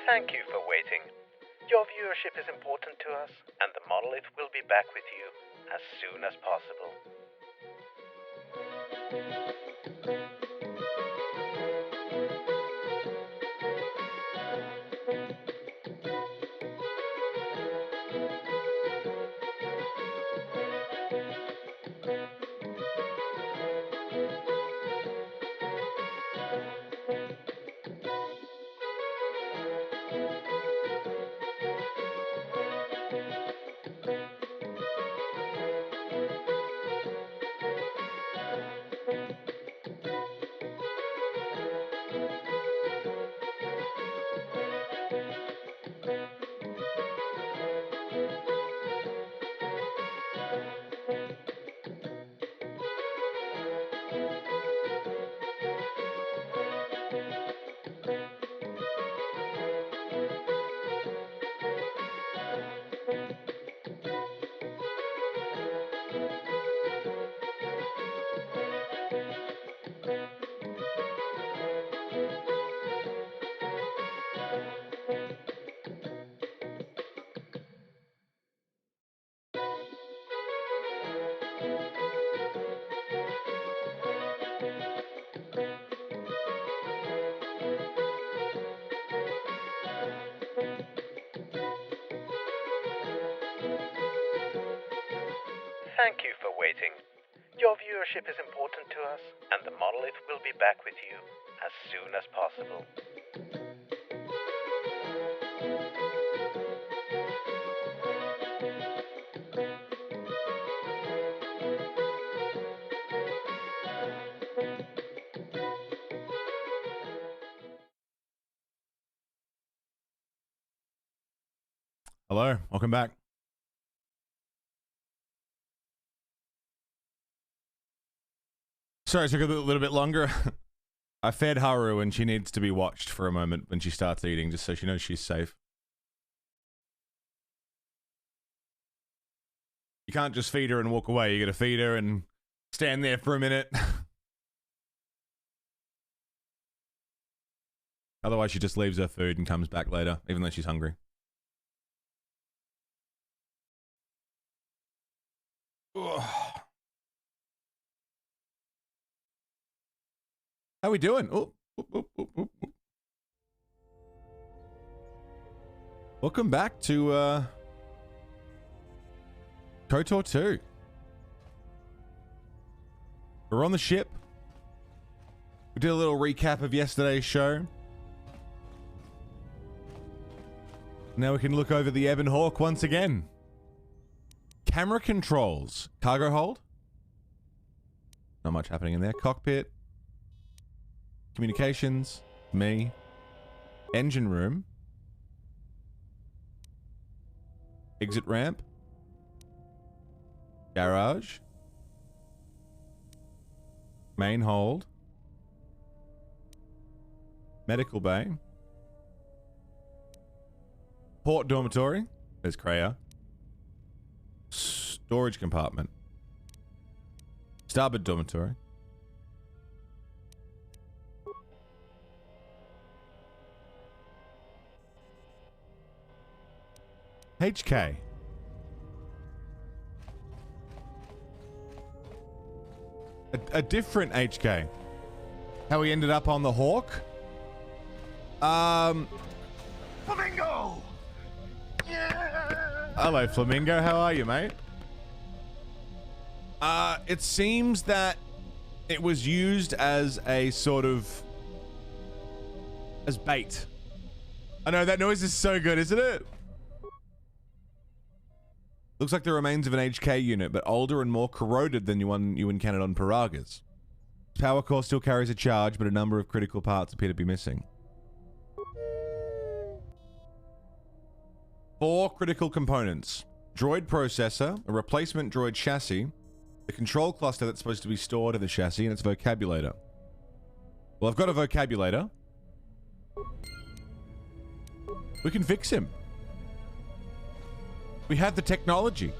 Thank you for waiting. Your viewership is important to us, and the Monolith will be back with you as soon as possible. Thank you for waiting. Your viewership is important to us, and the Monolith will be back with you as soon as possible. Hello, welcome back. Sorry, it took a little bit longer. I fed Haru and she needs to be watched for a moment when she starts eating, just so she knows she's safe. You can't just feed her and walk away. You gotta feed her and stand there for a minute. Otherwise, she just leaves her food and comes back later, even though she's hungry. Ugh. How we doing? Oh, welcome back to KOTOR 2. We're on the ship. We did a little recap of yesterday's show. Now we can look over the Ebon Hawk once again. Camera controls. Cargo hold. Not much happening in there. Cockpit. Communications. Me. Engine room. Exit ramp. Garage. Main hold. Medical bay. Port dormitory. There's Kreia. Storage compartment. Starboard dormitory. HK. A different HK. How he ended up on the Hawk? Flamingo! Yeah! Hello, Flamingo. How are you, mate? It seems that it was used as a sort of... as bait. I know, that noise is so good, isn't it? Looks like the remains of an HK unit, but older and more corroded than the one you encountered on Paragas. Power core still carries a charge, but a number of critical parts appear to be missing. 4 critical components. Droid processor, a replacement droid chassis, the control cluster that's supposed to be stored in the chassis, and its vocabulator. Well, I've got a vocabulator. We can fix him. We have the technology.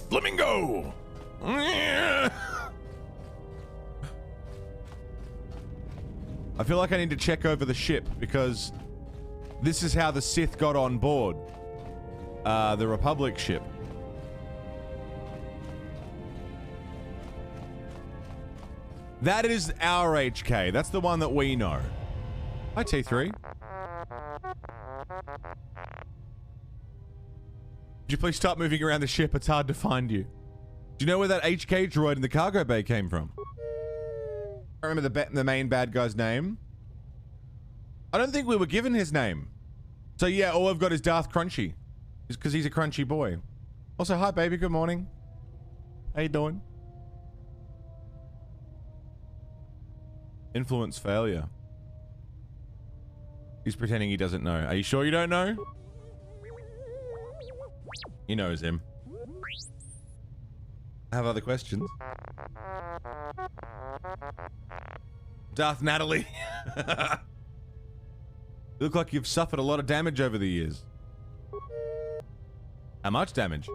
Flamingo! I feel like I need to check over the ship because this is how the Sith got on board. The Republic ship. That is our HK. That's the one that we know. Hi, T3. Could you please stop moving around the ship? It's hard to find you. Do you know where that HK droid in the cargo bay came from? I remember the main bad guy's name. I don't think we were given his name. So yeah, all I've got is Darth Crunchy. Just because he's a crunchy boy. Also, hi baby, good morning. How you doing? Influence failure. He's pretending he doesn't know. Are you sure you don't know? He knows him. I have other questions. Darth Natalie. You look like you've suffered a lot of damage over the years. How much damage?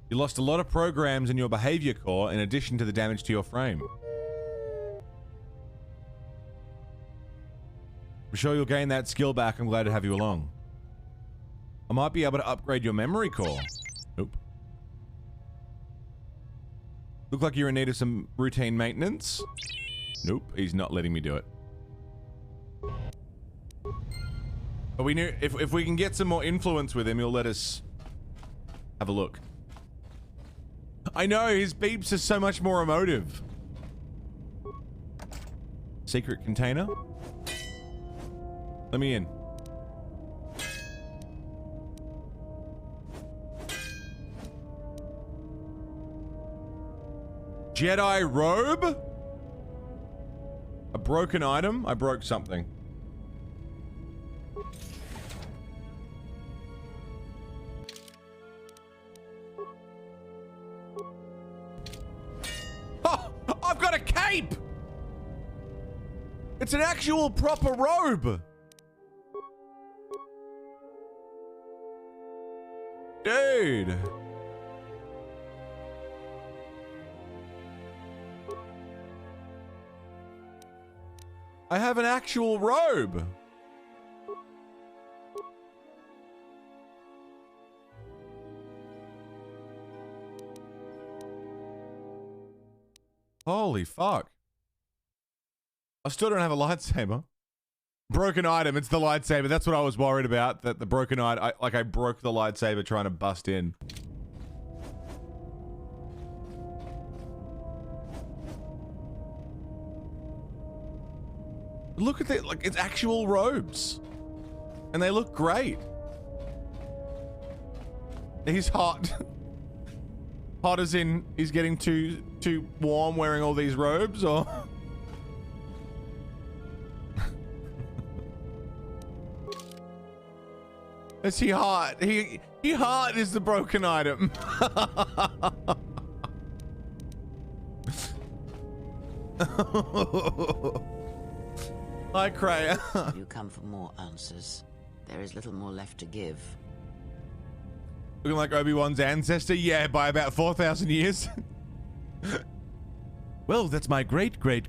You lost a lot of programs in your behavior core in addition to the damage to your frame. I'm sure you'll gain that skill back. I'm glad to have you along. I might be able to upgrade your memory core. Nope. Look like you're in need of some routine maintenance. Nope, he's not letting me do it. But we knew if we can get some more influence with him, he'll let us have a look. I know, his beeps are so much more emotive. Secret container? Let me in. Jedi robe? A broken item? I broke something. Oh, I've got a cape! It's an actual proper robe! Dude! I have an actual robe! Holy fuck. I still don't have a lightsaber. Broken item, it's the lightsaber. That's what I was worried about. That the broken item, I broke the lightsaber trying to bust in. Look at that, like, it's actual robes. And they look great. He's hot. Hot as in, he's getting too warm wearing all these robes, or? Is he hot? He hot is the broken item. Hi, Kreia. You come for more answers. there is little more left to give. Looking like Obi-Wan's ancestor? Yeah, by about 4,000 years. Well, that's my great 3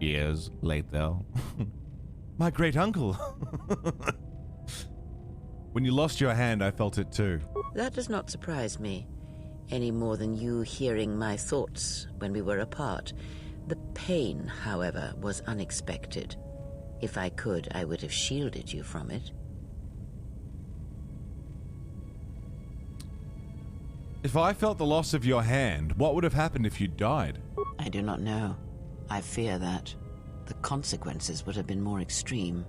years later. My great uncle. When you lost your hand, I felt it too. That does not surprise me, any more than you hearing my thoughts when we were apart. The pain, however, was unexpected. If I could, I would have shielded you from it. If I felt the loss of your hand, what would have happened if you died? I do not know. I fear that the consequences would have been more extreme.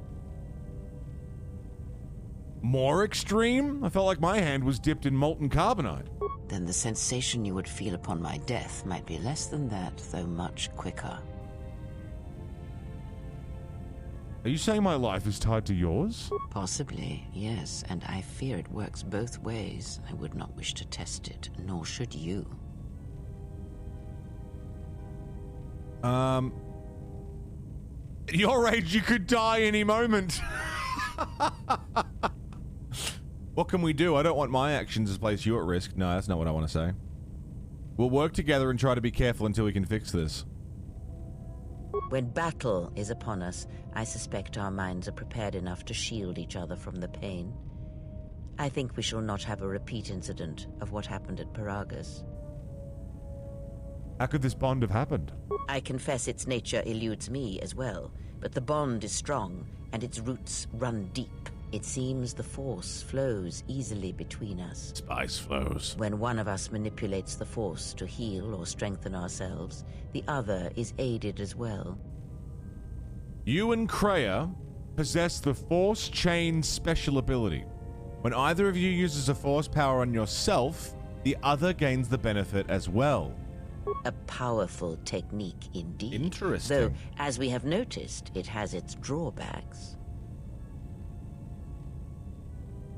More extreme? I felt like my hand was dipped in molten carbonite. Then the sensation you would feel upon my death might be less than that, though much quicker. Are you saying my life is tied to yours? Possibly, yes, and I fear it works both ways. I would not wish to test it, nor should you. At your age, you could die any moment. What can we do? I don't want my actions to place you at risk. No, that's not what I want to say. We'll work together and try to be careful until we can fix this. When battle is upon us, I suspect our minds are prepared enough to shield each other from the pain. I think we shall not have a repeat incident of what happened at Paragus. How could this bond have happened? I confess its nature eludes me as well, but the bond is strong, and its roots run deep. It seems the Force flows easily between us. Spice flows. When one of us manipulates the Force to heal or strengthen ourselves, the other is aided as well. You and Kreia possess the Force Chain special ability. When either of you uses a Force power on yourself, the other gains the benefit as well. A powerful technique indeed. Interesting. Though, as we have noticed, it has its drawbacks.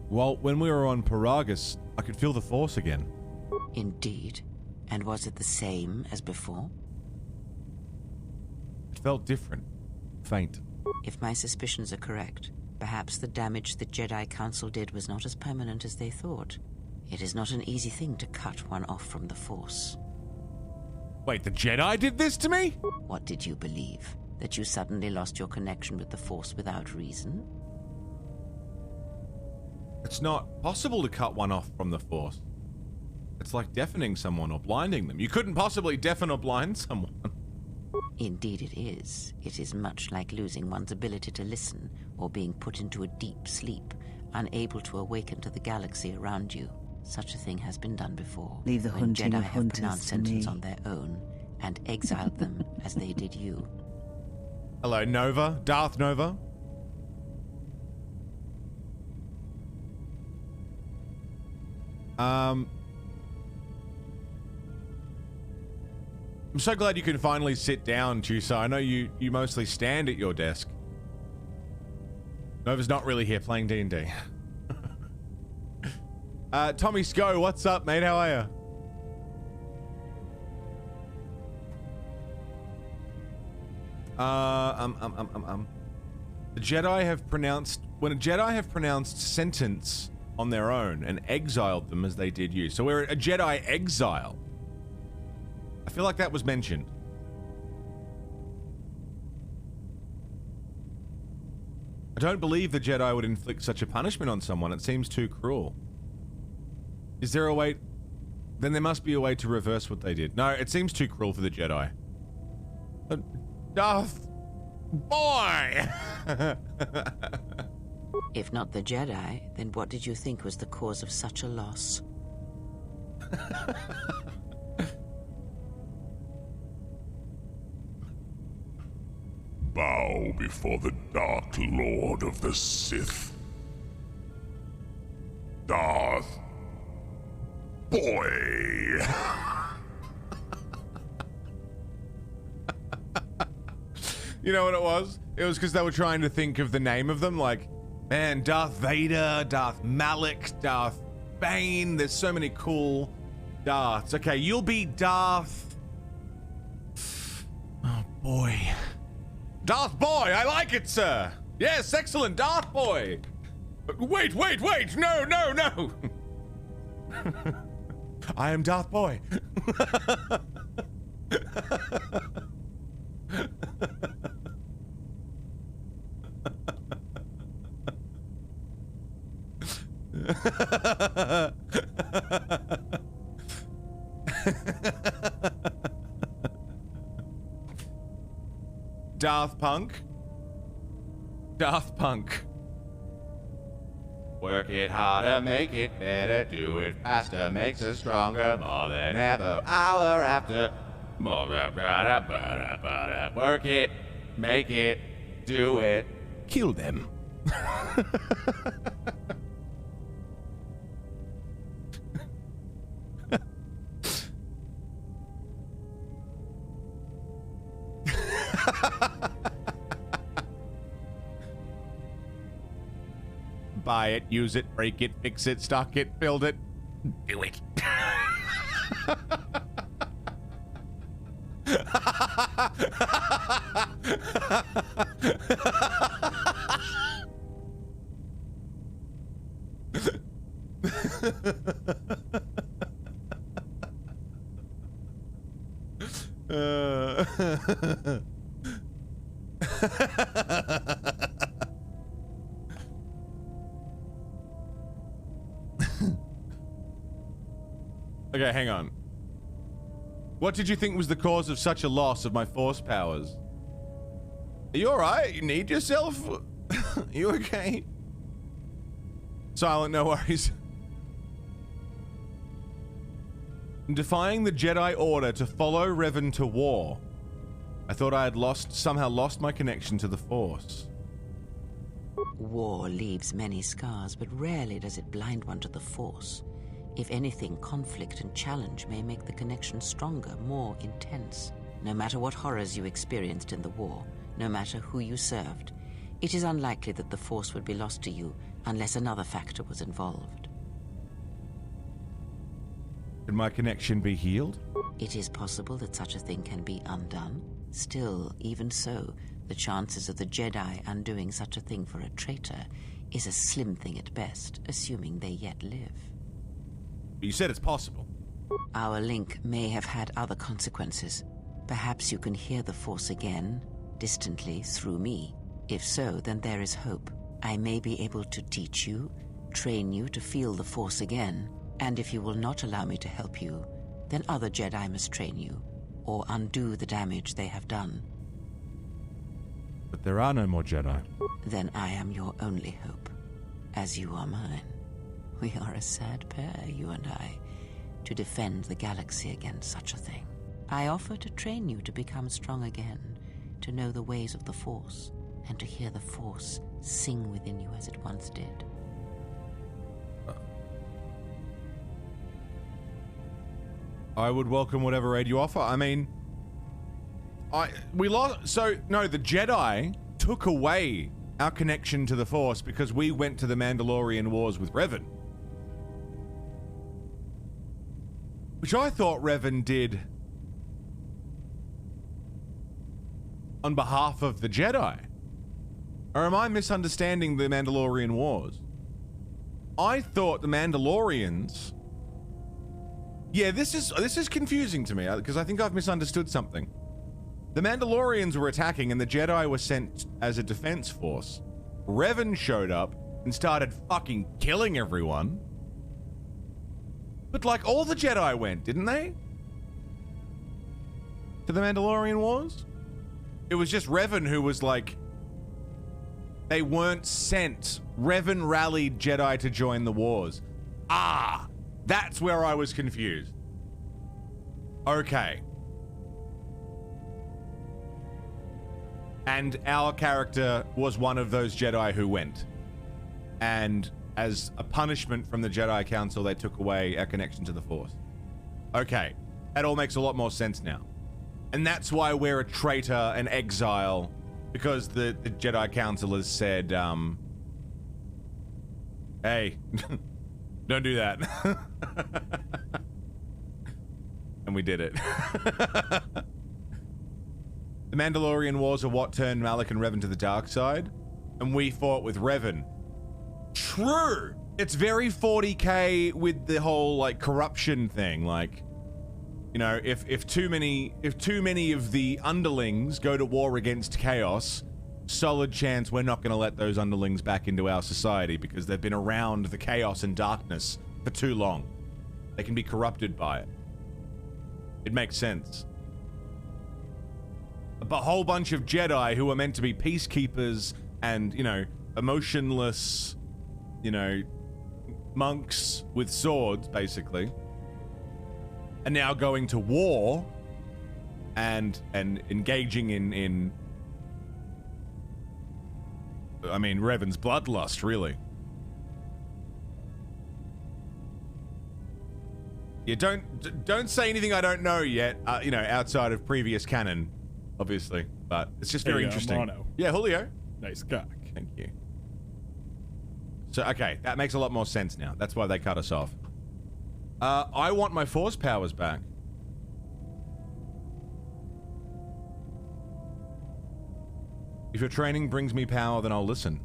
Well, when we were on Paragus, I could feel the Force again. Indeed. And was it the same as before? It felt different. Faint. If my suspicions are correct, perhaps the damage the Jedi Council did was not as permanent as they thought. It is not an easy thing to cut one off from the Force. Wait, the Jedi did this to me? What did you believe? That you suddenly lost your connection with the Force without reason? It's not possible to cut one off from the Force. It's like deafening someone or blinding them. You couldn't possibly deafen or blind someone. Indeed it is. It is much like losing one's ability to listen or being put into a deep sleep, unable to awaken to the galaxy around you. Such a thing has been done before. Leave the when hunting Jedi of have hunters pronounced to sentence me. on their own and exiled them as they did you. Hello, Nova. Darth Nova. I'm so glad you can finally sit down, Chusa. I know you mostly stand at your desk. Nova's not really here playing D&D. Tommy Sco, what's up, mate? How are you? The Jedi have pronounced... When a Jedi have pronounced sentence on their own and exiled them as they did you. So we're a Jedi exile. I feel like that was mentioned. I don't believe the Jedi would inflict such a punishment on someone. It seems too cruel. Is there a way... Then there must be a way to reverse what they did. No, it seems too cruel for the Jedi. Darth... Boy! If not the Jedi, then what did you think was the cause of such a loss? Bow before the Dark Lord of the Sith. Darth... Boy! You know what it was? It was because they were trying to think of the name of them, like, man, Darth Vader, Darth Malik, Darth Bane. There's so many cool Darths. Okay, you'll be Darth... Oh, boy. Darth Boy, I like it, sir. Yes, excellent, Darth Boy. Wait, no. I am Darth Boy. Darth Punk. Work it harder, make it better, do it faster, makes us stronger, more than ever, hour after. Work it, make it, do it. Kill them. Buy it, use it, break it, fix it, stock it, build it. Do it. Okay, hang on. What did you think was the cause of such a loss of my force powers? Are you alright? You need yourself? You okay? Silent, no worries. In defying the Jedi Order to follow Revan to war, I thought I had somehow lost my connection to the Force. War leaves many scars, but rarely does it blind one to the Force. If anything, conflict and challenge may make the connection stronger, more intense. No matter what horrors you experienced in the war, no matter who you served, it is unlikely that the Force would be lost to you unless another factor was involved. Can my connection be healed? It is possible that such a thing can be undone. Still, even so, the chances of the Jedi undoing such a thing for a traitor is a slim thing at best, assuming they yet live. You said it's possible. Our link may have had other consequences. Perhaps you can hear the Force again, distantly, through me. If so, then there is hope. I may be able to teach you, train you to feel the Force again, and if you will not allow me to help you, then other Jedi must train you, or undo the damage they have done. But there are no more Jedi. Then I am your only hope, as you are mine. We are a sad pair, you and I, to defend the galaxy against such a thing. I offer to train you to become strong again, to know the ways of the Force, and to hear the Force sing within you as it once did. I would welcome whatever aid you offer. I mean, we lost. So no, the Jedi took away our connection to the Force because we went to the Mandalorian Wars with Revan, which I thought Revan did on behalf of the Jedi. Or am I misunderstanding the Mandalorian Wars? I thought the Mandalorians... Yeah, this is confusing to me, because I think I've misunderstood something. The Mandalorians were attacking and the Jedi were sent as a defense force. Revan showed up and started fucking killing everyone. But like all the Jedi went, didn't they? To the Mandalorian Wars? It was just Revan who was like... They weren't sent. Revan rallied Jedi to join the wars. Ah! That's where I was confused. Okay. And our character was one of those Jedi who went. And as a punishment from the Jedi Council, they took away our connection to the Force. Okay. That all makes a lot more sense now. And that's why we're a traitor, an exile, because the Jedi Council has said, hey, don't do that. And we did it. The Mandalorian Wars are what turned Malak and Revan to the dark side, and we fought with Revan. True! It's very 40k with the whole, like, corruption thing. Like, you know, if too many of the underlings go to war against chaos, solid chance we're not going to let those underlings back into our society because they've been around the chaos and darkness for too long. They can be corrupted by it. It makes sense. A whole bunch of Jedi who are meant to be peacekeepers and, you know, emotionless, you know, monks with swords, basically, are now going to war and engaging in I mean, Revan's bloodlust, really. Yeah, don't say anything I don't know yet, you know, outside of previous canon, obviously, but it's just very interesting. Mono. Yeah, Julio. Nice cock. Thank you. So, okay, that makes a lot more sense now. That's why they cut us off. I want my force powers back. If your training brings me power, then I'll listen.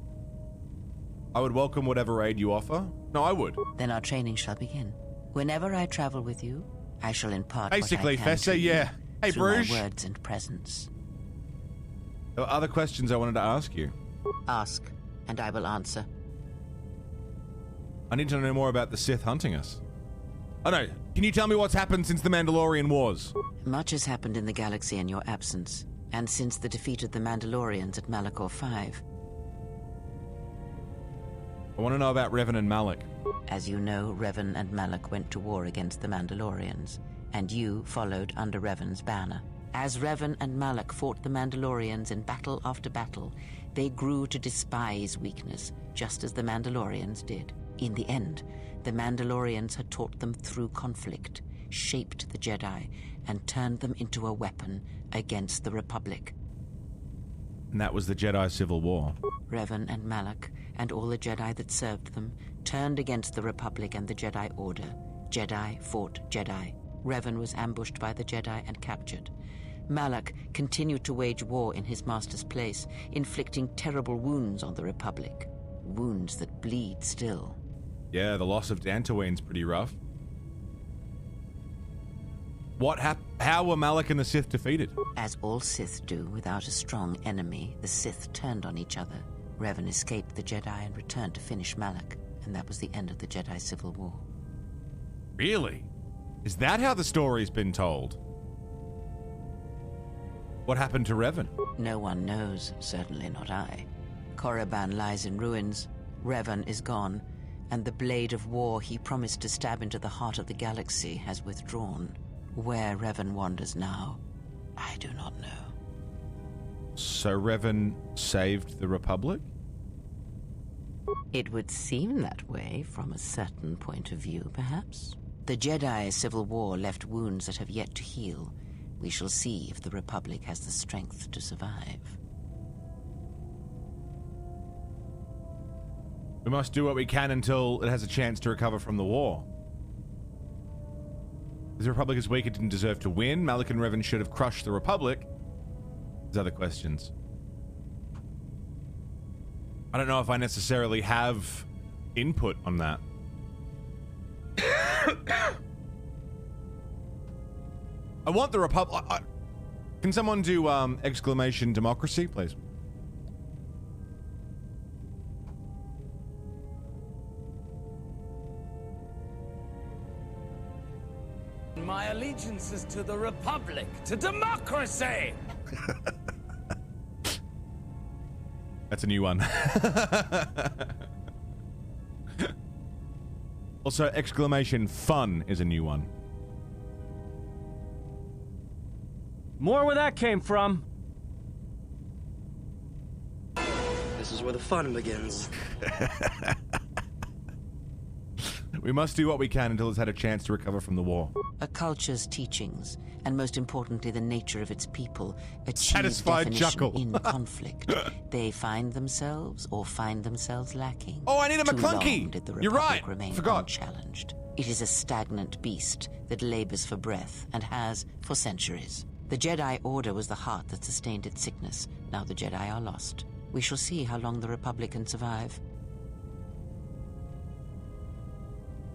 I would welcome whatever aid you offer. No, I would. Then our training shall begin. Whenever I travel with you, I shall impart basically, what I can Fessa, to you yeah. Hey, through Bruges. my words and presence. There are other questions I wanted to ask you. Ask, and I will answer. I need to know more about the Sith hunting us. Oh no, can you tell me what's happened since the Mandalorian Wars? Much has happened in the galaxy in your absence, and since the defeat of the Mandalorians at Malachor 5. I want to know about Revan and Malak. As you know, Revan and Malak went to war against the Mandalorians, and you followed under Revan's banner. As Revan and Malak fought the Mandalorians in battle after battle, they grew to despise weakness, just as the Mandalorians did. In the end, the Mandalorians had taught them through conflict, shaped the Jedi, and turned them into a weapon against the Republic. And that was the Jedi Civil War. Revan and Malak, and all the Jedi that served them, turned against the Republic and the Jedi Order. Jedi fought Jedi. Revan was ambushed by the Jedi and captured. Malak continued to wage war in his master's place, inflicting terrible wounds on the Republic. Wounds that bleed still. Yeah, the loss of Dantooine's pretty rough. How were Malak and the Sith defeated? As all Sith do without a strong enemy, the Sith turned on each other. Revan escaped the Jedi and returned to finish Malak, and that was the end of the Jedi Civil War. Really? Is that how the story's been told? What happened to Revan? No one knows, certainly not I. Korriban lies in ruins, Revan is gone, and the blade of war he promised to stab into the heart of the galaxy has withdrawn. Where Revan wanders now, I do not know. So Revan saved the Republic? It would seem that way from a certain point of view, perhaps. The Jedi Civil War left wounds that have yet to heal. We shall see if the Republic has the strength to survive. We must do what we can until it has a chance to recover from the war. The Republic is weak, it didn't deserve to win. Malak and Revan should have crushed the Republic. There's other questions. I don't know if I necessarily have input on that. I want the Republic. Can someone do exclamation democracy, please? My allegiance is to the Republic, to democracy! That's a new one. Also, exclamation fun is a new one. More where that came from. This is where the fun begins. We must do what we can until it's had a chance to recover from the war. A culture's teachings, and most importantly the nature of its people, achieve Satisfied definition chuckle. in conflict. They find themselves lacking. Oh, I need a Too McClunky! long did the You're Republic right. remain Forgot. unchallenged. It is a stagnant beast that labors for breath and has for centuries. The Jedi Order was the heart that sustained its sickness. Now the Jedi are lost. We shall see how long the Republic can survive.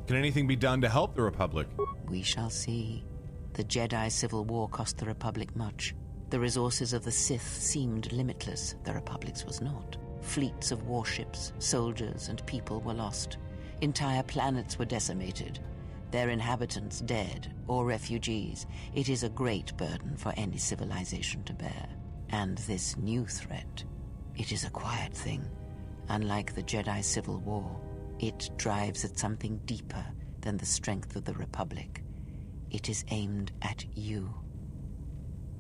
Can anything be done to help the Republic? We shall see. The Jedi Civil War cost the Republic much. The resources of the Sith seemed limitless. The Republic's was not. Fleets of warships, soldiers, and people were lost. Entire planets were decimated. Their inhabitants dead or refugees. It is a great burden for any civilization to bear. And this new threat, it is a quiet thing. Unlike the Jedi Civil War, it drives at something deeper than the strength of the Republic. It is aimed at you.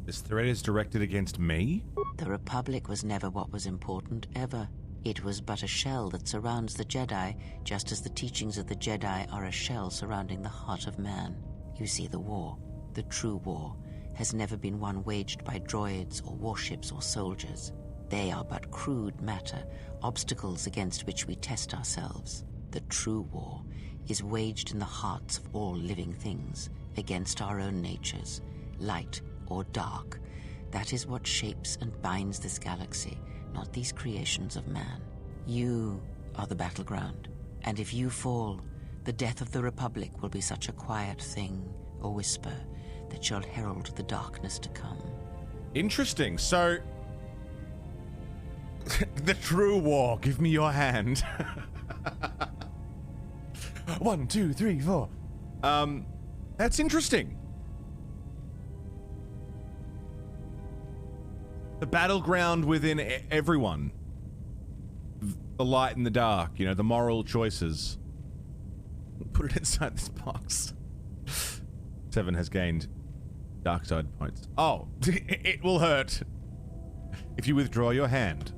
This threat is directed against me? The Republic was never what was important, ever. It was but a shell that surrounds the Jedi, just as the teachings of the Jedi are a shell surrounding the heart of man. You see, the war, the true war, has never been one waged by droids or warships or soldiers. They are but crude matter, obstacles against which we test ourselves. The true war is waged in the hearts of all living things, against our own natures, light or dark. That is what shapes and binds this galaxy, not these creations of man. You are the battleground, and if you fall, the death of the Republic will be such a quiet thing, a whisper, that shall herald the darkness to come. Interesting. So, the true war, give me your hand. 1, 2, 3, 4. That's interesting. The battleground within everyone. The light and the dark, you know, the moral choices. Put it inside this box. 7 has gained dark side points. Oh, it will hurt. If you withdraw your hand,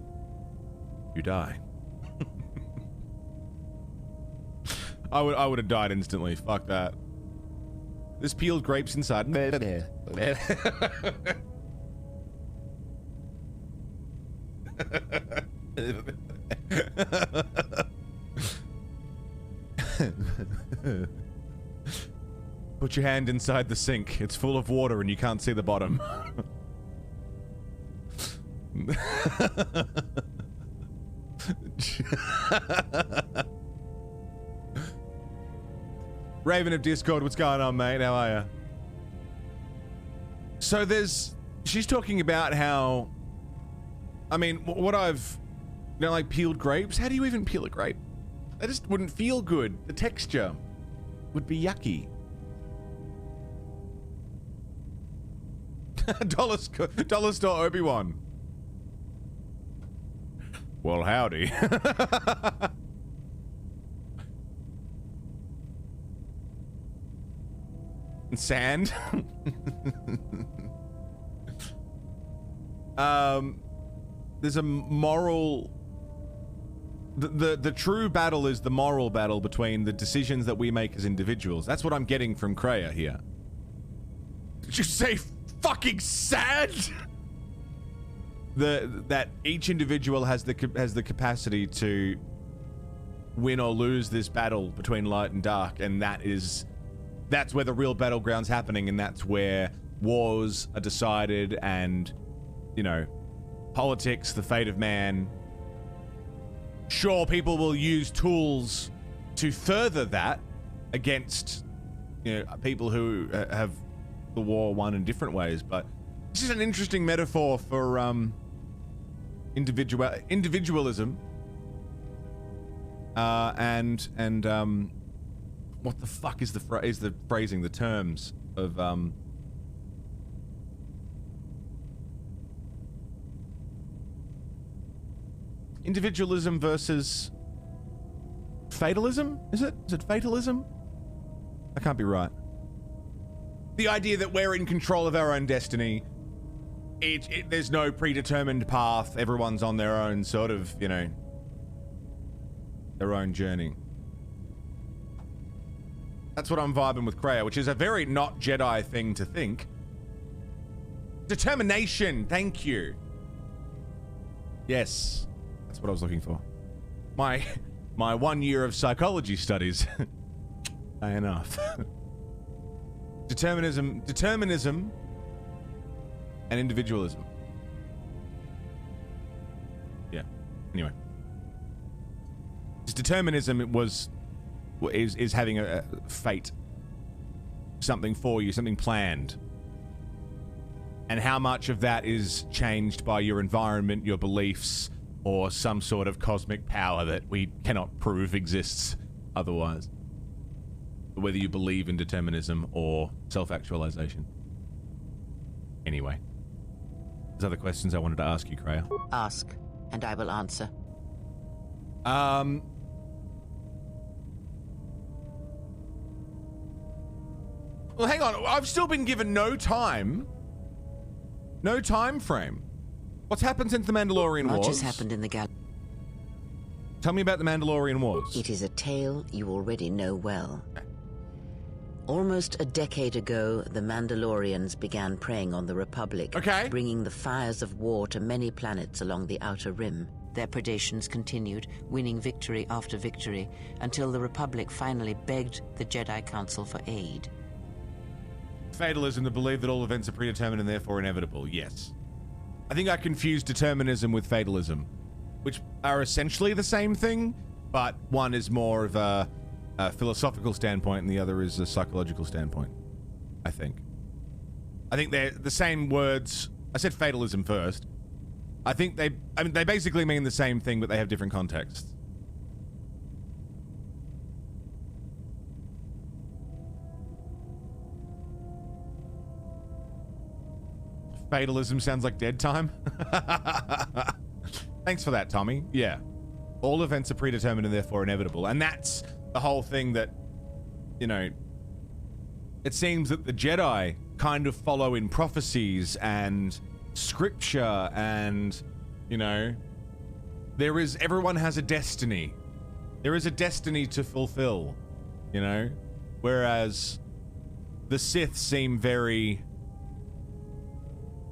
you die. I would have died instantly. Fuck that. There's peeled grapes inside. Put your hand inside the sink. It's full of water and you can't see the bottom. Raven of Discord, what's going on, mate? How are you? So she's talking about how, I mean, what I've, you know, like peeled grapes. How do you even peel a grape? That just wouldn't feel good. The texture would be yucky. Dollar store Obi-Wan. Well, howdy. Sand. There's a moral. The true battle is the moral battle between the decisions that we make as individuals. That's what I'm getting from Kreia here. Did you say fucking sand? That each individual has the capacity to win or lose this battle between light and dark, and that's where the real battleground's happening, and that's where wars are decided, and, you know, politics, the fate of man. Sure, people will use tools to further that against, you know, people who have the war won in different ways, but this is an interesting metaphor for individualism and what the fuck is the phrasing, the terms of individualism versus fatalism? Is it fatalism? I can't be right. The idea that we're in control of our own destiny. There's no predetermined path. Everyone's on their own sort of, you know, their own journey. That's what I'm vibing with Kreia, which is a very not Jedi thing to think. Determination, thank you. Yes, that's what I was looking for. My 1 year of psychology studies. Enough. Determinism and individualism. Yeah. Anyway. His determinism is having a fate. Something for you, something planned. And how much of that is changed by your environment, your beliefs, or some sort of cosmic power that we cannot prove exists otherwise. Whether you believe in determinism or self-actualization. Anyway. There's other questions I wanted to ask you, Kreia. Ask, and I will answer. Well, hang on. I've still been given no time. No time frame. What's happened since the Mandalorian Wars? Much has happened in the galaxy. Tell me about the Mandalorian Wars. It is a tale you already know well. Almost a decade ago, the Mandalorians began preying on the Republic, bringing the fires of war to many planets along the Outer Rim. Their predations continued, winning victory after victory, until the Republic finally begged the Jedi Council for aid. Fatalism, the belief that all events are predetermined and therefore inevitable. Yes. I think I confused determinism with fatalism, which are essentially the same thing, but one is more of a philosophical standpoint and the other is a psychological standpoint, I think. I think they're the same words. I said fatalism first. I think they basically mean the same thing, but they have different contexts. Fatalism sounds like dead time. Thanks for that, Tommy. Yeah. All events are predetermined and therefore inevitable. And that's the whole thing that, you know, it seems that the Jedi kind of follow in prophecies and scripture and, you know, everyone has a destiny. There is a destiny to fulfill, you know? Whereas the Sith seem very,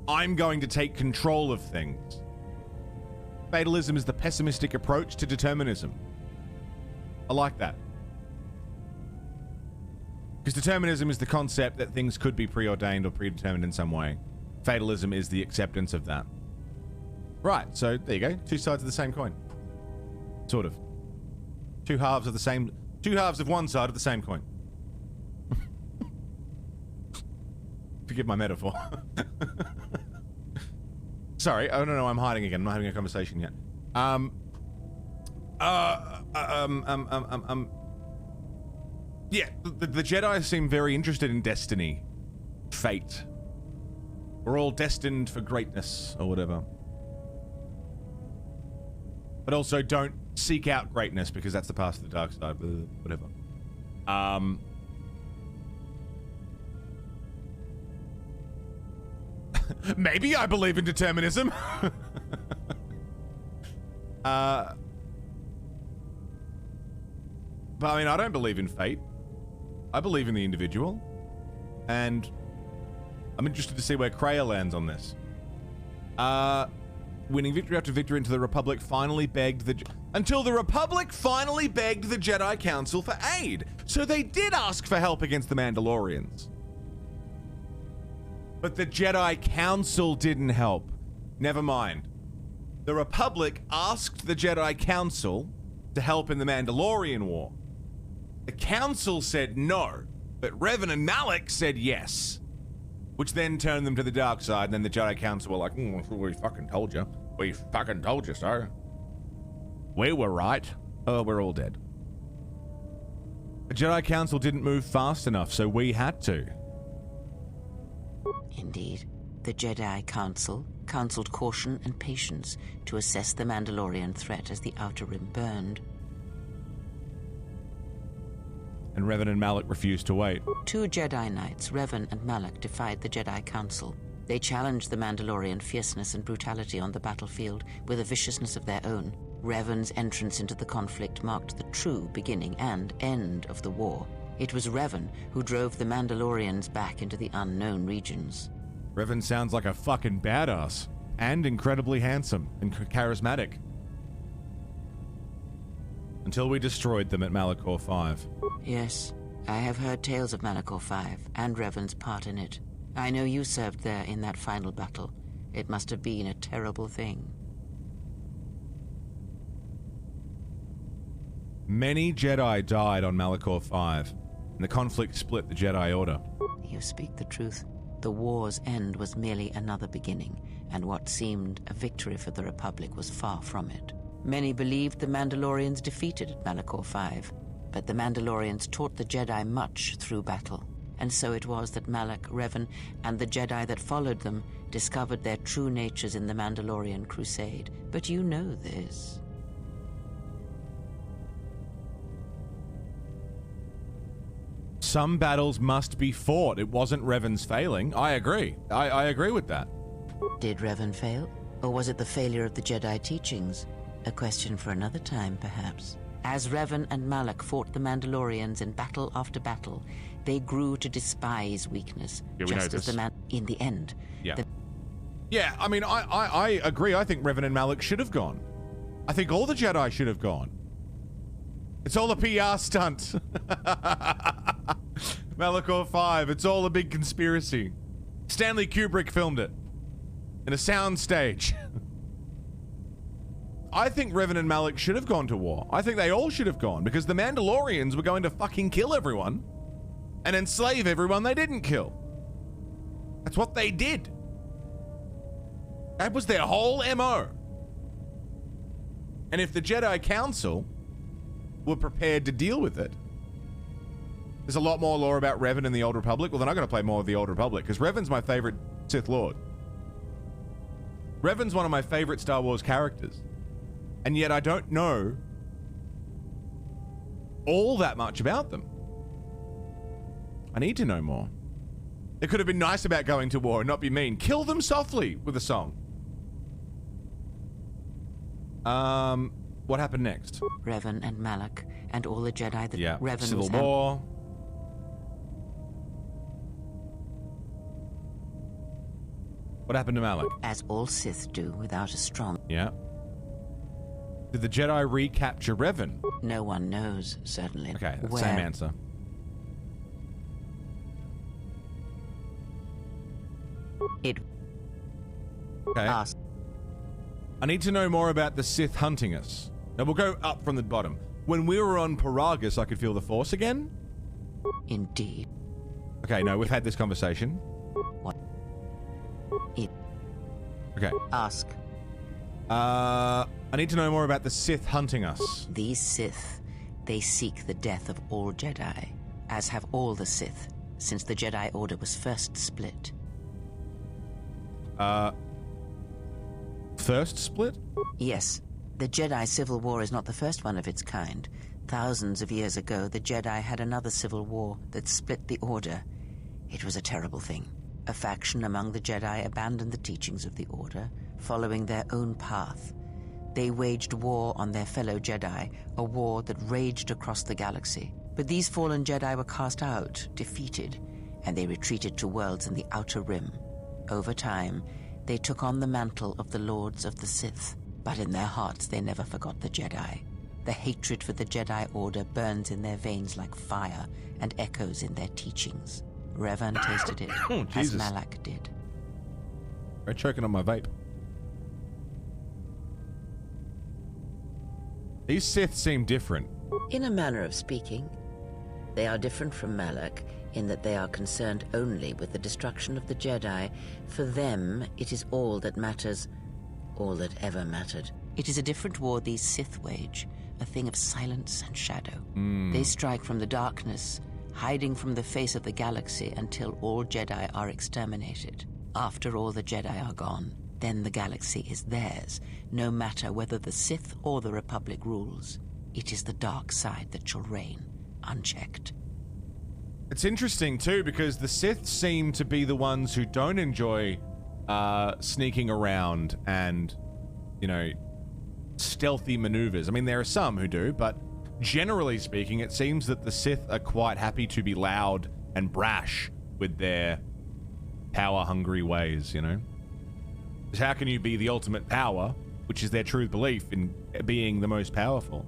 I'm going to take control of things. Fatalism is the pessimistic approach to determinism. I like that. Because determinism is the concept that things could be preordained or predetermined in some way. Fatalism is the acceptance of that. Right, so there you go. Two sides of the same coin. Sort of. Two halves of one side of the same coin. Forgive my metaphor. Sorry, I don't know. I'm hiding again. I'm not having a conversation yet. Yeah, the Jedi seem very interested in destiny, fate. We're all destined for greatness or whatever. But also don't seek out greatness because that's the path to the dark side. Whatever. Maybe I believe in determinism. But I mean, I don't believe in fate. I believe in the individual. And I'm interested to see where Kreia lands on this. Winning victory after victory until the Republic finally begged the Jedi Council for aid. So they did ask for help against the Mandalorians. But the Jedi Council didn't help. Never mind. The Republic asked the Jedi Council to help in the Mandalorian War. The Council said no, but Revan and Malak said yes. Which then turned them to the dark side, and then the Jedi Council were like, we fucking told you. We fucking told you so. We were right. Oh, we're all dead. The Jedi Council didn't move fast enough, so we had to. Indeed. The Jedi Council counseled caution and patience to assess the Mandalorian threat as the Outer Rim burned. And Revan and Malak refused to wait. Two Jedi Knights, Revan and Malak, defied the Jedi Council. They challenged the Mandalorian fierceness and brutality on the battlefield with a viciousness of their own. Revan's entrance into the conflict marked the true beginning and end of the war. It was Revan who drove the Mandalorians back into the unknown regions. Revan sounds like a fucking badass. And incredibly handsome and charismatic. Until we destroyed them at Malachor 5. Yes, I have heard tales of Malachor 5 and Revan's part in it. I know you served there in that final battle. It must have been a terrible thing. Many Jedi died on Malachor 5, and the conflict split the Jedi Order. You speak the truth. The war's end was merely another beginning, and what seemed a victory for the Republic was far from it. Many believed the Mandalorians defeated Malachor 5, but the Mandalorians taught the Jedi much through battle. And so it was that Malak, Revan, and the Jedi that followed them discovered their true natures in the Mandalorian Crusade. But you know this. Some battles must be fought. It wasn't Revan's failing. I agree. I agree with that. Did Revan fail? Or was it the failure of the Jedi teachings? A question for another time, perhaps. As Revan and Malak fought the Mandalorians in battle after battle, they grew to despise weakness, just as in the end. Yeah. Yeah, I mean, I agree. I think Revan and Malak should have gone. I think all the Jedi should have gone. It's all a PR stunt. Malachor 5, it's all a big conspiracy. Stanley Kubrick filmed it in a sound stage. I think Revan and Malak should have gone to war. I think they all should have gone, because the Mandalorians were going to fucking kill everyone and enslave everyone they didn't kill. That's what they did. That was their whole MO. And if the Jedi Council were prepared to deal with it, there's a lot more lore about Revan in the Old Republic. Well, then I'm going to play more of the Old Republic, because Revan's my favorite Sith Lord. Revan's one of my favorite Star Wars characters. And yet I don't know all that much about them. I need to know more. It could have been nice about going to war and not be mean. Kill them softly with a song. What happened next? Revan and Malak and all the Jedi that Revan Civil was War. What happened to Malak? As all Sith do, without a strong... Yeah. Did the Jedi recapture Revan? No one knows, certainly. Okay, that's the same answer. It... Okay. Asked. I need to know more about the Sith hunting us. Now we'll go up from the bottom. When we were on Paragus, I could feel the Force again? Indeed. Okay, no, we've had this conversation. What? It... Okay. Ask. I need to know more about the Sith hunting us. These Sith, they seek the death of all Jedi, as have all the Sith, since the Jedi Order was first split. First split? Yes. The Jedi Civil War is not the first one of its kind. Thousands of years ago, the Jedi had another civil war that split the Order. It was a terrible thing. A faction among the Jedi abandoned the teachings of the Order, following their own path. They waged war on their fellow Jedi, a war that raged across the galaxy. But these fallen Jedi were cast out, defeated, and they retreated to worlds in the Outer Rim. Over time, they took on the mantle of the Lords of the Sith, but in their hearts they never forgot the Jedi. The hatred for the Jedi Order burns in their veins like fire and echoes in their teachings. Revan tasted it, as Malak did. I'm choking on my vape. These Sith seem different. In a manner of speaking, they are different from Malak in that they are concerned only with the destruction of the Jedi. For them, it is all that matters, all that ever mattered. It is a different war these Sith wage, a thing of silence and shadow. They strike from the darkness, hiding from the face of the galaxy until all Jedi are exterminated. After all the Jedi are gone, then the galaxy is theirs, no matter whether the Sith or the Republic rules. It is the dark side that shall reign, unchecked. It's interesting too, because the Sith seem to be the ones who don't enjoy sneaking around and, you know, stealthy maneuvers. I mean, there are some who do, but generally speaking, it seems that the Sith are quite happy to be loud and brash with their power-hungry ways, you know? Because how can you be the ultimate power, which is their true belief in being the most powerful?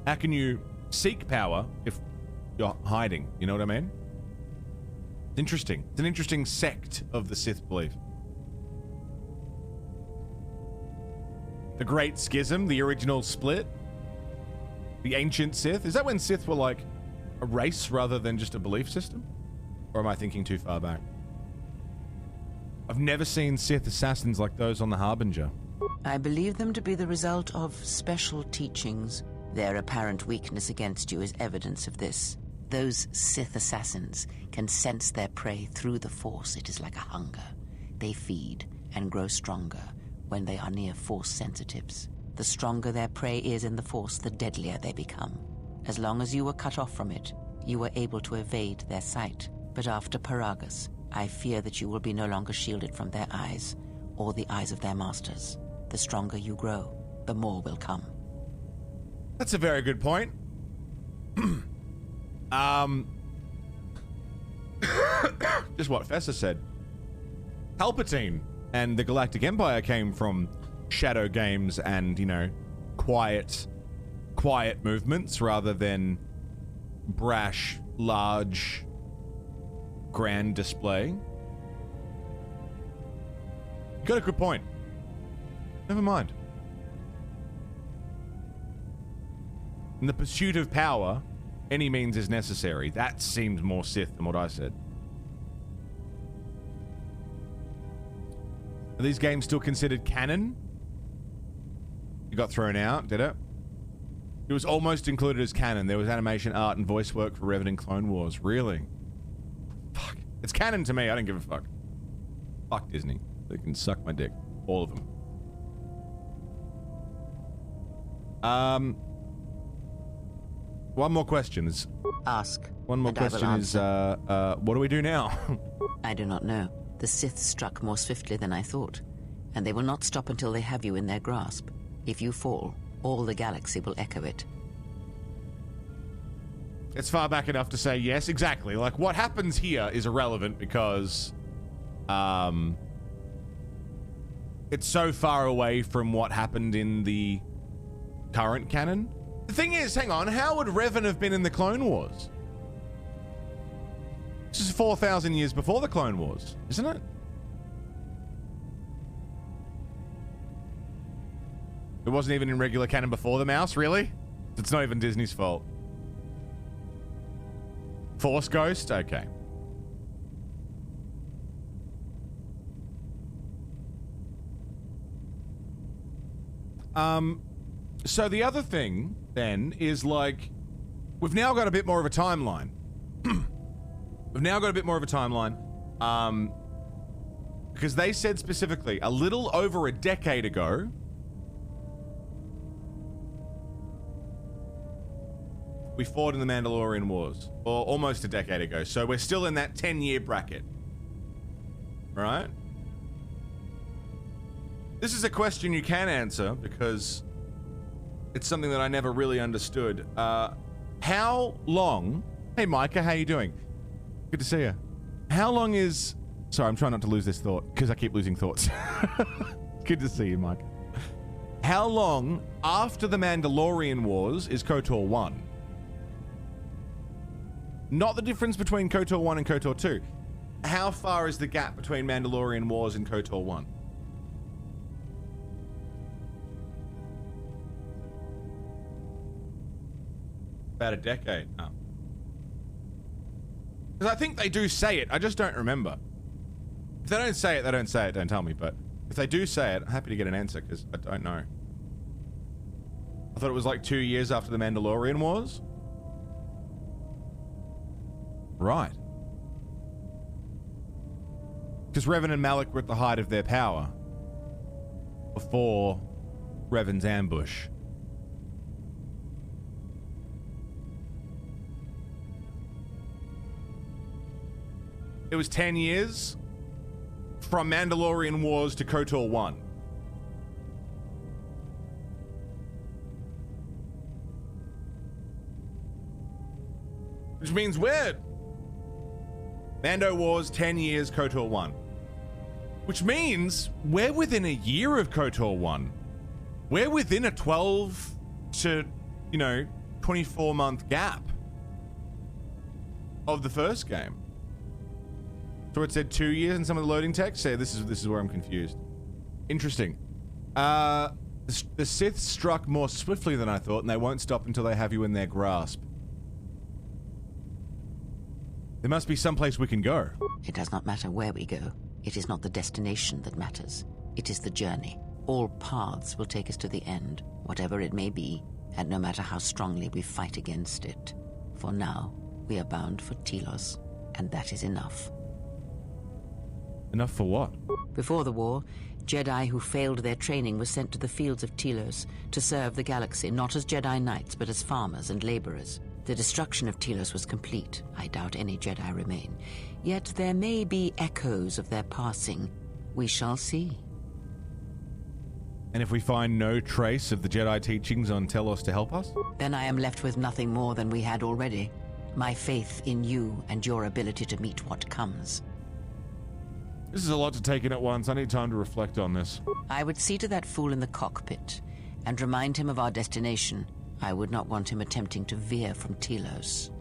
How can you seek power if you're hiding? You know what I mean? Interesting. It's an interesting sect of the Sith belief. The Great Schism, the original split. The ancient Sith. Is that when Sith were like a race rather than just a belief system? Or am I thinking too far back? I've never seen Sith assassins like those on the Harbinger. I believe them to be the result of special teachings. Their apparent weakness against you is evidence of this. Those Sith assassins can sense their prey through the Force. It is like a hunger. They feed and grow stronger when they are near Force sensitives. The stronger their prey is in the Force, the deadlier they become. As long as you were cut off from it, you were able to evade their sight. But after Paragus, I fear that you will be no longer shielded from their eyes, or the eyes of their masters. The stronger you grow, the more will come. That's a very good point. Just what Fessa said. Palpatine and the Galactic Empire came from shadow games and, you know, quiet movements rather than brash, large, grand display. You got a good point. Never mind. In the pursuit of power, any means is necessary. That seems more Sith than what I said. Are these games still considered canon? It got thrown out, did it? It was almost included as canon. There was animation, art, and voice work for Revan and Clone Wars. Really? Fuck. It's canon to me. I don't give a fuck. Fuck Disney. They can suck my dick. All of them. One more question is... Ask. One more question is, what do we do now? I do not know. The Sith struck more swiftly than I thought, and they will not stop until they have you in their grasp. If you fall, all the galaxy will echo it. It's far back enough to say yes, exactly. Like, what happens here is irrelevant because, it's so far away from what happened in the current canon. The thing is, hang on, how would Revan have been in the Clone Wars? This is 4,000 years before the Clone Wars, isn't it? It wasn't even in regular canon before the mouse, really? It's not even Disney's fault. Force Ghost? Okay. So the other thing, then, is like... We've now got a bit more of a timeline. Because they said specifically, a little over a decade ago... we fought in the Mandalorian Wars. Or almost a decade ago. So we're still in that 10-year bracket. Right? This is a question you can answer, because... it's something that I never really understood. How long... Hey, Micah, how you doing? Good to see you. How long is... Sorry, I'm trying not to lose this thought, because I keep losing thoughts. Good to see you, Micah. How long after the Mandalorian Wars is KOTOR 1? Not the difference between KOTOR 1 and KOTOR 2. How far is the gap between Mandalorian Wars and KOTOR 1? About a decade. Oh. Because I think they do say it. I just don't remember. If they don't say it, they don't say it. Don't tell me. But if they do say it, I'm happy to get an answer, because I don't know. I thought it was like 2 years after the Mandalorian Wars. Right. Because Revan and Malak were at the height of their power before Revan's ambush. It was 10 years from Mandalorian Wars to KOTOR 1. Which means we're... Mando Wars, 10 years, KOTOR 1. Which means we're within a year of KOTOR 1. We're within a 12 to, 24-month gap of the first game. So it said 2 years in some of the loading text? So this is where I'm confused. Interesting. The Sith struck more swiftly than I thought, and they won't stop until they have you in their grasp. There must be someplace we can go. It does not matter where we go. It is not the destination that matters. It is the journey. All paths will take us to the end, whatever it may be, and no matter how strongly we fight against it. For now, we are bound for Telos, and that is enough. Enough for what? Before the war, Jedi who failed their training were sent to the fields of Telos to serve the galaxy, not as Jedi Knights, but as farmers and laborers. The destruction of Telos was complete. I doubt any Jedi remain. Yet there may be echoes of their passing. We shall see. And if we find no trace of the Jedi teachings on Telos to help us? Then I am left with nothing more than we had already. My faith in you and your ability to meet what comes. This is a lot to take in at once. I need time to reflect on this. I would see to that fool in the cockpit and remind him of our destination. I would not want him attempting to veer from Telos.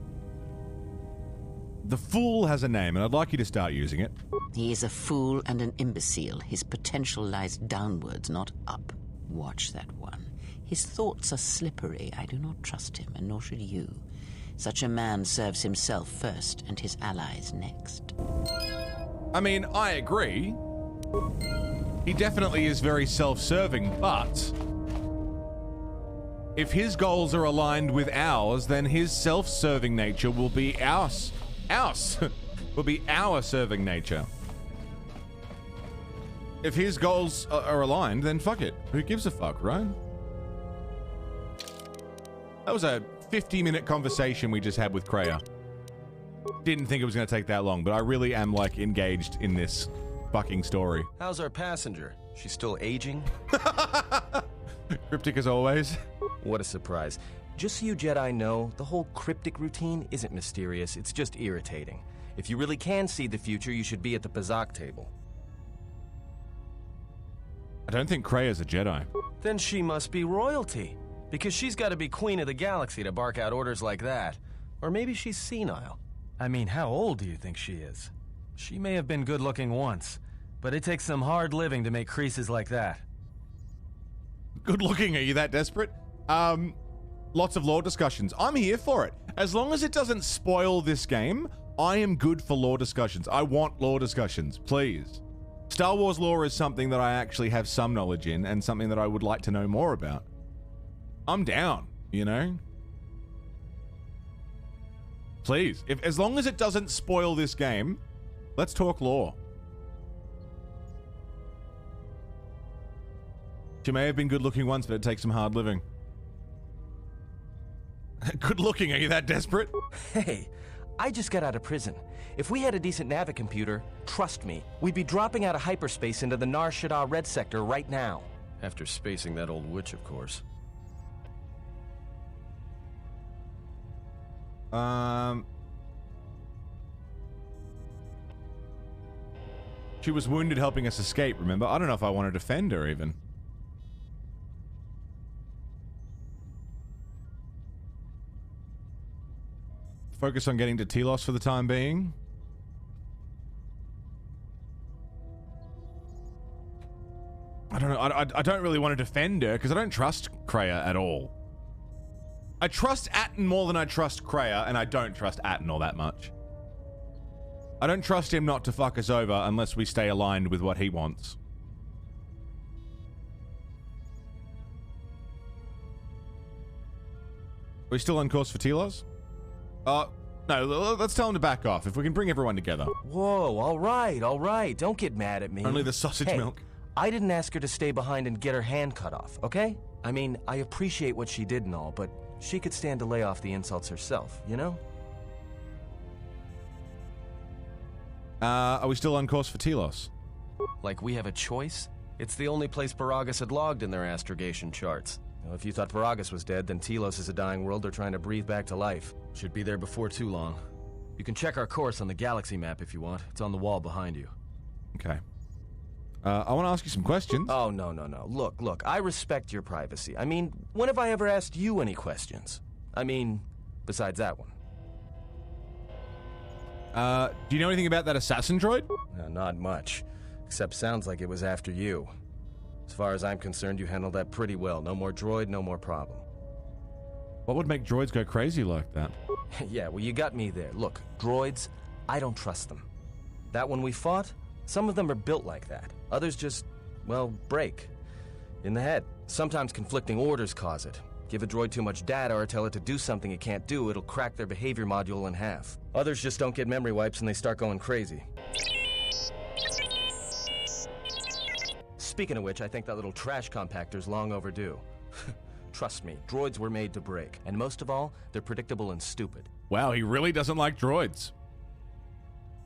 The fool has a name, and I'd like you to start using it. He is a fool and an imbecile. His potential lies downwards, not up. Watch that one. His thoughts are slippery. I do not trust him, and nor should you. Such a man serves himself first, and his allies next. I mean, I agree. He definitely is very self-serving, but if his goals are aligned with ours, then his self-serving nature will be ours. Will be our serving nature. If his goals are aligned, then fuck it. Who gives a fuck, right? That was a 50-minute conversation we just had with Kreia. Didn't think it was going to take that long, but I really am, like, engaged in this fucking story. How's our passenger? She's still aging? Cryptic as always. What a surprise. Just so you Jedi know, the whole cryptic routine isn't mysterious, it's just irritating. If you really can see the future, you should be at the Pazak table. I don't think Kreia's a Jedi. Then she must be royalty, because she's got to be queen of the galaxy to bark out orders like that. Or maybe she's senile. I mean, how old do you think she is? She may have been good-looking once, but it takes some hard living to make creases like that. Good looking, are you that desperate? Lots of lore discussions. I'm here for it. As long as it doesn't spoil this game, I am good for lore discussions. I want lore discussions, please. Star Wars lore is something that I actually have some knowledge in and something that I would like to know more about. I'm down, you know? Please, as long as it doesn't spoil this game, let's talk lore. She may have been good looking once, but it takes some hard living. Good looking, are you that desperate? Hey, I just got out of prison. If we had a decent navicomputer, trust me, we'd be dropping out of hyperspace into the Nar Shaddaa Red Sector right now. After spacing that old witch, of course. She was wounded helping us escape, remember? I don't know if I want to defend her, even. Focus on getting to Telos for the time being. I don't know. I don't really want to defend her because I don't trust Kreia at all. I trust Atton more than I trust Kreia, and I don't trust Atton all that much. I don't trust him not to fuck us over unless we stay aligned with what he wants. Are we still on course for Telos? No, let's tell him to back off, if we can bring everyone together. Whoa, all right. Don't get mad at me. Only the sausage milk. I didn't ask her to stay behind and get her hand cut off, okay? I mean, I appreciate what she did and all, but she could stand to lay off the insults herself, you know? Are we still on course for Telos? Like we have a choice? It's the only place Paragus had logged in their astrogation charts. Now, if you thought Paragus was dead, then Telos is a dying world they're trying to breathe back to life. Should be there before too long. You can check our course on the galaxy map if you want. It's on the wall behind you. Okay. I want to ask you some questions. Oh, no. Look, I respect your privacy. I mean, when have I ever asked you any questions? I mean, besides that one. Do you know anything about that assassin droid? No, not much. Except sounds like it was after you. As far as I'm concerned, you handled that pretty well. No more droid, no more problem. What would make droids go crazy like that? Yeah, well, you got me there. Look, droids, I don't trust them. That one we fought, some of them are built like that. Others just, well, break. In the head. Sometimes conflicting orders cause it. Give a droid too much data or tell it to do something it can't do, it'll crack their behavior module in half. Others just don't get memory wipes and they start going crazy. Speaking of which, I think that little trash compactor's long overdue. Trust me, droids were made to break. And most of all, they're predictable and stupid. Wow, he really doesn't like droids.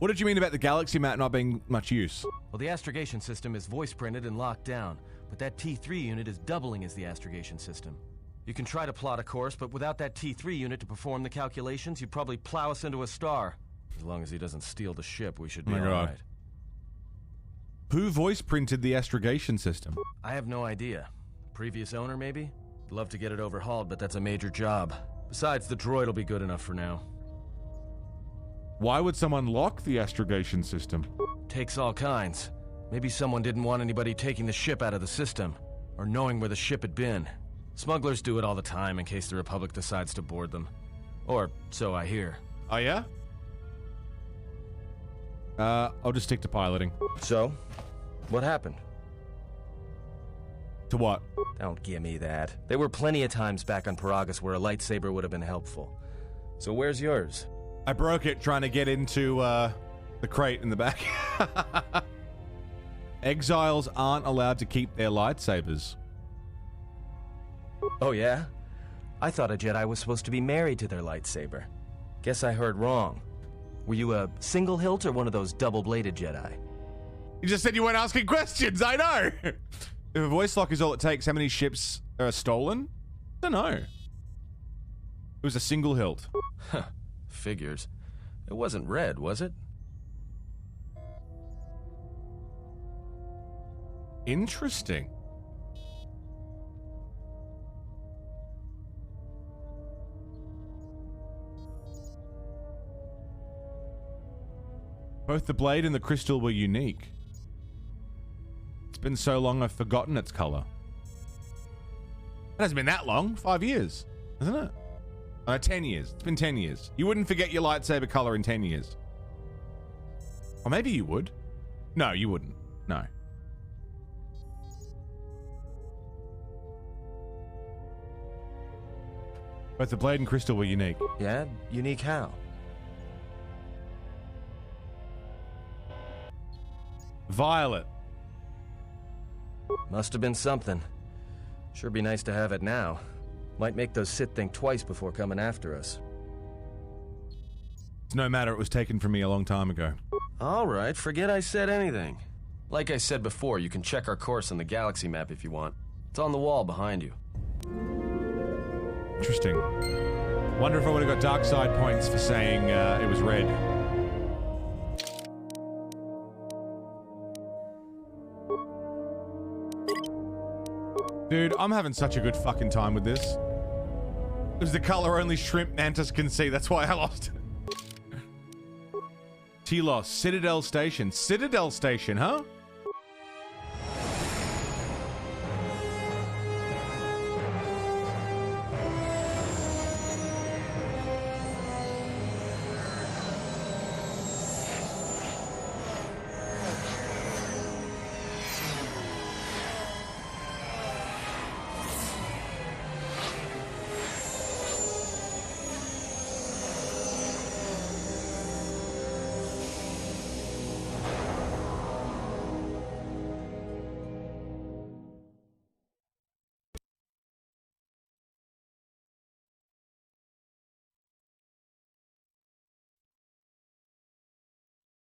What did you mean about the galaxy map not being much use? Well, the astrogation system is voice printed and locked down, but that T3 unit is doubling as the astrogation system. You can try to plot a course, but without that T3 unit to perform the calculations, you'd probably plow us into a star. As long as he doesn't steal the ship, we should be alright. Who voice printed the astrogation system? I have no idea. Previous owner, maybe? I'd love to get it overhauled, but that's a major job. Besides, the droid will be good enough for now. Why would someone lock the astrogation system? Takes all kinds. Maybe someone didn't want anybody taking the ship out of the system, or knowing where the ship had been. Smugglers do it all the time in case the Republic decides to board them. Or so I hear. Oh, yeah? I'll just stick to piloting. So? What happened? To what? Don't give me that. There were plenty of times back on Paragus where a lightsaber would have been helpful. So where's yours? I broke it trying to get into, the crate in the back. Exiles aren't allowed to keep their lightsabers. Oh, yeah? I thought a Jedi was supposed to be married to their lightsaber. Guess I heard wrong. Were you a single hilt or one of those double-bladed Jedi? You just said you weren't asking questions, I know! If a voice lock is all it takes, how many ships are stolen? I don't know. It was a single hilt. Huh. Figures. It wasn't red, was it? Interesting. Both the blade and the crystal were unique. It's been so long I've forgotten its color. It hasn't been that long. 5 years, hasn't it? 10 years. It's been 10 years. You wouldn't forget your lightsaber color in 10 years. Or maybe you would. No, you wouldn't. No. Both the blade and crystal were unique. Yeah? Unique how? Violet. Must have been something. Sure be nice to have it now. Might make those Sith think twice before coming after us. It's no matter, it was taken from me a long time ago. Alright, forget I said anything. Like I said before, you can check our course on the galaxy map if you want. It's on the wall behind you. Interesting. Wonder if I would have got dark side points for saying it was red. Dude, I'm having such a good fucking time with this. It was the color only shrimp mantis can see, that's why I lost it. Telos, Citadel Station. Citadel Station, huh?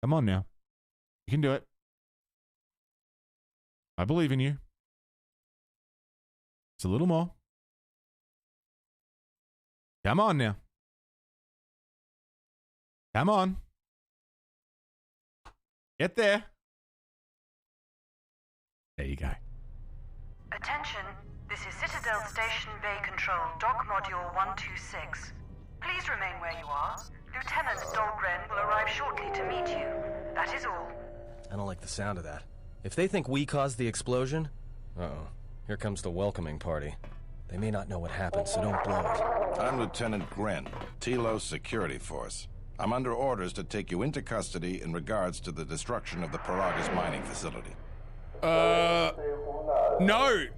Come on now. You can do it. I believe in you. It's a little more. Come on now. Come on. Get there. There you go. Attention, this is Citadel Station Bay Control, Dock Module 126. Please remain where you are. Lieutenant Dahlgren will arrive shortly to meet you. That is all. I don't like the sound of that. If they think we caused the explosion... Uh-oh. Here comes the welcoming party. They may not know what happened, so don't blow it. I'm Lieutenant Gren, Telos Security Force. I'm under orders to take you into custody in regards to the destruction of the Paragas mining facility. No,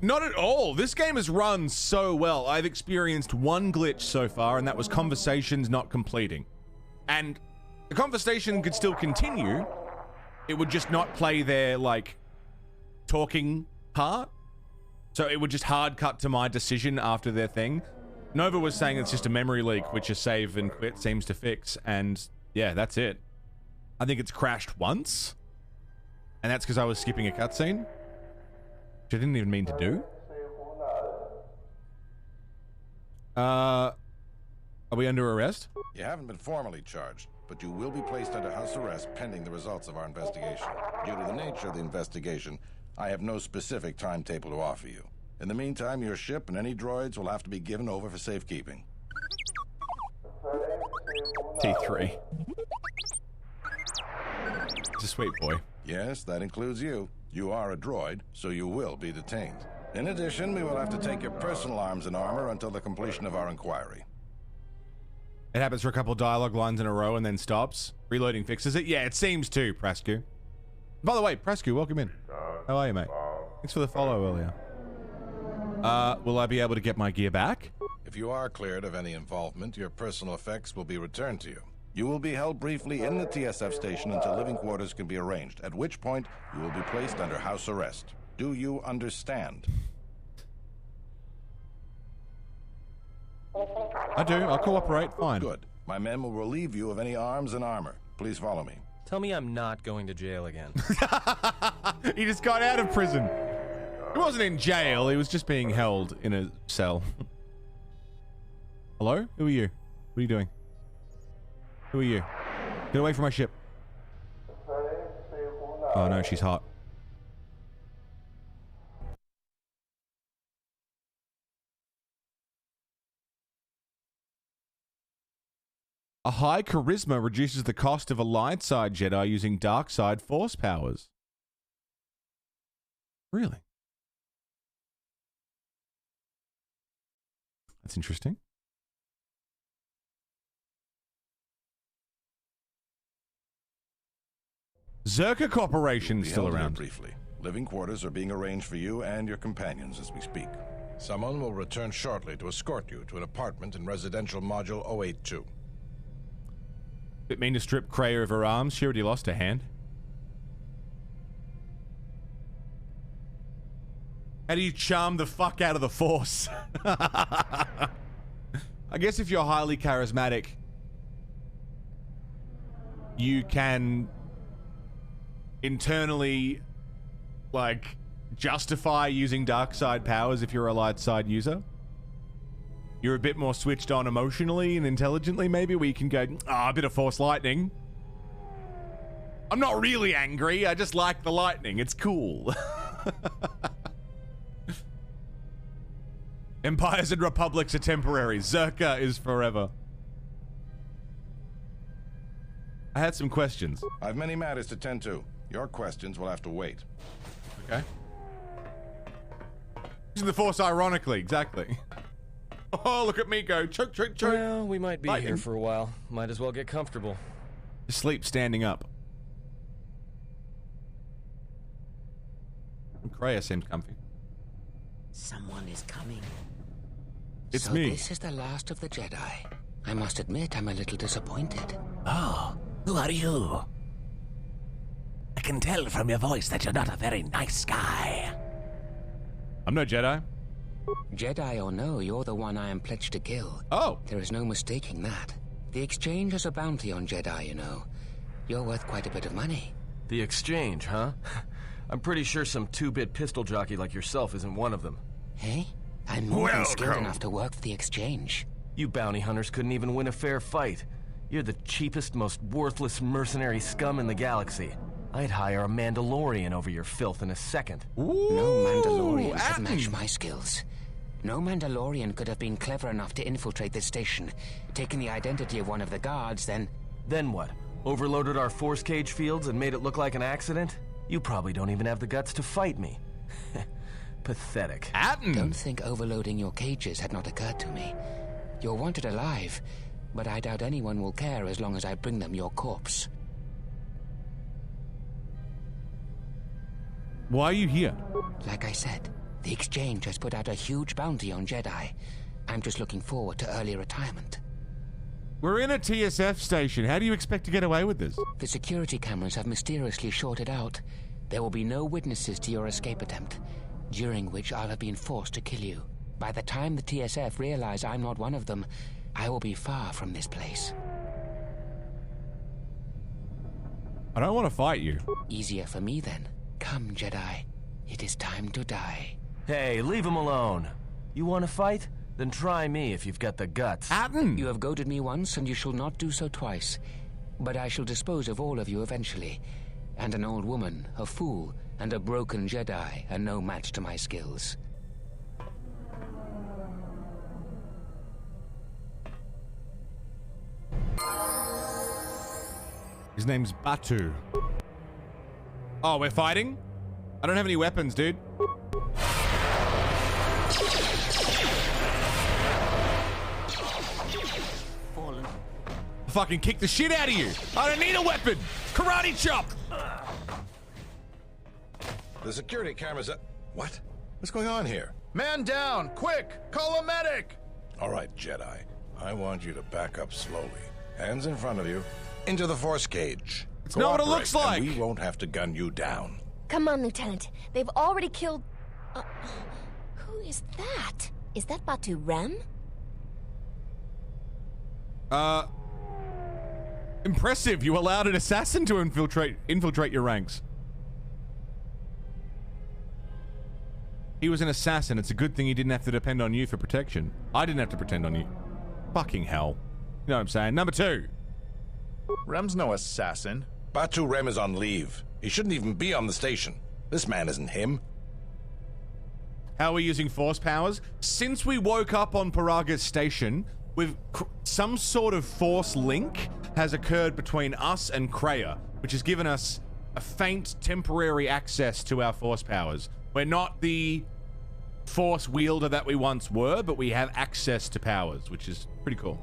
not at all. This game has run so well. I've experienced one glitch so far, and that was conversations not completing. And the conversation could still continue. It would just not play their, like, talking part. So it would just hard cut to my decision after their thing. Nova was saying it's just a memory leak, which a save and quit seems to fix, and yeah, that's it. I think it's crashed once, and that's because I was skipping a cutscene, which I didn't even mean to do. Are we under arrest? You haven't been formally charged, but you will be placed under house arrest pending the results of our investigation. Due to the nature of the investigation, I have no specific timetable to offer you. In the meantime, your ship and any droids will have to be given over for safekeeping. T3. He's a sweet boy. Yes, that includes you. You are a droid, so you will be detained. In addition, we will have to take your personal arms and armor until the completion of our inquiry. It happens for a couple dialogue lines in a row and then stops. Reloading fixes it? Yeah, it seems to, Prasku. By the way, Prasku, welcome in. How are you, mate? Thanks for the follow earlier. Will I be able to get my gear back? If you are cleared of any involvement, your personal effects will be returned to you. You will be held briefly in the TSF station until living quarters can be arranged, at which point you will be placed under house arrest. Do you understand? I do. I'll cooperate. Fine. Good. My men will relieve you of any arms and armor. Please follow me. Tell me I'm not going to jail again. He just got out of prison. He wasn't in jail. He was just being held in a cell. Hello? Who are you? What are you doing? Who are you? Get away from my ship. Oh no, she's hot. A high charisma reduces the cost of a light side Jedi using dark side force powers. Really? That's interesting. Zerka Corporation's still around. Briefly. Living quarters are being arranged for you and your companions as we speak. Someone will return shortly to escort you to an apartment in residential module 082. It mean to strip Kreia of her arms? She already lost her hand. How do you charm the fuck out of the Force? I guess if you're highly charismatic, you can internally, like, justify using dark side powers if you're a light side user. You're a bit more switched on emotionally and intelligently, maybe, where you can go, a bit of Force lightning. I'm not really angry, I just like the lightning, it's cool. Empires and republics are temporary. Zerka is forever. I had some questions. I have many matters to tend to. Your questions will have to wait. Okay. Using the Force ironically, exactly. Oh, look at me go. Choke, choke, choke. Well, we might be here for a while. Might as well get comfortable. Sleep standing up. Kreia seems comfy. Someone is coming. It's me. This is the last of the Jedi. I must admit, I'm a little disappointed. Oh, who are you? I can tell from your voice that you're not a very nice guy. I'm no Jedi. Jedi or no, you're the one I am pledged to kill. Oh. There is no mistaking that. The Exchange has a bounty on Jedi, you know. You're worth quite a bit of money. The Exchange, huh? I'm pretty sure some two-bit pistol jockey like yourself isn't one of them. Hey? I'm more than skilled enough to work for the Exchange. You bounty hunters couldn't even win a fair fight. You're the cheapest, most worthless mercenary scum in the galaxy. I'd hire a Mandalorian over your filth in a second. Ooh, no Mandalorians have matched my skills. No Mandalorian could have been clever enough to infiltrate this station, taken the identity of one of the guards, then... Then what? Overloaded our force cage fields and made it look like an accident? You probably don't even have the guts to fight me. Pathetic. Don't think overloading your cages had not occurred to me. You're wanted alive, but I doubt anyone will care as long as I bring them your corpse. Why are you here? Like I said, the Exchange has put out a huge bounty on Jedi. I'm just looking forward to early retirement. We're in a TSF station. How do you expect to get away with this? The security cameras have mysteriously shorted out. There will be no witnesses to your escape attempt, during which I'll have been forced to kill you. By the time the TSF realize I'm not one of them, I will be far from this place. I don't want to fight you. Easier for me then. Come, Jedi. It is time to die. Hey, leave him alone. You want to fight? Then try me if you've got the guts. You have goaded me once, and you shall not do so twice. But I shall dispose of all of you eventually. And an old woman, a fool, and a broken Jedi are no match to my skills. His name's Batu. Oh, we're fighting? I don't have any weapons, dude. Fallen. Fucking kick the shit out of you. I don't need a weapon. Karate chop. The security cameras are... What? What's going on here? Man down! Quick! Call a medic! All right, Jedi. I want you to back up slowly. Hands in front of you. Into the force cage. It's not what it looks like. And we won't have to gun you down. Come on, Lieutenant. They've already killed... who is that? Is that Batu Rem? Impressive. You allowed an assassin to infiltrate your ranks. He was an assassin. It's a good thing he didn't have to depend on you for protection. I didn't have to pretend on you. Fucking hell. You know what I'm saying? Number 2. Rem's no assassin. Batu Rem is on leave. He shouldn't even be on the station. This man isn't him. How are we using force powers? Since we woke up on Paraga's station, some sort of force link has occurred between us and Kreia, which has given us a faint temporary access to our force powers. We're not the force wielder that we once were, but we have access to powers, which is pretty cool.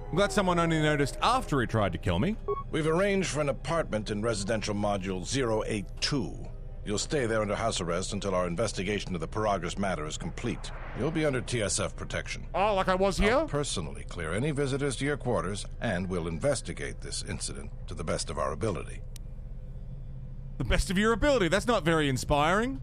I'm glad someone only noticed after he tried to kill me. We've arranged for an apartment in residential module 082. You'll stay there under house arrest until our investigation of the Paragus matter is complete. You'll be under TSF protection. Oh, like I was here? I'll personally clear any visitors to your quarters, and we'll investigate this incident to the best of our ability. The best of your ability? That's not very inspiring.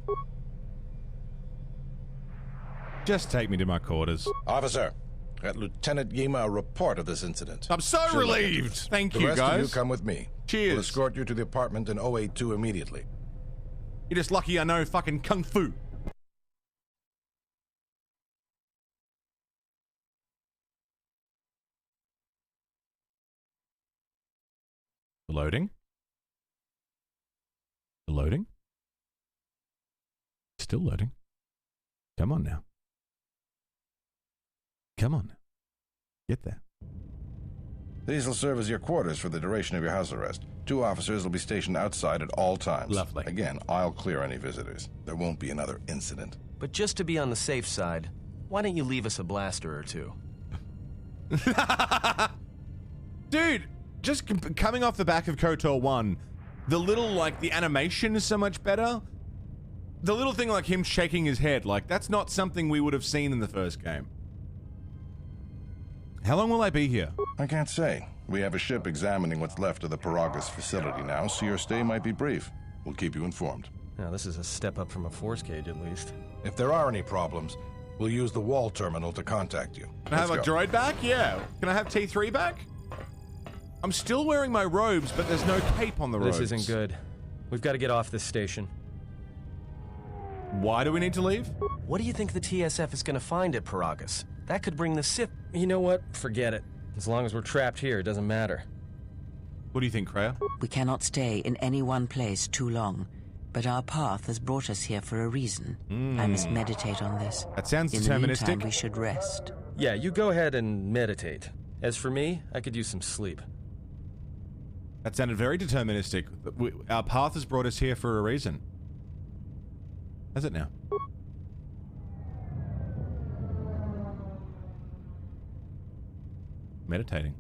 Just take me to my quarters. Officer, got Lieutenant Yima a report of this incident. I'm so relieved. Thank you, guys. The rest of you come with me. Cheers. We'll escort you to the apartment in 082 immediately. You're just lucky I know fucking kung fu. Loading. Loading. Still loading. Come on now. Come on now. Get there. These will serve as your quarters for the duration of your house arrest. 2 officers will be stationed outside at all times. Lovely. Again, I'll clear any visitors. There won't be another incident. But just to be on the safe side, why don't you leave us a blaster or 2? Dude, just coming off the back of KOTOR 1, the little, like, the animation is so much better. The little thing like him shaking his head, like, that's not something we would have seen in the first game. How long will I be here? I can't say. We have a ship examining what's left of the Paragus facility now, so your stay might be brief. We'll keep you informed. Now, this is a step up from a force cage, at least. If there are any problems, we'll use the wall terminal to contact you. Can I have a droid back? Yeah. Can I have T3 back? I'm still wearing my robes, but there's no cape on the robes. This isn't good. We've got to get off this station. Why do we need to leave? What do you think the TSF is going to find at Paragus? That could bring the Sith... You know what? Forget it. As long as we're trapped here, it doesn't matter. What do you think, Kreia? We cannot stay in any one place too long. But our path has brought us here for a reason. I must meditate on this. That sounds In deterministic. the meantime, we should rest. Yeah, you go ahead and meditate. As for me, I could use some sleep. That sounded very deterministic. Our path has brought us here for a reason. Has it now? Meditating.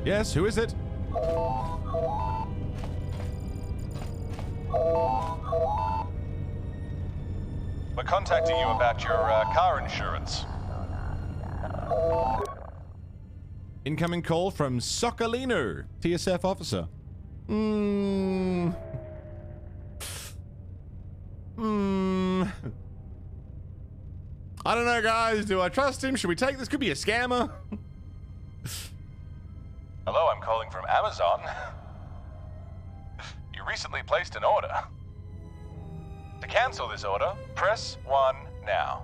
Yes, who is it? We're contacting you about your car insurance. Incoming call from Socolino, TSF officer. I don't know, guys. Do I trust him? Should we take this? Could be a scammer. Hello, I'm calling from Amazon. You recently placed an order. To cancel this order, press 1 now.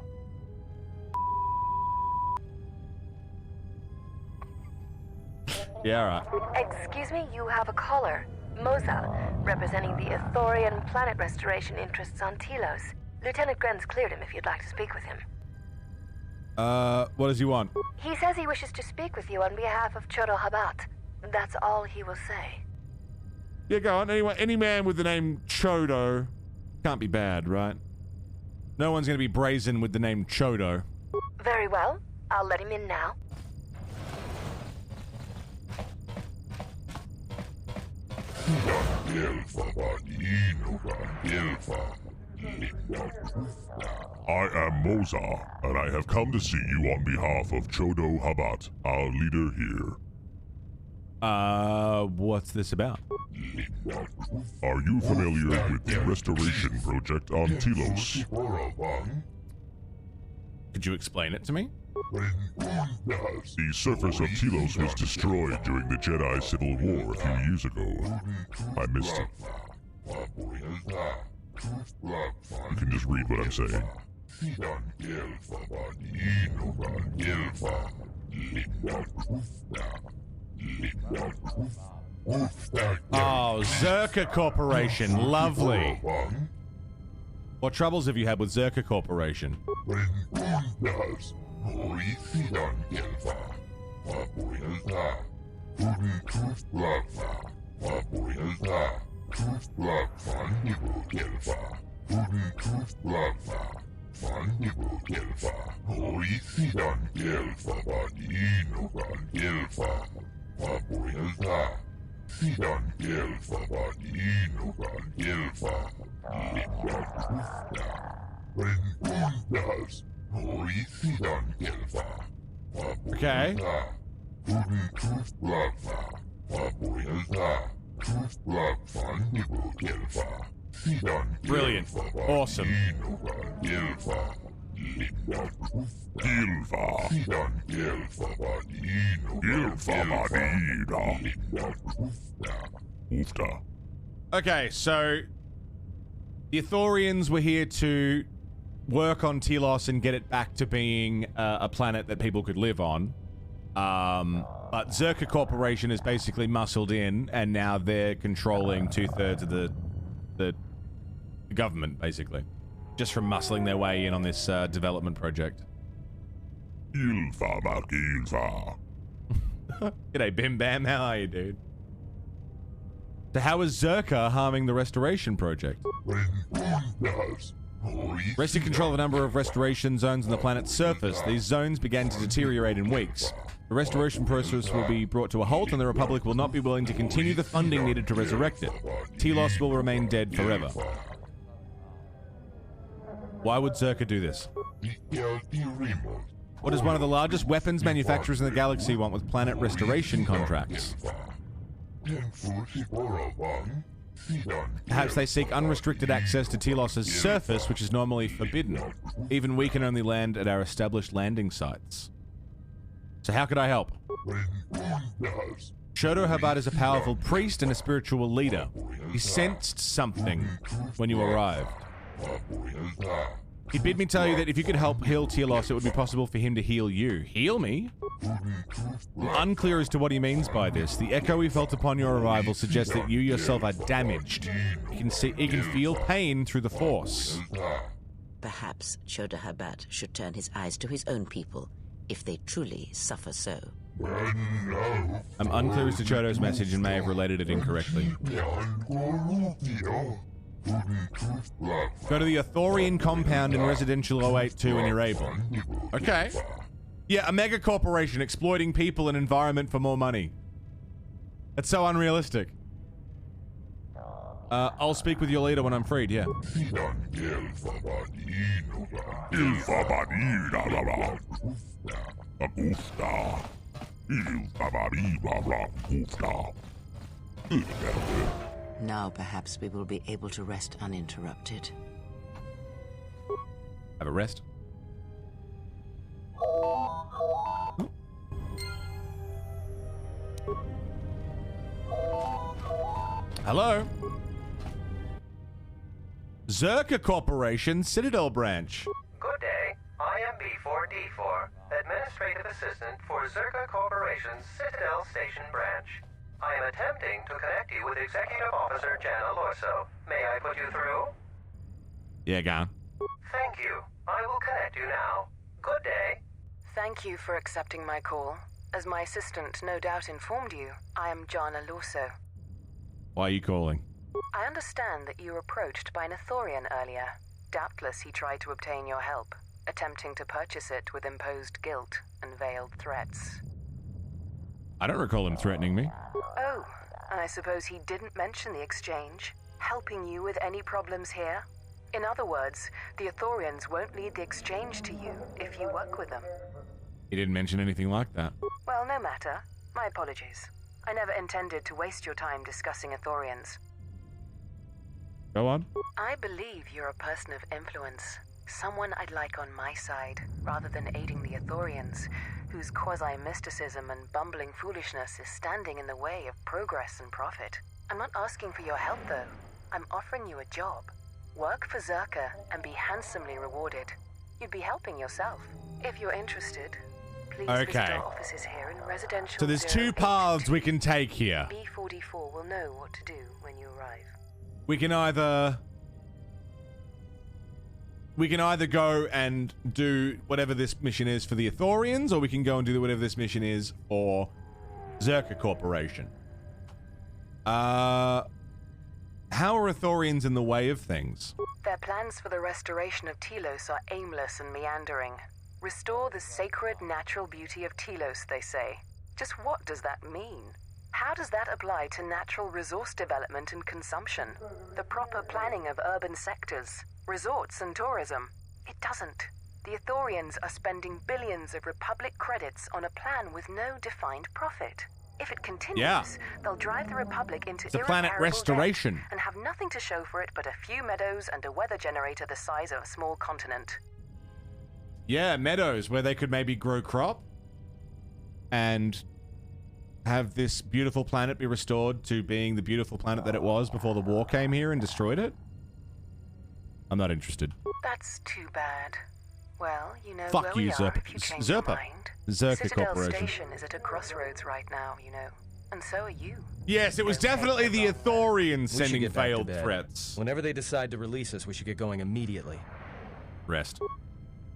Yeah, all right. Excuse me, you have a caller. Moza, representing the Ithorian planet restoration interests on Telos. Lieutenant Grenz cleared him if you'd like to speak with him. What does he want? He says he wishes to speak with you on behalf of Chodo Habat. That's all he will say. Yeah, go on. Anyway, any man with the name Chodo can't be bad, right? No one's going to be brazen with the name Chodo. Very well. I'll let him in now. I am Moza, and I have come to see you on behalf of Chodo Habat, our leader here. What's this about? Are you familiar with the restoration project on Telos? Could you explain it to me? The surface of Telos was destroyed during the Jedi Civil War a few years ago. I missed it. You can just read what I'm saying. Oh, Zerka Corporation. Lovely. What troubles have you had with Zerka Corporation? Okay. Brilliant. Awesome. Okay, so the Ithorians were here to work on Telos and get it back to being a planet that people could live on. But Zerka Corporation is basically muscled in, and now they're controlling 2/3 of the government, basically. Just from muscling their way in on this development project. G'day, Bim Bam. How are you, dude? So how is Zerka harming the restoration project? Wresting control of a number of restoration zones on the planet's surface, these zones began to deteriorate in weeks. The restoration process will be brought to a halt, and the Republic will not be willing to continue the funding needed to resurrect it. Telos will remain dead forever. Why would Zerka do this? What does one of the largest weapons manufacturers in the galaxy want with planet restoration contracts? Perhaps they seek unrestricted access to Telos' surface, which is normally forbidden. Even we can only land at our established landing sites. So how could I help? Chodo Habat is a powerful priest and a spiritual leader. He sensed something when you arrived. He bid me tell you that if you could help heal Telos, it would be possible for him to heal you. Heal me? Unclear as to what he means by this. The echo we felt upon your arrival suggests that you yourself are damaged. He can feel pain through the Force. Perhaps Choda Habat should turn his eyes to his own people, if they truly suffer so. I'm unclear as to Chodo's message and may have related it incorrectly. Go to the Athorian compound in Residential 082 when you're able. Okay. Yeah, a mega corporation exploiting people and environment for more money. That's so unrealistic. I'll speak with your leader when I'm freed, yeah. Now perhaps we will be able to rest uninterrupted. Have a rest. Hello? Zerka Corporation, Citadel Branch. Good day. I am B4D4, Administrative Assistant for Zerka Corporation's Citadel Station Branch. I am attempting to connect you with Executive Officer Jana Lorso. May I put you through? Yeah, go on. Thank you. I will connect you now. Good day. Thank you for accepting my call. As my assistant no doubt informed you, I am Jana Lorso. Why are you calling? I understand that you were approached by an Athorian earlier. Doubtless he tried to obtain your help, attempting to purchase it with imposed guilt and veiled threats. I don't recall him threatening me. Oh, and I suppose he didn't mention the exchange, helping you with any problems here? In other words, the Athorians won't lead the exchange to you if you work with them. He didn't mention anything like that. Well, no matter. My apologies. I never intended to waste your time discussing Athorians. Go on. I believe you're a person of influence. Someone I'd like on my side, rather than aiding the Athorians, whose quasi-mysticism and bumbling foolishness is standing in the way of progress and profit. I'm not asking for your help, though. I'm offering you a job. Work for Zerka and be handsomely rewarded. You'd be helping yourself. If you're interested, please visit our offices here in Residential. So there's two paths we can take here. B44 will know what to do when you arrive. We can either go and do whatever this mission is for the Athorians, or we can go and do whatever this mission is for Zerka Corporation. How are Athorians in the way of things? Their plans for the restoration of Telos are aimless and meandering. Restore the sacred natural beauty of Telos, they say. Just what does that mean? How does that apply to natural resource development and consumption? The proper planning of urban sectors, resorts and tourism? It doesn't. The Athorians are spending billions of Republic credits on a plan with no defined profit. If it continues, they'll drive the Republic into the planet restoration and have nothing to show for it but a few meadows and a weather generator the size of a small continent. Yeah, meadows where they could maybe grow crop and have this beautiful planet be restored to being the beautiful planet that it was before the war came here and destroyed it. I'm not interested. That's too bad. Well, you know Fuck where you, we are if you change your mind. Zerka Citadel Corporation. Station is at a crossroads right now, you know. And so are you. Yes, it was definitely the Athorians sending get back to failed bed. threats. Whenever they decide to release us, we should get going immediately. Rest.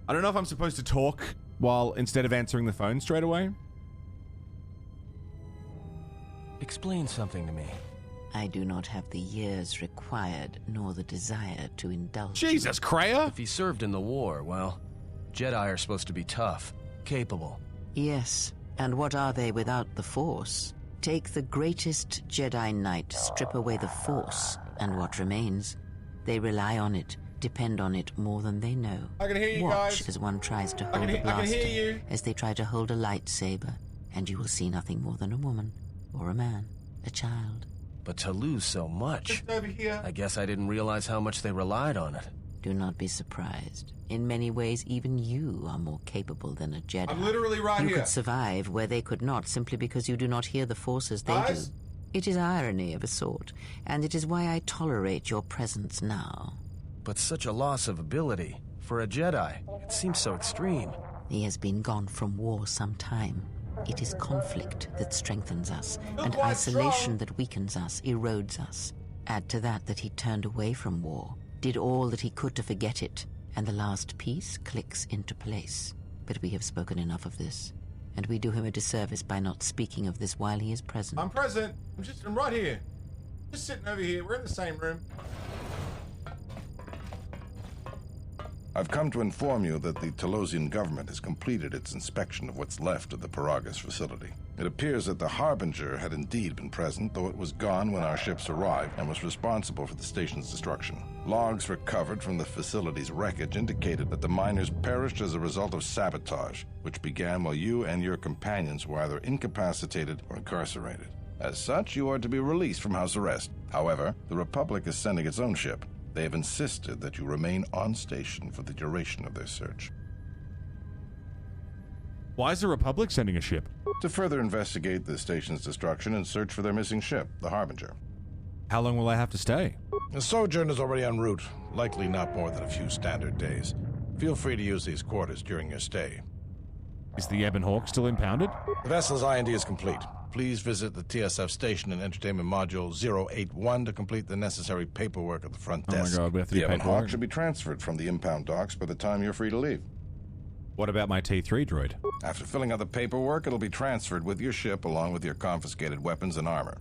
I don't know if I'm supposed to talk while instead of answering the phone straight away. Explain something to me. I do not have the years required, nor the desire to indulge. Jesus, Kreia! If he served in the war, well, Jedi are supposed to be tough, capable. Yes, and what are they without the Force? Take the greatest Jedi Knight, strip away the Force, and what remains? They rely on it, depend on it more than they know. I can hear you, Watch guys. as one tries to hold a blaster, I can hear you. as they try to hold a lightsaber, and you will see nothing more than a woman, or a man, a child. But to lose so much, Just over here. I guess I didn't realize how much they relied on it. Do not be surprised. In many ways, even you are more capable than a Jedi. I'm literally right you here. could survive where they could not, simply because you do not hear the Force as they Guys? do. It is irony of a sort, and it is why I tolerate your presence now. But such a loss of ability, For a Jedi, it seems so extreme. He has been gone from war some time. It is conflict that strengthens us, and isolation that weakens us, erodes us. Add to that he turned away from war, did all that he could to forget it, and the last piece clicks into place. But we have spoken enough of this, and we do him a disservice by not speaking of this while he is present. I'm present. I'm right here. Just sitting over here. We're in the same room. I've come to inform you that the Telosian government has completed its inspection of what's left of the Paragus facility. It appears that the Harbinger had indeed been present, though it was gone when our ships arrived and was responsible for the station's destruction. Logs recovered from the facility's wreckage indicated that the miners perished as a result of sabotage, which began while you and your companions were either incapacitated or incarcerated. As such, you are to be released from house arrest. However, the Republic is sending its own ship. They have insisted that you remain on station for the duration of their search. Why is the Republic sending a ship? To further investigate the station's destruction and search for their missing ship, the Harbinger. How long will I have to stay? The sojourn is already en route, likely not more than a few standard days. Feel free to use these quarters during your stay. Is the Ebon Hawk still impounded? The vessel's IND is complete. Please visit the TSF station and Entertainment Module 081 to complete the necessary paperwork at the front desk. Oh my god, we have to The do Ebon paperwork. Hawk should be transferred from the impound docks by the time you're free to leave. What about my T3 droid? After filling out the paperwork, it'll be transferred with your ship along with your confiscated weapons and armor.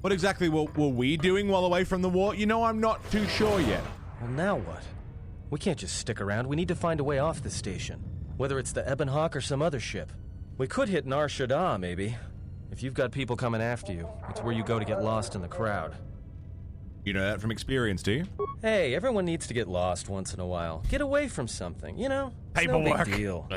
What exactly were we doing while away from the war? You know, I'm not too sure yet. Well, now what? We can't just stick around. We need to find a way off the station. Whether it's the Ebon Hawk or some other ship. We could hit Nar Shaddaa, maybe. If you've got people coming after you, it's where you go to get lost in the crowd. You know that from experience, do you? Hey, everyone needs to get lost once in a while. Get away from something, you know? It's no Paperwork. big deal.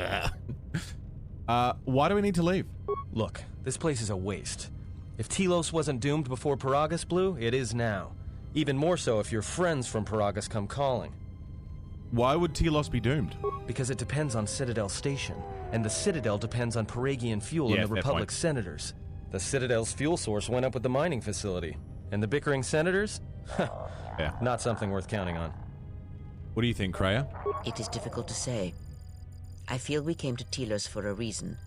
Why do we need to leave? Look, this place is a waste. If Telos wasn't doomed before Paragus blew, it is now. Even more so if your friends from Paragus come calling. Why would Telos be doomed? Because it depends on Citadel Station, and the Citadel depends on Paragian fuel and the fair Republic's point. senators. The Citadel's fuel source went up with the mining facility. And the bickering senators? Yeah. Not something worth counting on. What do you think, Kreia? It is difficult to say. I feel we came to Telos for a reason,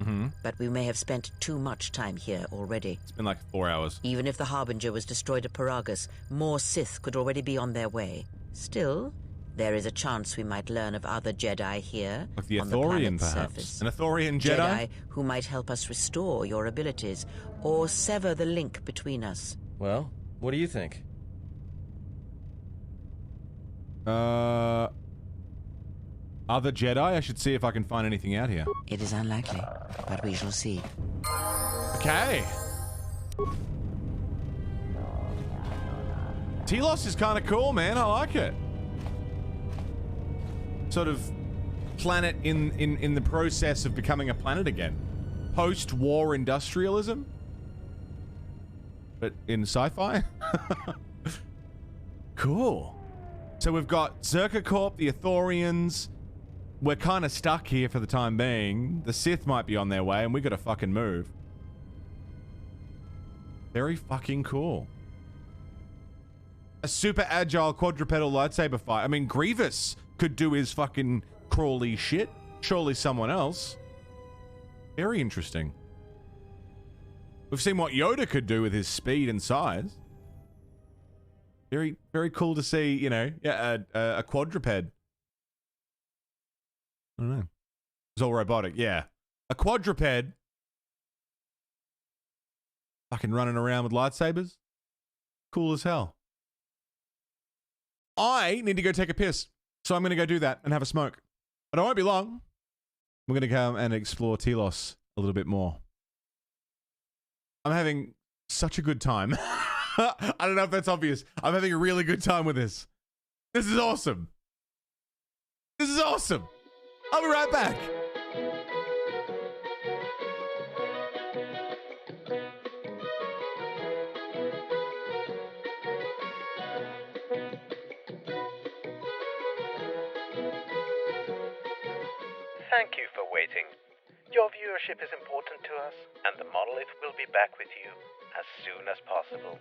but we may have spent too much time here already. It's been like 4 hours. Even if the Harbinger was destroyed at Paragus, more Sith could already be on their way. Still, there is a chance we might learn of other Jedi here, Like the on the Ithorian, planet's perhaps? surface. An Ithorian Jedi? Who might help us restore your abilities, or sever the link between us. Well, what do you think? Other Jedi? I should see if I can find anything out here. It is unlikely, but we shall see. Okay. Telos is kind of cool, man. I like it. Sort of planet in the process of becoming a planet again. Post-war industrialism? But in sci-fi? Cool. So we've got Zerka Corp, the Ithorians. We're kind of stuck here for the time being. The Sith might be on their way, and we gotta fucking move. Very fucking cool. A super agile quadrupedal lightsaber fight. I mean, Grievous could do his fucking crawly shit. Surely someone else. Very interesting. We've seen what Yoda could do with his speed and size. Very, very cool to see, you know, yeah, a quadruped. I don't know. It's all robotic, yeah. A quadruped fucking running around with lightsabers. Cool as hell. I need to go take a piss, so I'm going to go do that and have a smoke. But I won't be long. We're going to come and explore Telos a little bit more. I'm having such a good time. I don't know if that's obvious. I'm having a really good time with this. This is awesome. This is awesome. I'll be right back. Thank you for waiting. Your viewership is important to us, and the Monolith will be back with you as soon as possible.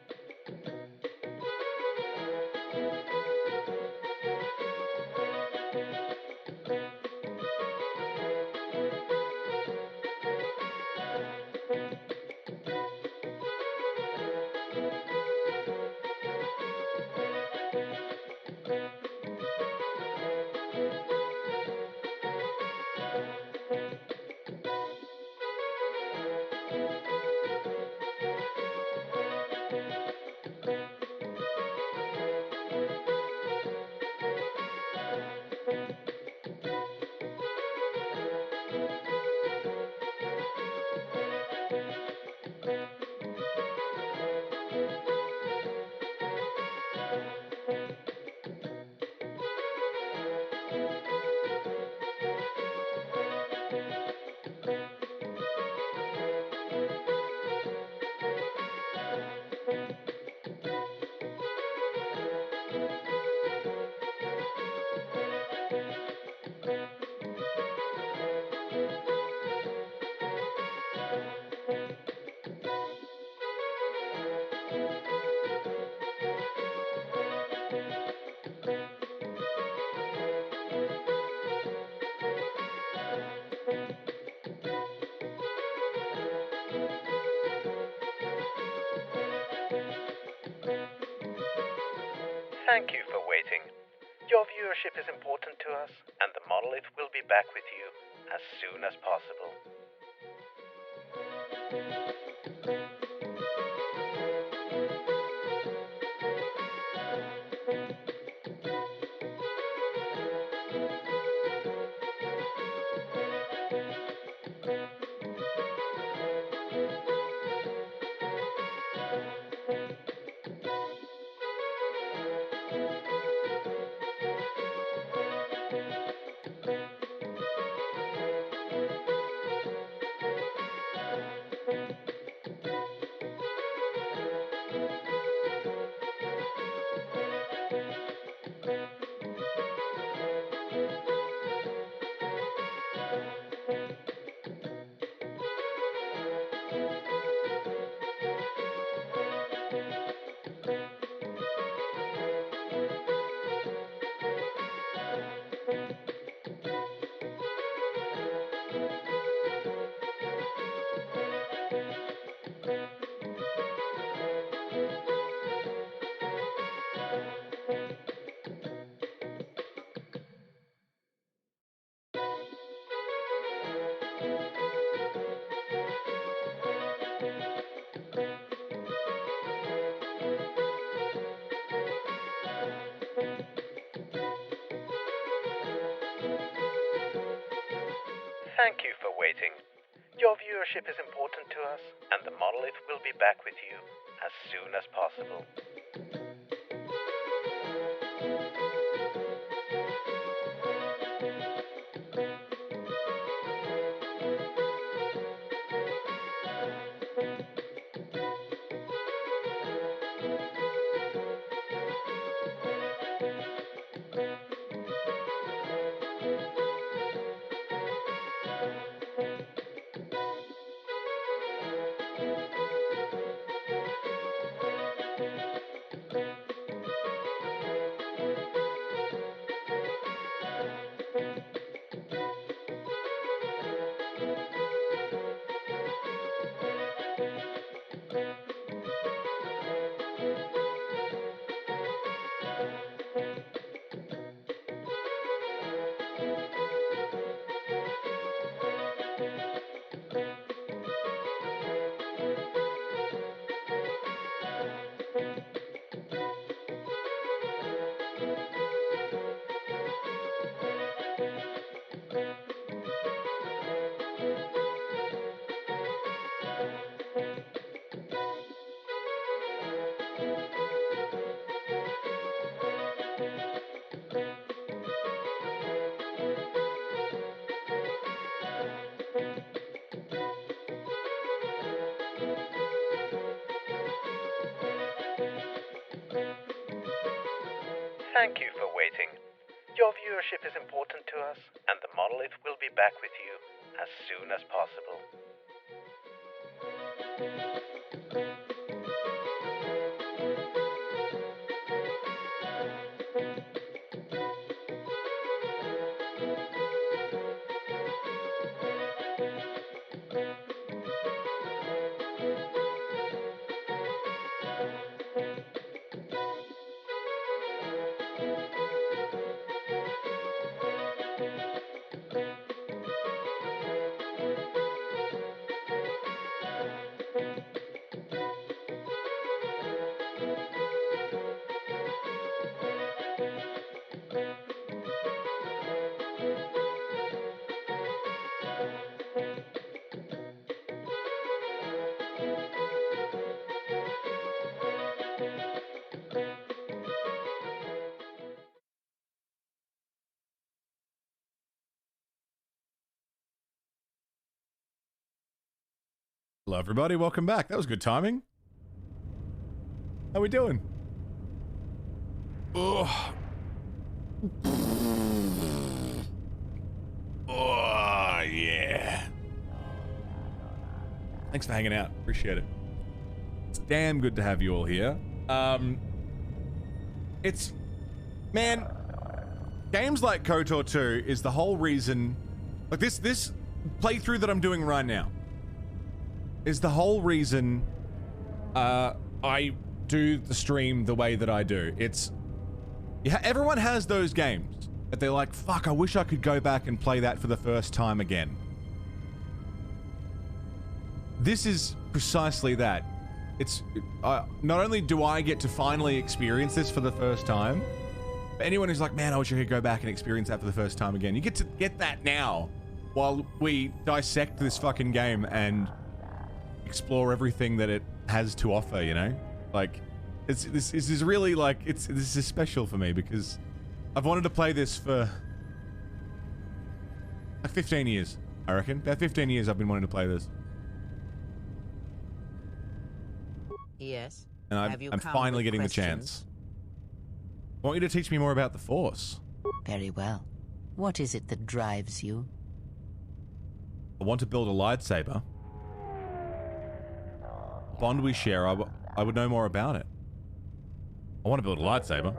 Thank you for waiting. Your viewership is important to us, and the Monolith will be back with you as soon as possible. Thank you for waiting. Your viewership is important to us, and the Monolith will be back with you as soon as possible. Thank you for waiting. Your viewership is important to us, and the Monolith will be back with you as soon as possible. Hello, everybody. Welcome back. That was good timing. How we doing? Oh. Oh, yeah. Thanks for hanging out. Appreciate it. damn good to have you all here. It's... Man, games like KOTOR 2 is the whole reason... Like, this playthrough that I'm doing right now is the whole reason I do the stream the way that I do. It's... Yeah, everyone has those games that they're like, fuck, I wish I could go back and play that for the first time again. This is precisely that. It's... not only do I get to finally experience this for the first time, but anyone who's like, man, I wish I could go back and experience that for the first time again. You get to get that now while we dissect this fucking game and explore everything that it has to offer, you know? Like, this is really like, this is special for me because I've wanted to play this for like 15 years, I reckon. About 15 years I've been wanting to play this. Yes. And I'm finally getting the chance. I want you to teach me more about the Force. Very well. What is it that drives you? I want to build a lightsaber. Bond we share, I would know more about it. I want to build a lightsaber.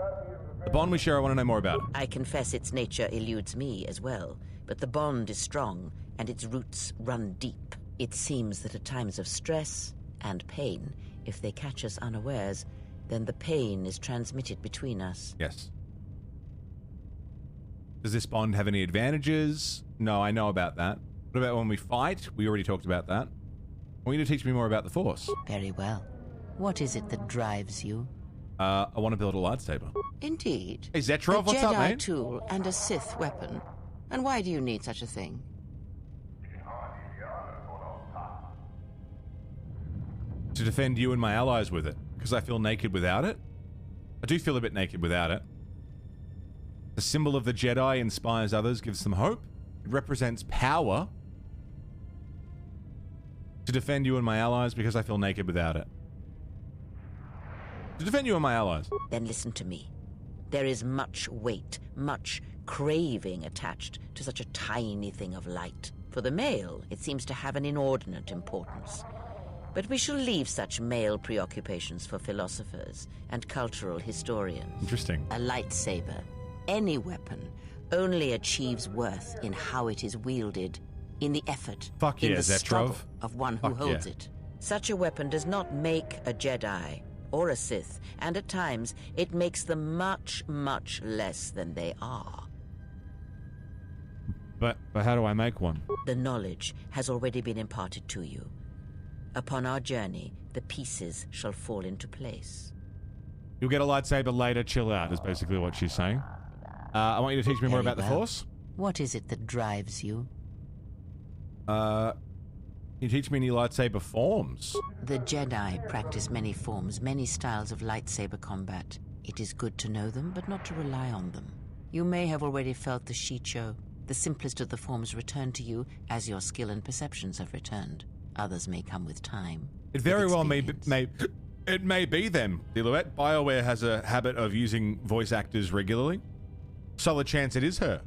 The bond we share, I want to know more about it. I confess its nature eludes me as well, but the bond is strong, and its roots run deep. It seems that at times of stress and pain, if they catch us unawares, then the pain is transmitted between us. Yes. Does this bond have any advantages? No, I know about that. What about when we fight? We already talked about that. I want you to teach me more about the Force. Very well. What is it that drives you? I want to build a lightsaber. Indeed. Hey, Zetrov, what's up, Jedi mate? tool and a Sith weapon. And why do you need such a thing? To defend you and my allies with it. Because I feel naked without it. I do feel a bit naked without it. The symbol of the Jedi inspires others, gives them hope. It represents power. To defend you and my allies because I feel naked without it. To defend you and my allies. Then listen to me. There is much weight, much craving attached to such a tiny thing of light. For the male, it seems to have an inordinate importance. But we shall leave such male preoccupations for philosophers and cultural historians. Interesting. A lightsaber, any weapon, only achieves worth in how it is wielded, in the effort, in the struggle of one who holds it. Such a weapon does not make a Jedi or a Sith, and at times it makes them much, much less than they are. But how do I make one? The knowledge has already been imparted to you. Upon our journey, the pieces shall fall into place. You'll get a lightsaber later, chill out, is basically what she's saying. I want you to teach me more about the Force. What is it that drives you? You teach me any lightsaber forms? The Jedi practice many forms, many styles of lightsaber combat. It is good to know them, but not to rely on them. You may have already felt the Shicho. The simplest of the forms return to you as your skill and perceptions have returned. Others may come with time. It very well may be them, Silhouette. BioWare has a habit of using voice actors regularly. Solid chance it is her.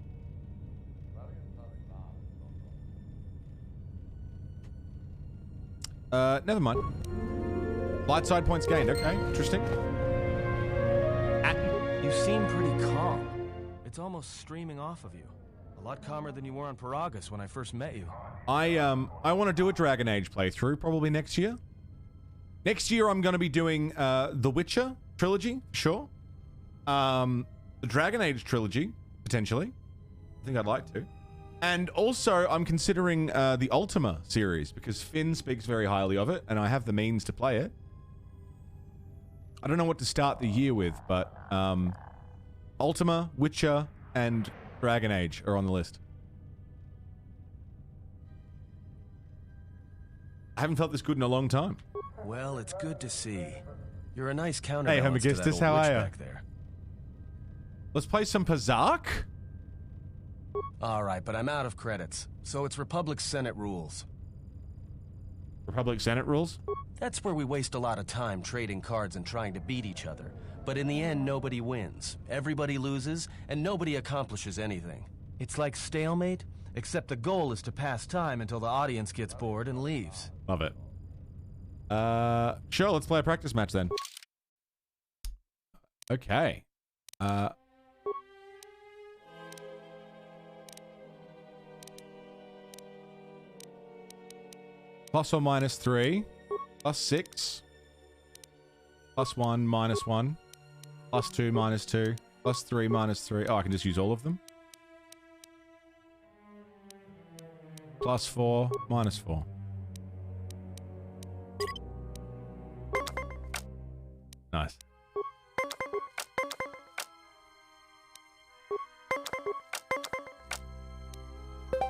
Never mind. Light side points gained. Okay, interesting. You seem pretty calm. It's almost streaming off of you. A lot calmer than you were on Paragus when I first met you. I want to do a Dragon Age playthrough probably next year. Next year I'm going to be doing The Witcher trilogy, sure. The Dragon Age trilogy, potentially. I think I'd like to. And also, I'm considering the Ultima series, because Finn speaks very highly of it, and I have the means to play it. I don't know what to start the year with, but Ultima, Witcher, and Dragon Age are on the list. I haven't felt this good in a long time. Well, it's good to see. You're a nice Hey, counterbalance to that Hermagistus, old how witch are you? back there. Let's play some Pazak? All right, but I'm out of credits, so it's Republic Senate rules. Republic Senate rules? That's where we waste a lot of time trading cards and trying to beat each other. But in the end, nobody wins. Everybody loses, and nobody accomplishes anything. It's like stalemate, except the goal is to pass time until the audience gets bored and leaves. Love it. Sure, let's play a practice match then. Okay. Plus or minus 3. Plus 6. Plus 1, minus 1. Plus 2, minus 2. Plus 3, minus 3. Oh, I can just use all of them. Plus 4, minus 4. Nice.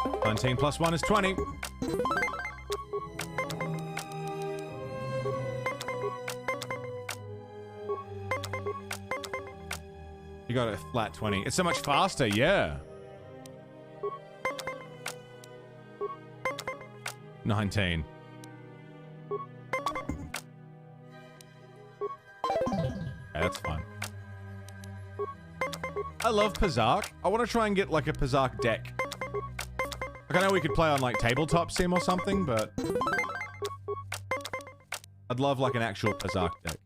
$19 plus 1 is 20. You got a flat 20. It's so much faster, yeah. 19. Yeah, that's fine. I love Pazark. I want to try and get like a Pazark deck. Like, I know we could play on like tabletop sim or something, but I'd love like an actual Pazark deck.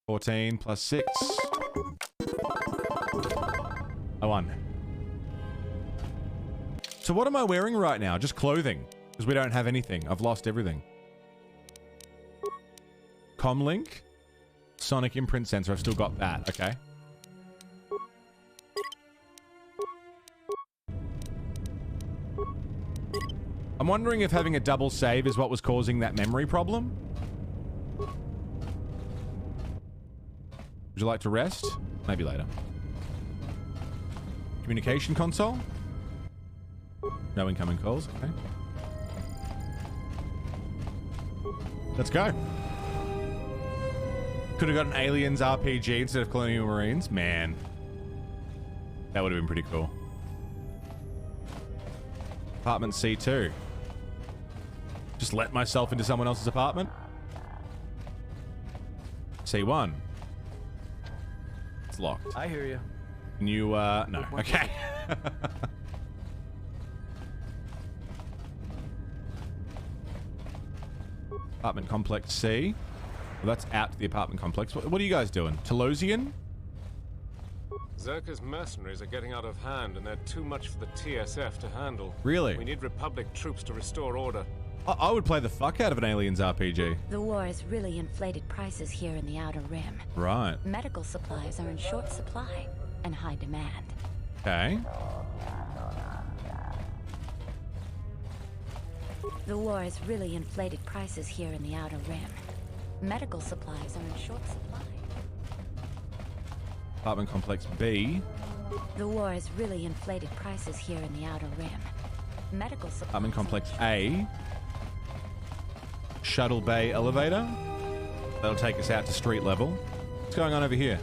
$14 plus 6. I won. So what am I wearing right now? Just clothing. Because we don't have anything. I've lost everything. Comlink. Sonic imprint sensor. I've still got that. Okay. I'm wondering if having a double save is what was causing that memory problem. Would you like to rest? Maybe later. Communication console? No incoming calls. Okay. Let's go. Could have got an Aliens RPG instead of Colonial Marines. Man. That would have been pretty cool. Apartment C2. Just let myself into someone else's apartment. C1. It's locked. I hear you. Can you, no. Okay. Apartment complex C. Well, that's out to the apartment complex. What are you guys doing? Telosian? Zerka's mercenaries are getting out of hand, and they're too much for the TSF to handle. Really? We need Republic troops to restore order. I would play the fuck out of an Aliens RPG. The war has really inflated prices here in the Outer Rim. Right. Medical supplies are in short supply and high demand. Okay. The war has really inflated prices here in the Outer Rim. Medical supplies are in short supply. Apartment complex B. The war has really inflated prices here in the Outer Rim. Medical supplies. Apartment complex A. Shuttle bay elevator. That'll take us out to street level. What's going on over here?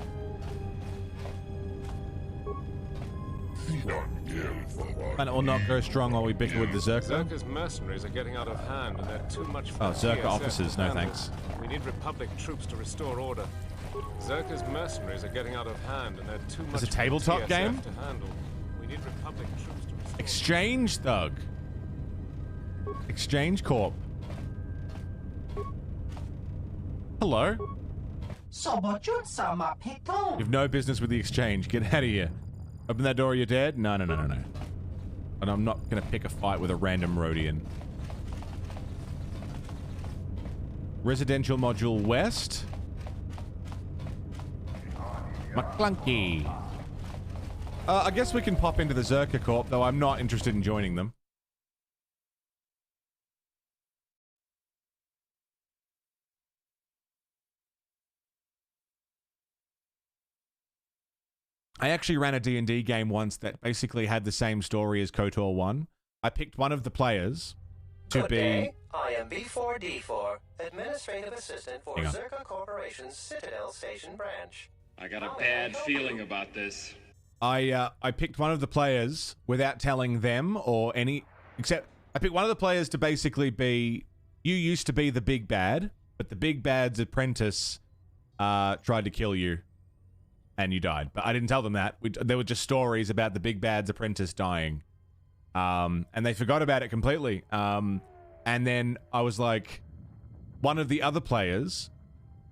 Planet will not go strong while we bicker with the Zerka. Zerka's mercenaries are getting out of hand, and they're too much for Oh, the Zerka TSF officers, to no handle. thanks. We need Republic troops to restore order. Zerka's mercenaries are getting out of hand, and they're too much It's a tabletop for the game? TSF to handle. We need Republic troops to restore Exchange Thug. Exchange Corp. Hello. You've no business with the exchange. Get out of here. Open that door or you're dead? No. And I'm not going to pick a fight with a random Rhodian. Residential Module West. McClunky. I guess we can pop into the Zerka Corp, though I'm not interested in joining them. I actually ran a D&D game once that basically had the same story as KOTOR 1. I picked one of the players to Good be... day. I am B4D4, Administrative Assistant for Hang on. Zerka Corporation's Citadel Station Branch. I got a bad feeling about this. I picked one of the players without telling them or any... Except, I picked one of the players to basically be... You used to be the big bad, but the big bad's apprentice tried to kill you. And you died. But I didn't tell them that. There were just stories about the big bad's apprentice dying. And they forgot about it completely. And then I was like, one of the other players,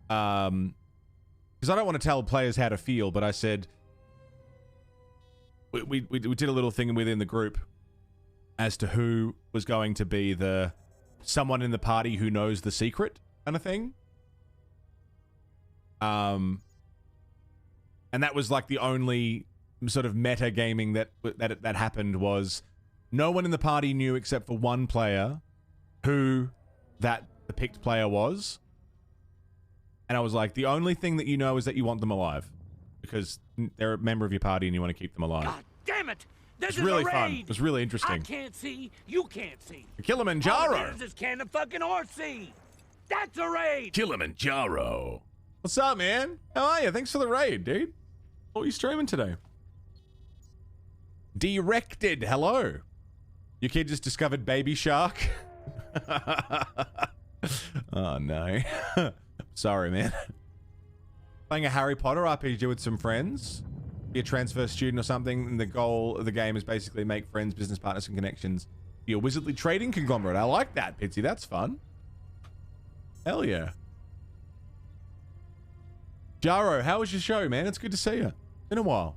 because I don't want to tell players how to feel, but I said, we did a little thing within the group as to who was going to be the someone in the party who knows the secret kind of thing. And that was like the only sort of meta gaming that happened was no one in the party knew except for one player who the picked player was. And I was like, the only thing that you know is that you want them alive because they're a member of your party and you want to keep them alive. God damn it! This It's is really a raid. fun. It was really I interesting. can't see. You can't see. Kilimanjaro. All this can the fucking horse see. That's a raid. Kilimanjaro. What's up, man? How are you? Thanks for the raid, dude. What are you streaming today? Directed. Hello. Your kid just discovered Baby Shark. Oh, no. Sorry, man. Playing a Harry Potter RPG with some friends. Be a transfer student or something. And the goal of the game is basically make friends, business partners, and connections. Be a wizardly trading conglomerate. I like that, Pitsy. That's fun. Hell yeah. Jaro, how was your show, man? It's good to see you. Been a while.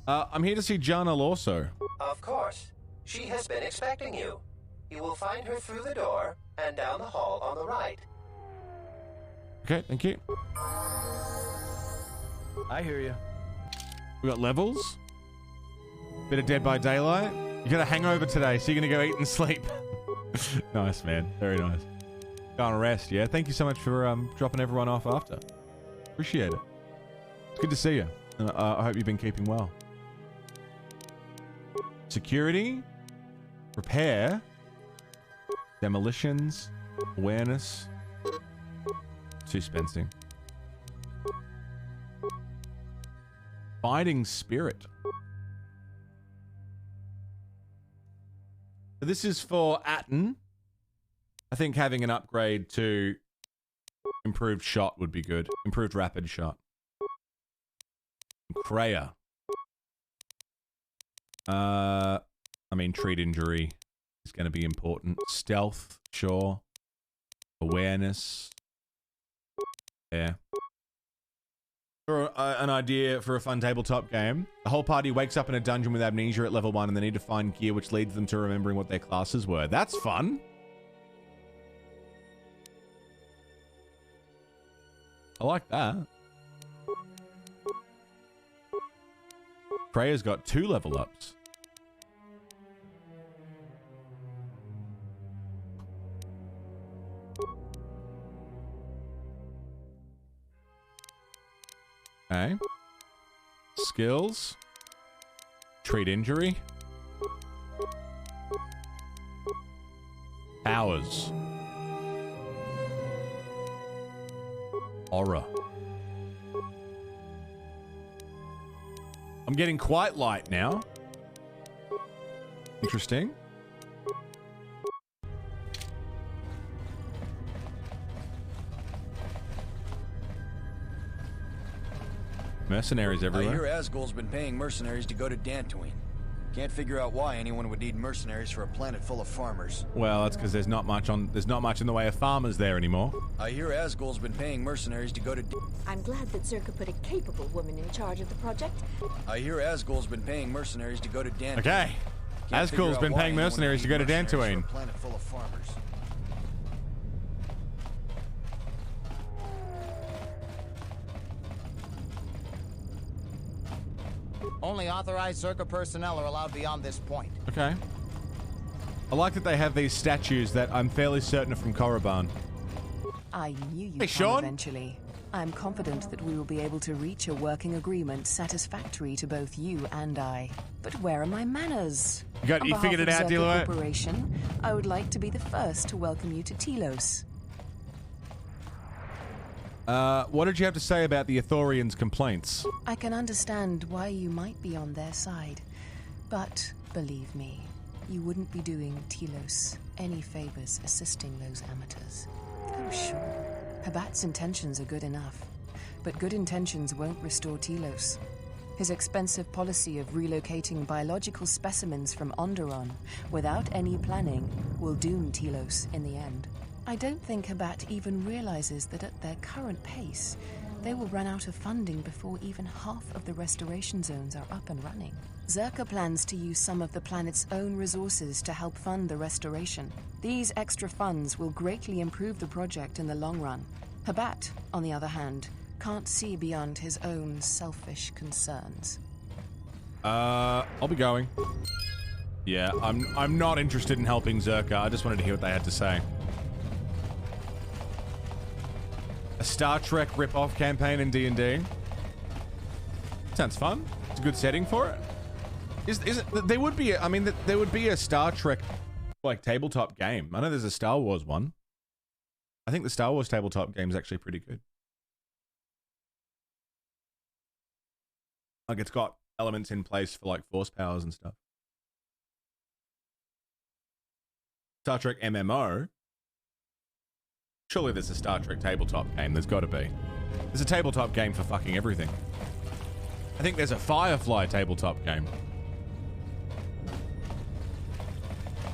I'm here to see Jana Lorso. Of course. She has been expecting you. You will find her through the door and down the hall on the right. Okay, thank you. I hear you. We got levels. Bit of Dead by Daylight. You got a hangover today, so you're gonna go eat and sleep. Nice, man. Very nice. Go on rest, yeah? Thank you so much for dropping everyone off after. Appreciate it. It's good to see you. I hope you've been keeping well. Security. Repair. Demolitions. Awareness. Suspensing. Fighting Spirit. This is for Atten. I think having an upgrade to improved shot would be good. Improved rapid shot. Kreia. I mean, treat injury is going to be important. Stealth, sure. Awareness. Yeah. For an idea for a fun tabletop game, the whole party wakes up in a dungeon with amnesia at level 1 and they need to find gear which leads them to remembering what their classes were. That's fun. I like that. Kreia's got 2 level ups. Okay. Skills. Treat injury. Powers. Aura. I'm getting quite light now. Interesting. Mercenaries everywhere. I hear Asgul's been paying mercenaries to go to Dantooine. Can't figure out why anyone would need mercenaries for a planet full of farmers. Well, that's because there's not much in the way of farmers there anymore. I hear Asgul's been paying mercenaries to go to... I'm glad that Zerka put a capable woman in charge of the project. I hear Asgul's been paying mercenaries to go to Dantooine. Okay. Asgul's been paying mercenaries to go to Dantooine. A planet full of farmers. Only authorized Zerka personnel are allowed beyond this point. Okay. I like that they have these statues that I'm fairly certain are from Korriban. I knew you'd Hey, Sean. come eventually. I'm confident that we will be able to reach a working agreement satisfactory to both you and I. But where are my manners? You figured it out, Dealer? Corporation, I would like to be the first to welcome you to Telos. What did you have to say about the Ithorians' complaints? I can understand why you might be on their side, but believe me, you wouldn't be doing Telos any favors assisting those amateurs. Oh, sure. Habat's intentions are good enough, but good intentions won't restore Telos. His expensive policy of relocating biological specimens from Onderon without any planning will doom Telos in the end. I don't think Habat even realizes that at their current pace, they will run out of funding before even half of the restoration zones are up and running. Zerka plans to use some of the planet's own resources to help fund the restoration. These extra funds will greatly improve the project in the long run. Habat, on the other hand, can't see beyond his own selfish concerns. I'll be going. Yeah, I'm not interested in helping Zerka. I just wanted to hear what they had to say. A Star Trek rip-off campaign in D&D. Sounds fun. It's a good setting for it. Is it? There would be. There would be a Star Trek like tabletop game. I know there's a Star Wars one. I think the Star Wars tabletop game is actually pretty good. Like it's got elements in place for like force powers and stuff. Star Trek MMO. Surely there's a Star Trek tabletop game. There's got to be. There's a tabletop game for fucking everything. I think there's a Firefly tabletop game.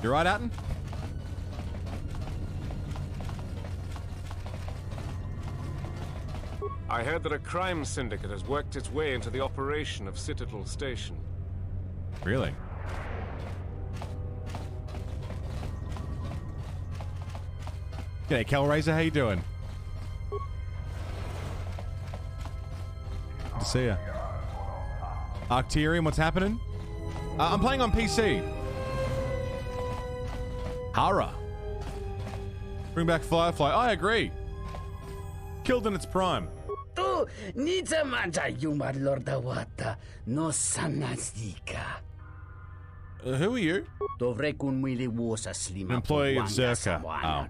You right, Atten? I heard that a crime syndicate has worked its way into the operation of Citadel Station. Really? G'day, Kelraiser. How you doing? Good to see ya. Arcterium, what's happening? I'm playing on PC. Hara. Bring back Firefly. I agree. Killed in its prime. Tu nita manja yuma lordawata no sanasika. Who are you? An employee of Zerka. Oh.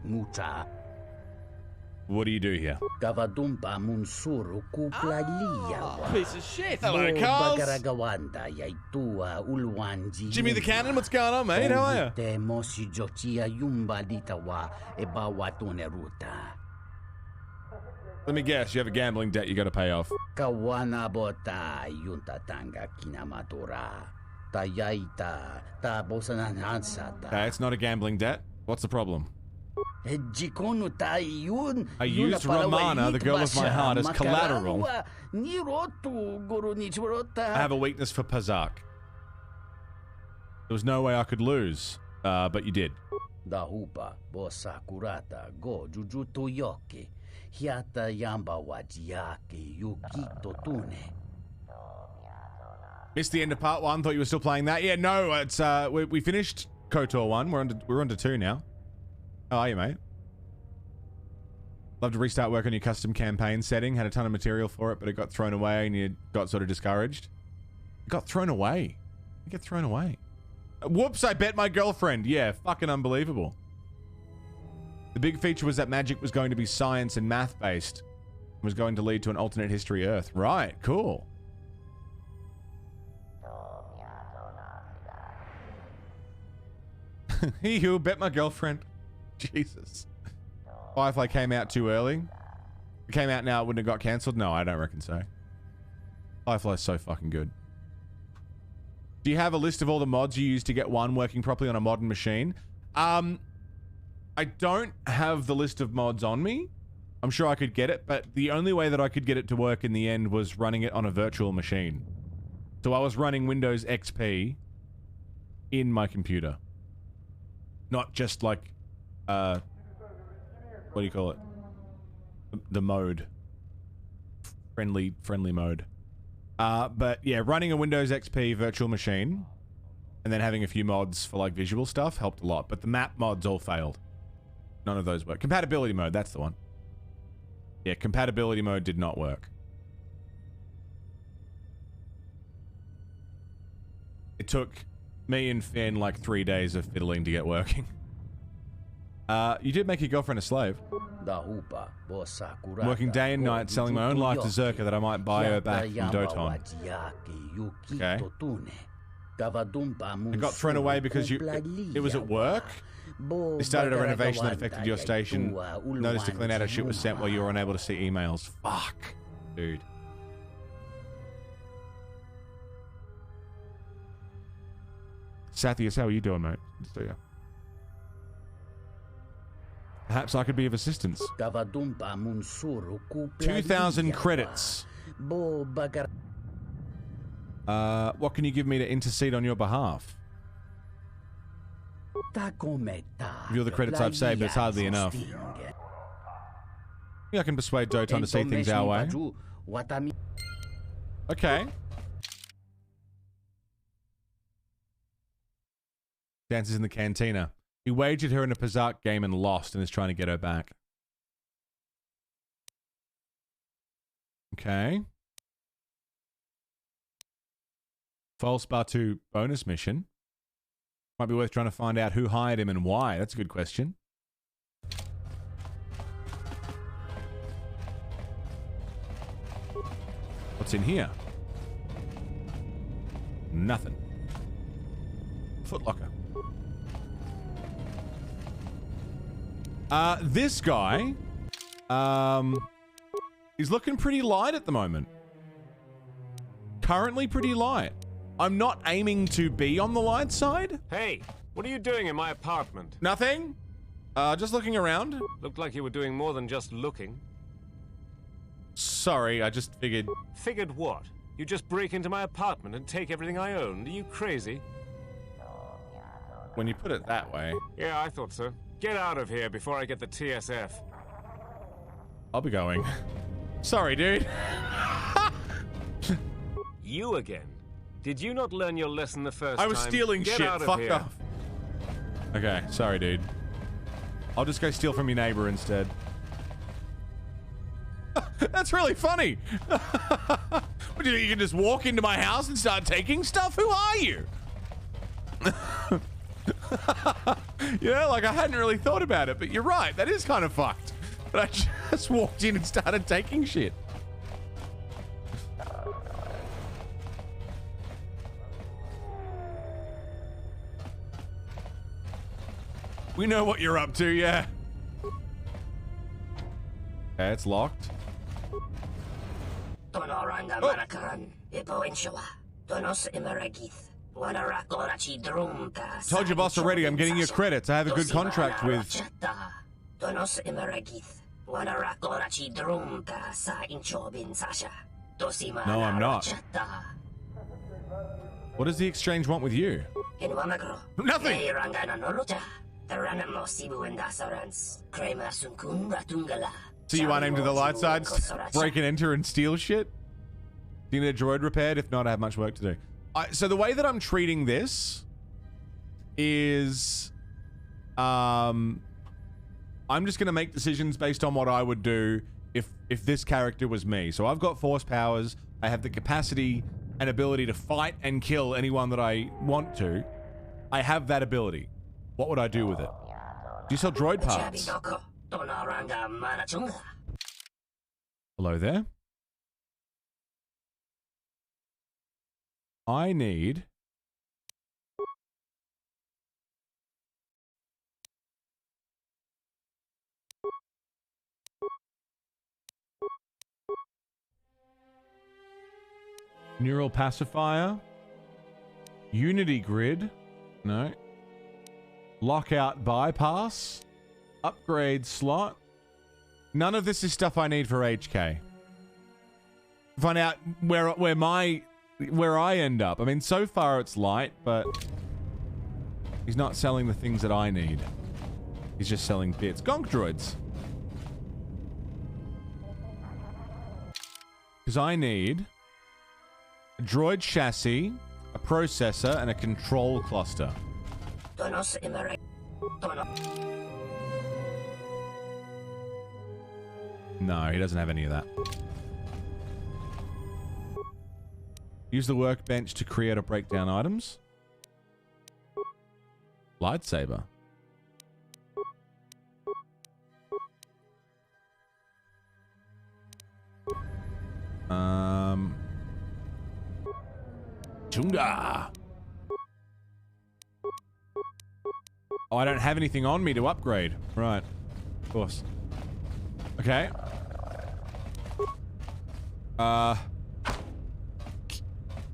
What do you do here? Piece of shit. Hello, Carls. Jimmy the Cannon, what's going on, mate? How are you? Let me guess, you have a gambling debt you gotta pay off. Okay, it's not a gambling debt. What's the problem? I used Romana, the girl of my heart, as collateral. I have a weakness for Pazak. There was no way I could lose, but you did. Missed the end of part 1. Thought you were still playing that. Yeah, no, it's we finished KOTOR 1. We're on to 2 now. How are you, mate? Love to restart work on your custom campaign setting. Had a ton of material for it, but it got thrown away and you got sort of discouraged. It got thrown away. You get thrown away. Whoops, I bet my girlfriend. Yeah, fucking unbelievable. The big feature was that magic was going to be science and math based. It was going to lead to an alternate history Earth. Right, cool. Hee-hoo, bet my girlfriend. Jesus. Firefly came out too early. If it came out now, it wouldn't have got cancelled? No, I don't reckon so. Firefly's so fucking good. Do you have a list of all the mods you use to get one working properly on a modern machine? I don't have the list of mods on me. I'm sure I could get it, but the only way that I could get it to work in the end was running it on a virtual machine. So I was running Windows XP in my computer. Not just like, what do you call it? The mode. Friendly mode. But yeah, running a Windows XP virtual machine and then having a few mods for like visual stuff helped a lot. But the map mods all failed. None of those work. Compatibility mode, that's the one. Yeah, compatibility mode did not work. It took me and Finn like 3 days of fiddling to get working. You did make your girlfriend a slave. I'm working day and night selling my own life to Zerka that I might buy her back from Doton. Okay. It got thrown away because it was at work? They started a renovation that affected your station. Notice to clean out a shit was sent while you were unable to see emails. Fuck. Dude. Sathius, how are you doing, mate? So, yeah. Perhaps I could be of assistance. 2,000 credits. What can you give me to intercede on your behalf? You're the credits I've saved, but it's hardly enough. Yeah, I can persuade Doton to see things our way. Okay. Dances in the cantina. He wagered her in a Pazak game and lost and is trying to get her back. Okay. False Batu bonus mission. Might be worth trying to find out who hired him and why. That's a good question. What's in here? Nothing. Footlocker. This guy, he's looking pretty light at the moment. Currently pretty light. I'm not aiming to be on the light side. Hey, what are you doing in my apartment? Nothing. Just looking around. Looked like you were doing more than just looking. Sorry, I just figured... Figured what? You just break into my apartment and take everything I owned? Are you crazy? When you put it that way... Yeah, I thought so. Get out of here before I get the TSF. I'll be going. Sorry, dude. You again? Did you not learn your lesson the first time? I was stealing Get shit. out of Fuck here. off. Okay, sorry, dude. I'll just go steal from your neighbor instead. That's really funny. What do you think? You can just walk into my house and start taking stuff? Who are you? Yeah, like I hadn't really thought about it, but you're right. That is kind of fucked. But I just walked in and started taking shit. We know what you're up to, yeah. Okay, it's locked. Oh. Told you, boss, already. I'm getting your credits. I have a good contract with... No, I'm not. What does the exchange want with you? Nothing! So you want him to the light side, break and enter and steal shit? Do you need a droid repaired? If not, I have much work to do. So the way that I'm treating this is... I'm just going to make decisions based on what I would do if this character was me. So I've got force powers. I have the capacity and ability to fight and kill anyone that I want to. I have that ability. What would I do with it? Do you sell droid parts? Hello there. I need... Neural pacifier. Unity grid. No. Lockout bypass. Upgrade slot. None of this is stuff I need for HK. Find out where I end up. I mean, so far it's light, but he's not selling the things that I need. He's just selling bits. Gonk droids. Because I need a droid chassis, a processor, and a control cluster. No, he doesn't have any of that. Use the workbench to create or break down items. Lightsaber. Chunga. Oh, I don't have anything on me to upgrade. Right. Of course. Okay.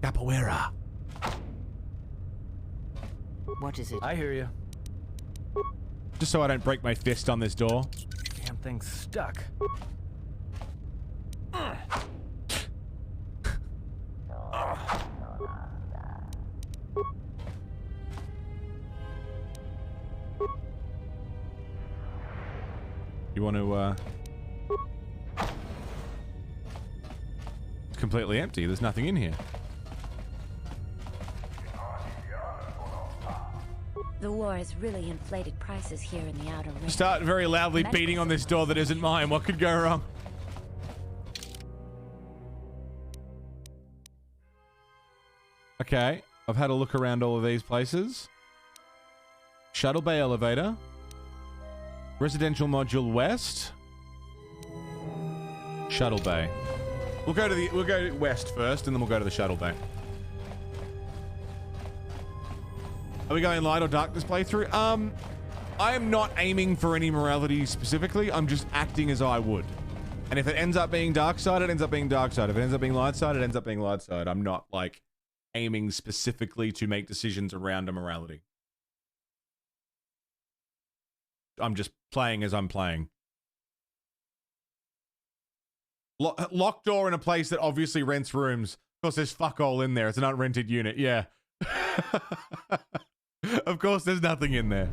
Capoeira. What is it? I hear you. Just so I don't break my fist on this door. Damn thing's stuck. You want to, It's completely empty. There's nothing in here. The war has really inflated prices here in the Outer Ring. Start very loudly beating on this door that isn't mine. What could go wrong? Okay. I've had a look around all of these places. Shuttle Bay Elevator. Residential Module West. Shuttle Bay. We'll go west first, and then we'll go to the Shuttle Bay. Are we going light or dark this playthrough? I am not aiming for any morality specifically. I'm just acting as I would. And if it ends up being dark side, it ends up being dark side. If it ends up being light side, it ends up being light side. I'm not, like, aiming specifically to make decisions around a morality. I'm just playing as I'm playing. Locked door in a place that obviously rents rooms. Of course, there's fuck all in there. It's an unrented unit. Yeah. Of course, there's nothing in there.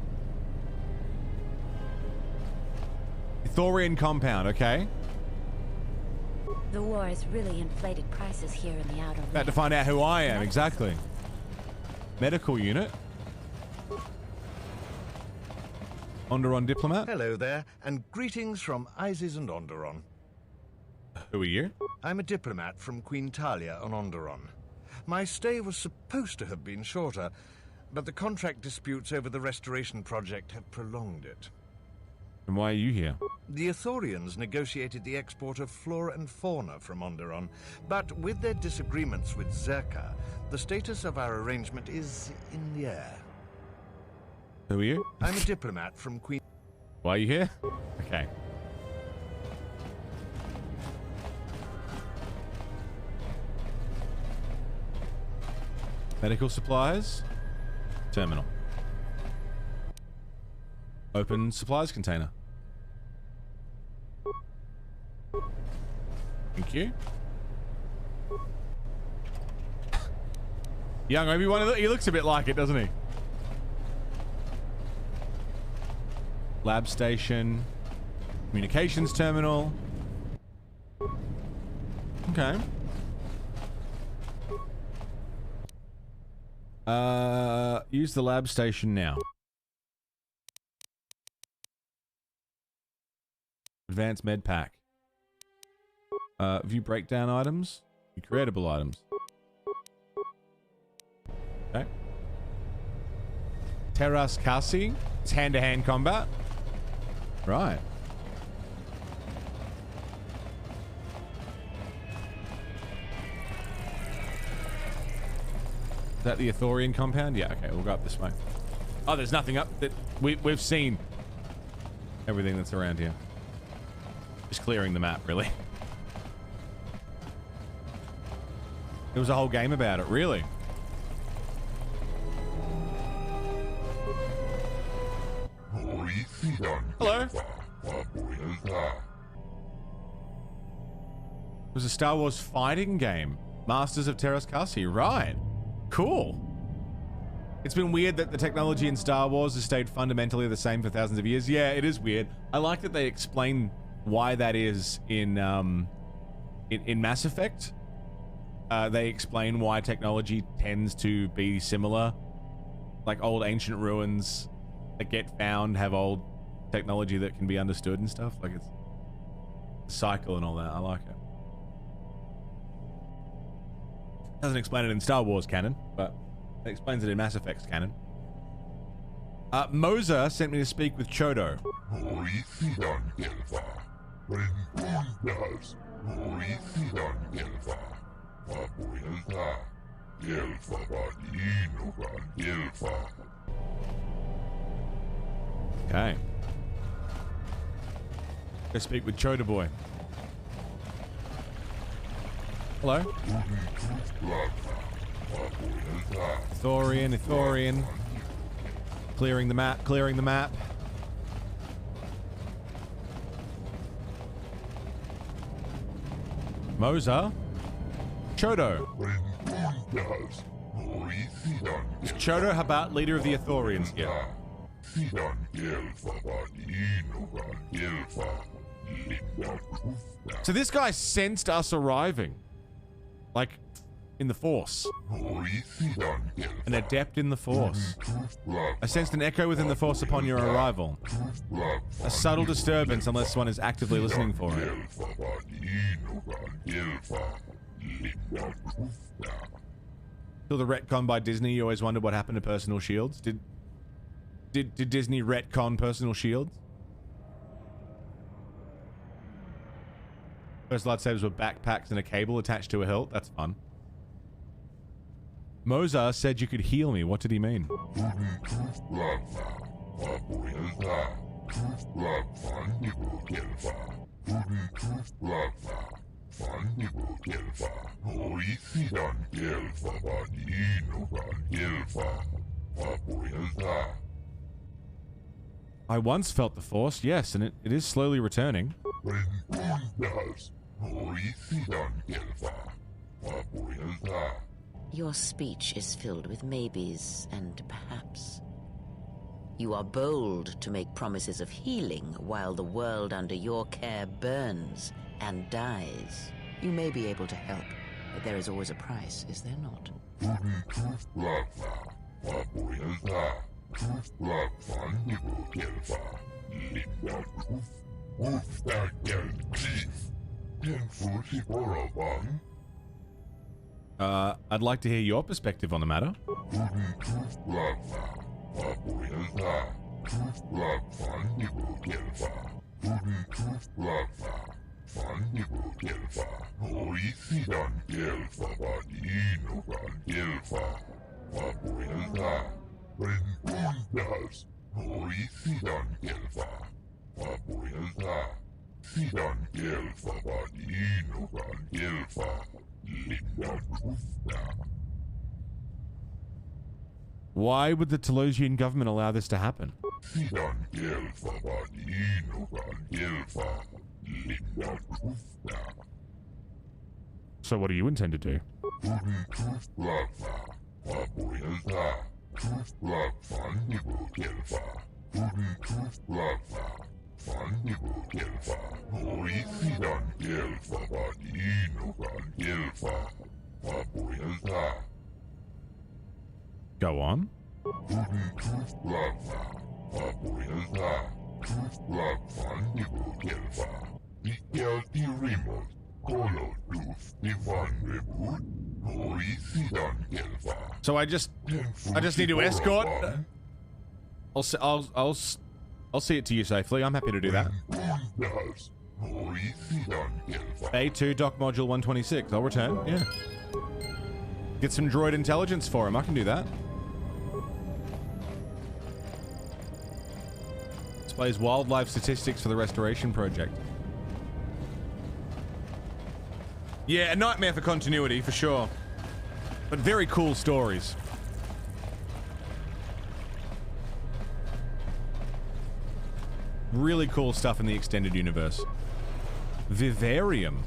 Thorian compound, okay. The war has really inflated prices here in the Outer Ring. About to find out who I am, exactly. Medical unit. Onderon diplomat. Hello there, and greetings from Isis and Onderon. Who are you? I'm a diplomat from Queen Talia on Onderon. My stay was supposed to have been shorter, but the contract disputes over the restoration project have prolonged it. And why are you here? The Ithorians negotiated the export of flora and fauna from Onderon, but with their disagreements with Zerka, the status of our arrangement is in the air. Who are you? I'm a diplomat from Queen... Why are you here? Okay. Medical supplies. Terminal. Open supplies container. Thank you. Young Obi-Wan, he looks a bit like it, doesn't he? Lab station. Communications terminal. Okay. Use the lab station now. Advanced med pack. View breakdown items. View creatable items. Okay. Telos Kasi. It's hand-to-hand combat. Right. Is that the Ithorian compound? Yeah, okay, we'll go up this way. Oh, there's nothing up that we've seen everything that's around here. Just clearing the map, really. There was a whole game about it, really. Hello. It was a Star Wars fighting game. Masters of Telos Kasi, right. Cool. It's been weird that the technology in Star Wars has stayed fundamentally the same for thousands of years. Yeah, it is weird. I like that they explain why that is in Mass Effect. They explain why technology tends to be similar. Like old ancient ruins that get found have old technology that can be understood and stuff. Like it's a cycle and all that. I like it. Doesn't explain it in Star Wars canon, but it explains it in Mass Effect's canon. Moza sent me to speak with Chodo. Okay. Go speak with Choda Boy. Hello. Ithorian. Clearing the map, clearing the map. Moza? Chodo. Is Chodo Habat, leader of the Ithorians here? So this guy sensed us arriving. Like, in the Force. An adept in the Force. I sensed an echo within the Force upon your arrival. A subtle disturbance unless one is actively listening for it. Till the retcon by Disney, you always wondered what happened to personal shields. Did Disney retcon personal shields? First lightsabers were backpacks and a cable attached to a hilt. That's fun. Moza said you could heal me. What did he mean? I once felt the Force, yes, and it is slowly returning. Your speech is filled with maybes and perhaps. You are bold to make promises of healing while the world under your care burns and dies. You may be able to help, but there is always a price, is there not? I'd like to hear your perspective on the matter. Why would the Telosian government allow this to happen? So what do you intend to do? Go on. So I just need to escort. I'll see it to you safely. I'm happy to do that. A2 Doc Module 126. I'll return. Yeah. Get some droid intelligence for him. I can do that. Displays wildlife statistics for the restoration project. Yeah, a nightmare for continuity, for sure. But very cool stories. Really cool stuff in the extended universe. Vivarium.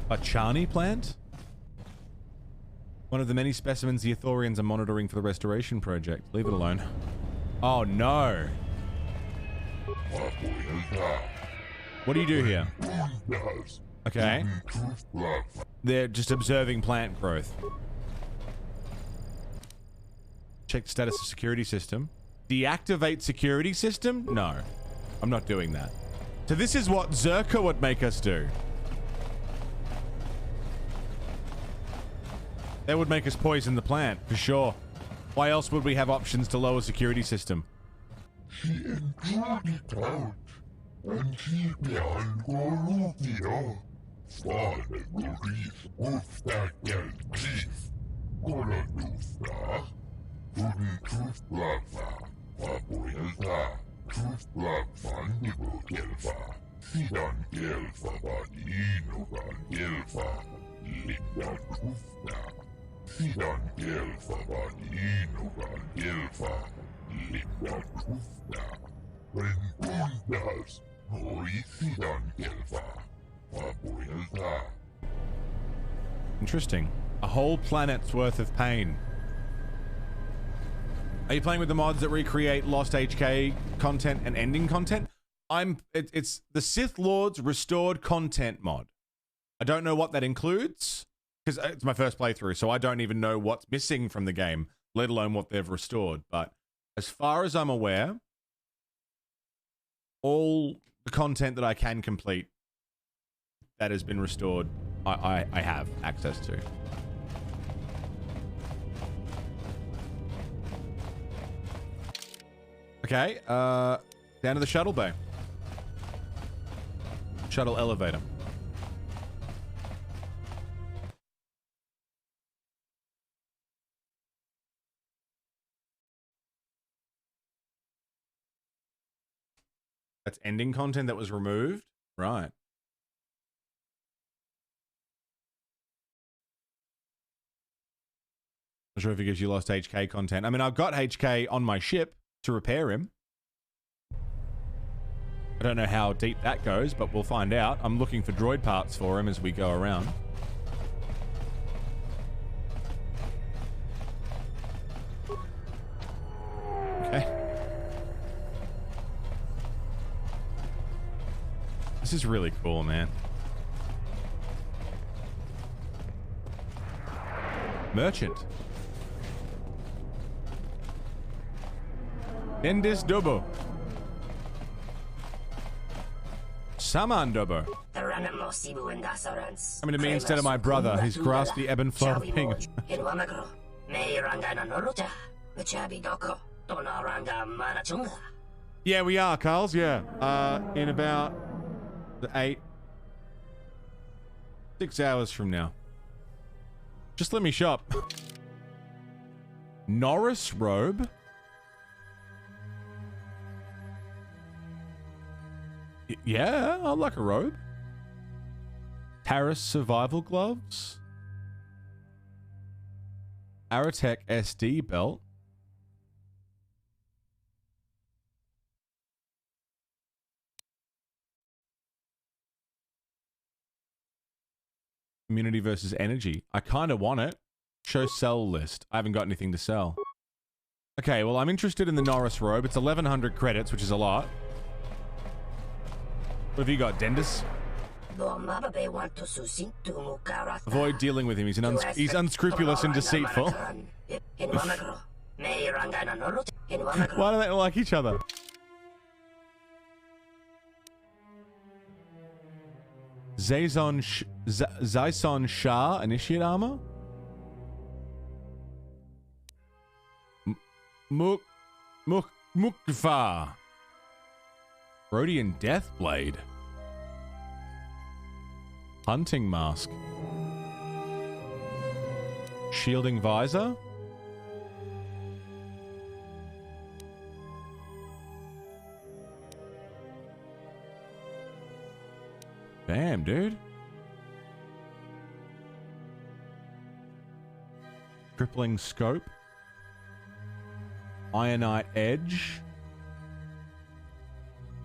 A Chani plant? One of the many specimens the Ithorians are monitoring for the restoration project. Leave it alone. Oh no. What do you do here? Okay. They're just observing plant growth. Check the status of security system. Deactivate security system? No. I'm not doing that. So this is what Zerka would make us do. They would make us poison the plant, for sure. Why else would we have options to lower security system? She intruded out, and she began Gorufio. Father Gorif, Ufta Chief, Golodusta, Lava, Abuelta, Lavan Nibukelva, Sidan Gelva Badino Gelva, Linda Kufta. Interesting. A whole planet's worth of pain. Are you playing with the mods that recreate Lost HK content and ending content? It's the Sith Lord's Restored Content mod. I don't know what that includes, because it's my first playthrough, so I don't even know what's missing from the game, let alone what they've restored. But as far as I'm aware, all the content that I can complete that has been restored, I have access to. Okay, down to the shuttle bay. Shuttle elevator. That's ending content that was removed? Right. Not sure if it gives you Lost HK content. I mean, I've got HK on my ship to repair him. I don't know how deep that goes, but we'll find out. I'm looking for droid parts for him as we go around. Okay. This is really cool, man. Merchant. Endis Dobo. Saman Dobo. Coming to me instead of my brother. He's grasped the ebb and flow of ping. Yeah, we are, Carls. Yeah. In about 6 hours from now. Just let me shop. Norris robe. Yeah, I like a robe. Paris survival gloves. Aratech SD belt. Immunity versus energy. I kind of want it. Show sell list. I haven't got anything to sell. Okay, well, I'm interested in the Norris robe. It's 1,100 credits, which is a lot. What have you got, Dendis? Avoid dealing with him. He's unscrupulous and deceitful. Why do they like each other? Zaison Shah initiate armor? Mukfa. Rhodian Deathblade. Hunting mask. Shielding visor. Damn, dude. Crippling scope. Ironite edge.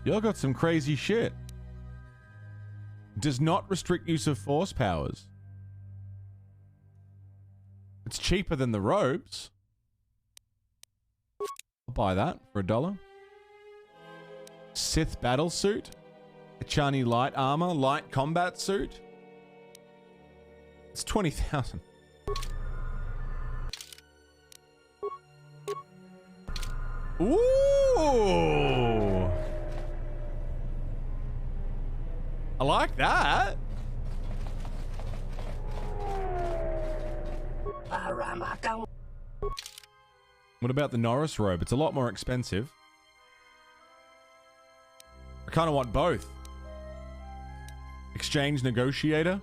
Y'all got some crazy shit. Does not restrict use of force powers. It's cheaper than the robes. I'll buy that for $1. Sith battle suit. Chani light armor, light combat suit. It's 20,000. Ooh! I like that. What about the Norris robe? It's a lot more expensive. I kind of want both. Exchange negotiator.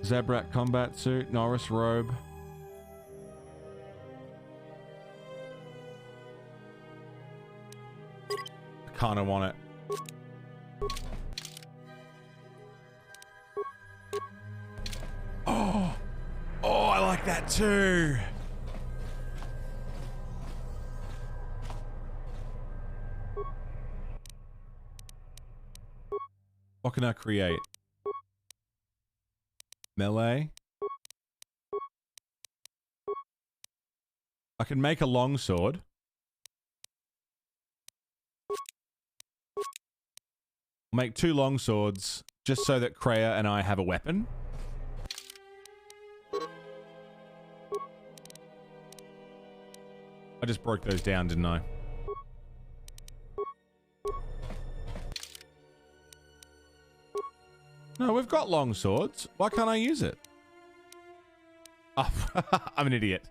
Zabrak combat suit, Norris robe. I kind of want it. like that too. What can I create? Melee. I can make a longsword. I'll make 2 longswords just so that Kreia and I have a weapon. I just broke those down, didn't I? No, we've got long swords. Why can't I use it? Oh, I'm an idiot.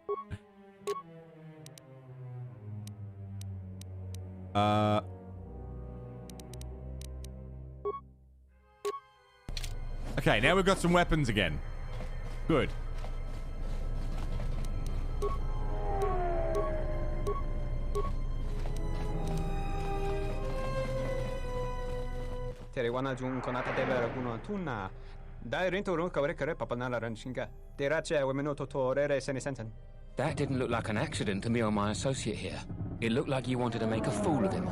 Okay, now we've got some weapons again. Good. Terewana jung konata debera kuno tuna. Dai rinto ron kawre kare papanala ranshinga. Derache wemenoto to rere senisensen. That didn't look like an accident to me or my associate here. It looked like you wanted to make a fool of him.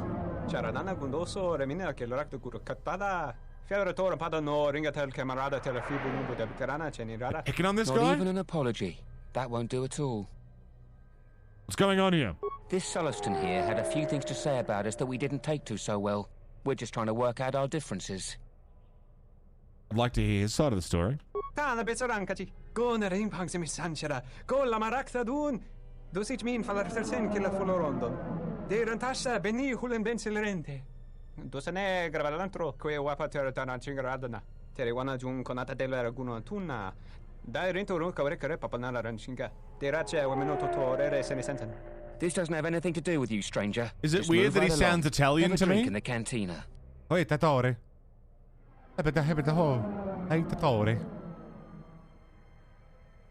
Charanana gundoso remina che l'orakto guru katpada. Fiaratore pada no ringatel camarada telefibu nubu de karana chenirada. Picking on this Not guy? even an apology. That won't do at all. What's going on here? This Sulluston here had a few things to say about us that we didn't take to so well. We're just trying to work out our differences. I'd like to hear his side of the story. Tana besarankachi. Go na ring pang semi sanchera. Go la marakta dun. Dosich min falartersen killa fulorondon. De rantasha beni hulen bensilerente. Dosane gravalantro que wapater tana chingaradana. Terewana jun konata della raguno tuna. Dai rento ron kawre kare papanala ranchinga. Derache wemenoto to rere senisenten. This doesn't have anything to do with you, stranger. Is it Just weird move that he right sounds along. Italian Have a to drink me? in the cantina. Oi, tatore. Hey, tatore.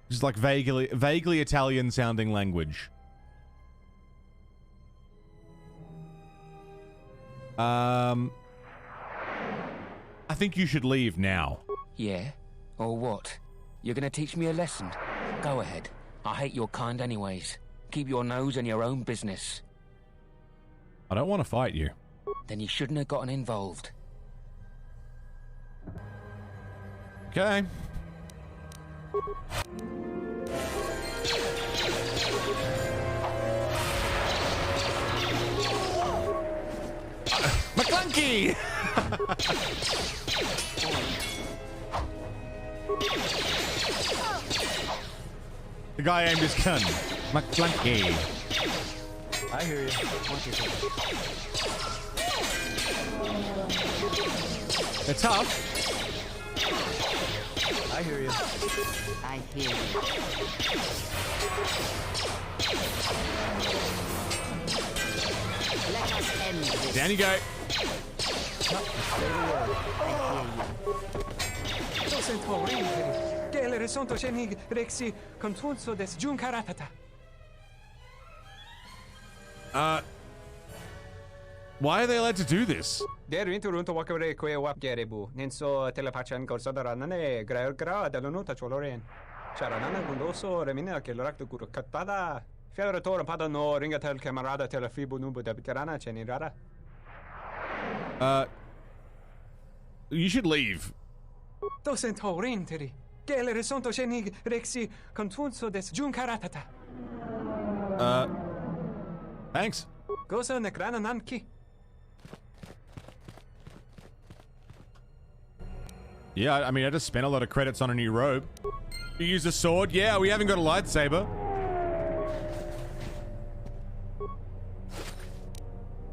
Just like vaguely Italian sounding language. I think you should leave now. Yeah? Or what? You're gonna teach me a lesson? Go ahead. I hate your kind anyways. Keep your nose in your own business. I don't want to fight you. Then you shouldn't have gotten involved. Okay. McClunky! The guy aimed his gun. McClunky. I hear you. They're tough. I hear you. I hear you. Let us end this. Down you go. Why are they allowed to do this? Der interrunto wakare kwe wap gerebu. Nenso telepachan korsadarane graer gra dalonuta choloren. Charanana gundoso remina che l'orakto guru katpada. Fiaratore pada no ringatel camarada telefibu nubu de karana chenirada. You should leave. Dosento rinteri. Gele resonto chenig rexi contunso des junkaratata. Thanks. Gosa nekrana nanki. Yeah, I mean, I just spent a lot of credits on a new robe. You use a sword? Yeah, we haven't got a lightsaber.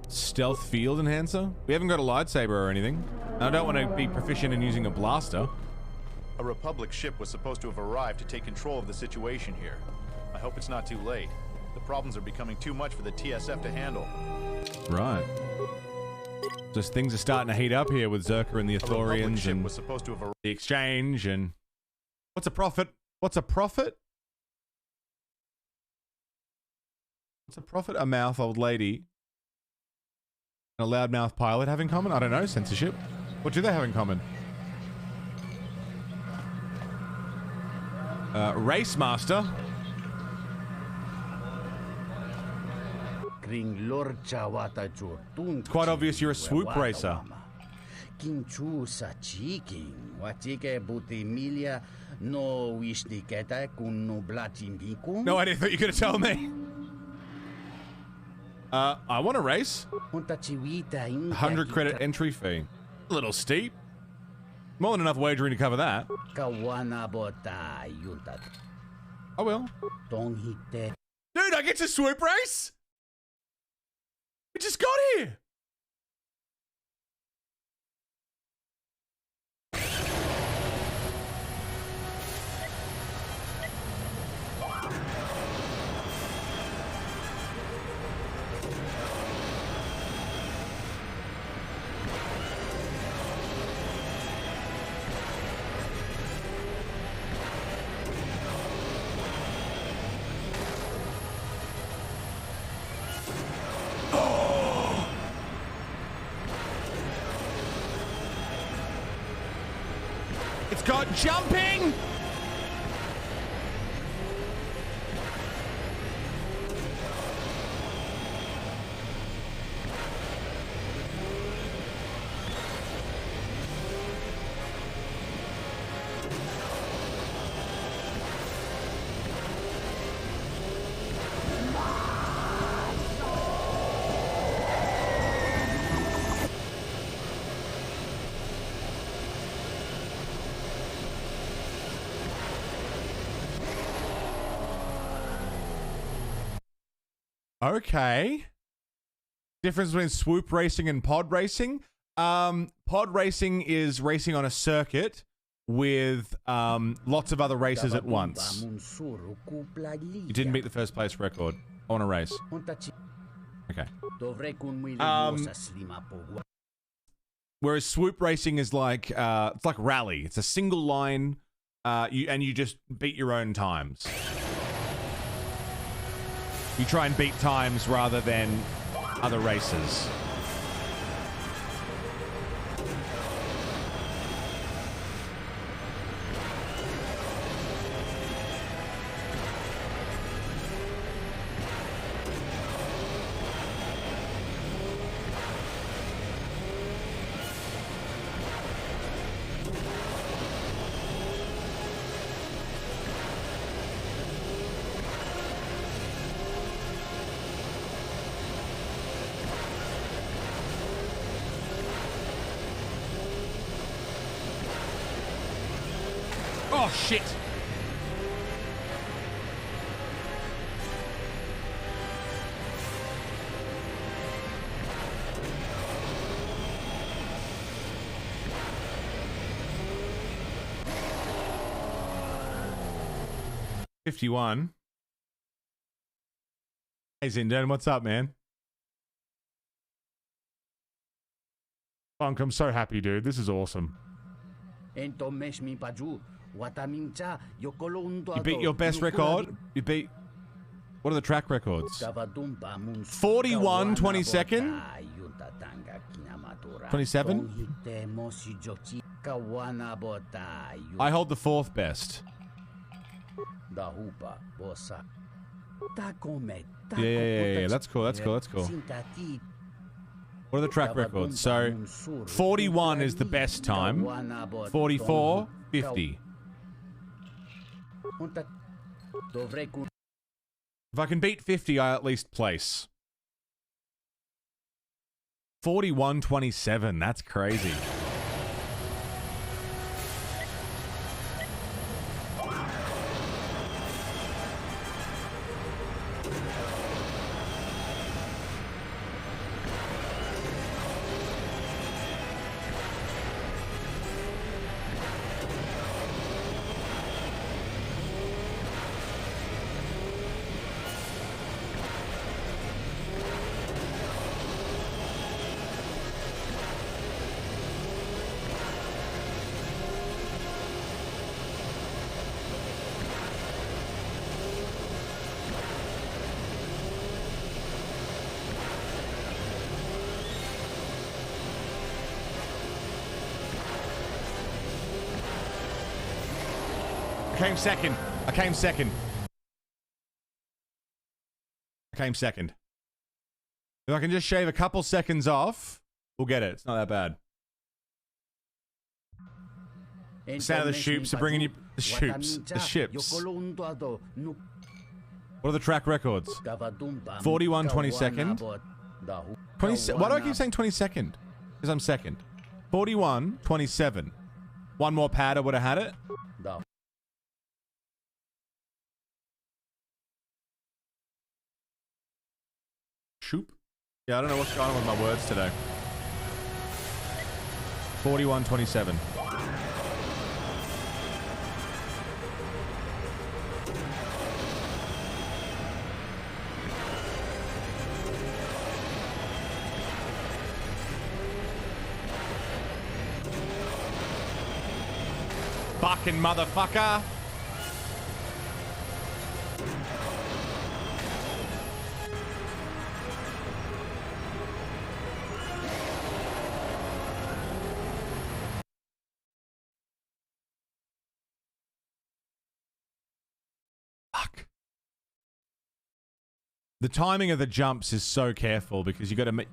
Stealth field enhancer? We haven't got a lightsaber or anything. I don't want to be proficient in using a blaster. A Republic ship was supposed to have arrived to take control of the situation here. I hope it's not too late. The problems are becoming too much for the TSF to handle. Right. Just things are starting to heat up here with Zerka and the Ithorians and was supposed to have the exchange and... What's a profit? What's a profit? What's a profit? A mouth old lady and a loudmouth pilot have in common? I don't know. Censorship. What do they have in common? Race Master. It's quite obvious you're a swoop racer. No, I didn't think you could tell me. I want to race. 100 credit entry fee. A little steep. More than enough wagering to cover that. I will. Dude, I get to swoop race? We just got here. It's got jumping! Okay. Difference between swoop racing and pod racing. Pod racing is racing on a circuit with lots of other races at once. You didn't beat the first place record. I want to race. Okay. Whereas swoop racing is like it's like rally. It's a single line, you just beat your own times. You try and beat times rather than other races. Oh, shit. $51. Hey, Zindan, what's up, man? Funk, I'm so happy, dude. This is awesome. You beat your best record. You beat... What are the track records? 41 22nd? 27? I hold the fourth best. Yeah. That's cool. That's cool. What are the track records? So, 41 is the best time. 44, 50. If I can beat 50, I at least place. 41, 27. That's crazy. Came second. I came second. If I can just shave a couple seconds off, we'll get it. It's not that bad. The sound of the shoops are bringing you... The shoops. The ships. What are the track records? 41 22nd. 20, why do I keep saying 22nd? Because I'm second. 41 27. One more pad, I would have had it. Shoop. Yeah, I don't know what's going on with my words today. 41 27. Fucking motherfucker. Fuck. The timing of the jumps is so careful because you got to you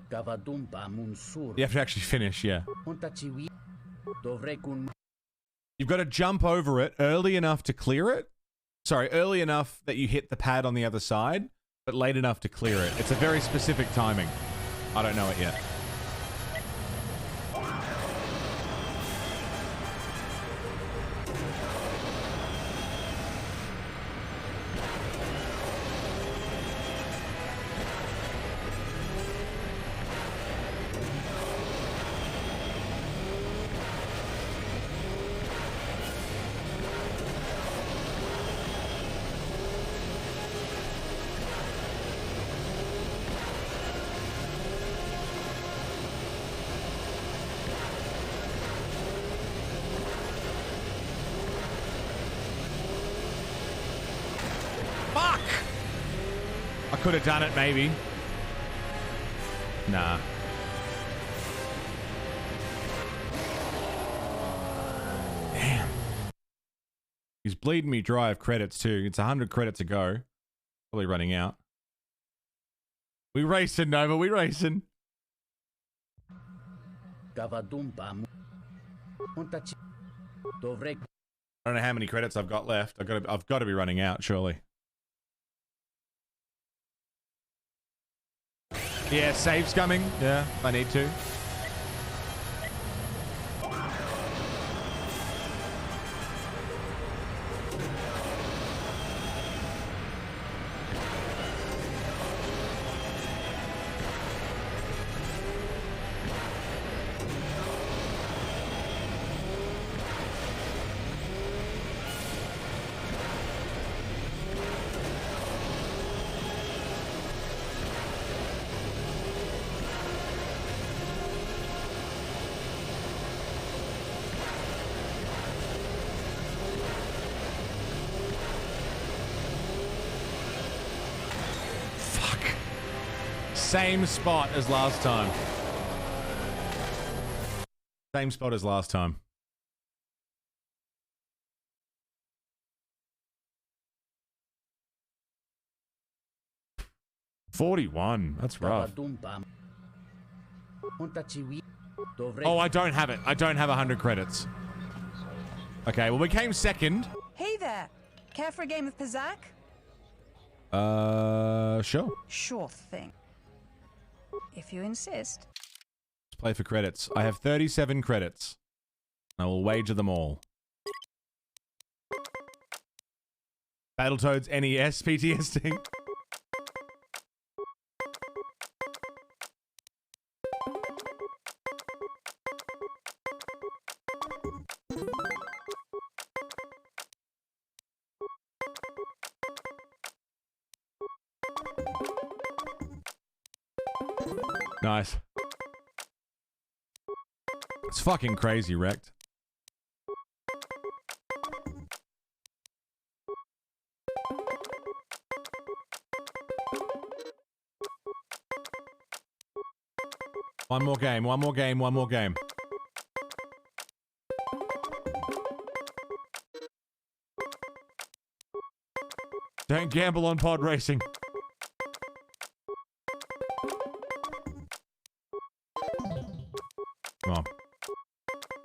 have to actually finish, yeah. You've got to jump over it early enough to clear it. Sorry, early enough that you hit the pad on the other side, but late enough to clear it. It's a very specific timing. I don't know it yet. Could have done it, maybe. Nah. Damn. He's bleeding me dry of credits, too. It's 100 credits to go. Probably running out. We racing, Nova. We racing. I don't know how many credits I've got left. I've got to be running out, surely. Yeah, save's coming. Yeah, if I need to. Same spot as last time. Same spot as last time. $41. That's rough. Oh, I don't have it. I don't have 100 credits. Okay, well, we came second. Hey there. Care for a game of Pizzak? Sure. Sure thing. If you insist. Let's play for credits. I have 37 credits. I will wager them all. Battletoads NES PTSD. Nice. It's fucking crazy, wrecked. One more game, one more game, one more game. Don't gamble on pod racing. Come on.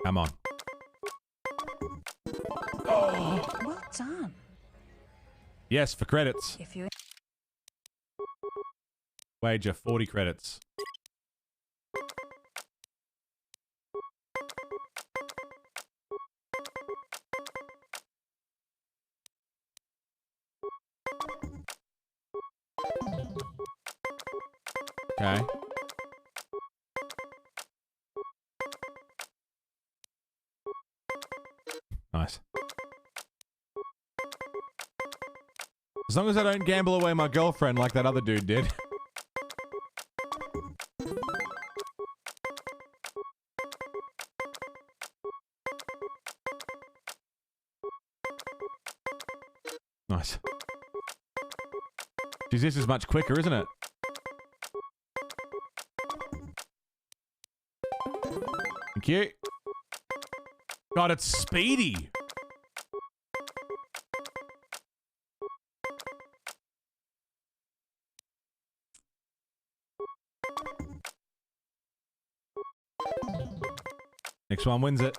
Come on. Well done. Yes, for credits. If you Wager 40 credits. Okay. Nice. As long as I don't gamble away my girlfriend like that other dude did. Nice. Geez, this is much quicker, isn't it? Thank you. God, it's speedy. Next one wins it.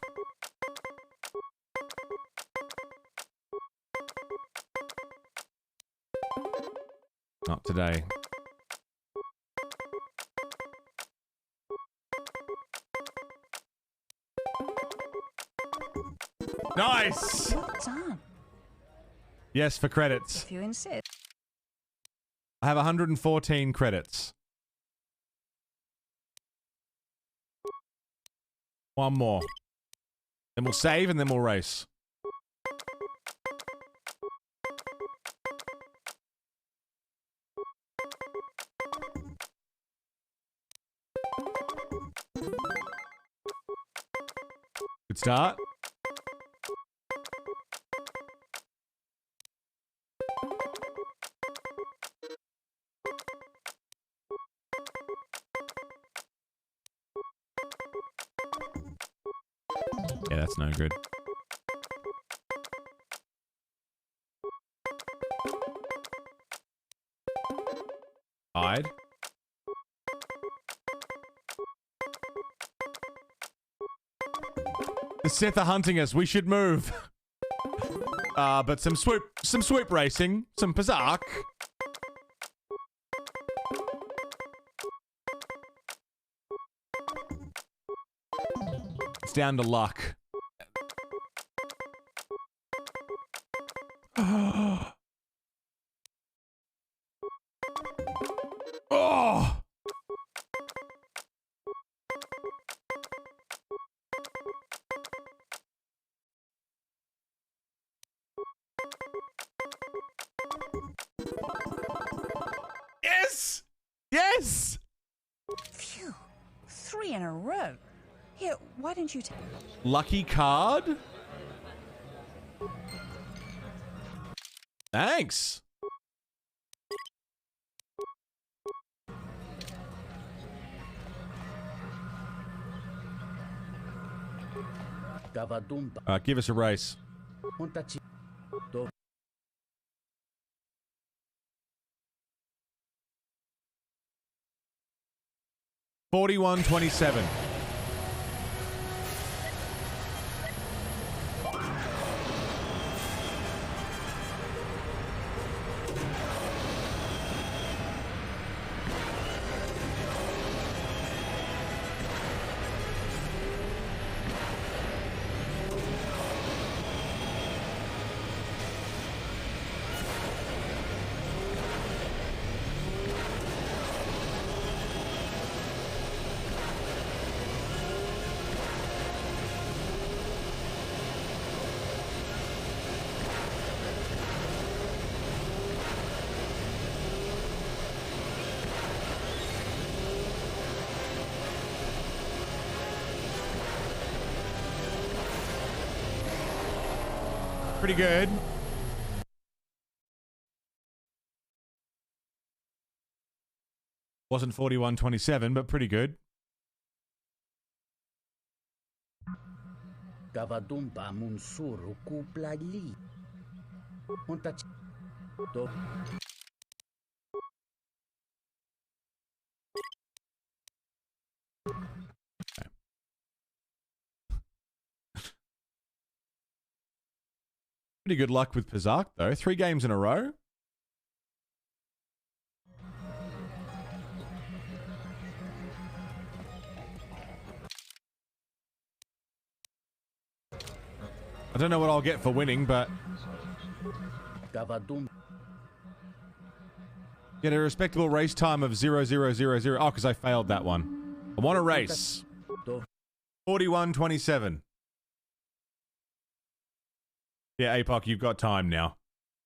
Not today. Nice! Well done. Yes, for credits. If you insist. I have 114 credits. One more. Then we'll save and then we'll race. Good start. Yeah, that's no good. Hide. The Sith are hunting us. We should move. But some swoop racing, some Pazark. It's down to luck. Oh! Yes! Yes! Phew. 3 in a row. Here, why don't you take... Lucky card? Thanks. Give us a race. 41-27. Pretty good. Wasn't 41-27, but pretty good. Pretty good luck with Pazak, though. 3 games in a row. I don't know what I'll get for winning, but... Get a respectable race time of 0:0:00. Oh, because I failed that one. I want a race. 41:27. Yeah, APOC, you've got time now.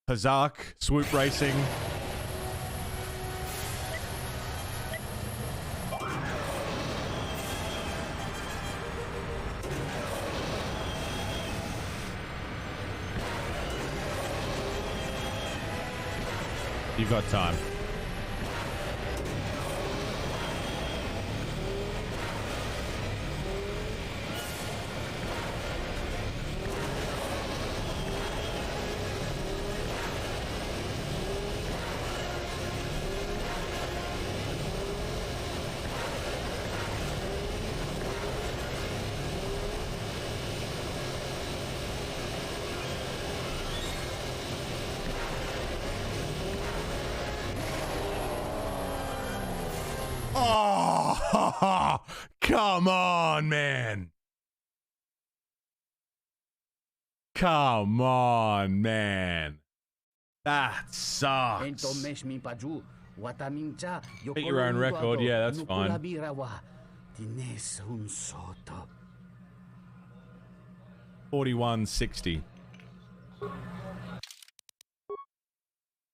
Pazak, swoop racing. You've got time. Oh, come on, man. Come on, man. That sucks. Hit your own record, yeah, that's fine. 41:60.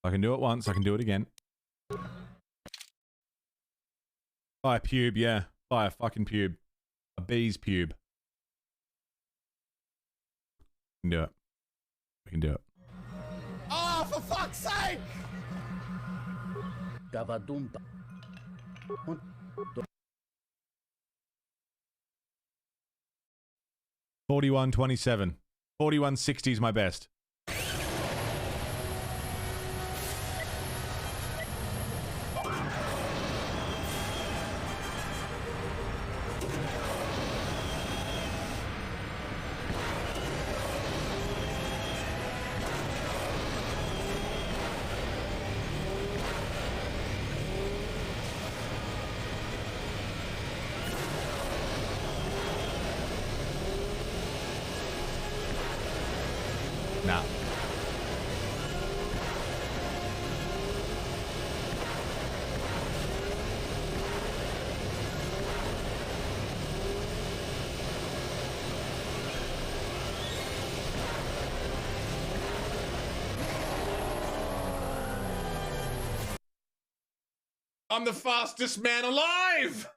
I can do it once, I can do it again. Buy a pube, yeah. Buy a fucking pube. A bee's pube. We can do it. We can do it. Oh, for fuck's sake! 41:27. 41:60 is my best. Nah. I'm the fastest man alive!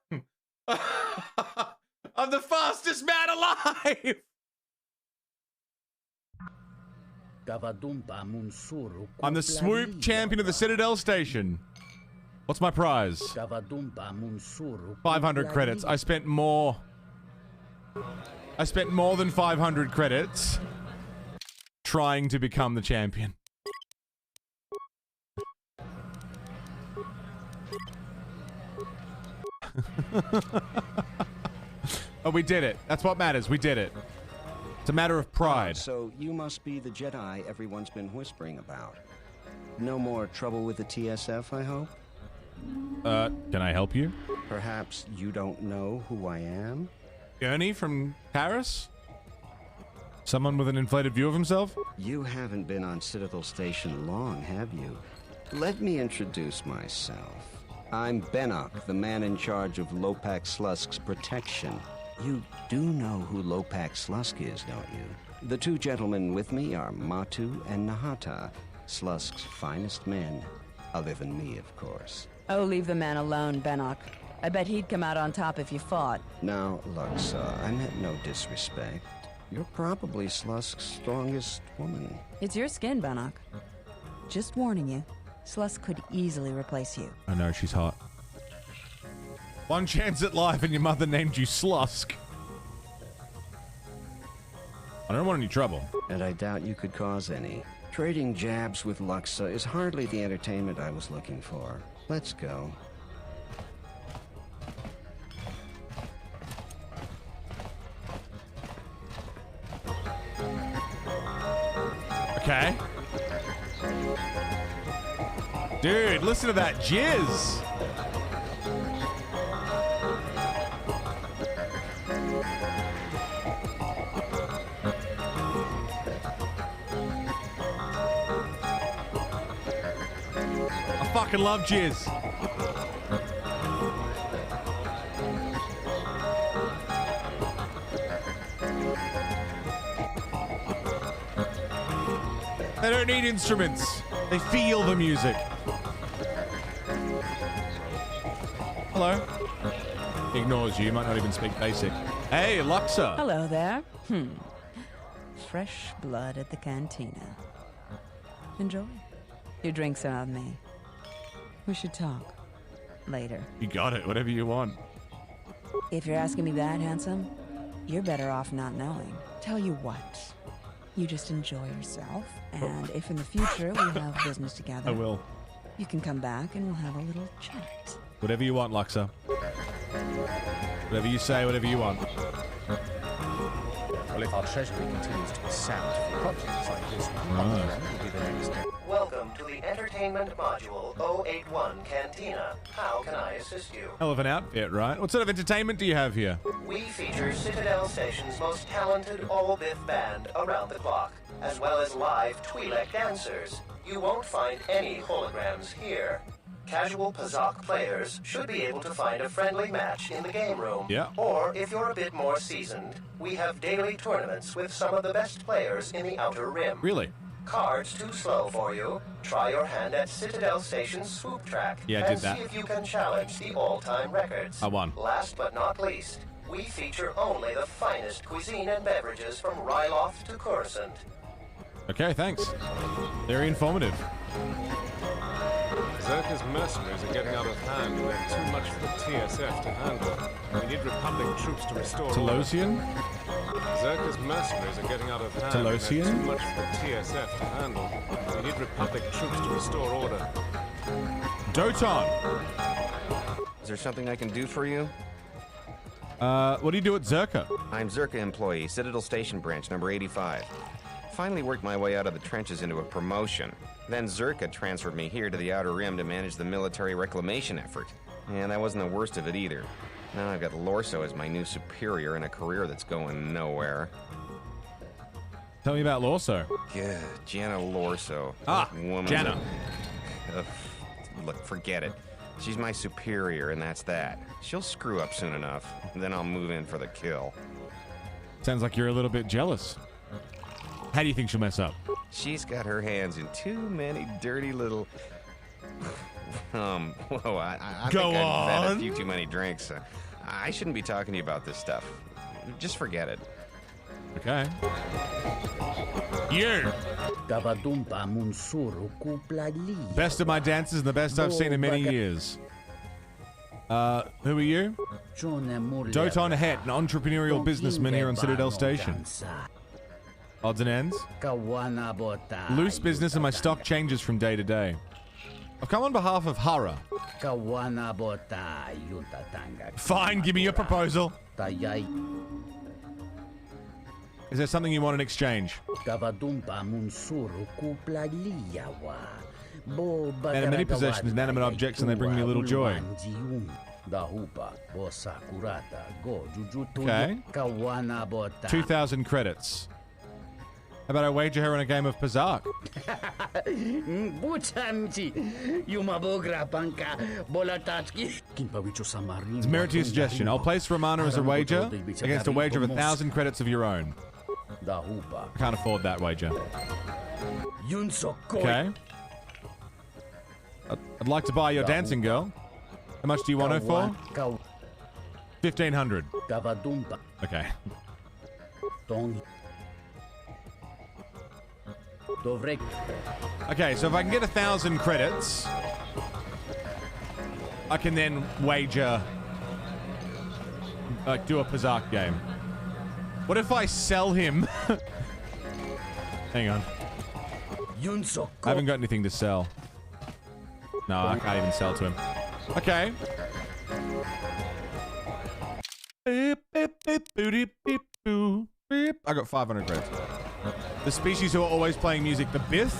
I'm the fastest man alive! I'm the swoop champion of the Citadel Station. What's my prize? 500 credits. I spent more than 500 credits trying to become the champion. But we did it. That's what matters. We did it. It's a matter of pride. So you must be the Jedi everyone's been whispering about. No more trouble with the TSF, I hope? Can I help you? Perhaps you don't know who I am? Ernie from Paris? Someone with an inflated view of himself? You haven't been on Citadel Station long, have you? Let me introduce myself. I'm Bennock, the man in charge of Lopak Slusk's protection. You do know who Lopak Slusk is, don't you? The 2 gentlemen with me are Matu and Nahata, Slusk's finest men, other than me, of course. Oh, leave the man alone, Bennock. I bet he'd come out on top if you fought. Now, Luxa, I meant no disrespect. You're probably Slusk's strongest woman. It's your skin, Bennock. Just warning you, Slusk could easily replace you. I know, she's hot. One chance at life and your mother named you Slusk. I don't want any trouble. And I doubt you could cause any. Trading jabs with Luxa is hardly the entertainment I was looking for. Let's go. Okay. Dude, listen to that jizz. I fucking love jizz. They don't need instruments. They feel the music. Hello. Ignores you. Might not even speak basic. Hey, Luxa. Hello there. Fresh blood at the cantina. Enjoy. Your drinks are on me. We should talk. Later. You got it. Whatever you want. If you're asking me that, handsome, you're better off not knowing. Tell you what. You just enjoy yourself, and if in the future we have business together, I will. You can come back and we'll have a little chat. Whatever you want, Luxa. Whatever you say, whatever you want. Well, if our treasury continues to be sapped for projects like this, will be the next step. Welcome to the Entertainment Module 081 Cantina. How can I assist you? Hell of an outfit, right? What sort of entertainment do you have here? We feature Citadel Station's most talented all-Biff band around the clock, as well as live Twi'lek dancers. You won't find any holograms here. Casual Pazak players should be able to find a friendly match in the game room. Yeah. Or, if you're a bit more seasoned, we have daily tournaments with some of the best players in the Outer Rim. Really? Cards too slow for you? Try your hand at Citadel Station's swoop track. Yeah, I did that. And see if you can challenge the all-time records. I won. Last but not least, we feature only the finest cuisine and beverages from Ryloth to Coruscant. Okay, thanks. Very informative. Zerka's mercenaries are getting out of hand, and they're too much for the TSF to handle. We need Republic troops to restore Telosian? Zerka's mercenaries are getting out of hand, and Telosian? they're too much for the TSF to handle. We need Republic troops to restore order. Doton! Is there something I can do for you? What do you do at Zerka? I'm Zerka employee, Citadel Station branch, number 85. Finally worked my way out of the trenches into a promotion. Then Zerka transferred me here to the Outer Rim to manage the military reclamation effort. And that wasn't the worst of it either. Now I've got Lorso as my new superior in a career that's going nowhere. Tell me about Lorso. Yeah, Jana Lorso. Ah, Woman's Jana. Look, forget it. She's my superior, and that's that. She'll screw up soon enough. Then I'll move in for the kill. Sounds like you're a little bit jealous. How do you think she'll mess up? She's got her hands in too many dirty little... whoa, I Go think I've had a on. few too many drinks. I shouldn't be talking to you about this stuff. Just forget it. Okay. You! Best of my dances and the best I've seen in many years. Who are you? Doton Het, an entrepreneurial businessman here on Citadel Station. Odds and ends? Loose business and my stock changes from day to day. I've come on behalf of Hara. Fine, give me your proposal. Is there something you want in exchange? Man of many possessions, inanimate objects, and they bring me little joy. Okay. 2,000 credits. How about I wager her on a game of Pazak? It's merit to your suggestion. I'll place Romana as a wager against a wager of 1,000 credits of your own. I can't afford that wager. Okay. I'd like to buy your dancing girl. How much do you want her for? 1,500. Okay. Okay, so if I can get 1,000 credits, I can then wager, like, do a Pazak game. What if I sell him? Hang on. I haven't got anything to sell. No, I can't even sell to him. Okay. I got 500 credits. The species who are always playing music, the Bith,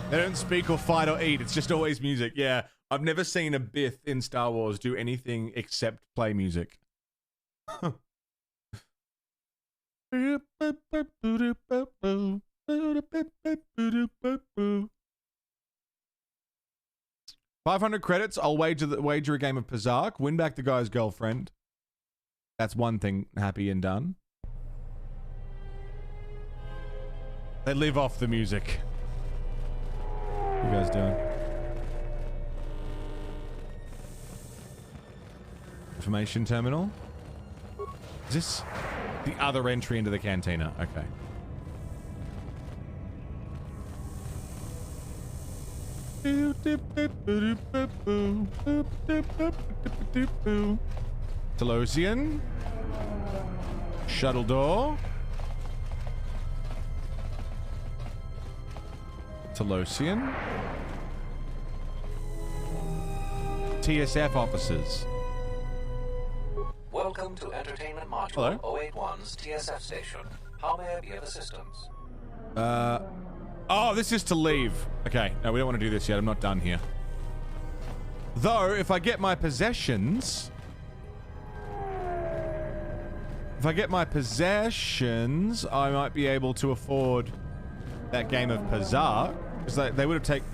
they don't speak or fight or eat. It's just always music. Yeah, I've never seen a Bith in Star Wars do anything except play music. 500 credits. I'll wager a game of Pazark. Win back the guy's girlfriend. That's one thing happy and done. They live off the music. What you guys doing? Information terminal. Is this the other entry into the cantina? Okay. Telosian. Shuttle door. Telosian. TSF officers. Welcome to Entertainment Module 081's TSF station. How may I be of assistance? Oh, this is to leave. Okay, no, we don't want to do this yet. I'm not done here. Though, if I get my possessions... I might be able to afford that game of Pazark. Because they would have taken...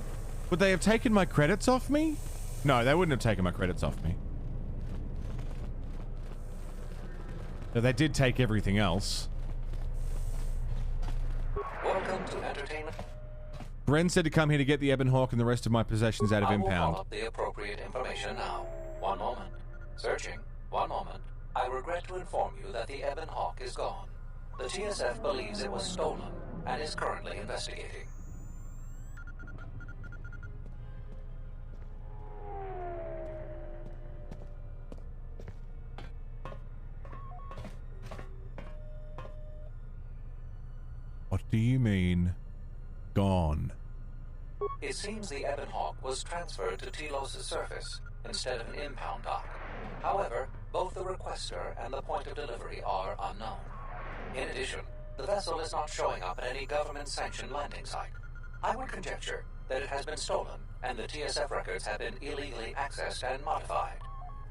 Would they have taken my credits off me? No, they wouldn't have taken my credits off me. No, they did take everything else. Welcome to Entertainment. Bren said to come here to get the Ebon Hawk and the rest of my possessions out of impound. I will call up the appropriate information now. One moment. Searching. One moment. I regret to inform you that the Ebon Hawk is gone. The TSF believes it was stolen and is currently investigating. What do you mean, gone? It seems the Ebon Hawk was transferred to Telos' surface instead of an impound dock. However, both the requester and the point of delivery are unknown. In addition, the vessel is not showing up at any government-sanctioned landing site. I would conjecture that it has been stolen and the TSF records have been illegally accessed and modified.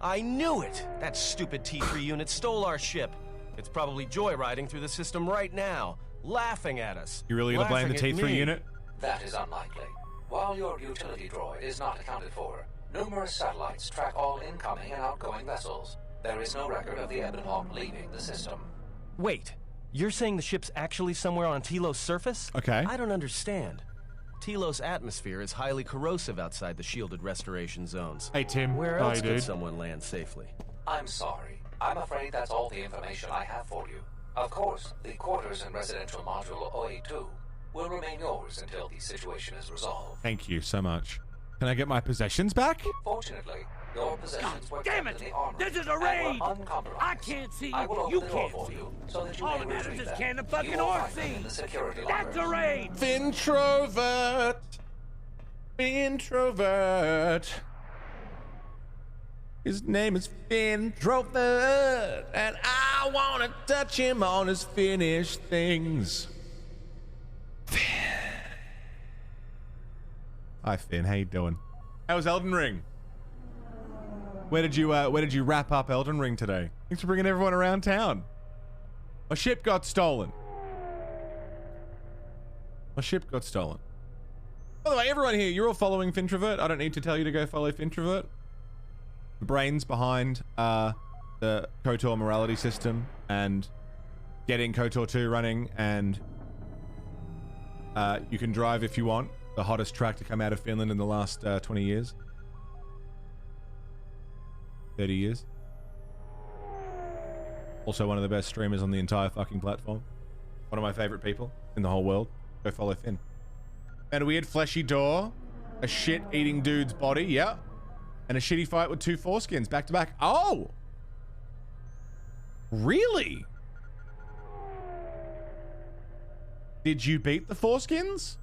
I knew it! That stupid T3 unit stole our ship. It's probably joyriding through the system right now, laughing at us. You really gonna blame the T3 unit? That is unlikely. While your utility droid is not accounted for, numerous satellites track all incoming and outgoing vessels. There is no record of the Ebon Hawk leaving the system. Wait, you're saying the ship's actually somewhere on Telos' surface? Okay. I don't understand. Telos' atmosphere is highly corrosive outside the shielded restoration zones. Hey, Tim. Where Hi, else could dude. someone land safely? I'm sorry. I'm afraid that's all the information I have for you. Of course, the quarters in Residential Module 082 will remain yours until the situation is resolved. Thank you so much. Can I get my possessions back? Fortunately, your possessions were Damn kept it! in the armory. This is a and raid! were uncompromised. I can't see I will you open the door can't for see you so that you all may that matters retrieve is them. can the You fucking will orc find them see? in the security That's a lockers. raid! Fintrovert. Fintrovert. His name is Fintrovert, and I wanna touch him on his finished things. Hi Finn, how you doing? How was Elden Ring? Where did you wrap up Elden Ring today? Thanks for bringing everyone around town. My ship got stolen. My ship got stolen. By the way, everyone here, you're all following Fintrovert. I don't need to tell you to go follow Fintrovert. The brains behind the KOTOR morality system and getting KOTOR 2 running, and you can drive if you want. The hottest track to come out of Finland in the last 20 years. 30 years. Also one of the best streamers on the entire fucking platform. One of my favorite people in the whole world. Go follow Finn. And a weird fleshy door. A shit-eating dude's body, yeah. And a shitty fight with 2 foreskins back to back. Oh! Really? Did you beat the foreskins?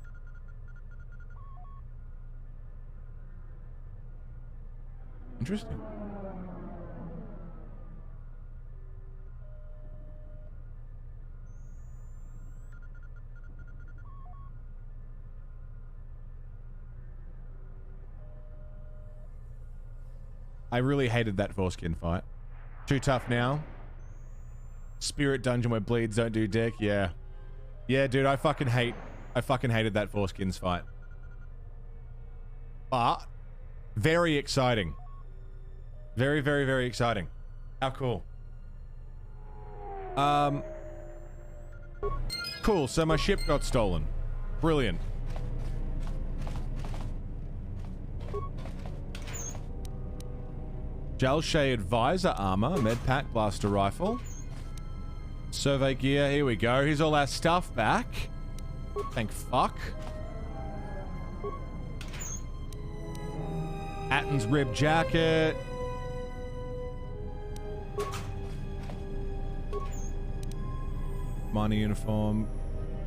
Interesting. I really hated that foreskin fight. Too tough now. Spirit dungeon where bleeds don't do dick. Yeah. Yeah, dude, I fucking hated that foreskins fight. But very exciting. Very, very, very exciting. How cool. Cool, so my ship got stolen. Brilliant. Jalshay Advisor Armor, Medpack Blaster Rifle. Survey gear, here we go. Here's all our stuff back. Thank fuck. Atten's Rib Jacket. Miner Uniform.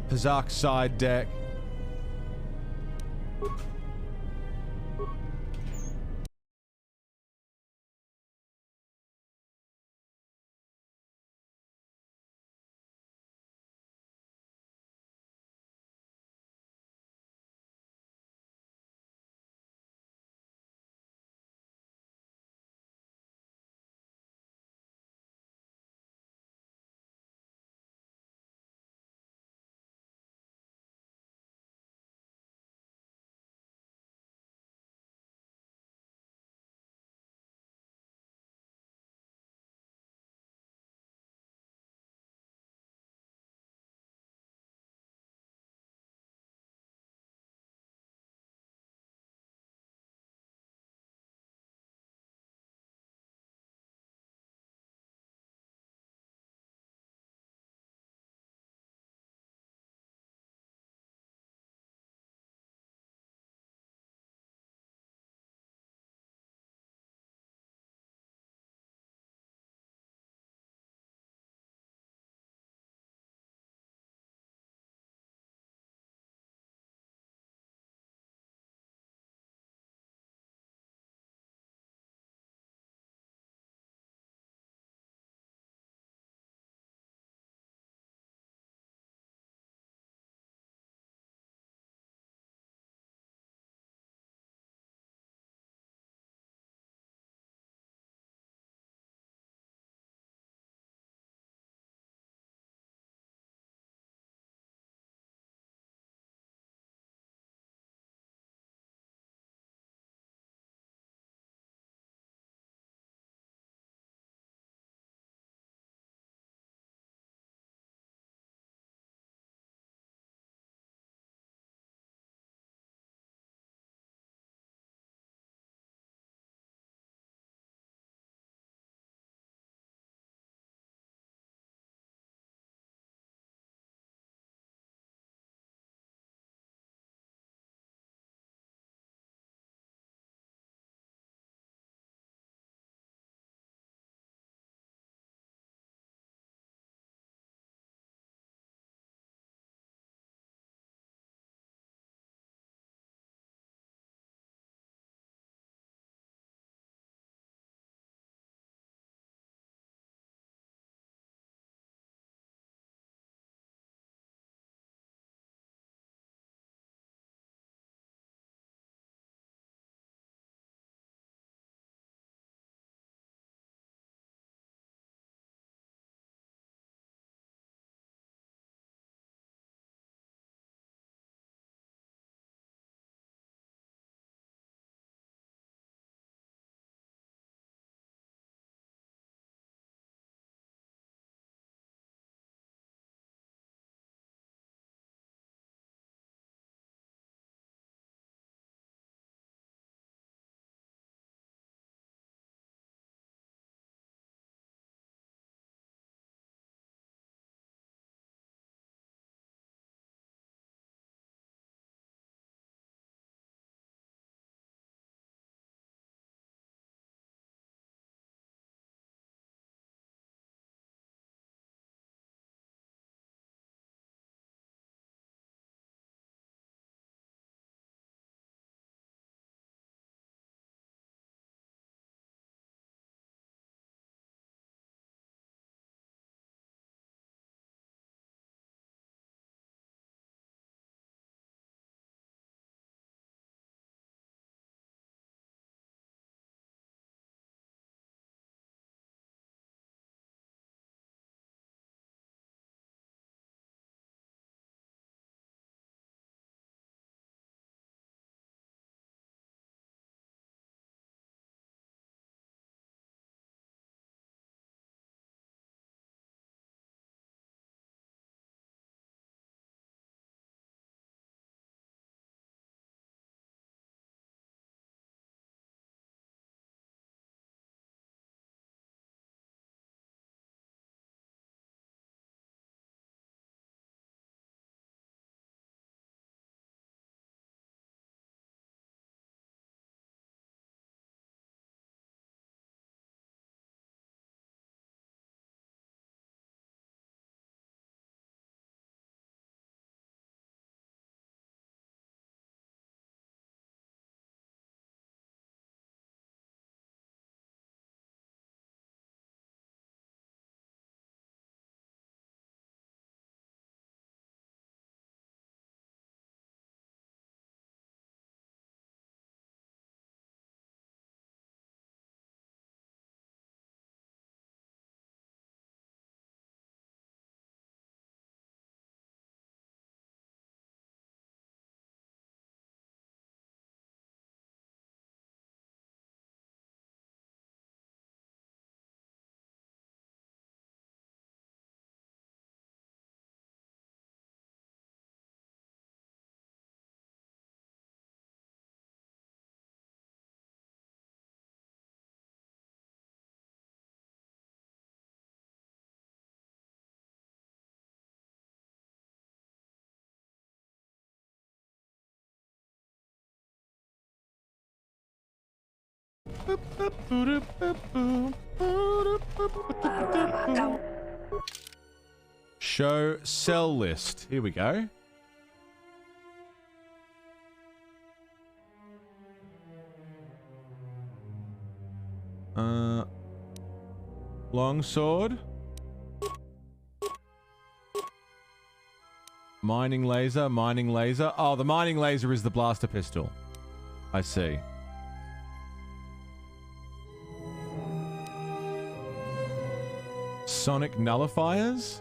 Pazak Side Deck. Show sell list. Here we go. Longsword. Mining laser, mining laser. Oh, the mining laser is the blaster pistol. I see. Sonic nullifiers.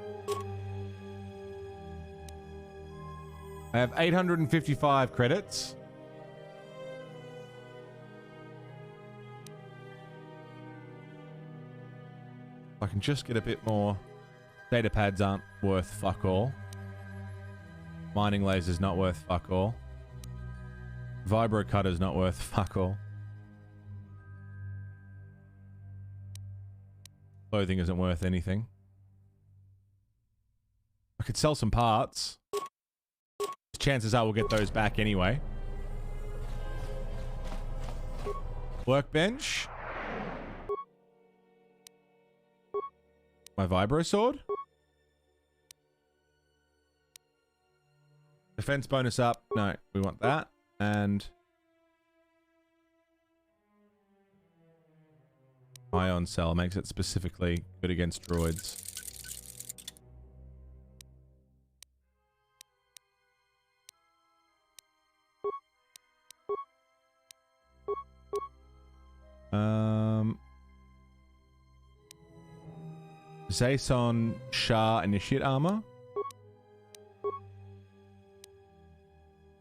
I have 855 credits. I can just get a bit more. Data pads aren't worth fuck all. Mining laser's not worth fuck all. Vibro cutter's not worth fuck all. Clothing isn't worth anything. I could sell some parts. Chances are we'll get those back anyway. Workbench. My vibro sword. Defense bonus up. No, we want that. And ion cell makes it specifically good against droids. Zason Shah Initiate Armor.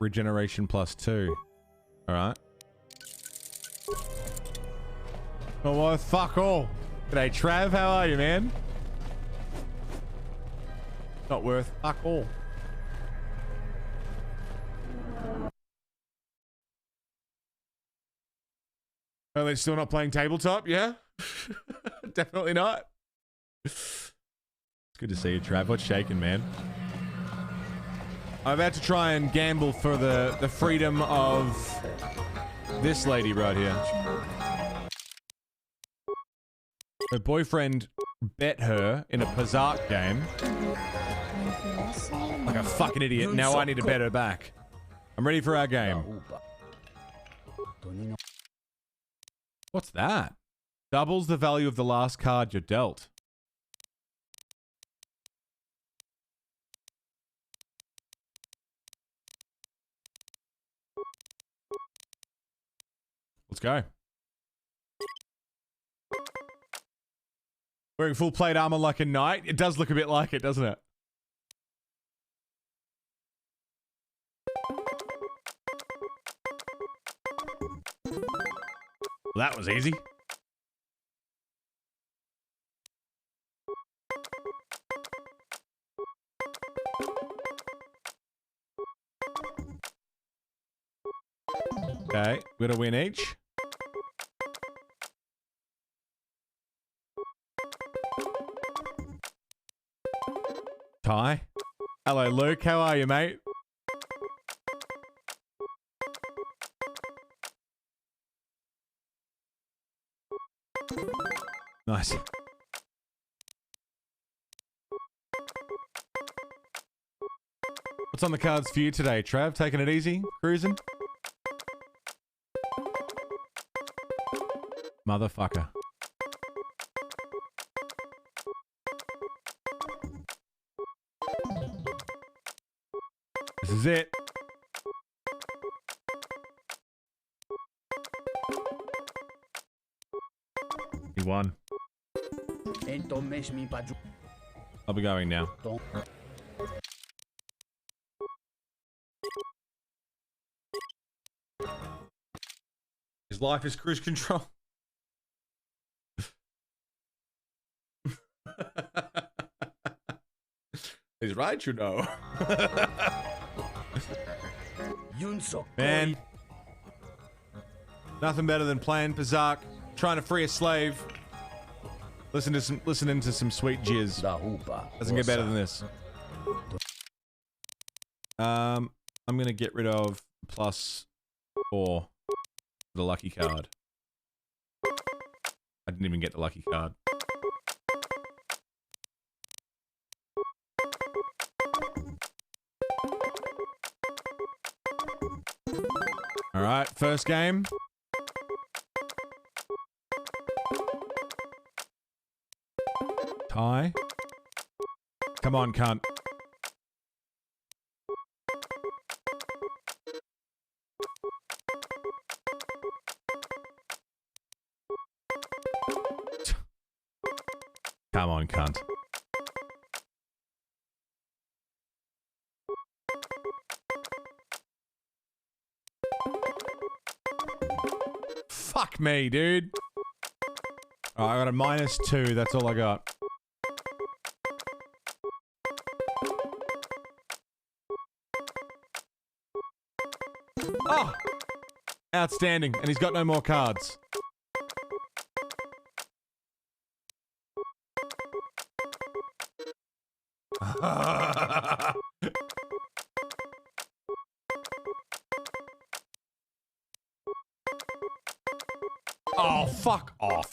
Regeneration +2. Alright. Oh, well, fuck all. G'day, Trav. How are you, man? Not worth fuck all. Oh, they're still not playing tabletop, yeah? Definitely not. It's good to see you, Trav. What's shaking, man? I'm about to try and gamble for the freedom of this lady right here. Her boyfriend bet her in a Pazak game. Like a fucking idiot. Now I need to bet her back. I'm ready for our game. What's that? Doubles the value of the last card you're dealt. Let's go. Wearing full plate armor like a knight. It does look a bit like it, doesn't it? Well, that was easy. Okay, we got a win each. Ty. Hello, Luke. How are you, mate? Nice. What's on the cards for you today, Trav? Taking it easy? Cruising? Motherfucker. This is it. He won. I'll be going now. His life is cruise control. He's right, you know. Man, nothing better than playing Pazak, trying to free a slave. Listening to some sweet jizz. Doesn't get better than this. I'm gonna get rid of +4 the lucky card. I didn't even get the lucky card. All right, first game. Tie. Come on, cunt. Come on, cunt. Fuck me, dude. Oh, I got a -2. That's all I got. Oh! Outstanding. And he's got no more cards. Oh, fuck off.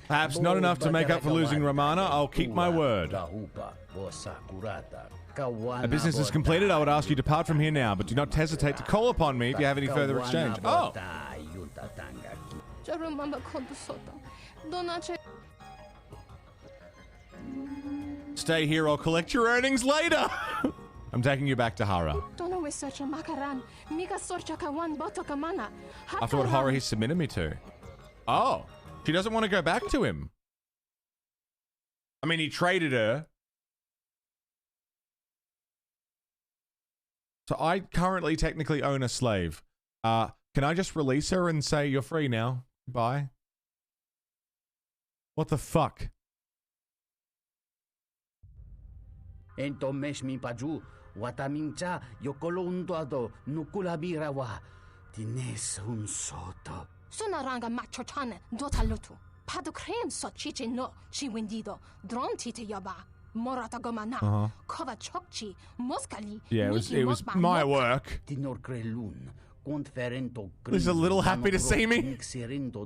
Perhaps not enough to make up for losing Romana. I'll keep my word. A business is completed. I would ask you to depart from here now, but do not hesitate to call upon me if you have any further exchange. Oh! Stay here or collect your earnings later! I'm taking you back to Hara. After what horror he submitted me to. Oh, she doesn't want to go back to him. I mean, he traded her. So I currently technically own a slave. Can I just release her and say you're free now? Bye. What the fuck? Watamincha yokolondado nukulabirawa dines un soto. Sunaranga machochane dotalutu. Padu cream so chiche no chi wendido dron tite yaba. Morata gomana. Kova chokchi moskali. Yeah, it was my work. He's a little happy to see me.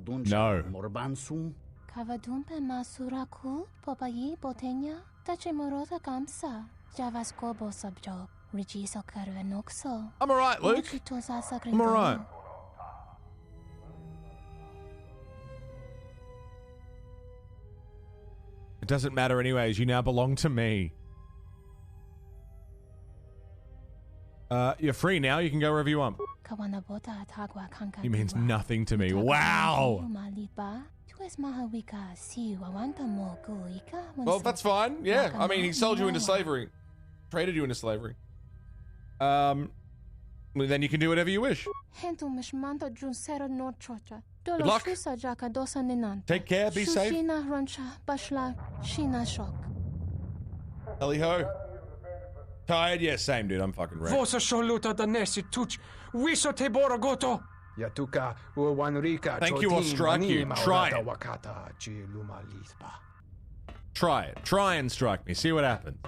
No. Kavadumpe masuraku popayi botenya tache morota kamsa. I'm alright, Luke. I'm alright. It doesn't matter anyways, you now belong to me. You're free now, you can go wherever you want. He means nothing to me. Wow! Well, that's fine. Yeah, I mean, he sold you into slavery. Traded you into slavery. Well, then you can do whatever you wish. Good luck. Take care, be safe. Helly ho. Tired? Yeah, same, dude. I'm fucking ready. Thank you or strike you. Try it. Try it. Try and strike me. See what happens.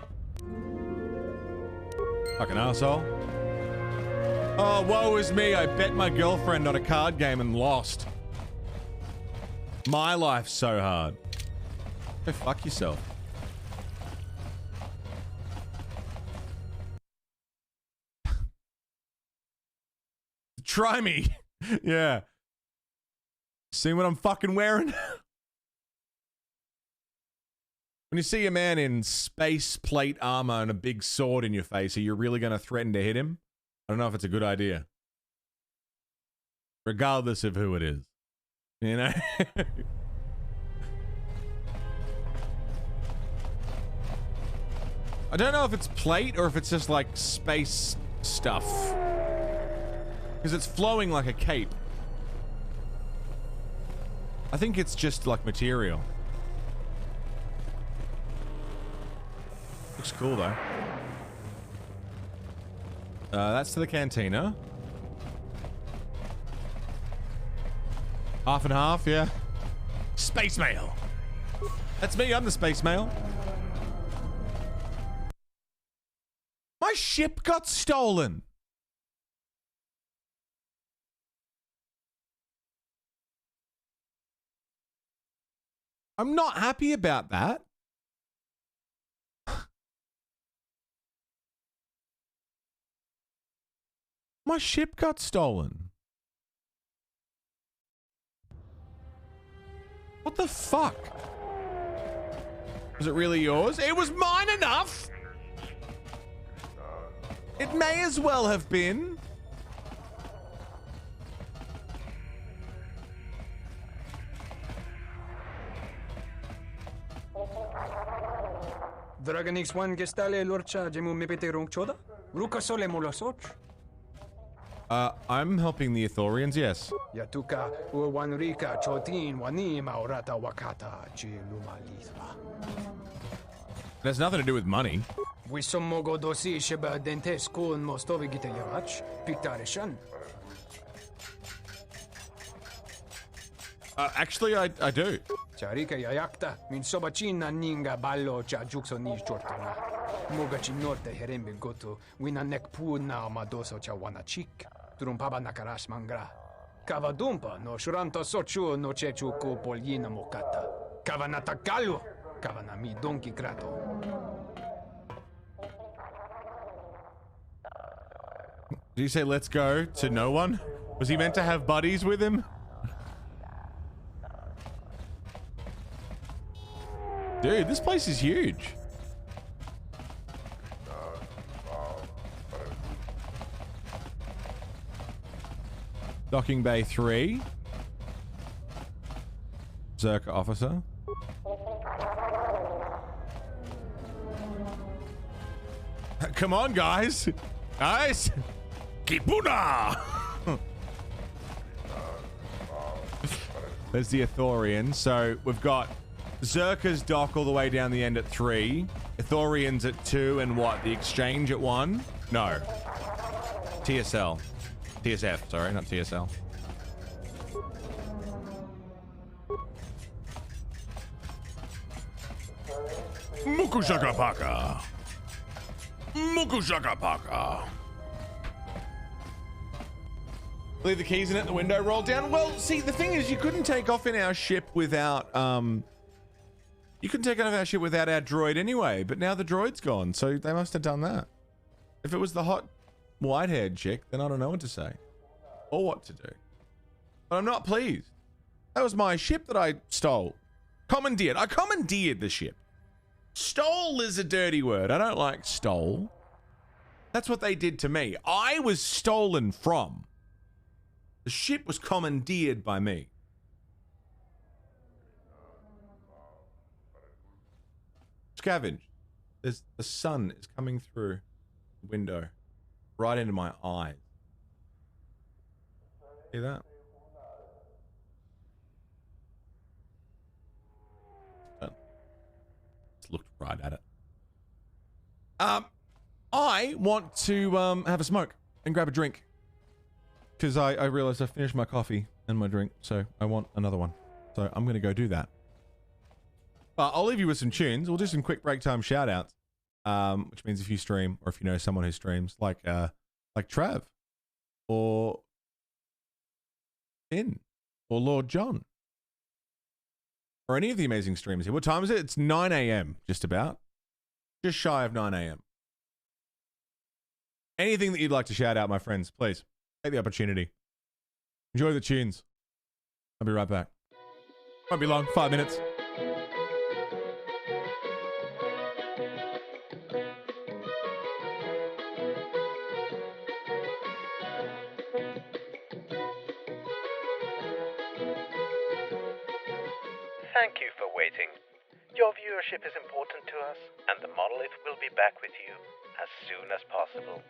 Fucking asshole. Oh, woe is me. I bet my girlfriend on a card game and lost. My life's so hard. Go fuck yourself. Try me. Yeah. See what I'm fucking wearing? When you see a man in space plate armor and a big sword in your face, are you really going to threaten to hit him? I don't know if it's a good idea. Regardless of who it is. You know? I don't know if it's plate or if it's just like space stuff. Because it's flowing like a cape. I think it's just like material. Looks cool though. That's to the cantina. Half and half, yeah. Space mail. That's me. I'm the space mail. My ship got stolen. I'm not happy about that. My ship got stolen. What the fuck? Was it really yours? It was mine enough. It may as well have been. Dragon X1 gestale lorcha jemu mepete rongchoda? Ruka sole mulasoch? I'm helping the Ithorians, yes. Yatuka uwanrika chotin wani maurata wakata chilumalitva. It has nothing to do with money. Wisomogo dosi sheba dentes kun mostovi gitayarach, pictarishan. Actually, I do. Charika yayakta, min sobachina ninga ballo cha jukso ni chortona. Mogachi norte herembe goto, wina nekpu na madoso cha wanachik. Trumpaba nakaras mangra. Kavadumpa no shuranto sochu no chechu ko polina mokata. Kavanatakalu, kavanami donki krato. Did you say let's go to no one? Was he meant to have buddies with him? Dude, this place is huge. Docking Bay 3. Zerka officer. Come on, guys. Guys. Kipuna! There's the Ithorian. So we've got Zerka's dock all the way down the end at 3. Ithorians at 2 and what? The exchange at 1? No. TSL. TSF, sorry, not TSL. Mukushakapaka. Mukushakapaka. Leave the keys in it, the window rolled down. Well, see, the thing is, you couldn't take off in our ship without, you couldn't take off our ship without our droid anyway, but now the droid's gone, so they must have done that. If it was the hot, white-haired chick, then I don't know what to say. Or what to do. But I'm not pleased. That was my ship that I stole. Commandeered. I commandeered the ship. Stole is a dirty word. I don't like stole. That's what they did to me. I was stolen from. The ship was commandeered by me. Scavenge. The sun is coming through the window. Right into my eyes. See that? Just looked right at it. I want to have a smoke and grab a drink. Because I realized I finished my coffee and my drink, so I want another one. So I'm going to go do that. I'll leave you with some tunes. We'll do some quick break time shout outs. Which means if you stream, or if you know someone who streams, like Trav, or Finn, or Lord John, or any of the amazing streamers here. What time is it? It's 9 a.m. just about. Just shy of 9 a.m. Anything that you'd like to shout out, my friends, please take the opportunity. Enjoy the tunes. I'll be right back. Won't be long, 5 minutes. Thank you for waiting. Your viewership is important to us, and the Monolith will be back with you as soon as possible.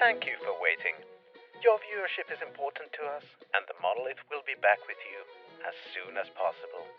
Thank you for waiting. Your viewership is important to us, and the Monolith will be back with you as soon as possible.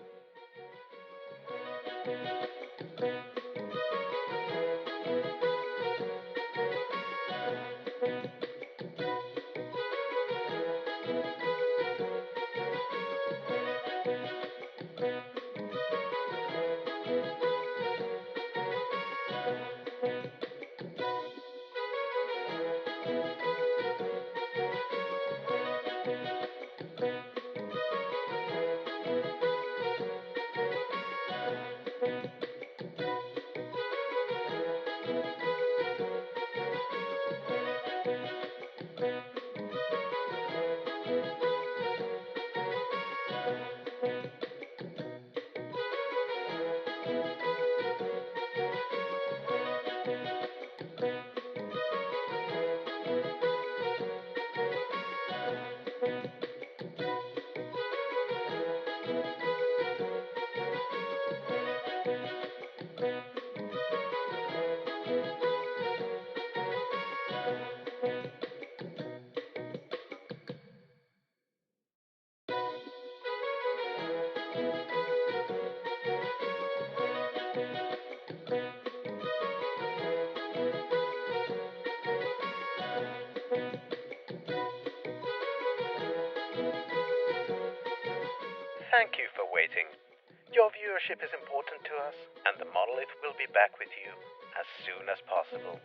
Thank you for waiting. Your viewership is important to us, and the Monolith will be back with you as soon as possible.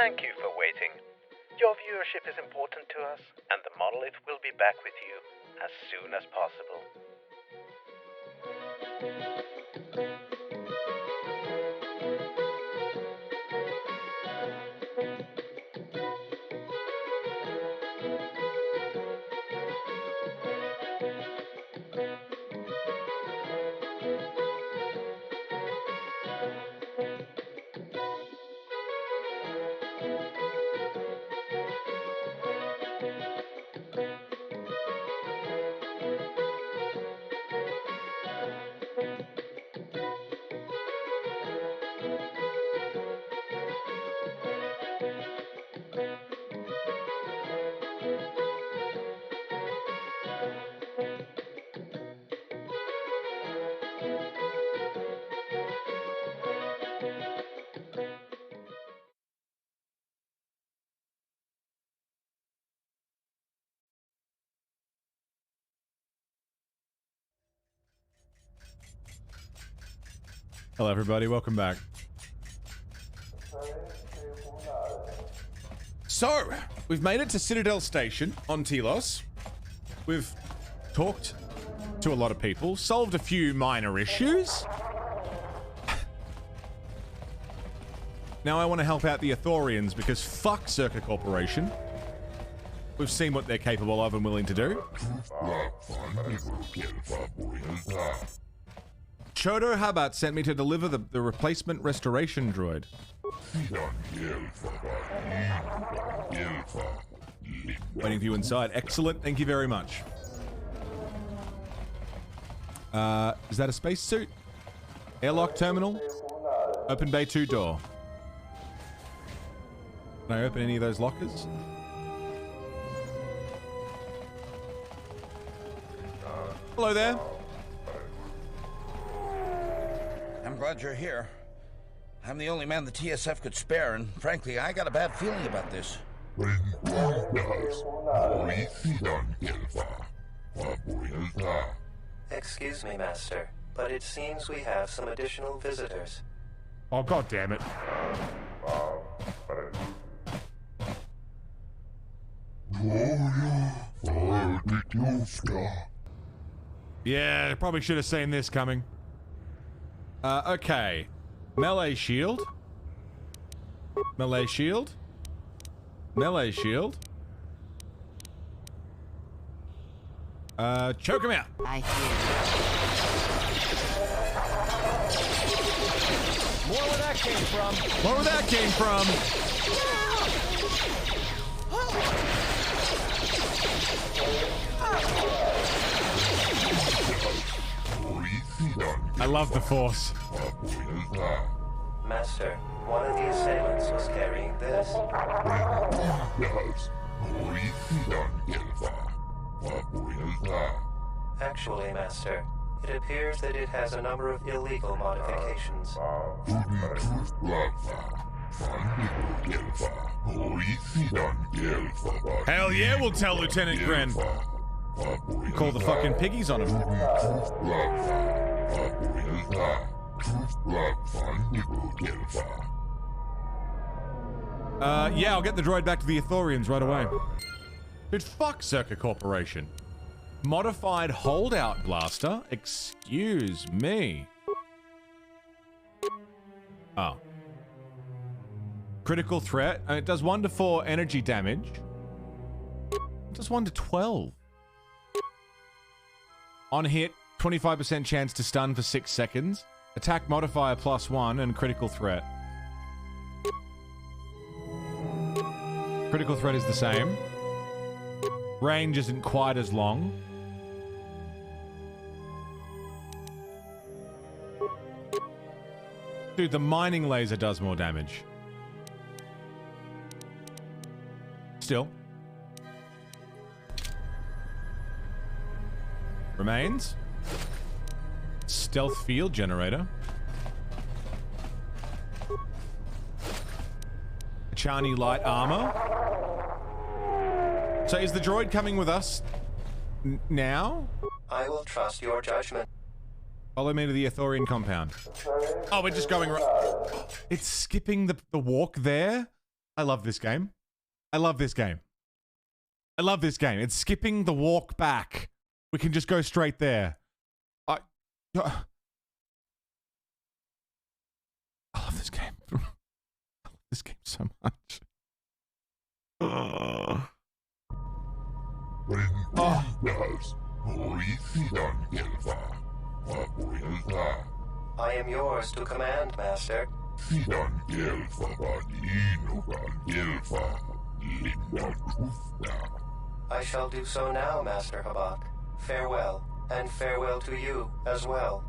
Thank you for waiting. Your viewership is important to us, and the Monolith will be back with you as soon as possible. Hello, everybody. Welcome back. So, we've made it to Citadel Station on Telos. We've talked to a lot of people, solved a few minor issues. Now I want to help out the Ithorians because fuck Circa Corporation. We've seen what they're capable of and willing to do. Chodo Habat sent me to deliver the replacement restoration droid. Waiting for you inside. Excellent. Thank you very much. Is that a spacesuit? Airlock terminal? Open bay 2 door. Can I open any of those lockers? Hello there. I'm glad you're here. I'm the only man the TSF could spare, and frankly, I got a bad feeling about this. Excuse me, Master, but it seems we have some additional visitors. Oh, god damn it. Yeah, probably should have seen this coming. Okay. Melee shield. Melee shield. Melee shield. Choke him out. I hear. More where that came from. More where that came from. I love the Force. Master, one of the assailants was carrying this. Actually, Master, it appears that it has a number of illegal modifications. Hell yeah, we'll tell Lieutenant Gren. Call the fucking piggies on him. Yeah, I'll get the droid back to the Ithorians right away. Dude, fuck Circa Corporation. Modified holdout blaster? Excuse me. Oh. Critical threat. It does 1 to 4 energy damage. It does 1 to 12. On hit, 25% chance to stun for 6 seconds. Attack modifier +1 and critical threat. Critical threat is the same. Range isn't quite as long. Dude, the mining laser does more damage. Still. Remains. Stealth field generator. Chani light armor. So is the droid coming with us now? I will trust your judgment. Follow me to the Ithorian compound. Oh, we're just going right. It's skipping the walk there. I love this game. I love this game. I love this game. It's skipping the walk back. We can just go straight there. I love this game. I love this game so much. Oh. I am yours to command, Master. I shall do so now, Master Habak. Farewell, and farewell to you as well.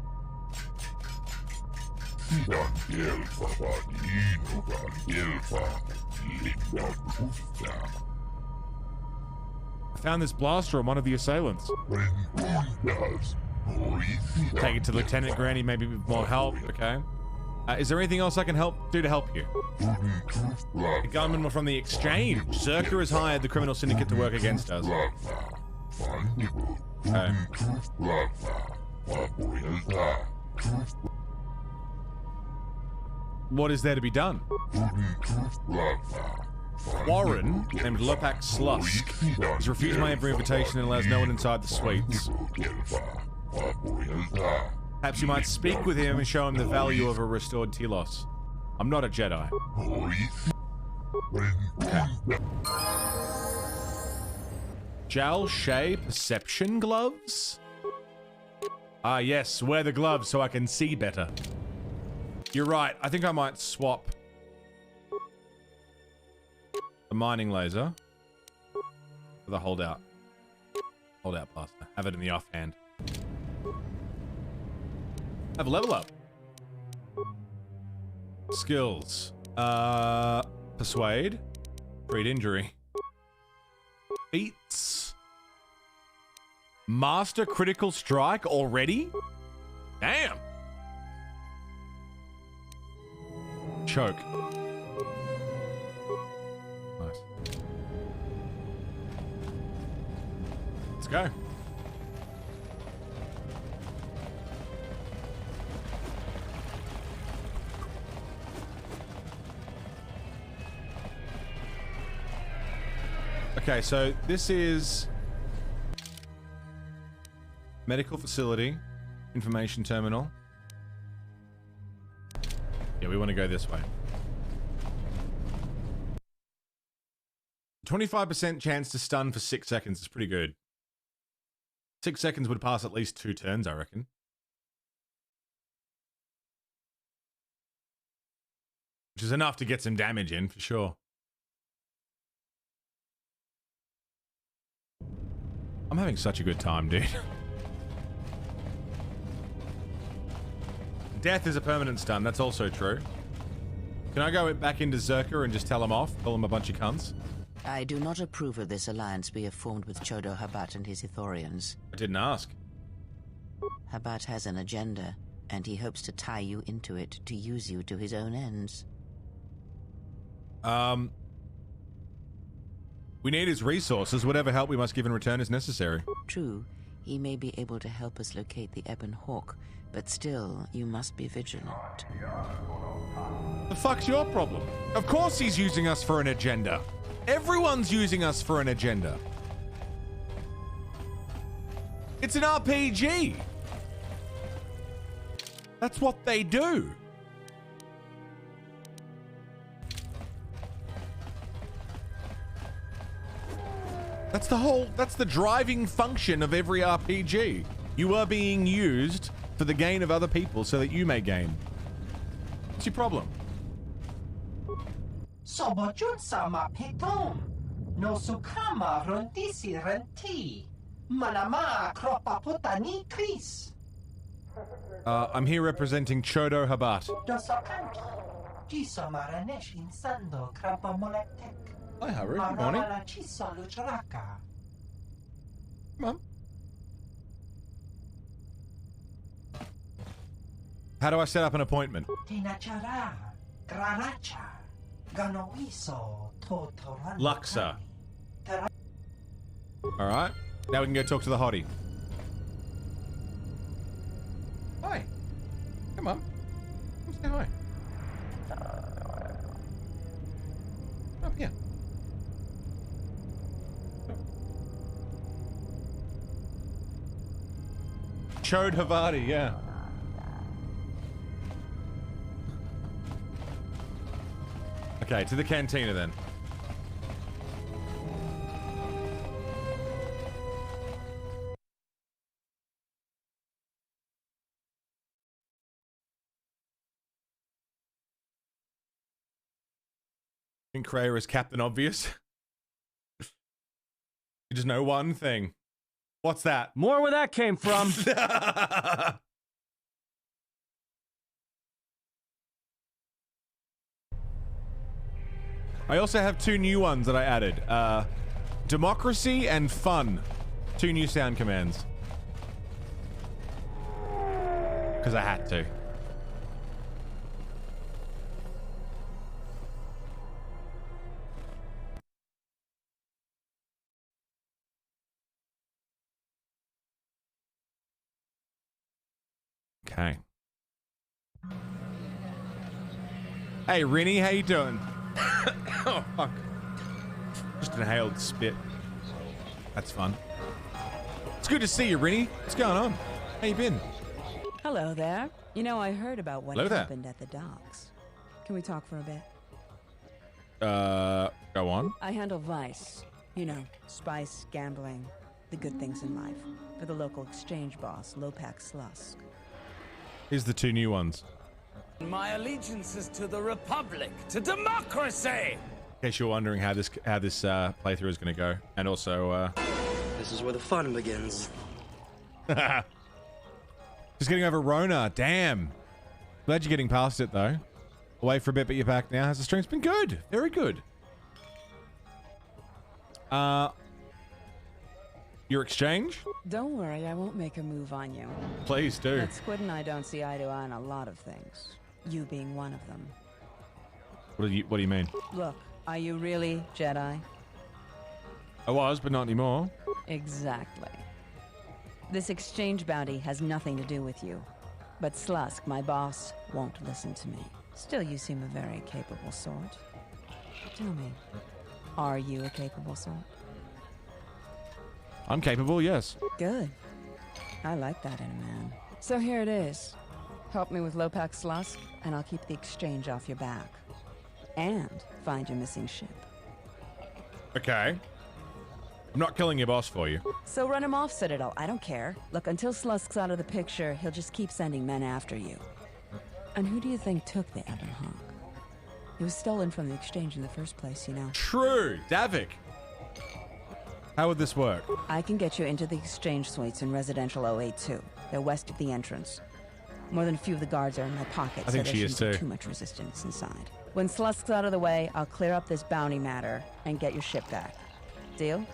I found this blaster on one of the assailants. Take it to Lieutenant Granny, maybe with more help, okay? Is there anything else I can do to help you? The gunmen were from the exchange. Zerka has hired the criminal syndicate to work against us. Okay. What is there to be done? Warren, named Lopak Slusk, has refused my every invitation and allows no one inside the suites. Perhaps you might speak with him and show him the value of a restored Telos. I'm not a Jedi. Okay. Jal Shay perception gloves? Ah, yes, wear the gloves so I can see better. You're right, I think I might swap the mining laser for the holdout. Holdout blaster. Have it in the offhand. Have a level up. Skills. Persuade. Treat injury. Feats. Master critical strike already? Damn. Choke. Nice. Let's go. Okay, so this is medical facility, information terminal. Yeah, we want to go this way. 25% chance to stun for 6 seconds is pretty good. 6 seconds would pass at least 2 turns, I reckon. Which is enough to get some damage in, for sure. I'm having such a good time, dude. Death is a permanent stun, that's also true. Can I go back into Zerka and just tell him off? Call him a bunch of cunts? I do not approve of this alliance we have formed with Chodo Habat and his Ithorians. I didn't ask. Habat has an agenda, and he hopes to tie you into it to use you to his own ends. We need his resources. Whatever help we must give in return is necessary. True, he may be able to help us locate the Ebon Hawk, but still, you must be vigilant. The fuck's your problem? Of course he's using us for an agenda. Everyone's using us for an agenda. It's an RPG. That's what they do. That's the driving function of every RPG. You are being used for the gain of other people so that you may gain. What's your problem? Sobojun sama petom. No sukama rondisi renti. Manama kropaputani kris. I'm here representing Chodo Habat. Dosakanki. Jisomaranesh insando krapamoletek. Hi, Haru. Good morning. Come on. How do I set up an appointment? Luxa. Alright. Now we can go talk to the hottie. Hi. Come on. Come say hi. Up here. Chode Havadi, yeah. Okay, to the cantina then. think Kreia is Captain Obvious. You just know one thing. What's that? More where that came from. I also have two new ones that I added. Democracy and Fun. Two new sound commands. Because I had to. Okay. Hey, Rennie, how you doing? Oh, fuck. Just inhaled spit. That's fun. It's good to see you, Rennie. What's going on? How you been? Hello there. You know, I heard about what Hello there. happened at the docks. Can we talk for a bit? Go on. I handle vice. You know, spice, gambling, the good things in life. For the local exchange boss, Lopax Slusk. Here's the two new ones. My allegiance is to the Republic, to democracy! In case you're wondering how this playthrough is going to go. And also, This is where the fun begins. just getting over Rona. Damn. Glad you're getting past it, though. Away for a bit, but you're back now. How's the stream's been? Good. Very good. Your exchange? Don't worry, I won't make a move on you. Please do. But Squid and I don't see eye to eye on a lot of things. You being one of them. What do you mean? Look, are you really Jedi? I was, but not anymore. Exactly. This exchange bounty has nothing to do with you. But Slusk, my boss, won't listen to me. Still, you seem a very capable sort. Tell me, are you a capable sort? I'm capable, yes. Good. I like that in a man. So here it is. Help me with Lopax Slusk, and I'll keep the exchange off your back. And find your missing ship. Okay. I'm not killing your boss for you. So run him off, Citadel. I don't care. Look, until Slusk's out of the picture, he'll just keep sending men after you. And who do you think took the Ebon Hawk? It was stolen from the exchange in the first place, you know. True. Davik. How would this work? I can get you into the exchange suites in residential 082. They're west of the entrance. More than a few of the guards are in my pocket, I think so she there is shouldn't be too. too much resistance inside. When Slusk's out of the way, I'll clear up this bounty matter and get your ship back. Deal?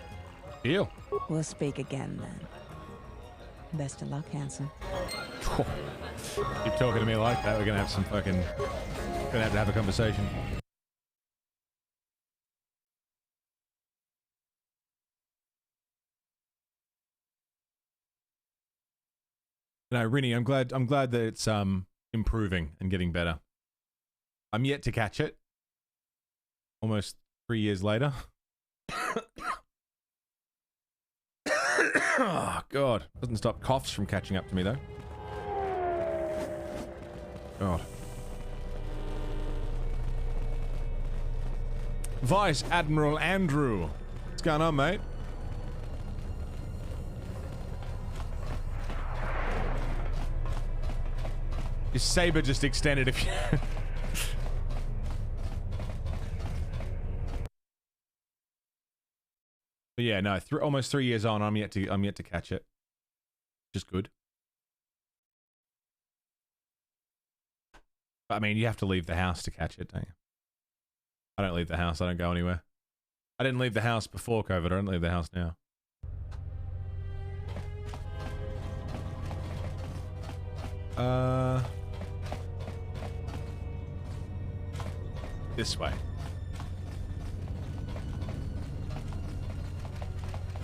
Deal. We'll speak again then. Best of luck, handsome. Keep talking to me like that. We're gonna have some fucking. Gonna have to have a conversation. No, Rinny, I'm glad that it's improving and getting better. I'm yet to catch it. Almost 3 years later. Oh, God. Doesn't stop coughs from catching up to me, though. God. Vice Admiral Andrew. What's going on, mate? Your saber just extended if you... But yeah, no, almost 3 years on, I'm yet to catch it. Just good. But, I mean, you have to leave the house to catch it, don't you? I don't leave the house. I don't go anywhere. I didn't leave the house before COVID. I don't leave the house now. This way.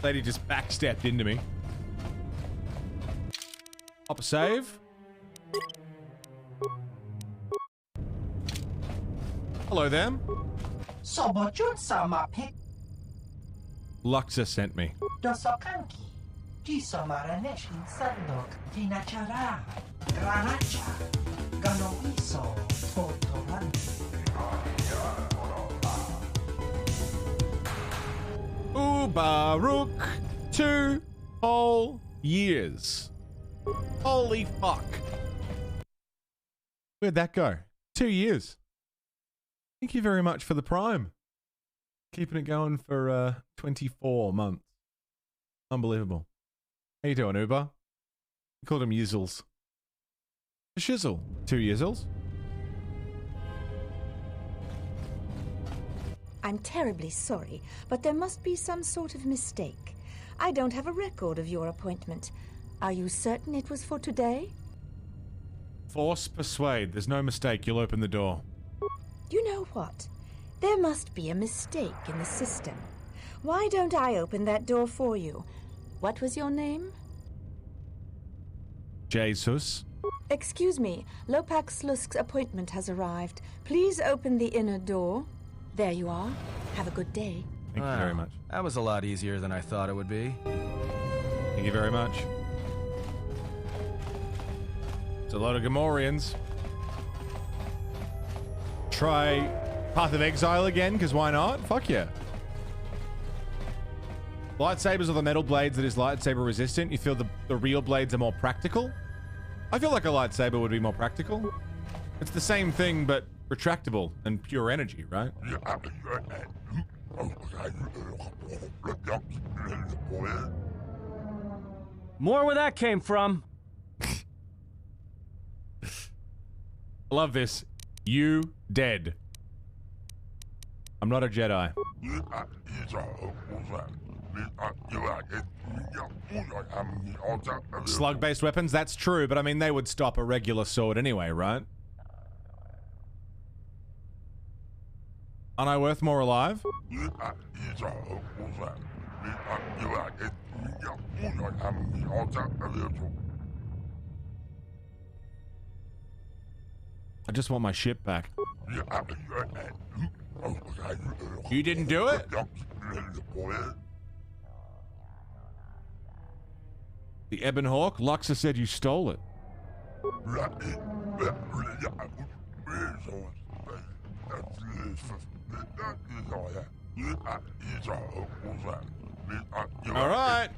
Lady just backstepped into me. Pop a save. Hello there. Sobojun sama pik Luxa sent me. dosokanki. Jiso maranesh insandok tinachara. Granacha. Ganoiso totoranti. Baruch, 2 whole years. Holy fuck. Where'd that go? 2 years. Thank you very much for the Prime. Keeping it going for 24 months. Unbelievable. How you doing, Uber? We called him Yizzles. The Shizzle. 2 Yizzles. I'm terribly sorry, but there must be some sort of mistake. I don't have a record of your appointment. Are you certain it was for today? Force persuade. There's no mistake. You'll open the door. You know what? There must be a mistake in the system. Why don't I open that door for you? What was your name? Jesus. Excuse me, Lopak Slusk's appointment has arrived. Please open the inner door. There you are. Have a good day. Thank you very much. That was a lot easier than I thought it would be. Thank you very much. It's a lot of Gamorreans. Try Path of Exile again, because why not? Fuck yeah. Lightsabers are the metal blades that is lightsaber resistant. You feel the real blades are more practical? I feel like a lightsaber would be more practical. It's the same thing, but retractable and pure energy, right? More where that came from. I love this. You dead. I'm not a Jedi. Slug-based weapons, that's true, but I mean, they would stop a regular sword anyway, right? Aren't I worth more alive? I just want my ship back. You didn't do it? The Ebon Hawk? Luxa said you stole it. All right.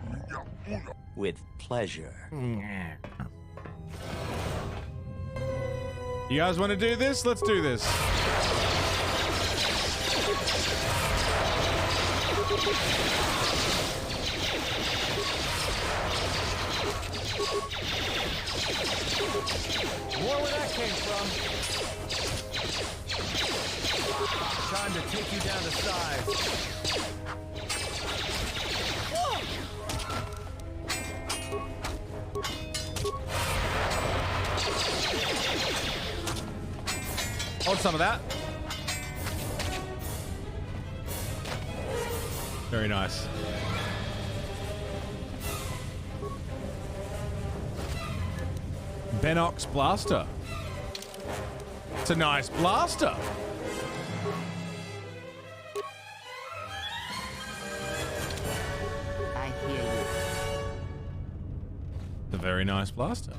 With pleasure. You guys want to do this? Let's do this. More where that came from. Time to take you down to size. Hold some of that. Very nice. Bennock's blaster. It's a nice blaster. I hear you. It's a very nice blaster.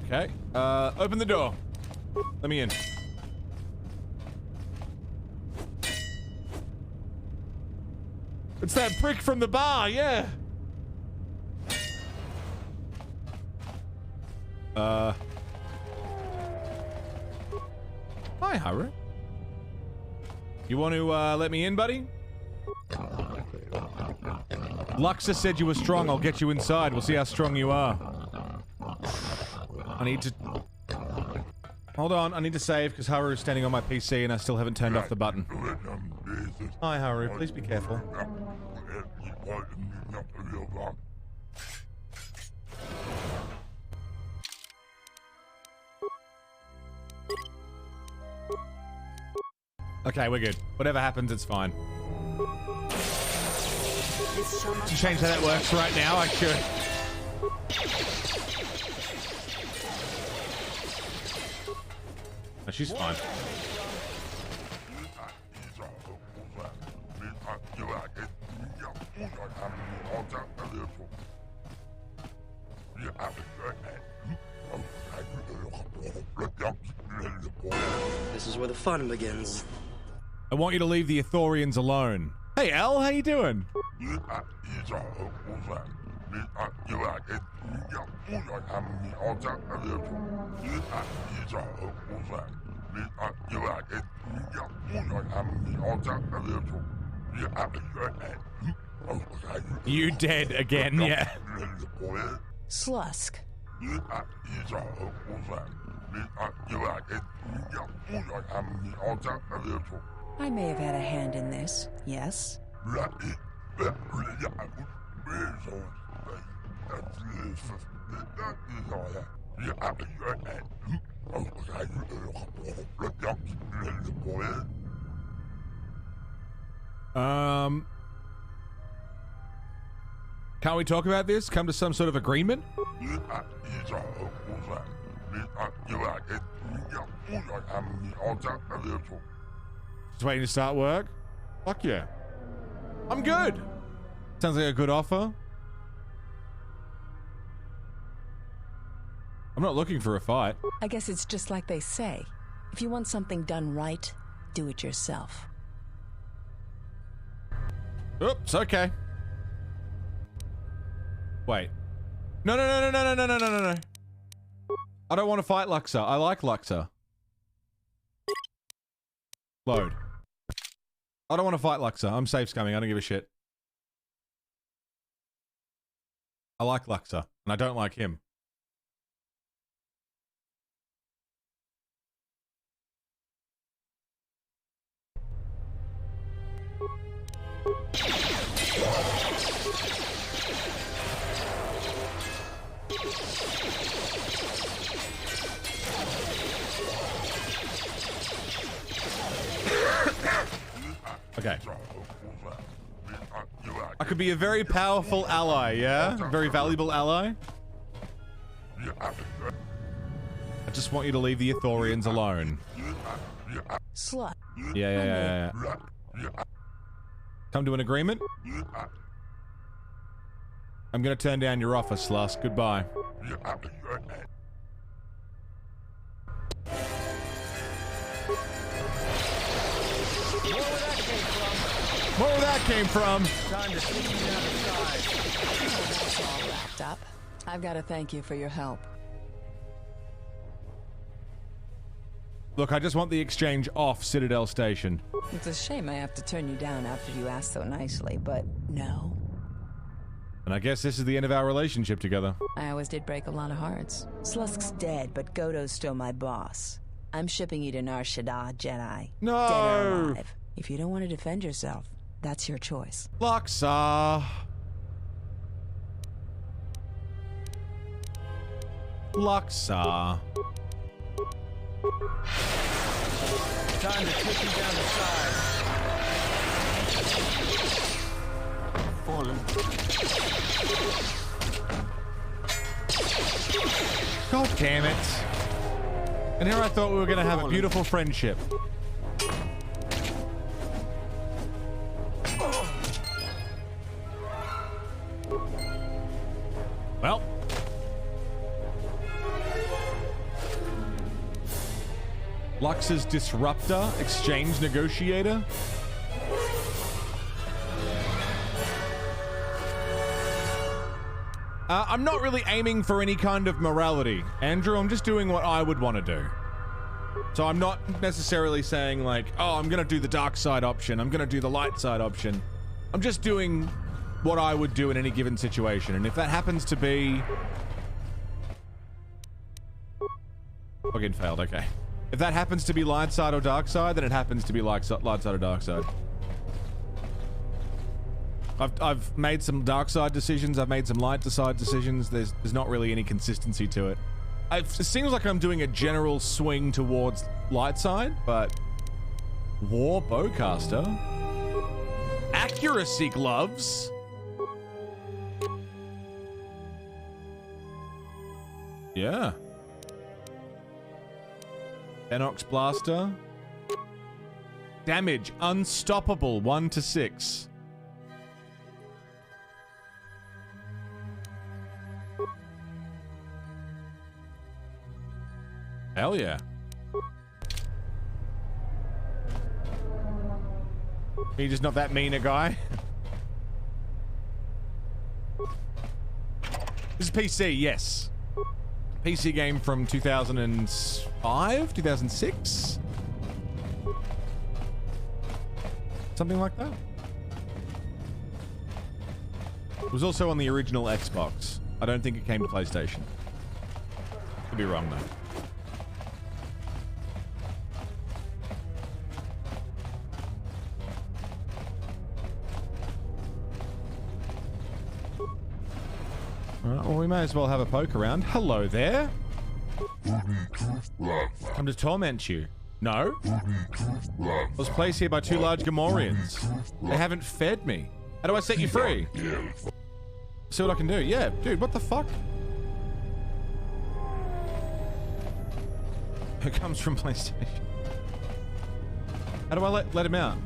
Okay. Open the door. Let me in. It's that prick from the bar, yeah. Hi, Haru. You want to let me in, buddy? Luxa said you were strong. I'll get you inside. We'll see how strong you are. I need to... Hold on, I need to save because Haru's standing on my PC and I still haven't turned off the button. Hi, Haru. Please be careful. Okay, we're good. Whatever happens, it's fine. To change how that works right now, I should. Oh, she's fine. This is where the fun begins. I want you to leave the Ithorians alone. Hey, Al, how you doing? You dead again, yeah. Slusk. I may have had a hand in this, yes? Can't we talk about this? Come to some sort of agreement? Just waiting to start work? Fuck yeah. I'm good. Sounds like a good offer. I'm not looking for a fight. I guess it's just like they say. If you want something done right, do it yourself. Oops, okay. Wait. No. I don't want to fight Luxor. I like Luxor. Load. I don't want to fight Luxor. I'm safe scumming. I don't give a shit. I like Luxor, and I don't like him. Okay. I could be a very powerful ally, yeah? Very valuable ally. I just want you to leave the Ithorians alone. Slut. Yeah. Come to an agreement? I'm gonna turn down your offer, Slusk. Goodbye. Where that came from? Time to see you down the side. That's all wrapped up. I've got to thank you for your help. Look, I just want the exchange off Citadel Station. It's a shame I have to turn you down after you asked so nicely, but no. And I guess this is the end of our relationship together. I always did break a lot of hearts. Slusk's dead, but Godo's still my boss. I'm shipping you to Nar Shaddaa, Jedi. No! Dead or alive. If you don't want to defend yourself, that's your choice. Luxor. Luxor. Time to kick you down the side. Fallen. God damn it. And here I thought we were going to have a beautiful friendship. Well. Lux's disruptor, exchange negotiator. I'm not really aiming for any kind of morality, Andrew. I'm just doing what I would want to do. So I'm not necessarily saying like, oh, I'm going to do the dark side option. I'm going to do the light side option. I'm just doing what I would do in any given situation. And if that happens to be... Login failed, okay. If that happens to be light side or dark side, then it happens to be light side or dark side. I've made some dark side decisions. I've made some light side decisions. There's not really any consistency to it. It seems like I'm doing a general swing towards light side, but War Bowcaster, accuracy gloves. Yeah. Enox Blaster. Damage unstoppable 1 to 6. Hell yeah. You're just not that mean a guy. This is PC, yes. PC game from 2005, 2006? Something like that. It was also on the original Xbox. I don't think it came to PlayStation. Could be wrong though. Alright, well, we may as well have a poke around. Hello there. Come to torment you. No. I was placed here by 2 large Gamorreans. They haven't fed me. How do I set you free? See what I can do. Yeah, dude, what the fuck? It comes from PlayStation. How do I let him out?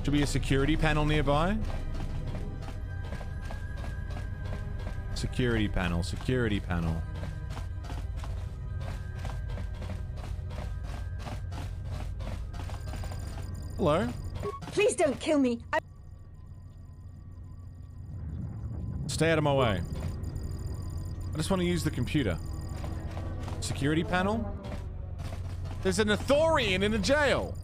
Should be a security panel nearby. Security panel, security panel. Hello? Please don't kill me. Stay out of my way. I just want to use the computer. Security panel? There's an Ithorian in a jail.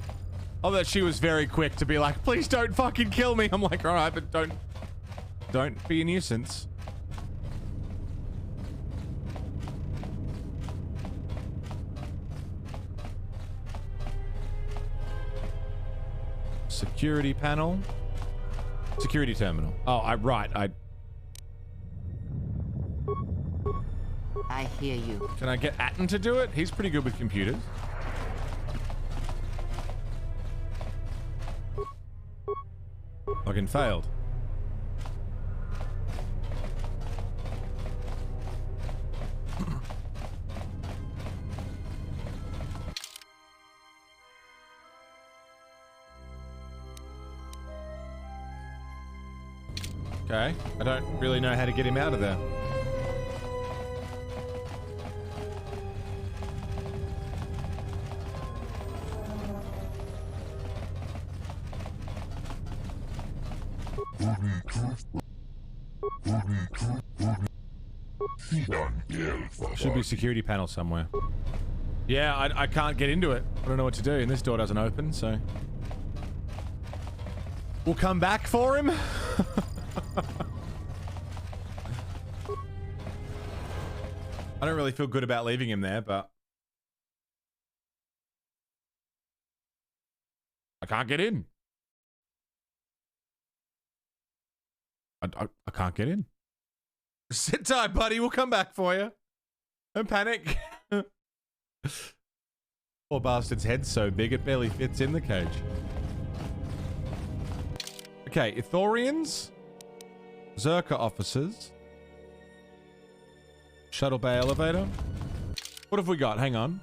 Oh, that she was very quick to be like, please don't fucking kill me. I'm like, all right, but don't be a nuisance. Security panel. Security terminal. Oh, I hear you. Can I get Atten to do it? He's pretty good with computers. Fucking failed. Okay, I don't really know how to get him out of there. Should be a security panel somewhere. Yeah, I can't get into it. I don't know what to do, and this door doesn't open, so... We'll come back for him? I don't really feel good about leaving him there, but... I can't get in. I can't get in. Sit tight, buddy. We'll come back for you. Don't panic. Poor bastard's head's so big it barely fits in the cage. Okay, Ithorians. Zerka officers. Shuttle bay elevator. What have we got? Hang on.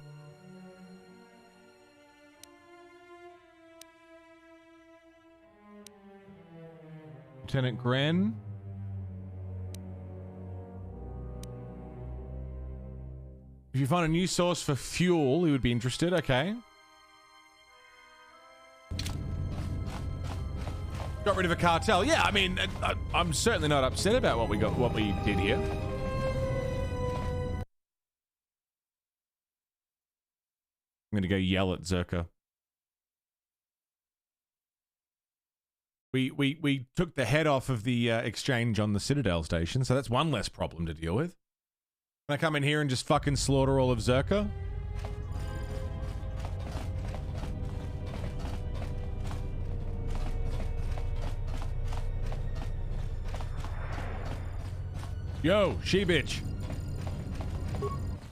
Lieutenant Gren. If you find a new source for fuel, he would be interested. Okay. Got rid of a cartel. Yeah, I mean, I'm certainly not upset about what we did here. I'm gonna go yell at Zerka. We took the head off of the exchange on the Citadel station, so that's one less problem to deal with. Can I come in here and just fucking slaughter all of Zerka? Yo, she-bitch.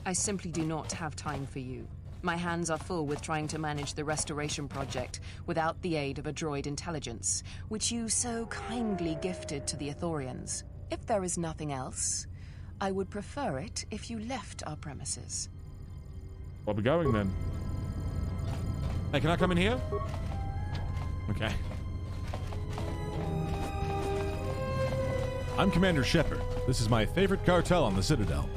I simply do not have time for you. My hands are full with trying to manage the restoration project without the aid of a droid intelligence, which you so kindly gifted to the Ithorians. If there is nothing else, I would prefer it if you left our premises. Where are we going then? Hey, can I come in here? Okay. I'm Commander Shepard. This is my favorite cartel on the Citadel.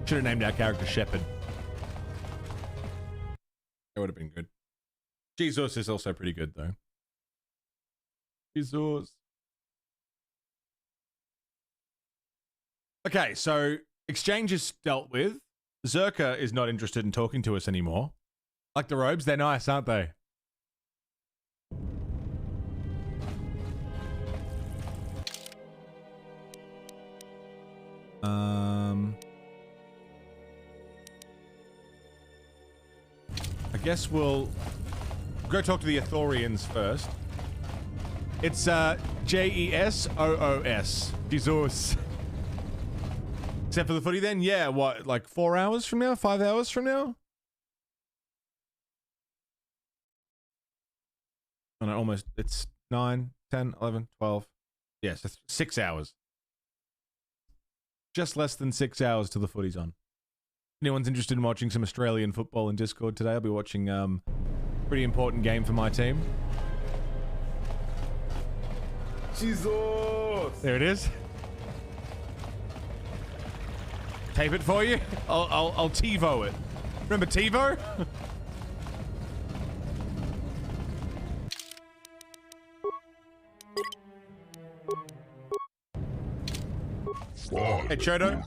Should have named our character Shepard. That would have been good. Jesus is also pretty good, though. Jesus. Okay, so exchange is dealt with. Zerka is not interested in talking to us anymore. Like the robes, they're nice, aren't they? I guess we'll go talk to the Ithorians first. It's J-E-S-O-O-S. Jesus. Except for the footy then? Yeah, what, like 4 hours from now? 5 hours from now? Oh, no, almost. It's 9, 10, 11, 12. Yes, 6 hours. Just less than 6 hours till the footy's on. Anyone's interested in watching some Australian football in Discord today? I'll be watching pretty important game for my team. Jesus! There it is. Tape it for you. I'll TiVo it. Remember TiVo? Hey, Chodo.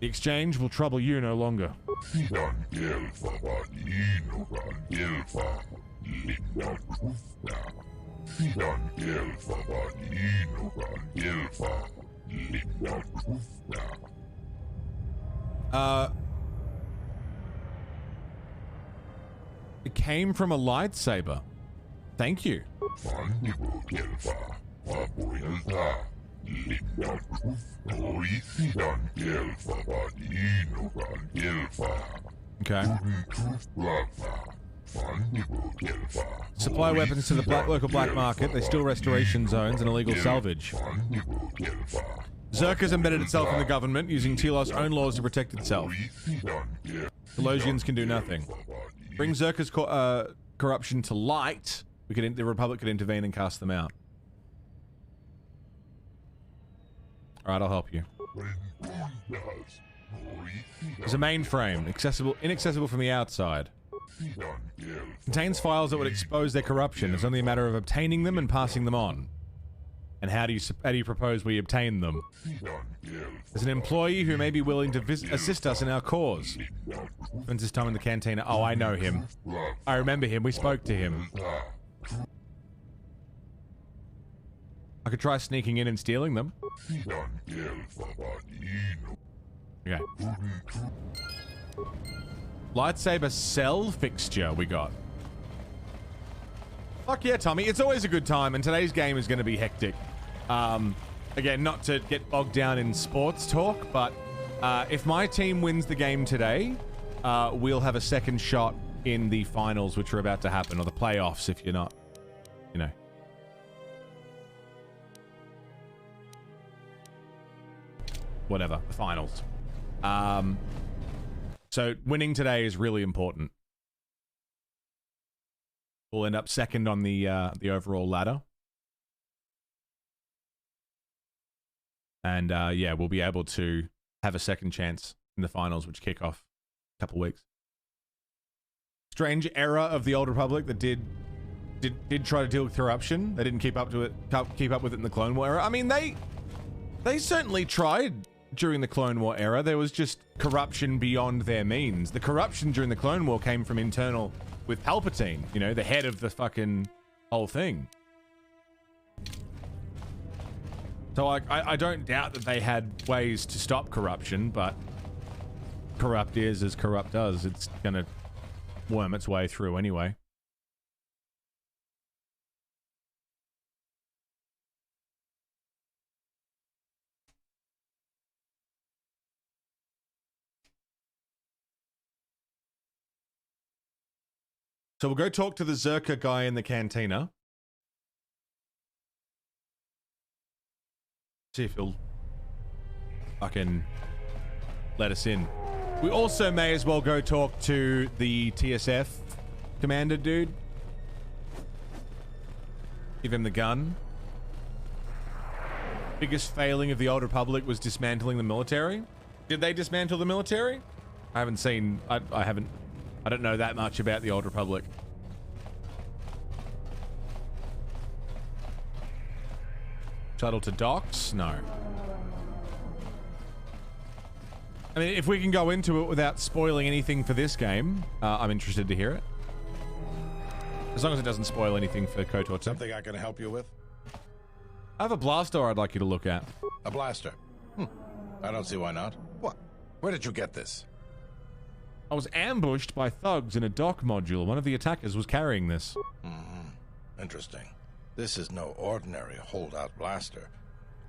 The exchange will trouble you no longer. It came from a lightsaber. Thank you. Okay. Supply weapons to the local black market. They steal restoration zones and illegal salvage. Zerk has embedded itself in the government, using Telos' own laws to protect itself. Telosians can do nothing. Bring Zerka's corruption to light. The Republic could intervene and cast them out. Alright, I'll help you. There's a mainframe, inaccessible from the outside. Contains files that would expose their corruption. It's only a matter of obtaining them and passing them on. And how do you propose we obtain them? There's an employee who may be willing to assist us in our cause. Spends his time in the cantina. Oh, I know him. I remember him. We spoke to him. I could try sneaking in and stealing them. Okay. Lightsaber cell fixture we got. Fuck yeah, Tommy. It's always a good time, and today's game is going to be hectic. Again, not to get bogged down in sports talk, but if my team wins the game today, we'll have a second shot in the finals, which are about to happen, or the playoffs if you're not, you know. Whatever, the finals. So winning today is really important. We'll end up second on the overall ladder. And yeah, we'll be able to have a second chance in the finals, which kick off in a couple weeks. Strange era of the Old Republic that did try to deal with corruption. They didn't keep up with it in the Clone War era. I mean, they certainly tried during the Clone War era. There was just corruption beyond their means. The corruption during the Clone War came from internal with Palpatine, you know, the head of the fucking whole thing. So I don't doubt that they had ways to stop corruption, but corrupt is as corrupt does. It's gonna worm its way through anyway. So we'll go talk to the Zerka guy in the cantina. See if he'll fucking let us in. We also may as well go talk to the TSF commander dude. Give him the gun. Biggest failing of the Old Republic was dismantling the military. Did they dismantle the military? I haven't seen... I don't know that much about the Old Republic. Shuttle to docks? No. I mean, if we can go into it without spoiling anything for this game, I'm interested to hear it. As long as it doesn't spoil anything for KOTOR 2. Something I can help you with? I have a blaster I'd like you to look at. A blaster? I don't see why not. What? Where did you get this? I was ambushed by thugs in a dock module. One of the attackers was carrying this. Interesting. This is no ordinary holdout blaster.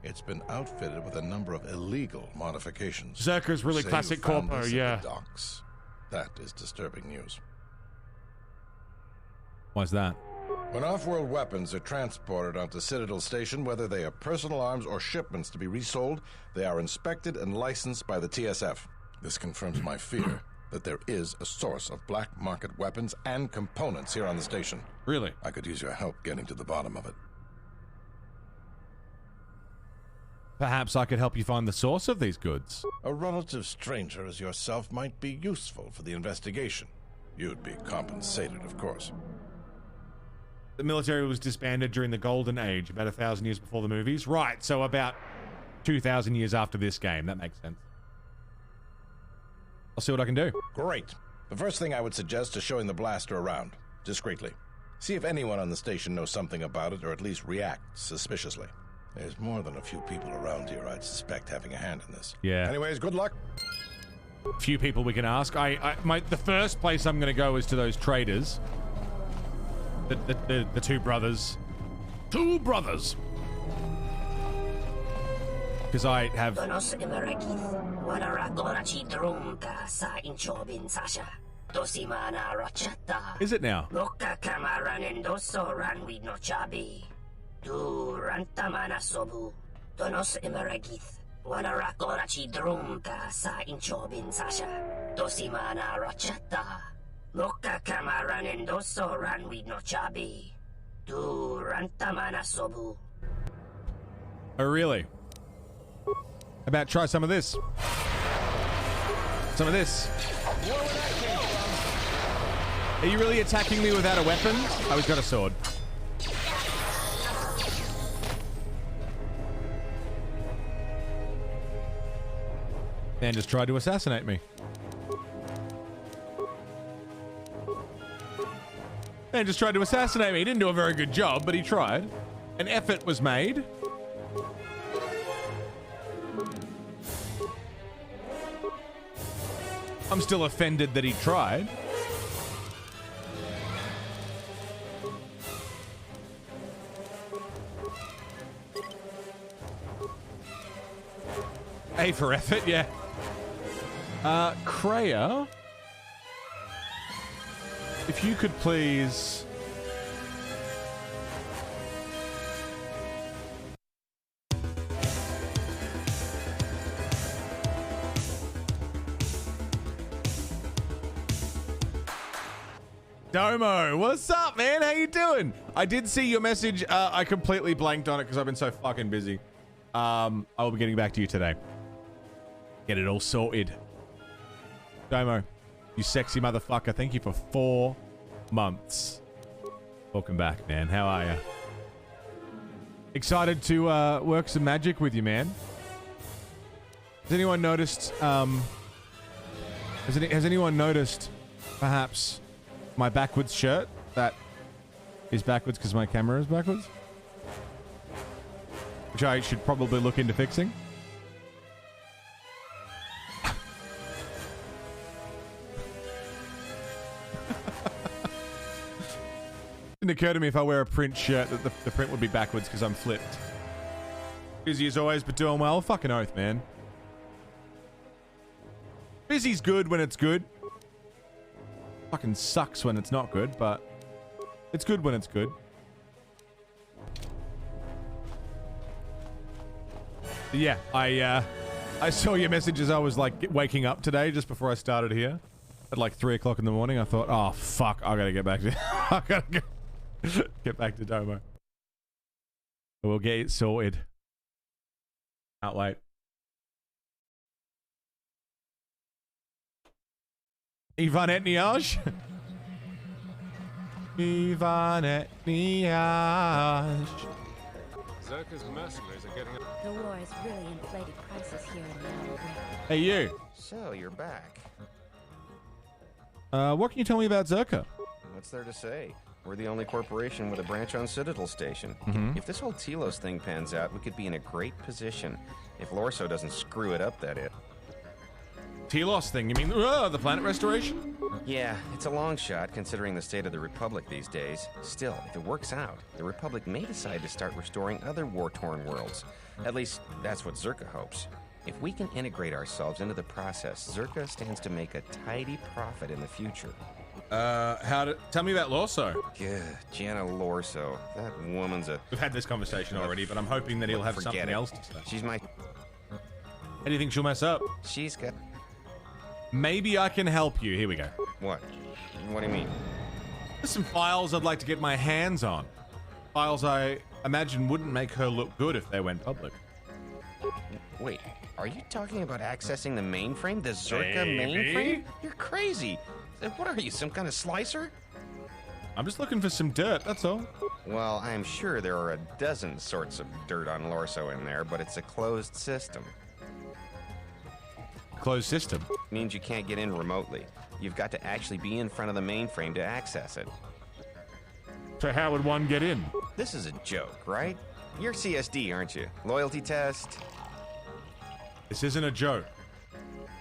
It's been outfitted with a number of illegal modifications. Zerka's really Say classic you found corpo, this at yeah. the docks. That is disturbing news. Why's that? When off-world weapons are transported onto Citadel Station, whether they are personal arms or shipments to be resold, they are inspected and licensed by the TSF. This confirms my fear that there is a source of black market weapons and components here on the station. Really? I could use your help getting to the bottom of it. Perhaps I could help you find the source of these goods. A relative stranger as yourself might be useful for the investigation. You'd be compensated, of course. The military was disbanded during the Golden Age, about 1,000 years before the movies. Right, so about 2,000 years after this game. That makes sense. I'll see what I can do. Great. The first thing I would suggest is showing the blaster around, discreetly. See if anyone on the station knows something about it, or at least reacts suspiciously. There's more than a few people around here I'd suspect having a hand in this. Yeah. Anyways, good luck. Few people we can ask. The first place I'm going to go is to those traders. The two brothers. Two brothers! Because I have... Is it now? Oh, really? How about try some of this? Some of this. Are you really attacking me without a weapon? Oh, he's got a sword. Man just tried to assassinate me. Man just tried to assassinate me. He didn't do a very good job, but he tried. An effort was made. I'm still offended that he tried. A for effort, yeah. Kreia, if you could please... Domo, what's up, man? How you doing? I did see your message. I completely blanked on it because I've been so fucking busy. I will be getting back to you today. Get it all sorted. Domo, you sexy motherfucker. Thank you for 4 months. Welcome back, man. How are you? Excited to work some magic with you, man. Has anyone noticed? Has anyone noticed, perhaps, my backwards shirt that is backwards because my camera is backwards, which I should probably look into fixing? It didn't occur to me if I wear a print shirt that the print would be backwards because I'm flipped. Busy as always, but doing well. Fucking oath, man. Busy's good when it's good. Fucking sucks when it's not good, but it's good when it's good. Yeah, I saw your messages. I was like waking up today just before I started here at like 3 o'clock in the morning. I thought, oh fuck, I gotta get back to I gotta get back to Domo. We'll get it sorted. Can't wait. Ivan Etniage? Ivan Etniage. Zerka's mercenaries are getting... The war has really inflated prices here in the Outer Rim. Hey, you. So, you're back. What can you tell me about Zerka? What's there to say? We're the only corporation with a branch on Citadel Station. Mhm. If this whole Telos thing pans out, we could be in a great position. If Lorso doesn't screw it up, that is. Telos thing? You mean the planet restoration? Yeah, it's a long shot considering the state of the Republic these days. Still, if it works out, the Republic may decide to start restoring other war-torn worlds. At least, that's what Zerka hopes. If we can integrate ourselves into the process, Zerka stands to make a tidy profit in the future. Tell me about Lorso. Yeah, Gianna Lorso. That woman's a... We've had this conversation already, but I'm hoping that he'll have something else to say. She's my... How do you think she'll mess up? She's got... Maybe I can help you. Here we go. What? What do you mean? There's some files I'd like to get my hands on. Files I imagine wouldn't make her look good if they went public. Wait, are you talking about accessing the mainframe? The Zerka mainframe? You're crazy. What are you, some kind of slicer? I'm just looking for some dirt, that's all. Well, I'm sure there are a dozen sorts of dirt on Lorso in there, but it's a closed system. Closed system? Means you can't get in remotely. You've got to actually be in front of the mainframe to access it. So how would one get in? This is a joke, right? You're CSD, aren't you? Loyalty test? This isn't a joke.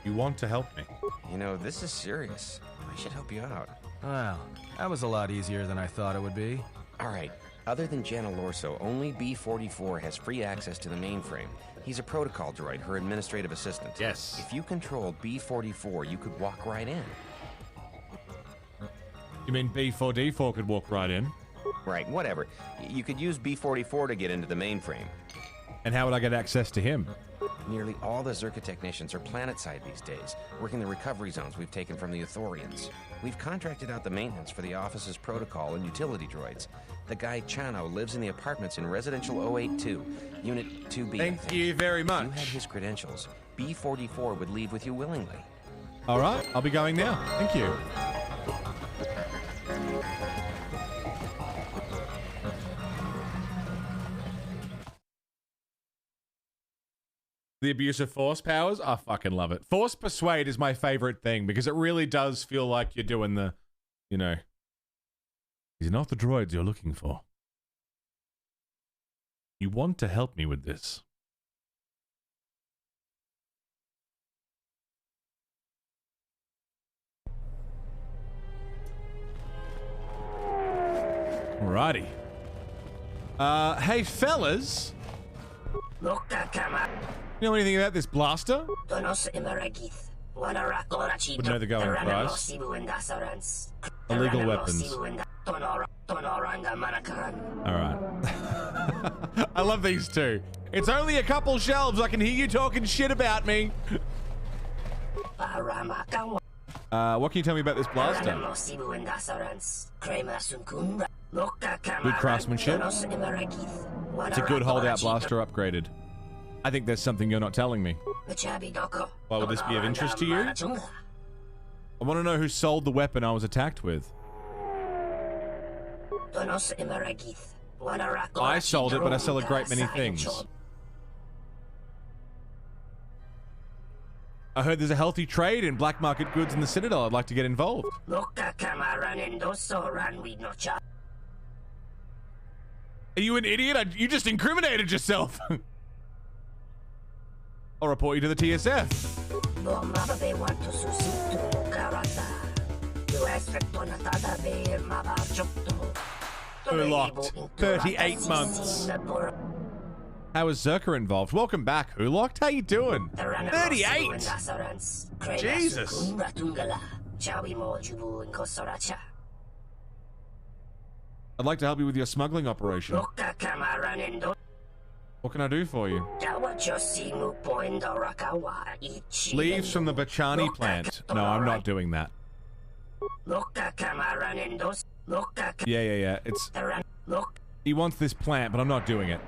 You want to help me. You know, this is serious. I should help you out. Well, that was a lot easier than I thought it would be. All right. Other than Gianna Lorso, only B-44 has free access to the mainframe. He's a protocol droid, her administrative assistant. Yes. If you control B-44, you could walk right in. You mean B4D4 could walk right in? Right, whatever. You could use B-44 to get into the mainframe. And how would I get access to him? Nearly all the Zerka technicians are planet-side these days, working the recovery zones we've taken from the Ithorians. We've contracted out the maintenance for the office's protocol and utility droids. The guy Chano lives in the apartments in Residential 082, Unit 2B. Thank you very much. If you had his credentials, B-44 would leave with you willingly. All right, I'll be going now. Thank you. The abuse of force powers? I fucking love it. Force persuade is my favorite thing because it really does feel like you're doing the, you know, these are not the droids you're looking for. You want to help me with this. Alrighty. Hey fellas. You know anything about this blaster? Wouldn't know the going price. Illegal weapons. Alright. I love these two. It's only a couple shelves. I can hear you talking shit about me. What can you tell me about this blaster? Good craftsmanship. It's a good holdout blaster upgraded. I think there's something you're not telling me. Why would this be of interest to you? I want to know who sold the weapon I was attacked with. I sold it, but I sell a great many things. I heard there's a healthy trade in black market goods in the Citadel. I'd like to get involved. Are you an idiot? You just incriminated yourself. I'll report you to the TSF. Locked. 38 months. How is Zerka involved? Welcome back, Locked. How you doing? 38! Jesus! I'd like to help you with your smuggling operation. What can I do for you? Leaves from the Bachani plant. No, I'm not doing that. Yeah. It's... He wants this plant, but I'm not doing it.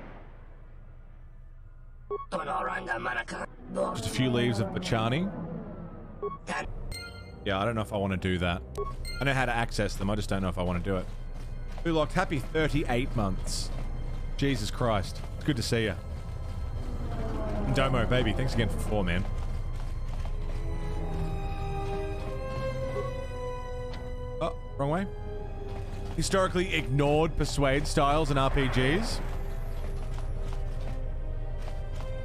Just a few leaves of Bachani. Yeah, I don't know if I want to do that. I know how to access them, I just don't know if I want to do it. Locked, happy 38 months. Jesus Christ. It's good to see you. And Domo, baby, thanks again for 4, man. Oh, wrong way. Historically ignored persuade styles in RPGs.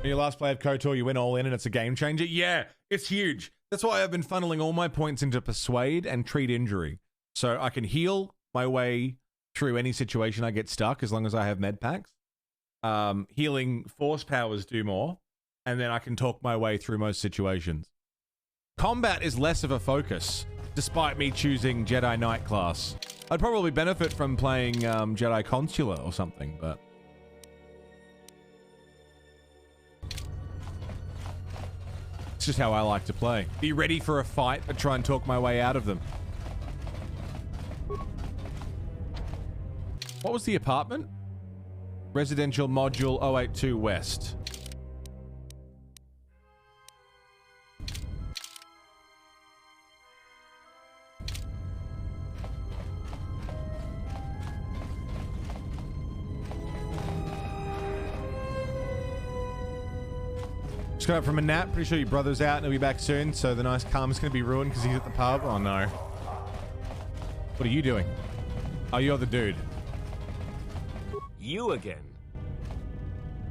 In your last play of KOTOR, you went all in and it's a game changer? Yeah, it's huge. That's why I've been funneling all my points into Persuade and Treat Injury. So I can heal my way through any situation I get stuck as long as I have med packs. Healing force powers do more, and then I can talk my way through most situations. Combat is less of a focus, despite me choosing Jedi Knight class. I'd probably benefit from playing Jedi Consular or something, but... it's just how I like to play. Be ready for a fight, but try and talk my way out of them. What was the apartment? Residential Module 082 West. Just got up from a nap. Pretty sure your brother's out and he'll be back soon, so the nice calm is going to be ruined because he's at the pub. Oh no. What are you doing? Oh, you're the dude. You again.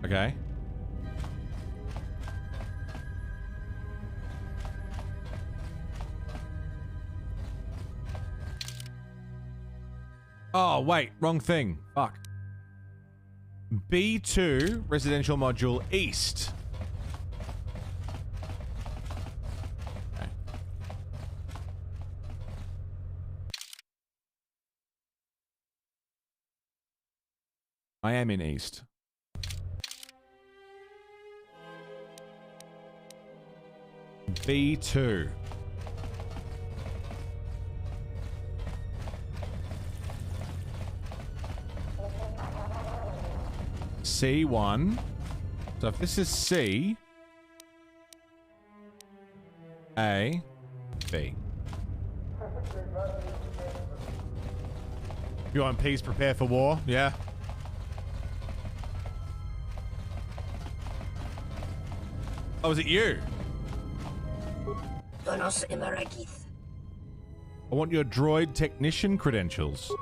Okay. Oh, wait. Wrong thing. Fuck. B2, Residential Module East. Okay. I am in East. B2. C1. So if this is C, A, B. You want peace, prepare for war? Yeah. Oh, is it you? I want your droid technician credentials.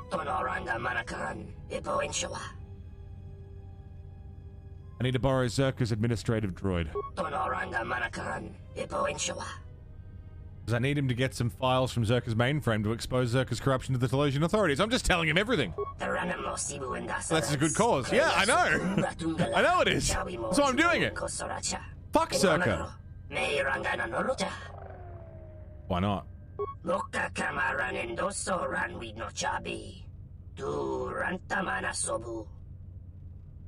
I need to borrow Zerka's administrative droid. Because I need him to get some files from Zerka's mainframe to expose Zerka's corruption to the Telosian authorities. I'm just telling him everything. That's a good cause. Yeah, I know. I know it is. That's why I'm doing it. Fuck Zerka. Why not?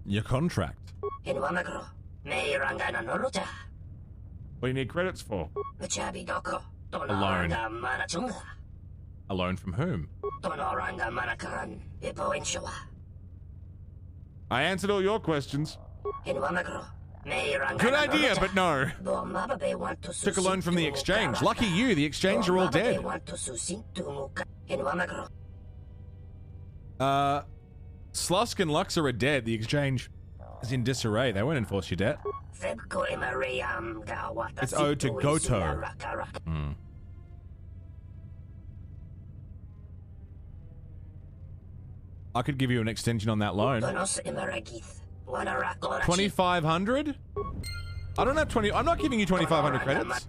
Your contract. What do you need credits for? A loan. A loan from whom? I answered all your questions. Good idea, but no. Took a loan from the exchange. Lucky you, the exchange are all dead. Slusk and Luxor are dead. The exchange is in disarray. They won't enforce your debt. It's owed to Goto. I could give you an extension on that loan. 2,500? I don't have 20. I'm not giving you 2,500 credits.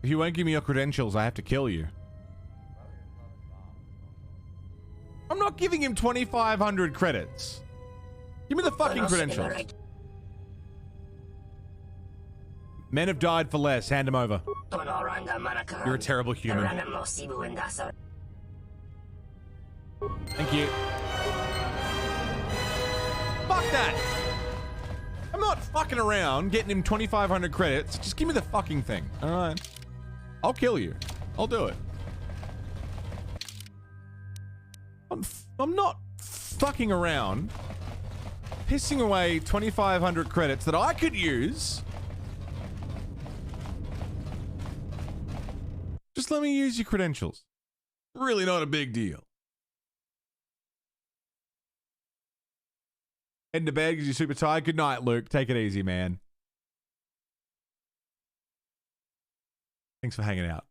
If you won't give me your credentials, I have to kill you. I'm not giving him 2,500 credits. Give me the fucking credentials. Men have died for less. Hand them over. You're a terrible human. Thank you. Fuck that! I'm not fucking around getting him 2,500 credits. Just give me the fucking thing. Alright. I'll kill you. I'll do it. I'm not fucking around pissing away 2,500 credits that I could use. Just let me use your credentials. Really not a big deal. Heading to bed because you're super tired. Good night, Luke. Take it easy, man. Thanks for hanging out.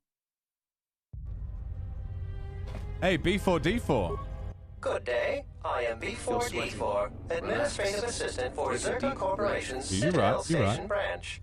Hey, B4D4. Good day. I am B4D4, Administrative Assistant for Zerka Corporation's Citadel Station Branch.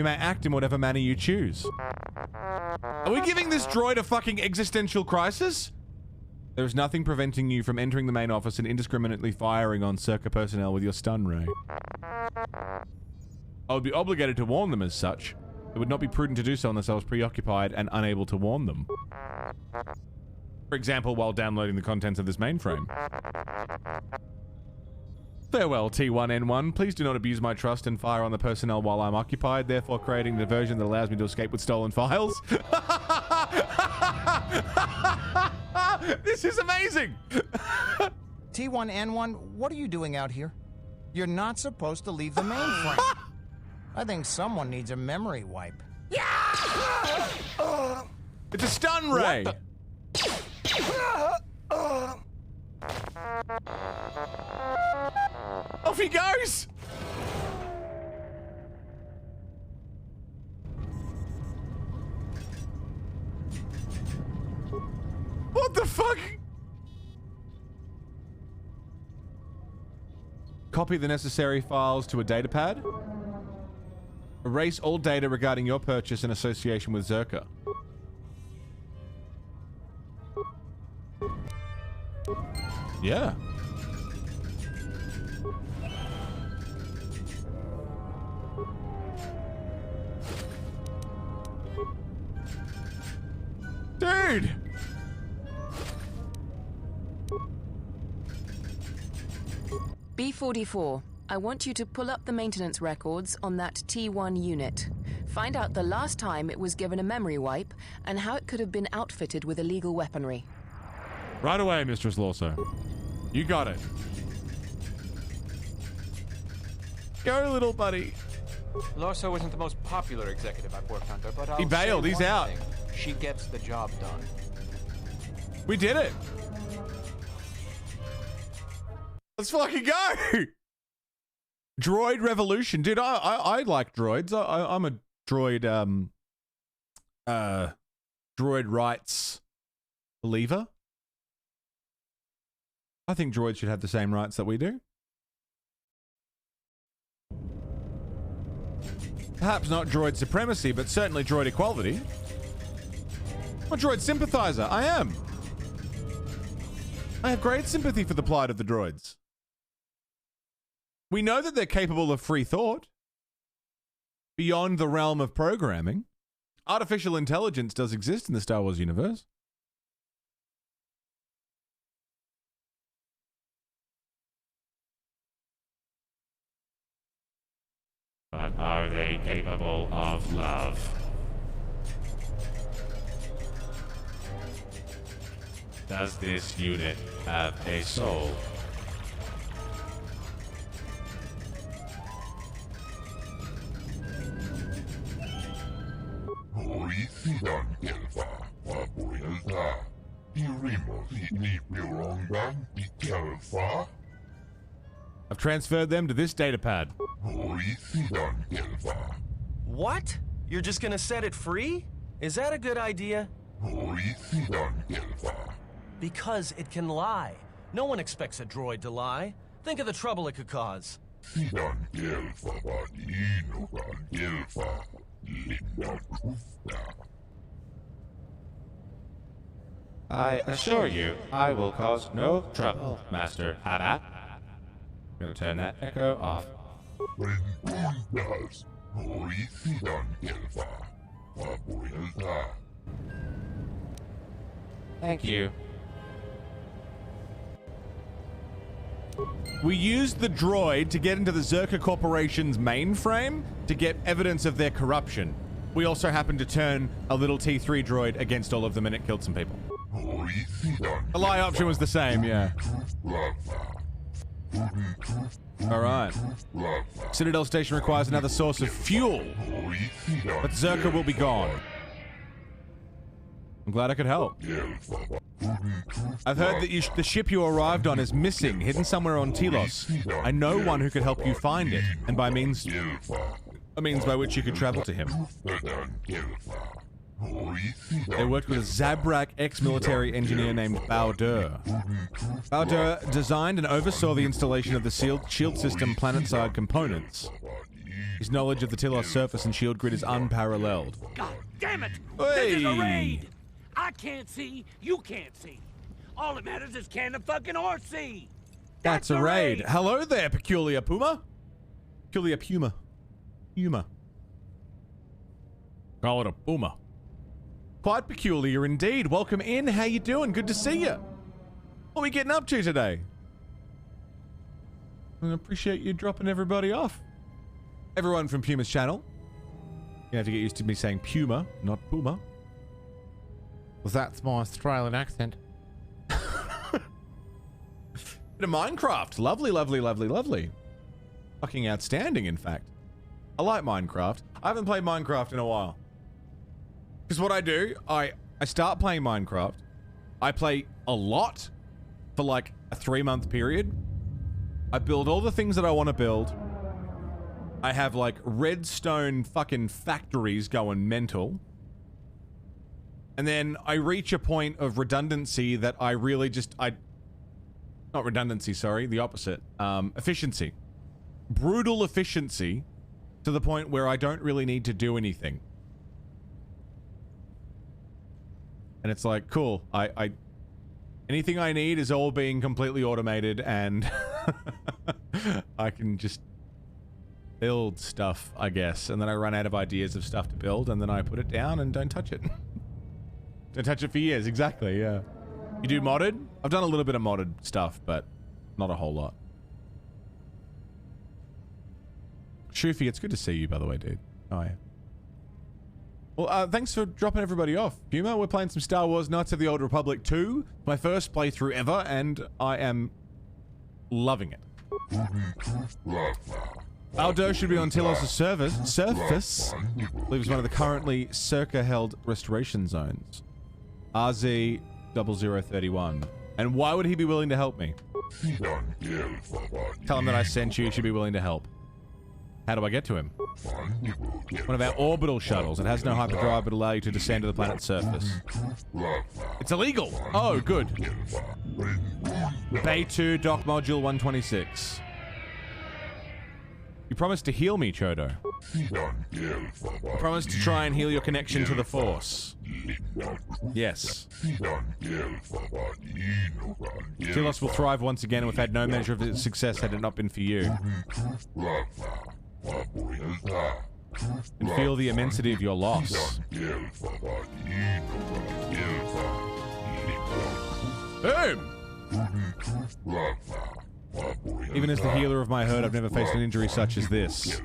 You may act in whatever manner you choose. Are we giving this droid a fucking existential crisis? There is nothing preventing you from entering the main office and indiscriminately firing on Circa personnel with your stun ray. I would be obligated to warn them as such. It would not be prudent to do so unless I was preoccupied and unable to warn them. For example, while downloading the contents of this mainframe. Farewell, T1N1. Please do not abuse my trust and fire on the personnel while I'm occupied, therefore creating a diversion that allows me to escape with stolen files. This is amazing! T1N1, what are you doing out here? You're not supposed to leave the mainframe. I think someone needs a memory wipe. It's a stun ray! Off he goes! What the fuck? Copy the necessary files to a datapad. Erase all data regarding your purchase in association with Zerka. Yeah. Dude! B44, I want you to pull up the maintenance records on that T1 unit. Find out the last time it was given a memory wipe and how it could have been outfitted with illegal weaponry. Right away, Mistress Lawso. You got it. Go, little buddy. Lawso isn't the most popular executive I've worked under, but He bailed, he's out. Thing. She gets the job done. We did it. Let's fucking go. Droid revolution. Dude, I like droids. I'm a droid, droid rights believer. I think droids should have the same rights that we do. Perhaps not droid supremacy, but certainly droid equality. I'm a droid sympathizer. I am. I have great sympathy for the plight of the droids. We know that they're capable of free thought. Beyond the realm of programming. Artificial intelligence does exist in the Star Wars universe. But are they capable of love? Does this unit have a soul? I've transferred them to this datapad. What? You're just gonna set it free? Is that a good idea? Because it can lie. No one expects a droid to lie. Think of the trouble it could cause. I assure you, I will cause no trouble, Master Hada. Gonna turn that echo off. Thank you. We used the droid to get into the Zerka Corporation's mainframe to get evidence of their corruption. We also happened to turn a little T3 droid against all of them and it killed some people. The lie option was the same, yeah. Alright. Citadel Station requires another source of fuel. But Zerka will be gone. I'm glad I could help. I've heard that the ship you arrived on is missing, hidden somewhere on Telos. I know one who could help you find it, and by means... a means by which you could travel to him. They worked with a Zabrak ex-military engineer named Baudur. Baudur designed and oversaw the installation of the shield system planetside components. His knowledge of the Telos surface and shield grid is unparalleled. God damn it! Hey! This is a raid! I can't see, you can't see. All that matters is can the fucking horse see? That's a raid. Hello there, Peculiar Puma. Peculiar Puma. Puma. Call it a Puma. Quite peculiar indeed. Welcome in. How you doing? Good to see you. What are we getting up to today? I appreciate you dropping everybody off. Everyone from Puma's channel. You have to get used to me saying Puma, not Puma. Well, that's my Australian accent. Bit of Minecraft. Lovely, lovely, lovely, lovely. Fucking outstanding, in fact. I like Minecraft. I haven't played Minecraft in a while. Because what I do, I start playing Minecraft. I play a lot for like a 3-month period. I build all the things that I want to build. I have like redstone fucking factories going mental. And then I reach a point of redundancy that I really just, not redundancy, sorry, the opposite. Efficiency. Brutal efficiency to the point where I don't really need to do anything. And it's like, cool, anything I need is all being completely automated and I can just build stuff, I guess. And then I run out of ideas of stuff to build and then I put it down and don't touch it. Don't touch it for years, exactly, yeah. You do modded? I've done a little bit of modded stuff, but not a whole lot. Shoofy, it's good to see you, by the way, dude. Oh, yeah. Well, thanks for dropping everybody off. Puma, we're playing some Star Wars Knights of the Old Republic 2. My first playthrough ever, and I am loving it. Aldo should be on Telos' surface. I believe it's one of the currently Circa-held restoration zones. RZ0031. And why would he be willing to help me? Tell him that I sent you, he should be willing to help. How do I get to him? One of our orbital shuttles. It has no hyperdrive but allow you to descend to the planet's surface. It's illegal! Oh, good. Bay 2, Dock Module 126. You promised to heal me, Chodo. You promised to try and heal your connection to the Force. Yes. Telos will thrive once again, and we've had no measure of its success had it not been for you. And feel the immensity of your loss. Boom! Even as the healer of my herd, I've never faced an injury such as this.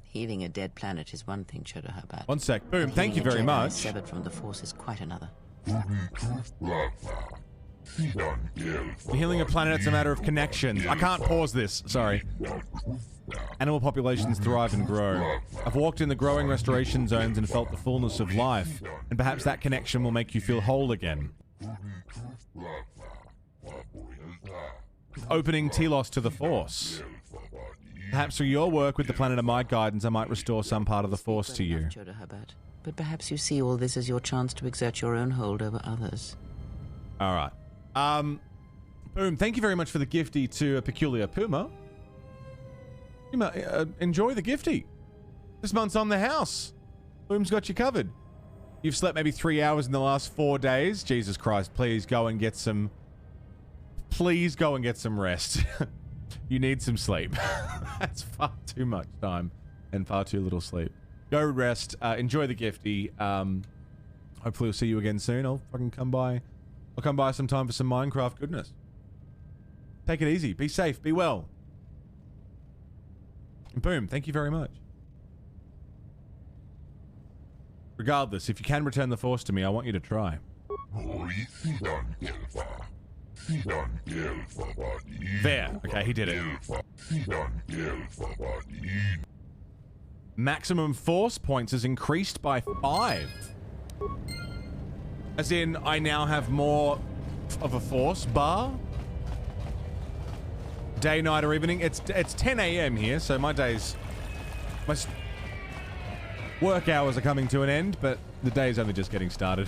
Healing a dead planet is one thing, Chodo Habat. One sec. Boom, thank you very much. Severed from the Force is quite another. Healing a planet, it's a matter of connection. I can't pause this, sorry. Animal populations thrive and grow. I've walked in the growing restoration zones and felt the fullness of life, and perhaps that connection will make you feel whole again. Opening Telos to the Force. Perhaps through your work with the Planet of My guidance, I might restore some part of the Force to you. But perhaps you see all this as your chance to exert your own hold over others. Alright. Boom, thank you very much for the gifty to a Peculiar Puma. Puma, enjoy the gifty. This month's on the house. Boom's got you covered. You've slept maybe 3 hours in the last 4 days. Jesus Christ, please go and get some... Please go and get some rest. You need some sleep. That's far too much time and far too little sleep. Go rest. Enjoy the gifty. Hopefully we'll see you again soon. I'll fucking come by. I'll come by sometime for some Minecraft goodness. Take it easy. Be safe. Be well. And boom. Thank you very much. Regardless, if you can return the Force to me, I want you to try. There. Okay, he did it. Maximum Force points is increased by 5. As in, I now have more of a Force bar. Day, night, or evening. It's 10 a.m. here, so my day's... My work hours are coming to an end, but the day's only just getting started.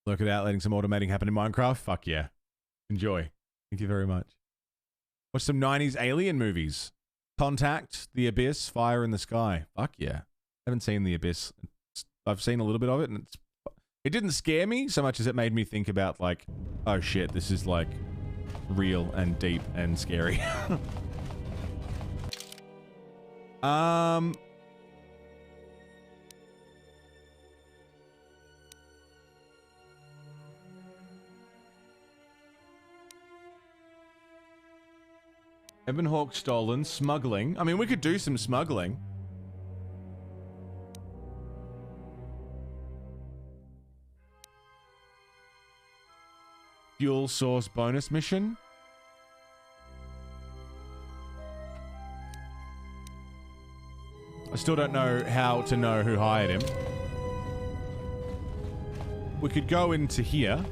Look it out, letting some automating happen in Minecraft. Fuck yeah. Enjoy. Thank you very much. Watch some 90s alien movies. Contact, The Abyss, Fire in the Sky. Fuck yeah. Haven't seen The Abyss. I've seen a little bit of it, and it didn't scare me so much as it made me think about, like, oh shit, this is, like, real and deep and scary. Ebon Hawk stolen, smuggling. I mean, we could do some smuggling. Fuel source bonus mission. I still don't know how to know who hired him. We could go into here.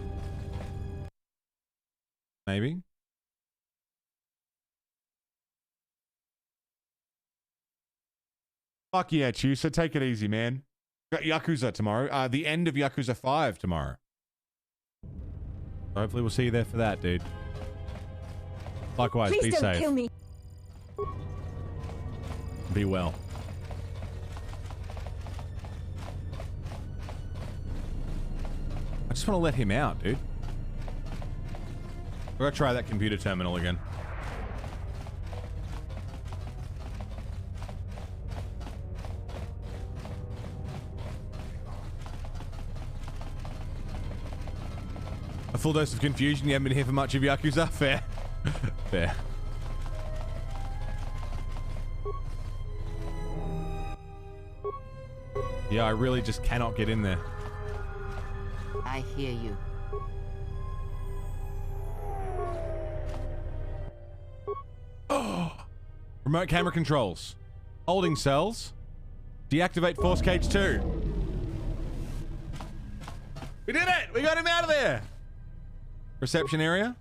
Maybe. Fuck yeah, Chusa. Take it easy, man. Got Yakuza tomorrow. The end of Yakuza 5 tomorrow. Hopefully we'll see you there for that, dude. Likewise, Please be don't safe. kill me. Be well. I just want to let him out, dude. We're gonna try that computer terminal again. A full dose of confusion. You haven't been here for much of Yakuza? Fair. Fair. Yeah, I really just cannot get in there. I hear you. Remote camera controls. Holding cells. Deactivate force cage 2. We did it! We got him out of there! Reception area.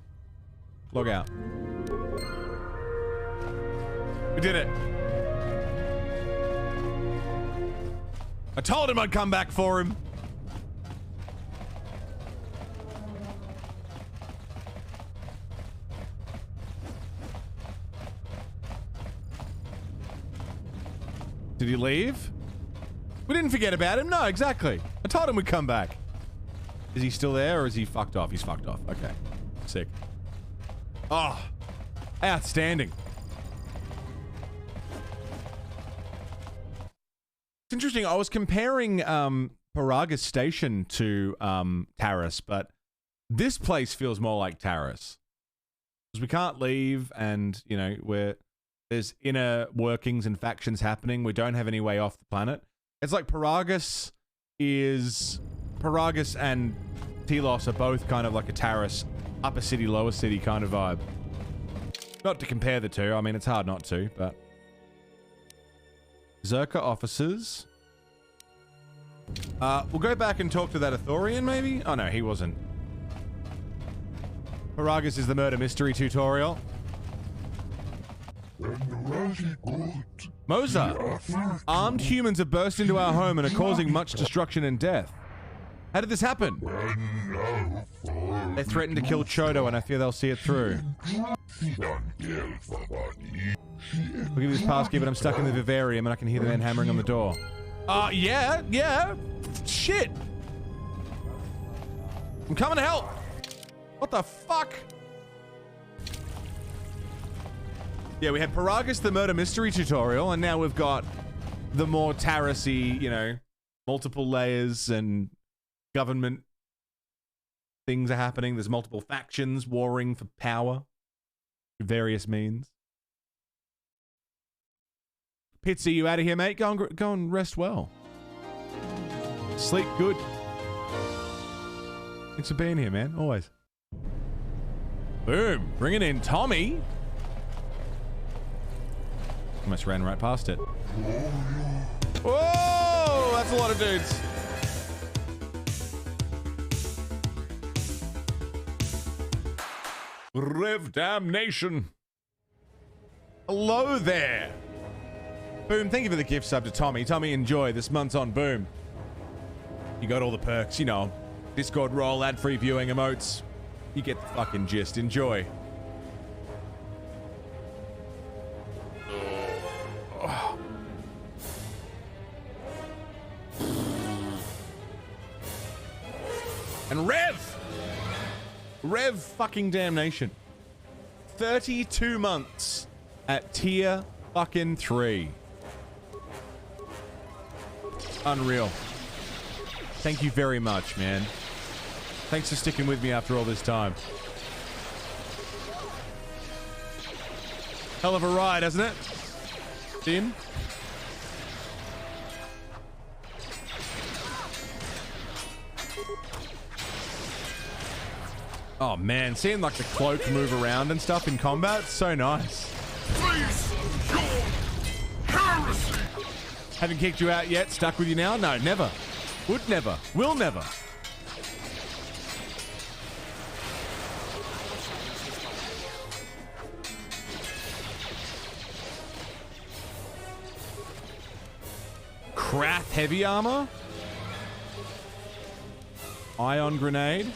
Log out. We did it. I told him I'd come back for him. Did he leave? We didn't forget about him. No, exactly. I told him we'd come back. Is he still there or is he fucked off? He's fucked off. Okay. Sick. Oh. Outstanding. It's interesting. I was comparing Paraga Station to Taris, but this place feels more like Taris. Because we can't leave and, you know, there's inner workings and factions happening. We don't have any way off the planet. It's like Paragus and Telos are both kind of like a Taris, upper city, lower city kind of vibe. Not to compare the two. I mean, it's hard not to, but... Zerka officers. We'll go back and talk to that Athorian, maybe? Oh, no, he wasn't. Paragus is the murder mystery tutorial. Moza! Armed humans have burst into our home and are causing much destruction and death. How did this happen? They threatened to kill Chodo and I fear they'll see it through. I'll give you this passkey, but I'm stuck in the vivarium and I can hear the man hammering on the door. Yeah. Shit! I'm coming to help! What the fuck? Yeah, we had Paragus, the murder mystery tutorial, and now we've got the more Taris-y, you know, multiple layers and government things are happening. There's multiple factions warring for power through various means. Pitsy, you out of here, mate? Go and rest well. Sleep good. Thanks for being here, man. Always. Boom. Bringing in Tommy. Almost ran right past it. Whoa! That's a lot of dudes. Rev damnation. Hello there. Boom, thank you for the gift sub to Tommy. Tommy, enjoy. This month's on Boom. You got all the perks, you know. Discord roll, ad-free viewing, emotes. You get the fucking gist. Enjoy. And Rev fucking damnation. 32 months at tier fucking 3. Unreal. Thank you very much, man. Thanks for sticking with me after all this time. Hell of a ride, hasn't it? Tim? Oh man, seeing like the cloak move around and stuff in combat, so nice. Haven't kicked you out yet? Stuck with you now? No, never. Would never. Will never. Crap heavy armor? Ion grenade?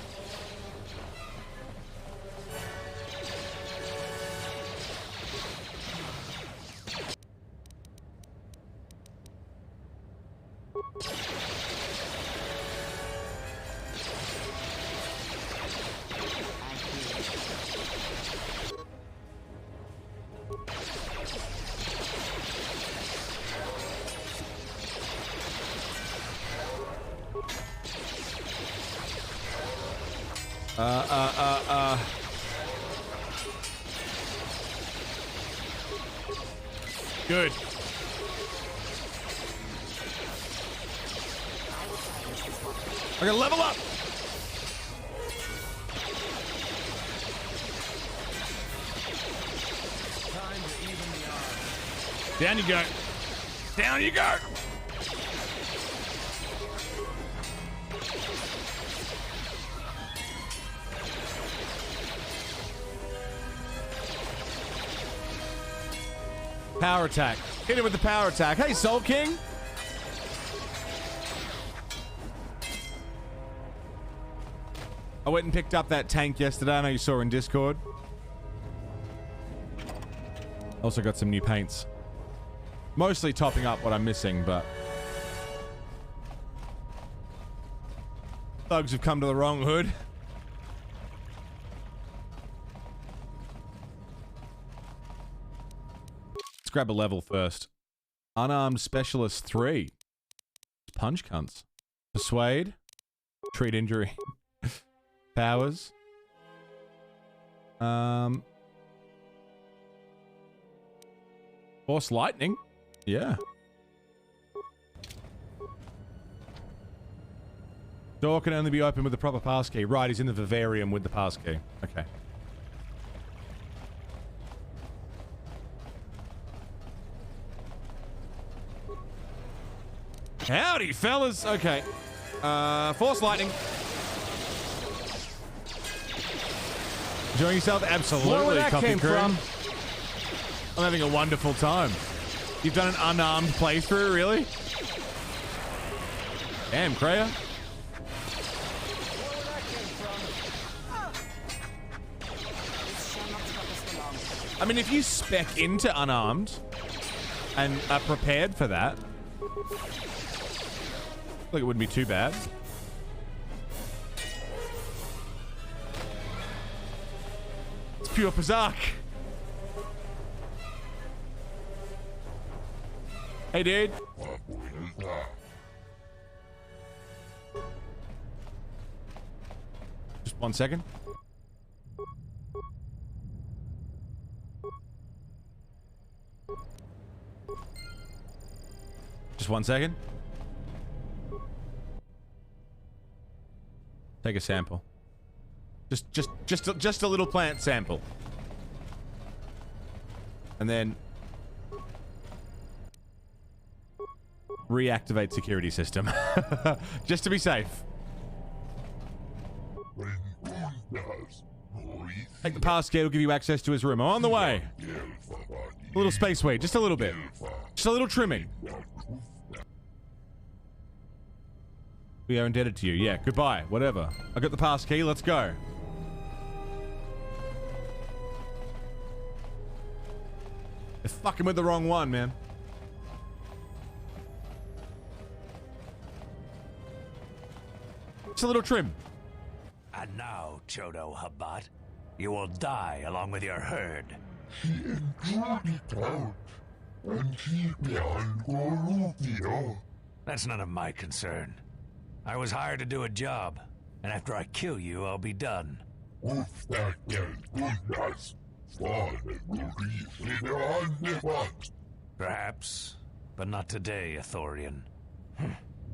Good. I gotta level up. Down you go. Down you go. Power attack. Hit him with the power attack. Hey, Soul King. I went and picked up that tank yesterday. I know you saw in Discord. Also got some new paints. Mostly topping up what I'm missing, but... thugs have come to the wrong hood. Let's grab a level first. Unarmed Specialist 3. Punch cunts. Persuade. Treat injury. Powers. Force lightning. Yeah. Door can only be opened with the proper passkey. Right, he's in the vivarium with the passkey. Okay. Howdy, fellas. Okay. Force lightning. Enjoying yourself? Absolutely, Coffee Crew. I'm having a wonderful time. You've done an unarmed playthrough, really? Damn, Kreia. I mean, if you spec into unarmed and are prepared for that, I think it wouldn't be too bad. It's pure Pazak. Hey, dude. Just 1 second. Just 1 second. Take a sample. Just a little plant sample. And then reactivate security system. Just to be safe. Take the passkey, will give you access to his room. I'm on the way. A little space weed, just a little bit. Just a little trimming. We are indebted to you. Yeah, goodbye. Whatever. I got the passkey, let's go. They're fucking with the wrong one, man. Just a little trim. And now, Chodo Habat, you will die along with your herd. That's none of my concern. I was hired to do a job, and after I kill you, I'll be done. Perhaps, but not today, Athorian.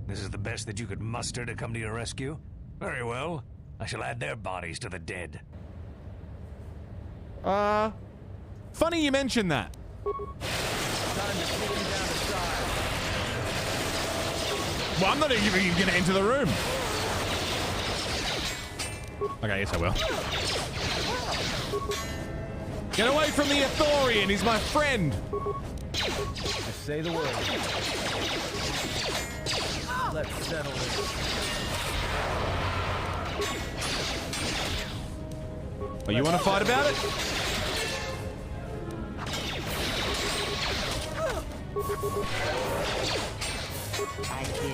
This is the best that you could muster to come to your rescue? Very well. I shall add their bodies to the dead. Funny you mentioned that. Well, I'm not even gonna enter the room. Okay, yes I will. Get away from the Athorian, he's my friend. I say the word. Let's settle this. Oh, you want to fight about it? I do.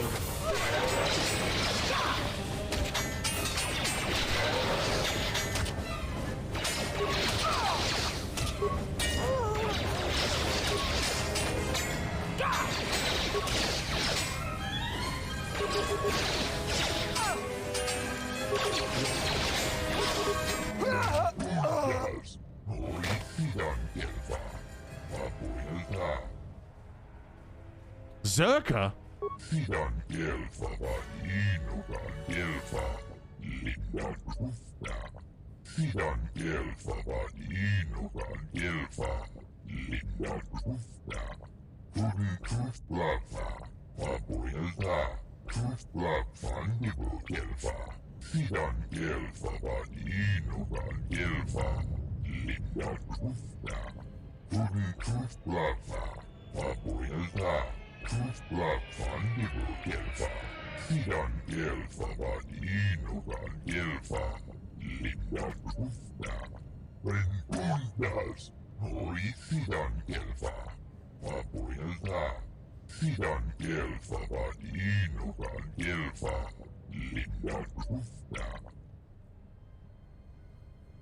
Zerka?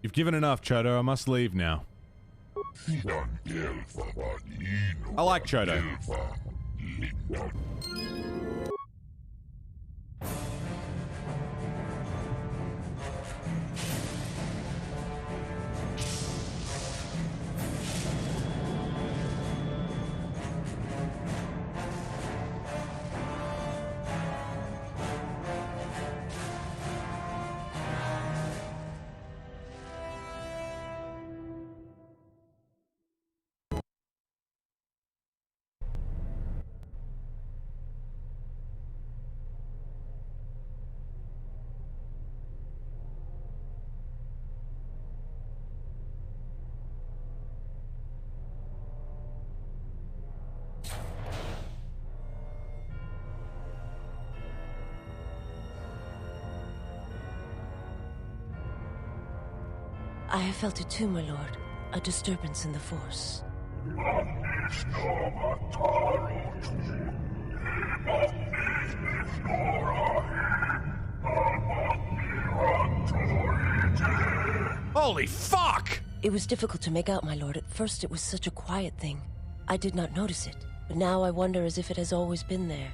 You've given enough, Chodo. I must leave now. I like Chodo. I have felt it too, my lord. A disturbance in the Force. Holy fuck! It was difficult to make out, my lord. At first it was such a quiet thing. I did not notice it. But now I wonder as if it has always been there.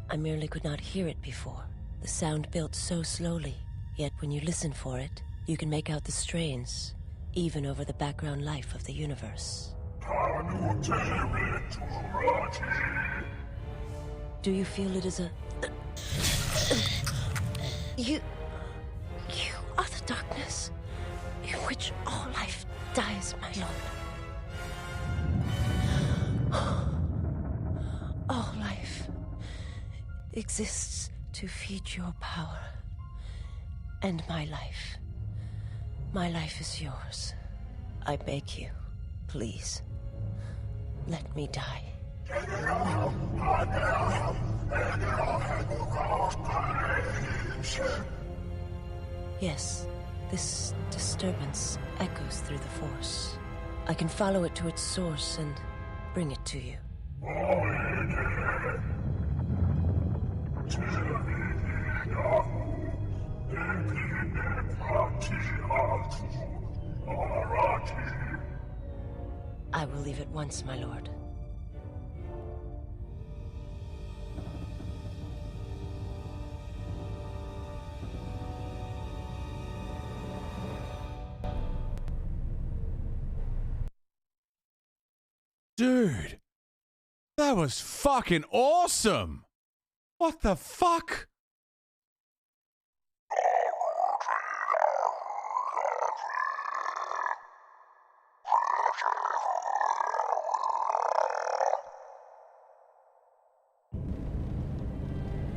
I merely could not hear it before. The sound built so slowly. Yet when you listen for it, you can make out the strains, even over the background life of the universe. Do you feel it is a... You are the darkness in which all life dies, my lord. All life exists to feed your power. And my life. My life is yours. I beg you, please, let me die. Yes, this disturbance echoes through the Force. I can follow it to its source and bring it to you. I will leave at once, my lord. Dude, that was fucking awesome. What the fuck?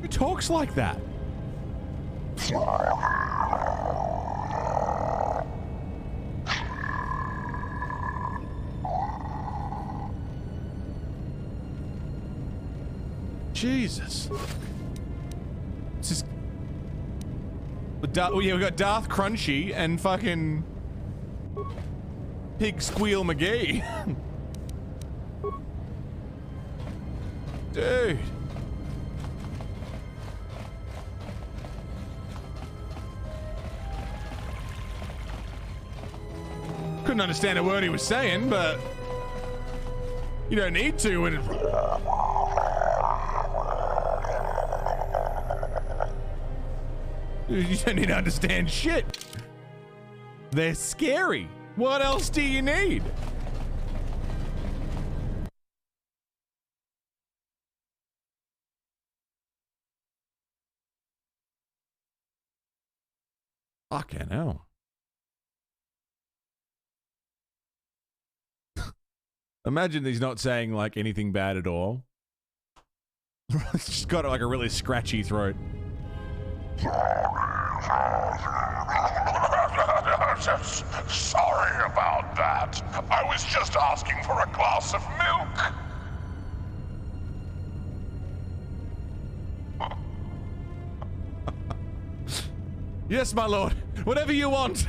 Who talks like that? Jesus. It's just... Oh yeah, we got Darth Crunchy and fucking... Pig Squeal McGee. Dude. Couldn't understand a word he was saying, but... You don't need to when it... You don't need to understand shit. They're scary. What else do you need? Fucking hell. Imagine he's not saying like anything bad at all. He's just got like a really scratchy throat. Sorry about that. I was just asking for a glass of milk. Yes, my lord. Whatever you want.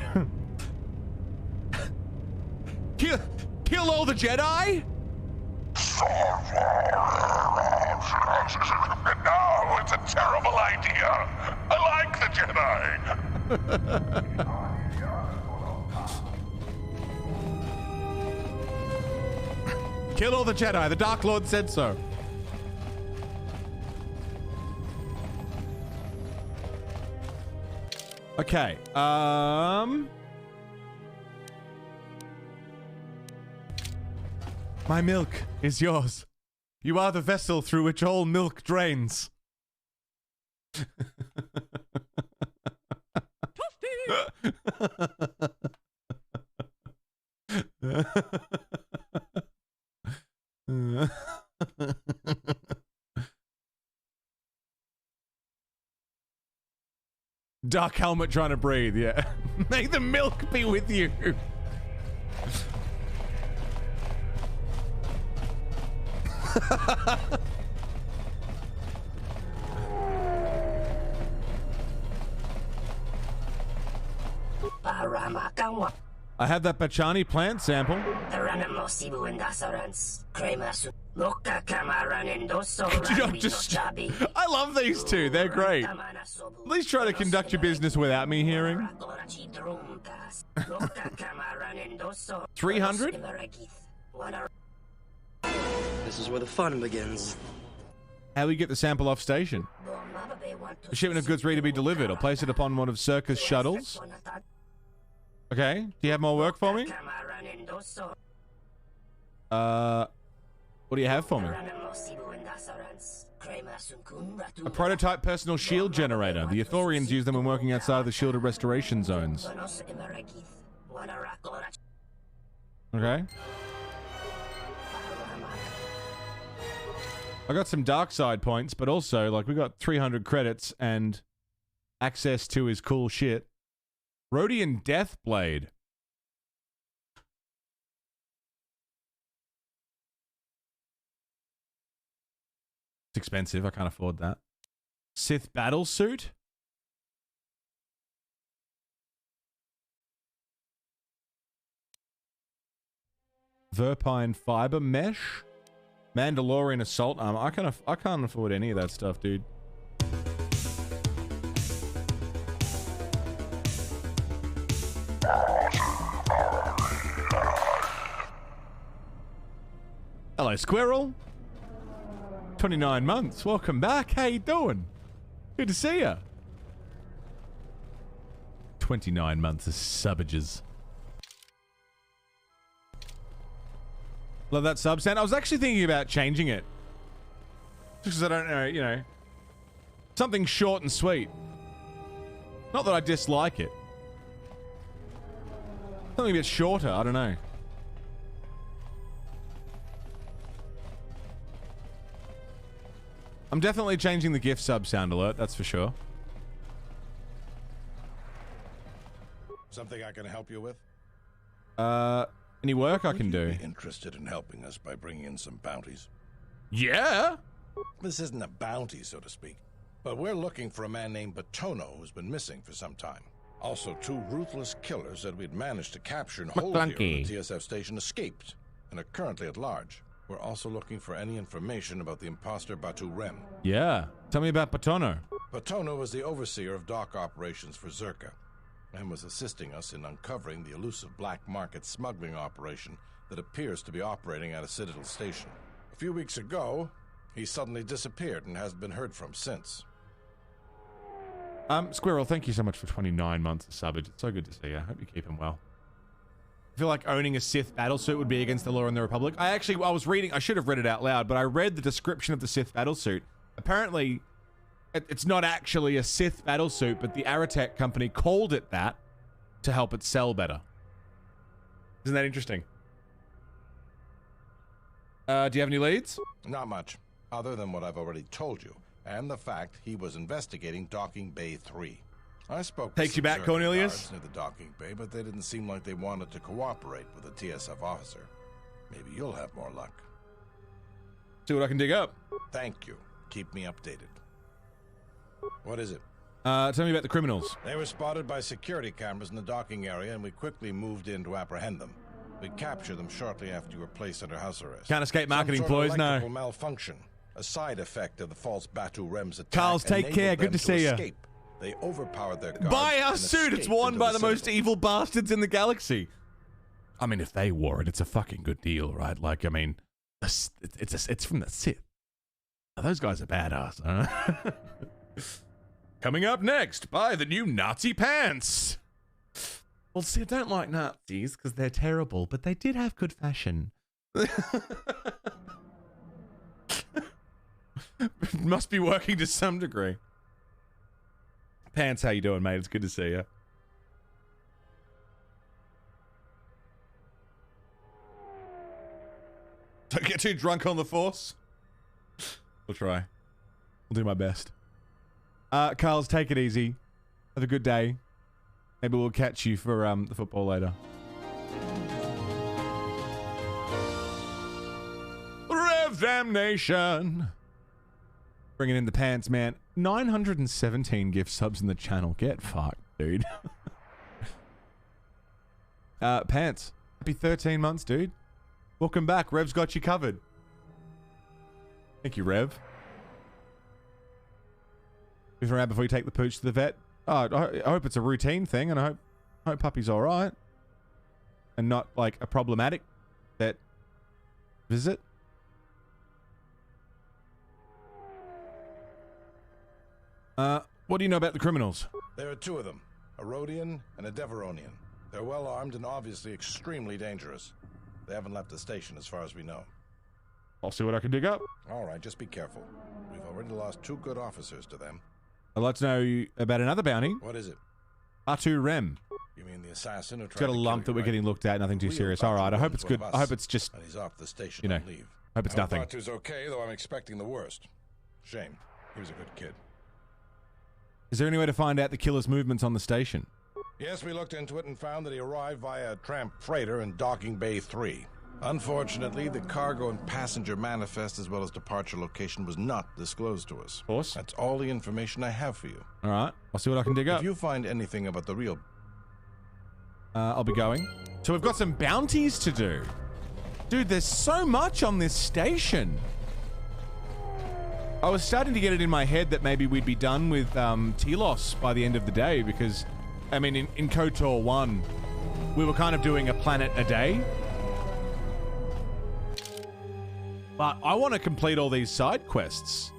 Kill all the Jedi? No, it's a terrible idea. I like the Jedi. Kill all the Jedi. The Dark Lord said so. Okay. My milk is yours. You are the vessel through which all milk drains. Dark helmet trying to breathe, yeah. May the milk be with you. I have that Bachani plant sample. I love these two. They're great. Please try to conduct your business without me hearing. 300? This is where the fun begins. How do we get the sample off station? A shipment of goods ready to be delivered. I'll place it upon one of Circus shuttles. Okay. Do you have more work for me? What do you have for me? A prototype personal shield generator. The Ithorians use them when working outside of the shielded restoration zones. Okay. I got some dark side points, but also, like, we got 300 credits and access to his cool shit. Rhodian Deathblade. It's expensive. I can't afford that. Sith battle suit. Verpine fiber mesh. Mandalorian assault armor. I can't afford any of that stuff, dude. Hello, Squirrel. 29 months. Welcome back. How you doing? Good to see ya. 29 months of subbages. Love that sub sound. I was actually thinking about changing it. Just because I don't know, you know. Something short and sweet. Not that I dislike it. Something a bit shorter, I don't know. I'm definitely changing the GIF sub sound alert, that's for sure. Something I can help you with? Any work I can Would you do? be interested in helping us by bringing in some bounties? Yeah? This isn't a bounty, so to speak. But we're looking for a man named Batono who's been missing for some time. Also, 2 ruthless killers that we'd managed to capture and hold here at the TSF station escaped and are currently at large. We're also looking for any information about the imposter Batu Rem. Yeah. Tell me about Batono. Batono was the overseer of dock operations for Zerka and was assisting us in uncovering the elusive black market smuggling operation that appears to be operating at a Citadel station. A few weeks ago, he suddenly disappeared and hasn't been heard from since. Squirrel, thank you so much for 29 months of subbage. It's so good to see you. I hope you keep him well. I feel like owning a Sith battlesuit would be against the law in the Republic. I was reading, I should have read it out loud, but I read the description of the Sith battlesuit. Apparently, it's not actually a Sith battlesuit, but the Aratech company called it that to help it sell better. Isn't that interesting? Do you have any leads? Not much, other than what I've already told you, and the fact he was investigating Docking Bay 3. I spoke Takes with you back, Zerka Cornelius? guards near the docking bay, but they didn't seem like they wanted to cooperate with a TSF officer. Maybe you'll have more luck. See what I can dig up. Thank you. Keep me updated. What is it? Tell me about the criminals. They were spotted by security cameras in the docking area, and we quickly moved in to apprehend them. We captured them shortly after you were placed under house arrest. Can't escape marketing Some sort of ploys, no. electrical malfunction, a side effect of the false Batu Rem's attack. Carls, take care. enabled Good them to see ya. escape. They overpowered their guards. Buy our and suit! It's escaped worn into by the most Citadel. evil bastards in the galaxy. I mean, if they wore it, it's a fucking good deal, right? Like, I mean, it's from the Sith. Those guys are badass, huh? Coming up next, buy the new Nazi pants. Well, see, I don't like Nazis because they're terrible, but they did have good fashion. Must be working to some degree. Pants, how you doing, mate? It's good to see you. Don't get too drunk on the Force. We'll try. We'll do my best. Carls, take it easy. Have a good day. Maybe we'll catch you for the football later. Rev Damnation! Bringing in the pants, man. 917 gift subs in the channel. Get fucked, dude. Pants. Happy 13 months, dude. Welcome back. Rev's got you covered. Thank you, Rev. Move around before you take the pooch to the vet. Oh, I hope it's a routine thing, and I hope puppy's all right, and not like a problematic vet visit. What do you know about the criminals? There are 2 of them, a Rhodian and a Deveronian. They're well armed and obviously extremely dangerous. They haven't left the station as far as we know. I'll see what I can dig up. All right, just be careful. We've already lost 2 good officers to them. I'd like to know about another bounty. What is it? Batu Rem. You mean the assassin who tried Got a to lump kill that you, we're getting looked at. Nothing too Real serious. Batu All right. I hope Rem's it's one good. of I hope us, it's just, and he's off the station you know, on leave. hope it's I nothing. Batu's okay, though I'm expecting the worst. Shame. He was a good kid. Is there any way to find out the killer's movements on the station? Yes, we looked into it and found that he arrived via a tramp freighter in Docking Bay 3. Unfortunately, the cargo and passenger manifest as well as departure location was not disclosed to us. Of course. That's all the information I have for you. All right. I'll see what I can dig up. If you find anything about the real... I'll be going. So we've got some bounties to do. Dude, there's so much on this station. I was starting to get it in my head that maybe we'd be done with Telos by the end of the day because, I mean, in KOTOR 1, we were kind of doing a planet a day. But I want to complete all these side quests.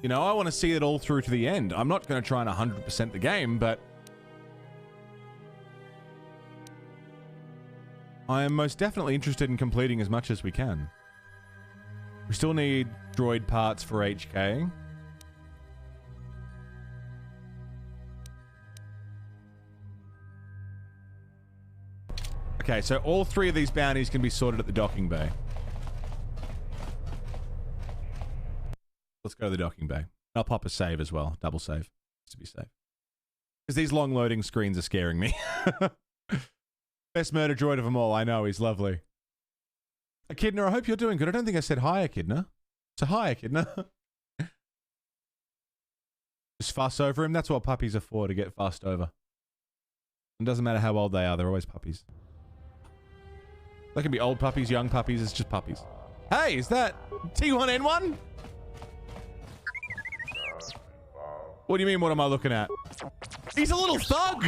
You know, I want to see it all through to the end. I'm not going to try and 100% the game, but I am most definitely interested in completing as much as we can. We still need droid parts for HK. Okay, so all 3 of these bounties can be sorted at the docking bay. Let's go to the docking bay. I'll pop a save as well. Double save. Just to be safe. Because these long loading screens are scaring me. Best murder droid of them all. I know, he's lovely. Echidna, I hope you're doing good. I don't think I said hi, Echidna. So hi, Echidna. Just fuss over him. That's what puppies are for, to get fussed over. It doesn't matter how old they are. They're always puppies. They can be old puppies, young puppies. It's just puppies. Hey, is that T1N1? What do you mean, what am I looking at? He's a little thug!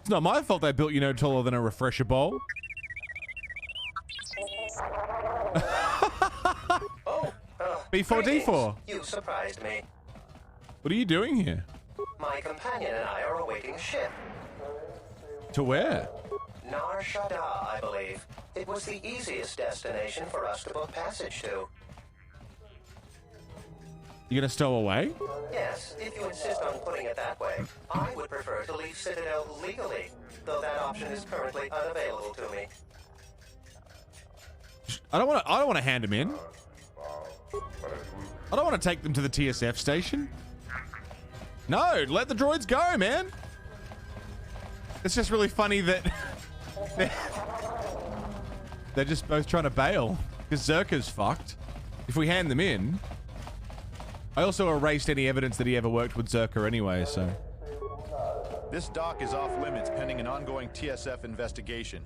It's not my fault they built you no taller than a refresher bowl. B4D4. You surprised me. What are you doing here? My companion and I are awaiting a ship. To where? Nar Shaddaa, I believe. It was the easiest destination for us to book passage to. You gonna stow away? Yes, if you insist on putting it that way. I would prefer to leave Citadel legally, though that option is currently unavailable to me. I don't want to hand him in. I don't want to take them to the TSF station. No, let the droids go, man. It's just really funny that they're just both trying to bail because Zerka's fucked. If we hand them in, I also erased any evidence that he ever worked with Zerka anyway, so. This dock is off limits pending an ongoing TSF investigation.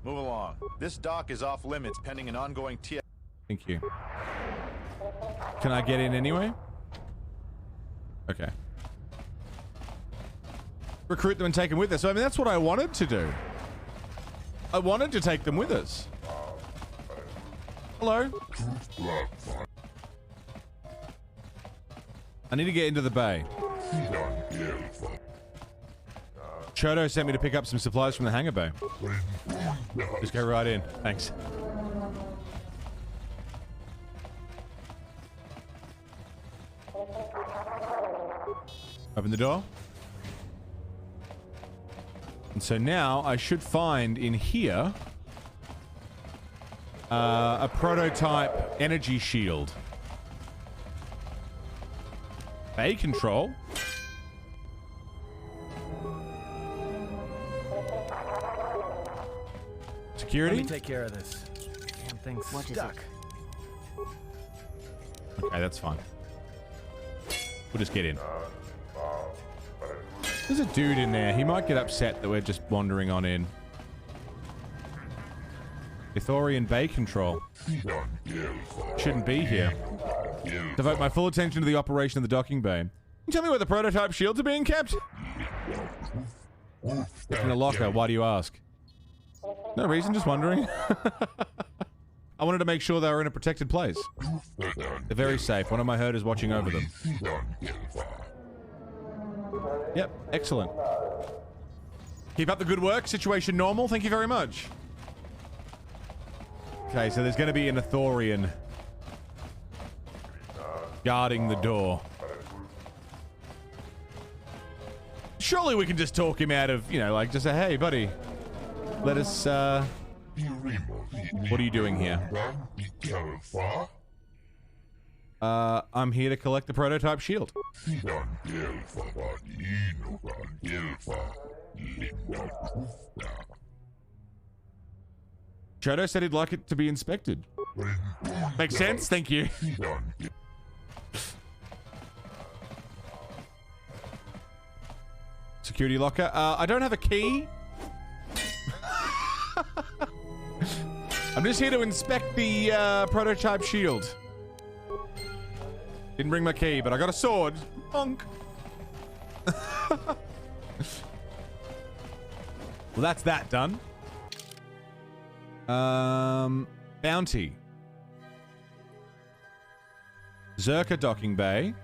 Move along. This dock is off limits pending an ongoing TSF. Thank you. Can I get in anyway? Okay. Recruit them and take them with us. So, I mean, that's what I wanted to do. I wanted to take them with us. Hello? I need to get into the bay. Chodo sent me to pick up some supplies from the hangar bay. Just go right in. Thanks. Open the door. And so now I should find in here a prototype energy shield. Bay control. Security? Let me take care of this. Damn thing's stuck. Okay, that's fine. We'll just get in. There's a dude in there. He might get upset that we're just wandering on in. Ithorian Bay Control. Shouldn't be here. Devote my full attention to the operation of the docking bay. Can you tell me where the prototype shields are being kept? In a locker. Why do you ask? No reason, just wondering. I wanted to make sure they were in a protected place. They're very safe. One of my herders watching over them. Yep, excellent. Keep up the good work. Situation normal. Thank you very much. Okay, so there's going to be an Ithorian guarding the door. Surely we can just talk him out of, you know, like just say, hey, buddy, let us, what are you doing here? I'm here to collect the prototype shield. Chodo said he'd like it to be inspected. Makes sense? Thank you. Security locker. I don't have a key. I'm just here to inspect the prototype shield. Didn't bring my key, but I got a sword. Bonk. Well, that's that done. Bounty. Zerka docking bay.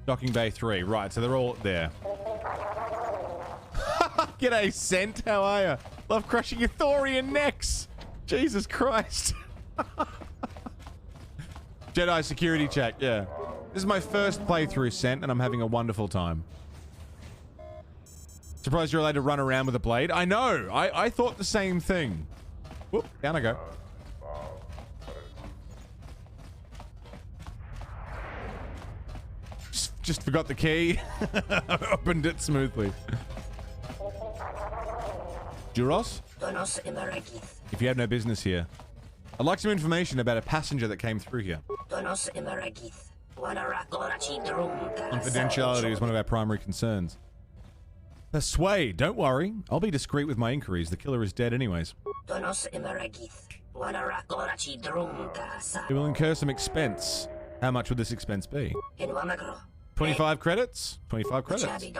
Docking bay 3. Right, so they're all there. G'day, Scent. How are you? Love crushing your Thorian necks. Jesus Christ. Jedi security check, yeah. This is my first playthrough, Scent, and I'm having a wonderful time. Surprised you're allowed to run around with a blade? I know! I thought the same thing. Whoop, down I go. Just forgot the key. Opened it smoothly. Juros? If you have no business here. I'd like some information about a passenger that came through here. Confidentiality is one of our primary concerns. Persuade, don't worry. I'll be discreet with my inquiries. The killer is dead anyways. It will incur some expense. How much would this expense be? 25 credits? 25 credits. You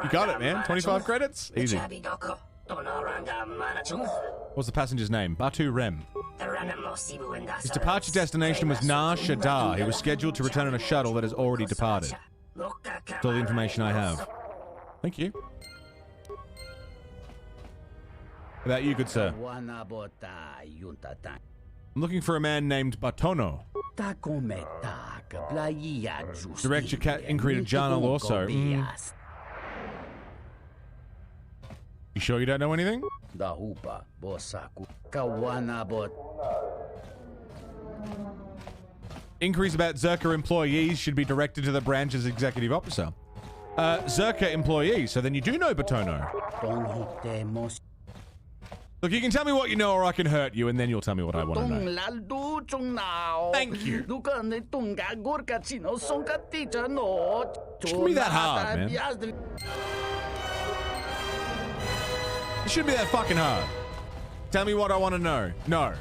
got it, man. 25 credits? Easy. What's the passenger's name? Batu Rem. His departure destination was Nar Shaddaa. He was scheduled to return on a shuttle that has already departed. That's all the information I have. Thank you. How about you, good sir? I'm looking for a man named Batono. Direct your inquiry to Jana Lorso. You sure you don't know anything? Inquiries about Zerka employees should be directed to the branch's executive officer. Zerka employee, so then you do know Batono. Look, you can tell me what you know or I can hurt you, and then you'll tell me what I want to know. Thank you. Shouldn't be that hard, man. It shouldn't be that fucking hard. Tell me what I want to know. No.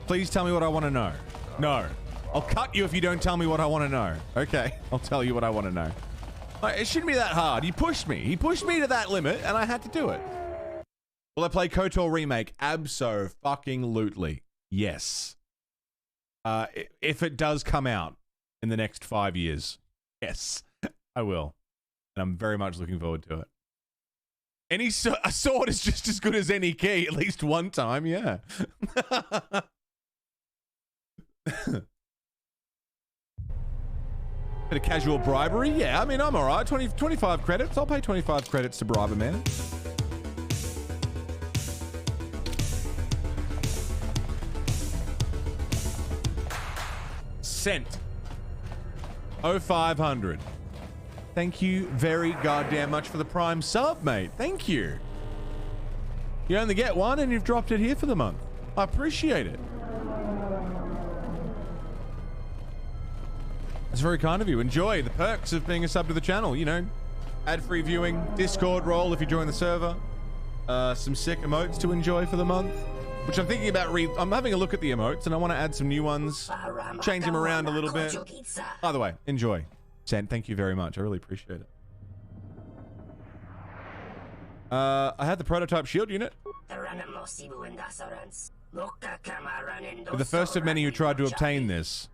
Please tell me what I want to know. No. I'll cut you if you don't tell me what I want to know. Okay, I'll tell you what I want to know. It shouldn't be that hard. He pushed me. He pushed me to that limit, and I had to do it. Will I play KOTOR Remake? Abso-fucking-lutely. Yes. If it does come out in the next 5 years, yes, I will. And I'm very much looking forward to it. A sword is just as good as any key, at least one time, yeah. Bit of casual bribery? Yeah, I mean, I'm alright. 25 credits. I'll pay 25 credits to bribe a man. Sent. 0500. Thank you very goddamn much for the Prime sub, mate. Thank you. You only get one and you've dropped it here for the month. I appreciate it. It's very kind of you. Enjoy the perks of being a sub to the channel. You know, ad-free viewing, Discord role if you join the server, some sick emotes to enjoy for the month, which I'm thinking about. I'm having a look at the emotes and I want to add some new ones, change them around a little bit. Either way, enjoy. Sent, thank you very much. I really appreciate it. I had the prototype shield unit. You're the first of many who tried to obtain this.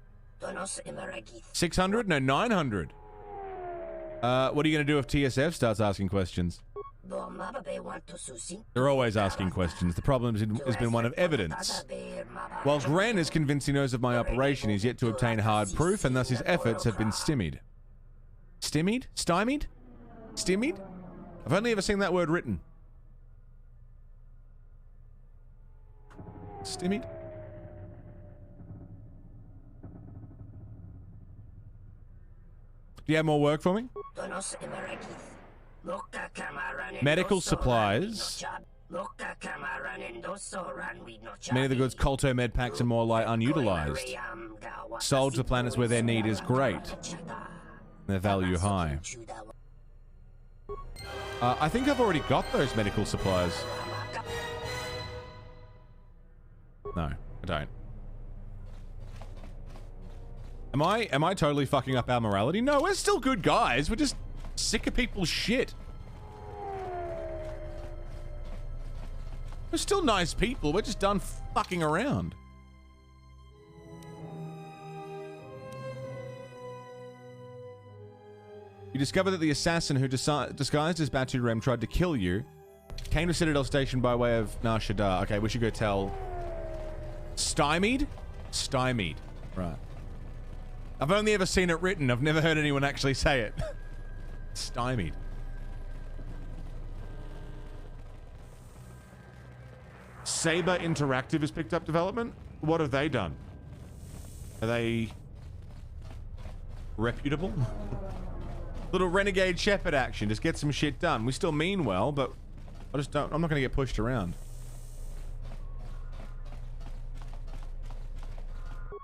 600? No, 900. What are you going to do if TSF starts asking questions? They're always asking questions. The problem has been one of evidence. While Gren is convinced he knows of my operation, he's yet to obtain hard proof, and thus his efforts have been stymied. Stymied? Stymied? Stymied? I've only ever seen that word written. Stymied? Do you have more work for me? Medical supplies. Many of the goods, Kolto med packs and more lie unutilized. Sold to planets where their need is great. Their value high. I think I've already got those medical supplies. No, I don't. Am I totally fucking up our morality? No, we're still good guys. We're just sick of people's shit. We're still nice people. We're just done fucking around. You discover that the assassin who disguised as Batu Rem tried to kill you came to Citadel Station by way of Nar Shaddaa. Okay, we should go tell... Stymied? Stymied. Right. I've only ever seen it written. I've never heard anyone actually say it. Stymied. Saber Interactive has picked up development? What have they done? Are they... reputable? Little Renegade Shepherd action. Just get some shit done. We still mean well, but I just don't... I'm not going to get pushed around.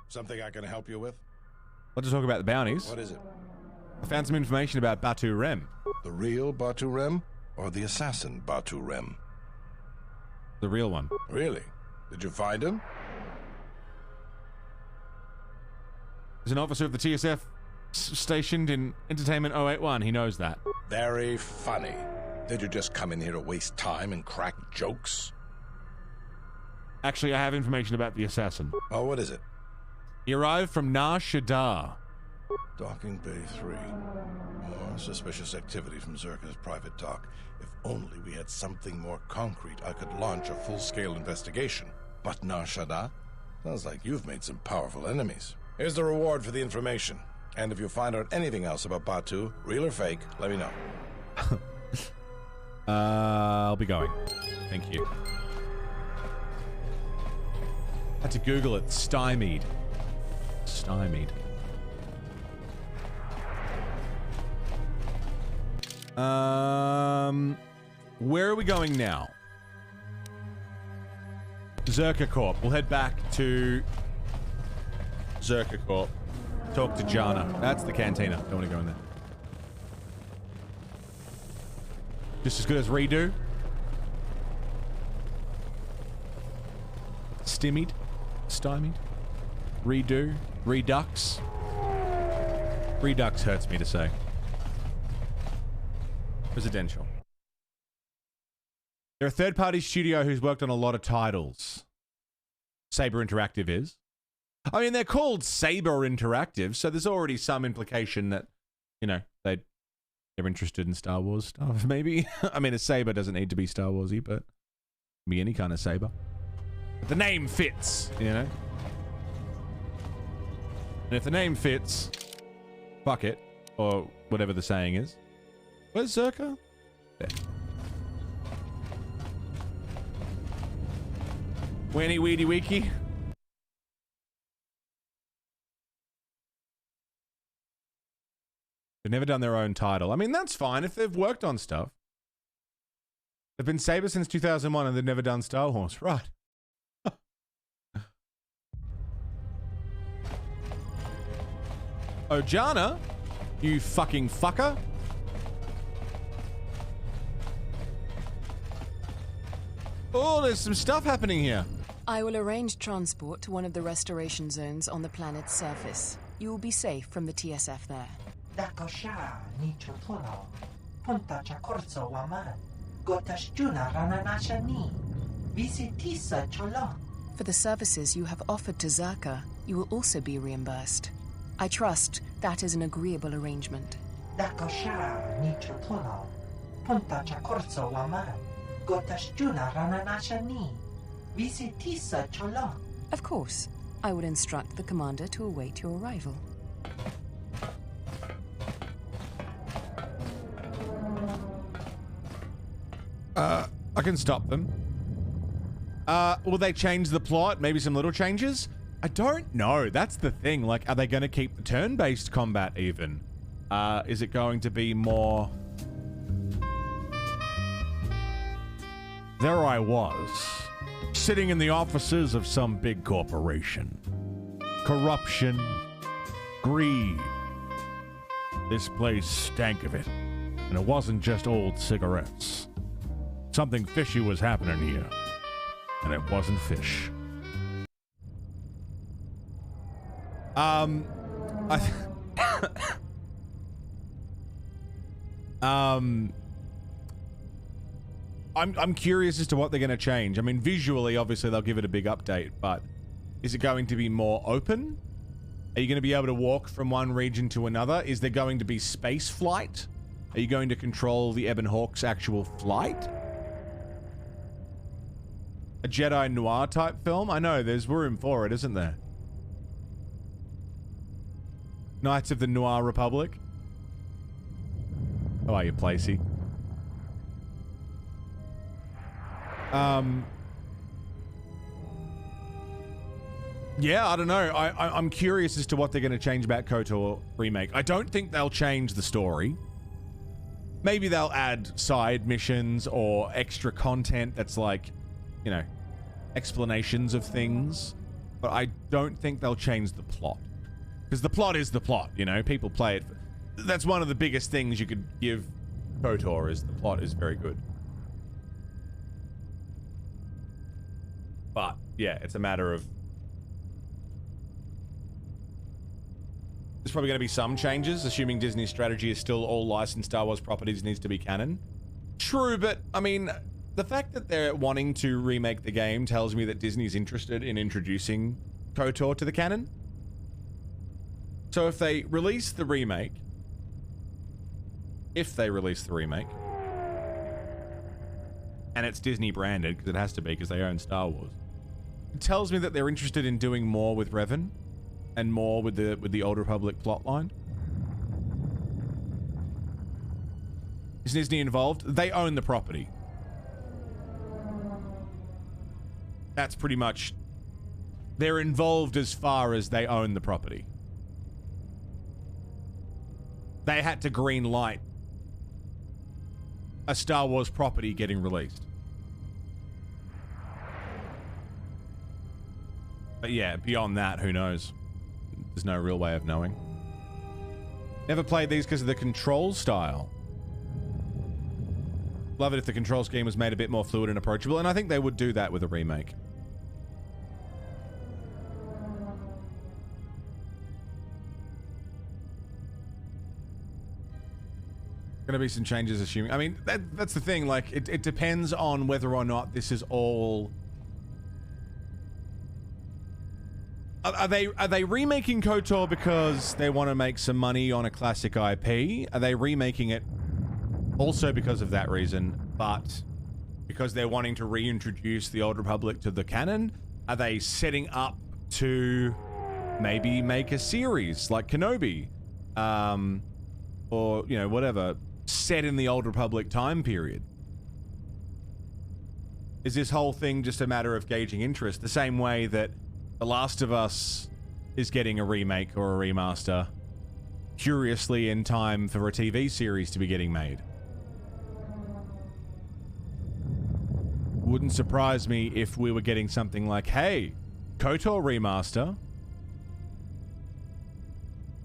Something I can help you with? Let's talk about the bounties. What is it? I found some information about Batu Rem. The real Batu Rem or the assassin Batu Rem? The real one. Really? Did you find him? There's an officer of the TSF stationed in Entertainment 081. He knows that. Very funny. Did you just come in here to waste time and crack jokes? Actually, I have information about the assassin. Oh, what is it? He arrived from Nar Shaddaa. Docking Bay 3. More suspicious activity from Zerka's private dock. If only we had something more concrete, I could launch a full-scale investigation. But Nar Shaddaa? Sounds like you've made some powerful enemies. Here's the reward for the information. And if you find out anything else about Batu, real or fake, let me know. I'll be going. Thank you. Had to Google it. Stymied. Stymied. Where are we going now? Zerka Corp. We'll head back to Zerka Corp. Talk to Jana. That's the cantina. Don't want to go in there. Just as good as Redo. Stymied. Stymied. Redo. Redux. Redux hurts me to say. Residential. They're a third-party studio who's worked on a lot of titles. Saber Interactive is. I mean, they're called Saber Interactive, so there's already some implication that, you know, they're interested in Star Wars stuff, maybe. I mean, a saber doesn't need to be Star Wars-y, but it can be any kind of saber. But the name fits, you know? And if the name fits, fuck it. Or whatever the saying is. Where's Zerka? There. Weenie weedy wiki. They've never done their own title. I mean, that's fine if they've worked on stuff. They've been Saber since 2001 and they've never done Star Wars. Right. Ojana? You fucking fucker. Oh, there's some stuff happening here. I will arrange transport to one of the restoration zones on the planet's surface. You will be safe from the TSF there. For the services you have offered to Zerka, you will also be reimbursed. I trust that is an agreeable arrangement. Of course. I will instruct the commander to await your arrival. I can stop them. Will they change the plot? Maybe some little changes? I don't know. That's the thing. Like, are they going to keep the turn-based combat even? Is it going to be more... There I was, sitting in the offices of some big corporation. Corruption, greed. This place stank of it. And it wasn't just old cigarettes. Something fishy was happening here. And it wasn't fish. I'm curious as to what they're going to change. I mean, visually, obviously, they'll give it a big update, but is it going to be more open? Are you going to be able to walk from one region to another? Is there going to be space flight? Are you going to control the Ebon Hawk's actual flight? A Jedi noir type film? I know, there's room for it, isn't there? Knights of the Noir Republic. How are you, Placey? Yeah, I don't know. I'm curious as to what they're going to change about KOTOR Remake. I don't think they'll change the story. Maybe they'll add side missions or extra content that's like, you know, explanations of things. But I don't think they'll change the plot. Because the plot is the plot, you know? People play it. That's one of the biggest things you could give KOTOR, is the plot is very good. But, yeah, it's a matter of... There's probably going to be some changes, assuming Disney's strategy is still all licensed Star Wars properties needs to be canon. True, but, I mean, the fact that they're wanting to remake the game tells me that Disney's interested in introducing KOTOR to the canon. So if they release the remake... and it's Disney branded, because it has to be, because they own Star Wars, it tells me that they're interested in doing more with Revan and more with the Old Republic plotline. Is Disney involved? They own the property. That's pretty much... They're involved as far as they own the property. They had to green light a Star Wars property getting released. But yeah, beyond that, who knows? There's no real way of knowing. Never played these because of the control style. Love it if the control scheme was made a bit more fluid and approachable, and I think they would do that with a remake. Gonna be some changes, assuming... I mean, that's the thing, like, it depends on whether or not this is all... Are they remaking KOTOR because they want to make some money on a classic IP? Are they remaking it also because of that reason, but because they're wanting to reintroduce the Old Republic to the canon? Are they setting up to maybe make a series like Kenobi? Or, you know, whatever, set in the Old Republic time period? Is this whole thing just a matter of gauging interest? The same way that The Last of Us is getting a remake or a remaster, curiously in time for a TV series to be getting made. Wouldn't surprise me if we were getting something like, hey, KOTOR remaster.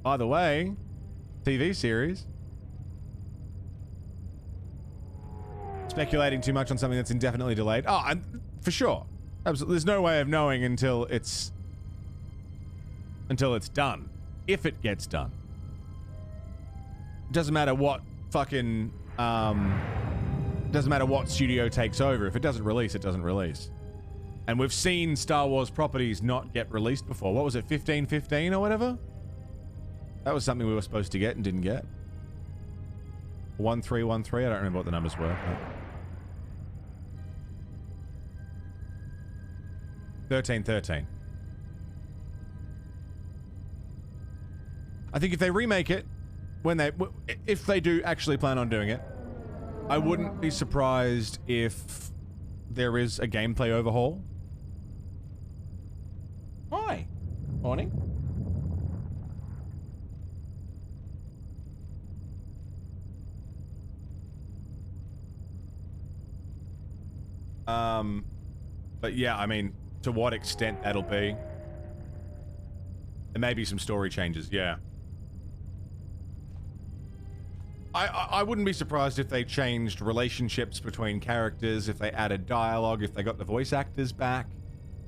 By the way, TV series. Speculating too much on something that's indefinitely delayed. Oh, for sure. Absolutely. There's no way of knowing until it's done. If it gets done. It doesn't matter what fucking... doesn't matter what studio takes over. If it doesn't release, it doesn't release. And we've seen Star Wars properties not get released before. What was it, 1515 or whatever? That was something we were supposed to get and didn't get. 1313, I don't remember what the numbers were. But 1313. I think if they remake it, if they do actually plan on doing it, I wouldn't be surprised if there is a gameplay overhaul. Hi. Morning. But yeah, I mean, to what extent that'll be. There may be some story changes, yeah. I wouldn't be surprised if they changed relationships between characters, if they added dialogue, if they got the voice actors back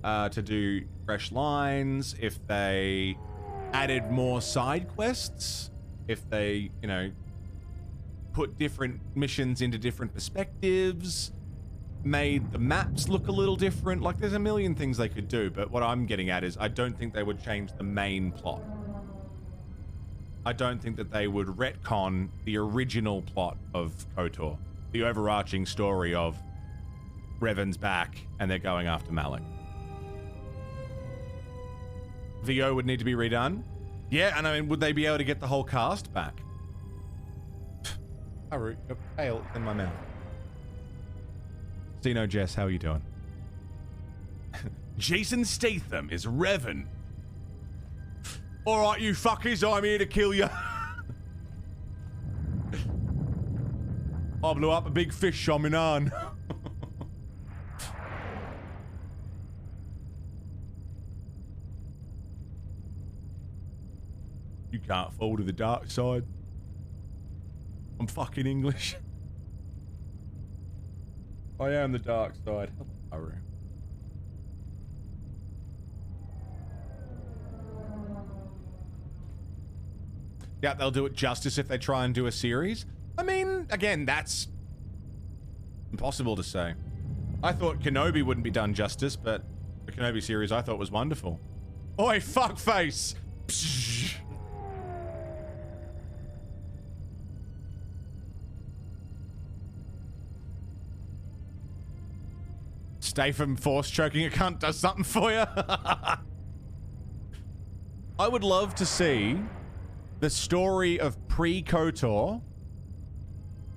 to do fresh lines, if they added more side quests, if they, you know, put different missions into different perspectives. made the maps look a little different. Like, there's a million things they could do, but what I'm getting at is I don't think they would change the main plot. I don't think that they would retcon the original plot of KOTOR, the overarching story of Revan's back and they're going after Malik. VO would need to be redone. Yeah, and I mean, would they be able to get the whole cast back? Haru, you're pale in my mouth. Zeno Jess, how are you doing? Jason Statham is Revan. Alright, you fuckers, I'm here to kill you. I blew up a big fish on my nan. You can't fall to the dark side. I'm fucking English. I am the dark side. Hello. Yeah, they'll do it justice if they try and do a series. I mean, again, that's impossible to say. I thought Kenobi wouldn't be done justice, but the Kenobi series I thought was wonderful. Oi, fuckface! Psh. Statham force choking a cunt does something for you. I would love to see the story of pre-KOTOR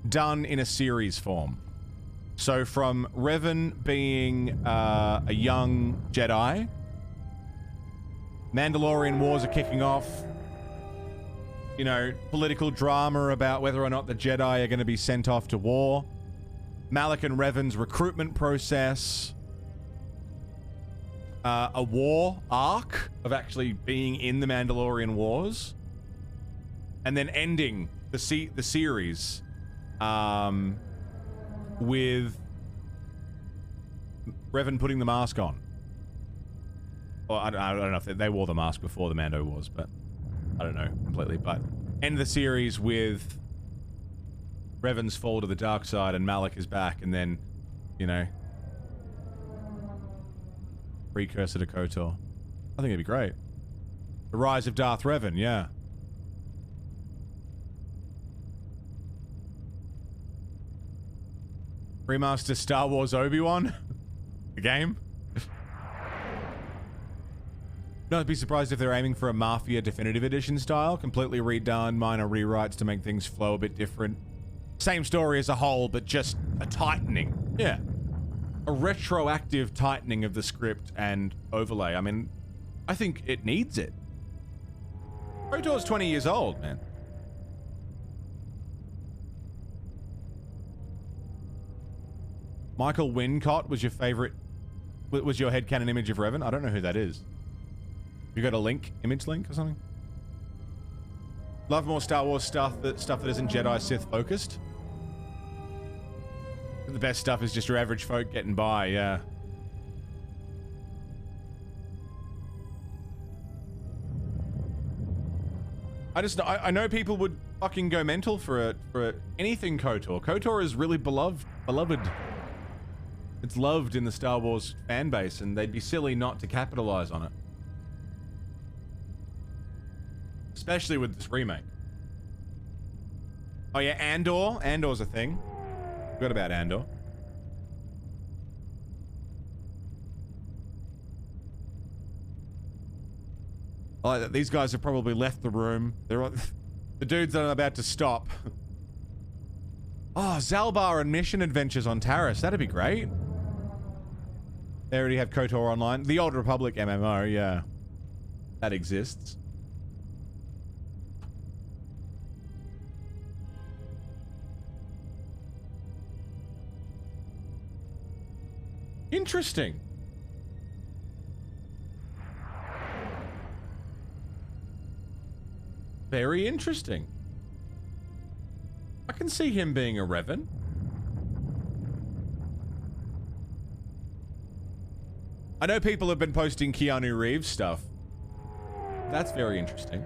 done in a series form. So from Revan being a young Jedi, Mandalorian wars are kicking off, you know, political drama about whether or not the Jedi are going to be sent off to war, Malik and Revan's recruitment process, a war arc of actually being in the Mandalorian wars, and then ending the series with Revan putting the mask on. Well, I don't know if they wore the mask before the Mando Wars, but I don't know completely. But end the series with Revan's fall to the dark side and Malik is back, and then, you know, precursor to KOTOR. I think it'd be great. The Rise of Darth Revan, yeah. Remaster Star Wars Obi-Wan? The game? No, I'd be surprised if they're aiming for a Mafia Definitive Edition style. Completely redone, minor rewrites to make things flow a bit different. Same story as a whole, but just a tightening. Yeah. A retroactive tightening of the script and overlay. I mean, I think it needs it. KOTOR's 20 years old, man. Michael Wincott was your favorite, was your headcanon image of Revan? I don't know who that is. You got a link, image link or something? Love more Star Wars stuff that isn't Jedi Sith focused. The best stuff is just your average folk getting by, yeah. I know people would fucking go mental for anything KOTOR. KOTOR is really beloved. It's loved in the Star Wars fan base, and they'd be silly not to capitalize on it. Especially with this remake. Oh yeah, Andor. Andor's a thing. Forgot about Andor. I like that these guys have probably left the room. They're on, the dudes that are about to stop. Oh, Zalbar and Mission Adventures on Taris. That'd be great. They already have KOTOR online. The Old Republic MMO, yeah. That exists. Interesting. Very interesting. I can see him being a Revan. I know people have been posting Keanu Reeves stuff. That's very interesting.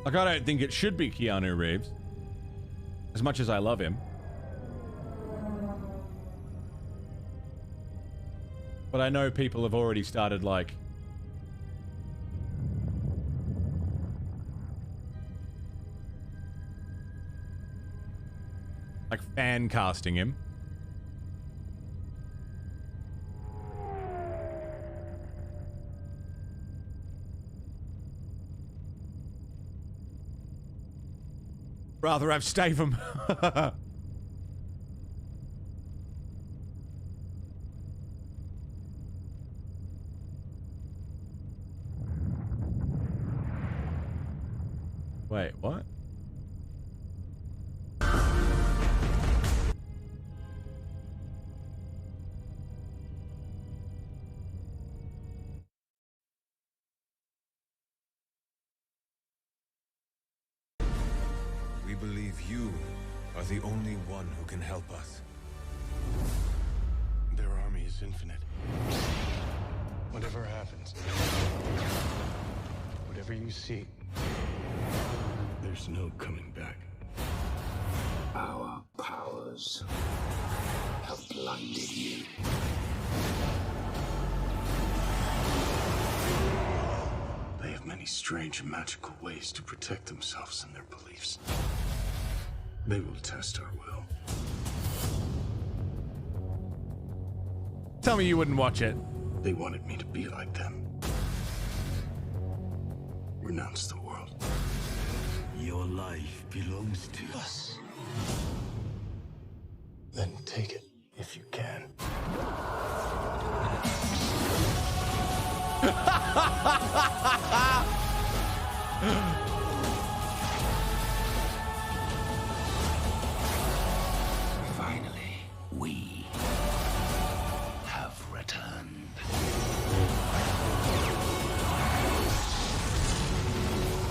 Like, I don't think it should be Keanu Reeves. As much as I love him. But I know people have already started, like... like, fan casting him. Rather have Statham. Wait, what? We believe you are the only one who can help us. Their army is infinite. Whatever happens, whatever you see, there's no coming back. Our powers have blinded you. They have many strange and magical ways to protect themselves and their beliefs. They will test our will. Tell me you wouldn't watch it. They wanted me to be like them. Renounce the world. Your life belongs to us. Then take it if you can. Finally, we have returned.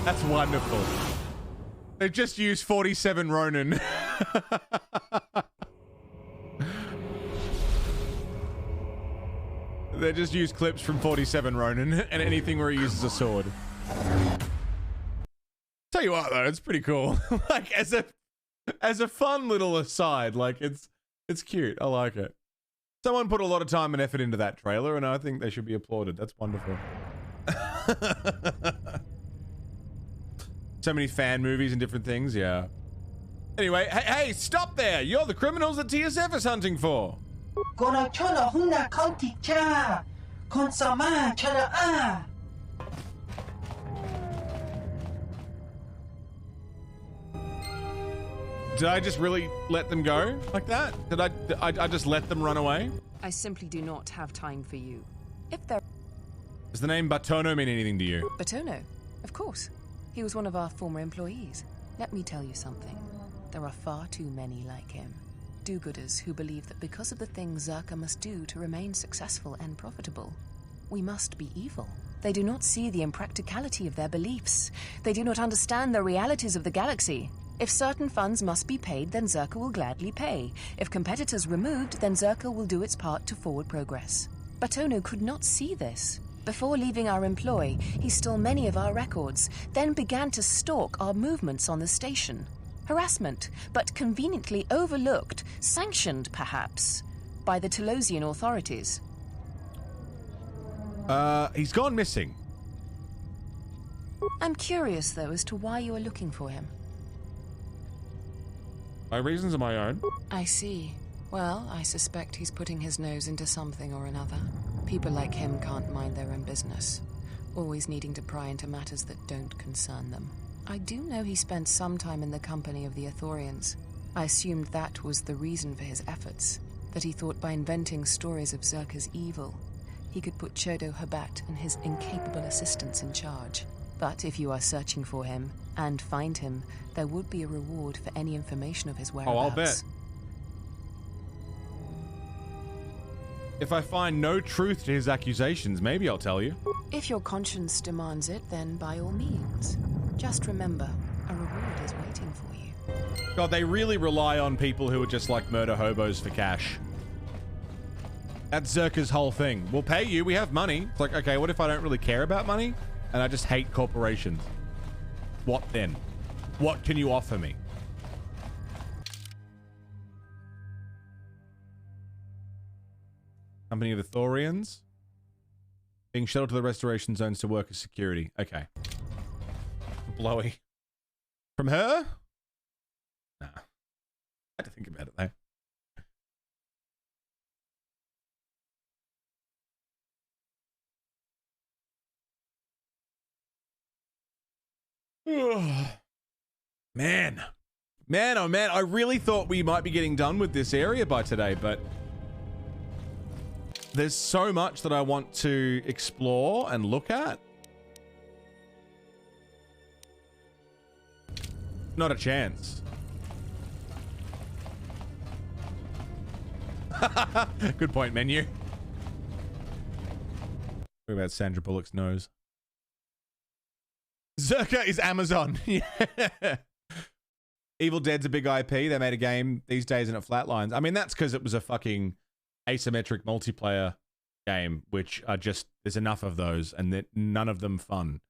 That's wonderful. They've just used 47 Ronin. They just use clips from 47 Ronin and anything where he uses a sword. Tell you what though, it's pretty cool. Like as a fun little aside, like it's cute. I like it. Someone put a lot of time and effort into that trailer and I think they should be applauded. That's wonderful. So many fan movies and different things, yeah. Anyway, hey, stop there! You're the criminals that TSF is hunting for! Did I just really let them go like that? Did I just let them run away? I simply do not have time for you. If there... Does the name Batono mean anything to you? Batono? Of course. He was one of our former employees. Let me tell you something. There are far too many like him. Do-gooders who believe that because of the things Zerka must do to remain successful and profitable, we must be evil. They do not see the impracticality of their beliefs. They do not understand the realities of the galaxy. If certain funds must be paid, then Zerka will gladly pay. If competitors removed, then Zerka will do its part to forward progress. Batono could not see this. Before leaving our employ, he stole many of our records, then began to stalk our movements on the station. Harassment, but conveniently overlooked, sanctioned perhaps, by the Telosian authorities. He's gone missing. I'm curious, though, as to why you are looking for him. My reasons are my own. I see. Well, I suspect he's putting his nose into something or another. People like him can't mind their own business, always needing to pry into matters that don't concern them. I do know he spent some time in the company of the Ithorians. I assumed that was the reason for his efforts, that he thought by inventing stories of Zerka's evil, he could put Chodo Habat and his incapable assistants in charge. But if you are searching for him, and find him, there would be a reward for any information of his whereabouts. Oh, I'll bet. If I find no truth to his accusations, maybe I'll tell you. If your conscience demands it, then by all means. Just remember, a reward is waiting for you. God, they really rely on people who are just like murder hobos for cash. That's Zerka's whole thing. We'll pay you, we have money. It's like, okay, what if I don't really care about money? And I just hate corporations. What then? What can you offer me? Company of the Thorians. Being shuttled to the restoration zones to work as security. Okay. Blowy. From her? Nah. I had to think about it though. Man. Man, oh man, I really thought we might be getting done with this area by today, but there's so much that I want to explore and look at. Not a chance. Good point, menu. What about Sandra Bullock's nose? Zerka is Amazon. Yeah. Evil Dead's a big IP. They made a game these days and it flatlines. I mean, that's because it was a fucking asymmetric multiplayer game, which are just, there's enough of those and that none of them fun.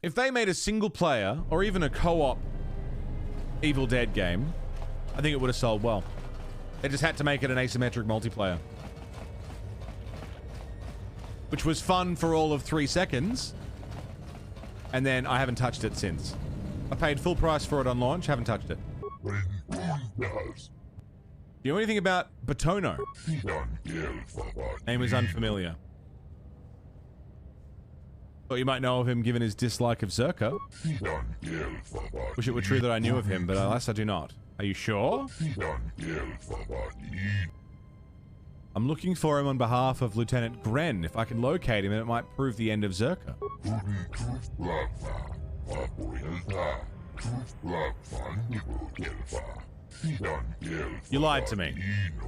If they made a single player or even a co-op Evil Dead game, I think it would have sold well. They just had to make it an asymmetric multiplayer, which was fun for all of 3 seconds. And then I haven't touched it since. I paid full price for it on launch, haven't touched it. Do you know anything about Batono? Name is unfamiliar. Thought you might know of him given his dislike of Zerka. Wish it were true that I knew of him, but alas I do not. Are you sure? I'm looking for him on behalf of Lieutenant Gren. If I can locate him, it might prove the end of Zerka. You lied to me.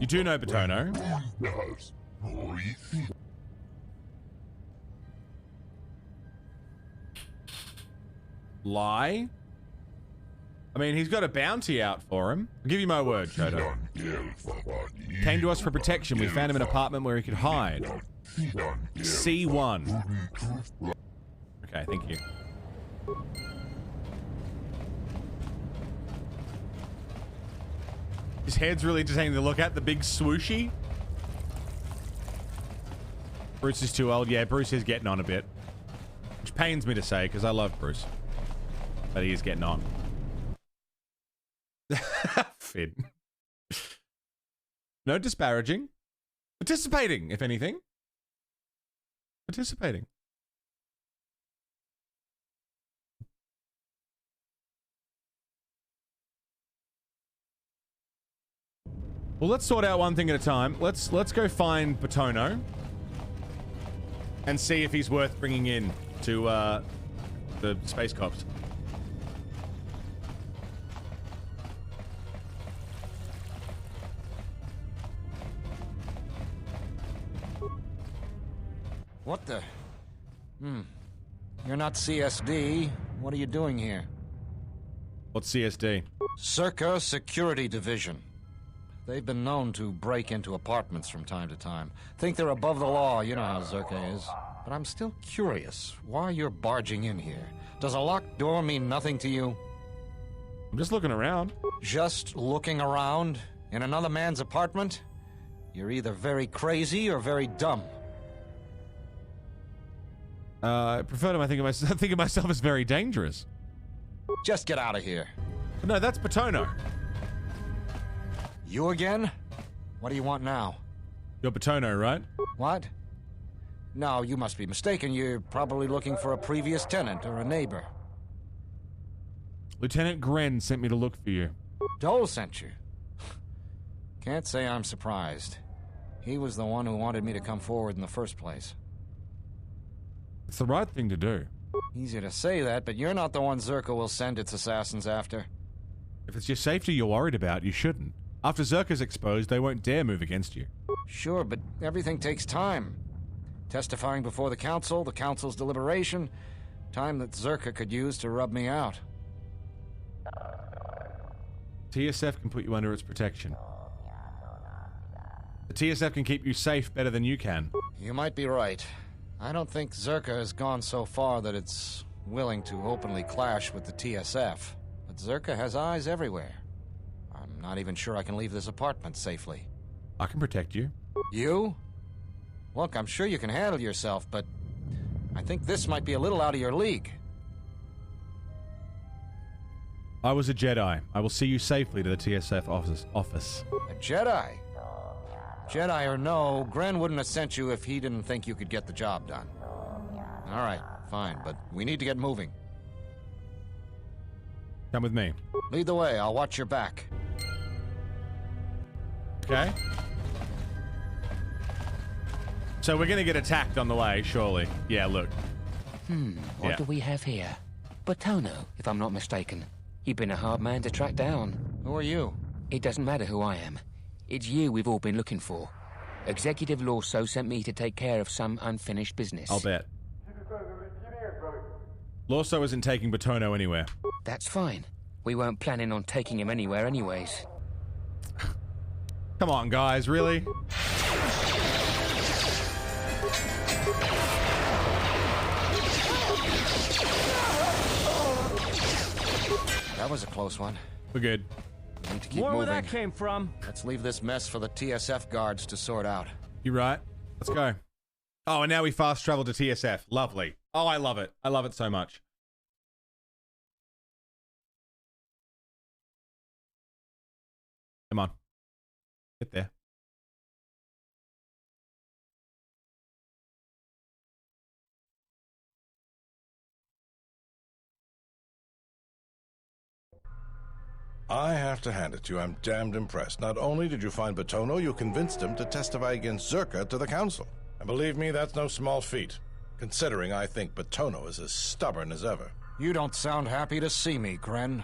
You do know Batono. Lie? I mean, he's got a bounty out for him. I'll give you my word, Shoto. Came to us for protection. We found him in an apartment where he could hide. C1. Okay, thank you. His head's really entertaining to look at. The big swooshy. Bruce is too old. Yeah, Bruce is getting on a bit. Which pains me to say, because I love Bruce. But he is getting on. Finn. No disparaging. Participating, if anything. Participating. Well, let's sort out one thing at a time. Let's go find Batono and see if he's worth bringing in to the Space Cops. What the? You're not CSD. What are you doing here? What's CSD? Zerka Security Division. They've been known to break into apartments from time to time. Think they're above the law, you know how Zerka is. But I'm still curious why you're barging in here. Does a locked door mean nothing to you? I'm just looking around. Just looking around? In another man's apartment? You're either very crazy or very dumb. I prefer to think of myself as very dangerous. Just get out of here. No, that's Batono. You again? What do you want now? You're Batono, right? What? No, you must be mistaken. You're probably looking for a previous tenant or a neighbor. Lieutenant Gren sent me to look for you. Dole sent you? Can't say I'm surprised. He was the one who wanted me to come forward in the first place. It's the right thing to do. Easy to say that, but you're not the one Zerka will send its assassins after. If it's your safety you're worried about, you shouldn't. After Zerka's exposed, they won't dare move against you. Sure, but everything takes time. Testifying before the council's deliberation, time that Zerka could use to rub me out. TSF can put you under its protection. The TSF can keep you safe better than you can. You might be right. I don't think Zerka has gone so far that it's willing to openly clash with the TSF, but Zerka has eyes everywhere. I'm not even sure I can leave this apartment safely. I can protect you. You? Look, I'm sure you can handle yourself, but I think this might be a little out of your league. I was a Jedi. I will see you safely to the TSF office. A Jedi? Jedi or no, Gren wouldn't have sent you if he didn't think you could get the job done. All right, fine, but we need to get moving. Come with me. Lead the way, I'll watch your back. Okay. So we're gonna get attacked on the way, surely. Yeah, look. What do we have here? Batono, if I'm not mistaken. You've been a hard man to track down. Who are you? It doesn't matter who I am. It's you we've all been looking for. Executive Lorso sent me to take care of some unfinished business. I'll bet. Lorso isn't taking Batono anywhere. That's fine. We weren't planning on taking him anywhere anyways. Come on, guys, really? That was a close one. We're good. We need to keep More moving. where that came from. Let's leave this mess for the TSF guards to sort out. You right? Let's go. Oh, and now we fast travel to TSF. Lovely. Oh, I love it. I love it so much. Come on. Get there. I have to hand it to you. I'm damned impressed. Not only did you find Batono, you convinced him to testify against Zerka to the council. And believe me, that's no small feat, considering I think Batono is as stubborn as ever. You don't sound happy to see me, Gren.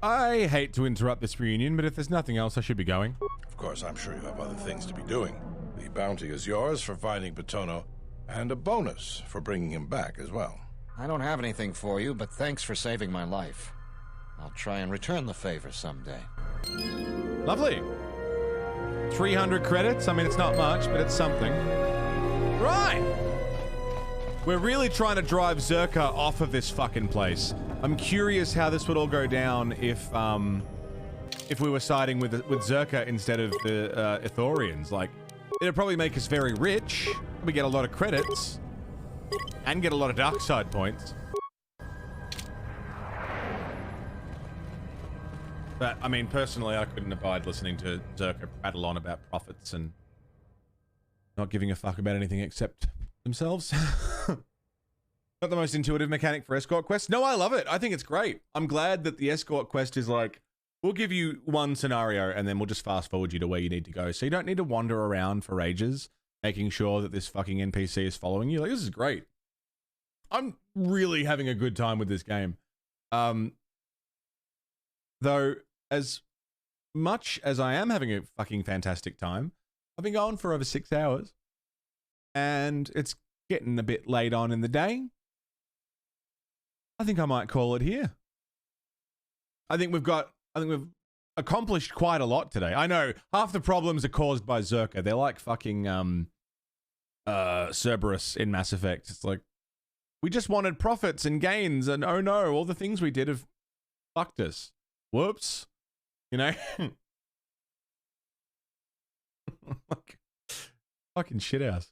I hate to interrupt this reunion, but if there's nothing else, I should be going. Of course, I'm sure you have other things to be doing. The bounty is yours for finding Batono, and a bonus for bringing him back as well. I don't have anything for you, but thanks for saving my life. I'll try and return the favor someday. Lovely. 300 credits? I mean, it's not much, but it's something. Right! We're really trying to drive Zerka off of this fucking place. I'm curious how this would all go down if we were siding with Zerka instead of the Ithorians. Like, it'd probably make us very rich. We get a lot of credits. And get a lot of dark side points. But, I mean, personally, I couldn't abide listening to Zerka prattle on about profits and not giving a fuck about anything except themselves. Not the most intuitive mechanic for escort quests. No, I love it. I think it's great. I'm glad that the escort quest is like, we'll give you one scenario and then we'll just fast forward you to where you need to go. So you don't need to wander around for ages, making sure that this fucking NPC is following you. Like, this is great. I'm really having a good time with this game. Though, as much as I am having a fucking fantastic time, I've been going for over 6 hours. And it's getting a bit late on in the day. I think I might call it here. I think we've accomplished quite a lot today. I know half the problems are caused by Zerka. They're like fucking Cerberus in Mass Effect. It's like, we just wanted profits and gains, and oh no, all the things we did have fucked us. Whoops. You know? Fucking shithouse.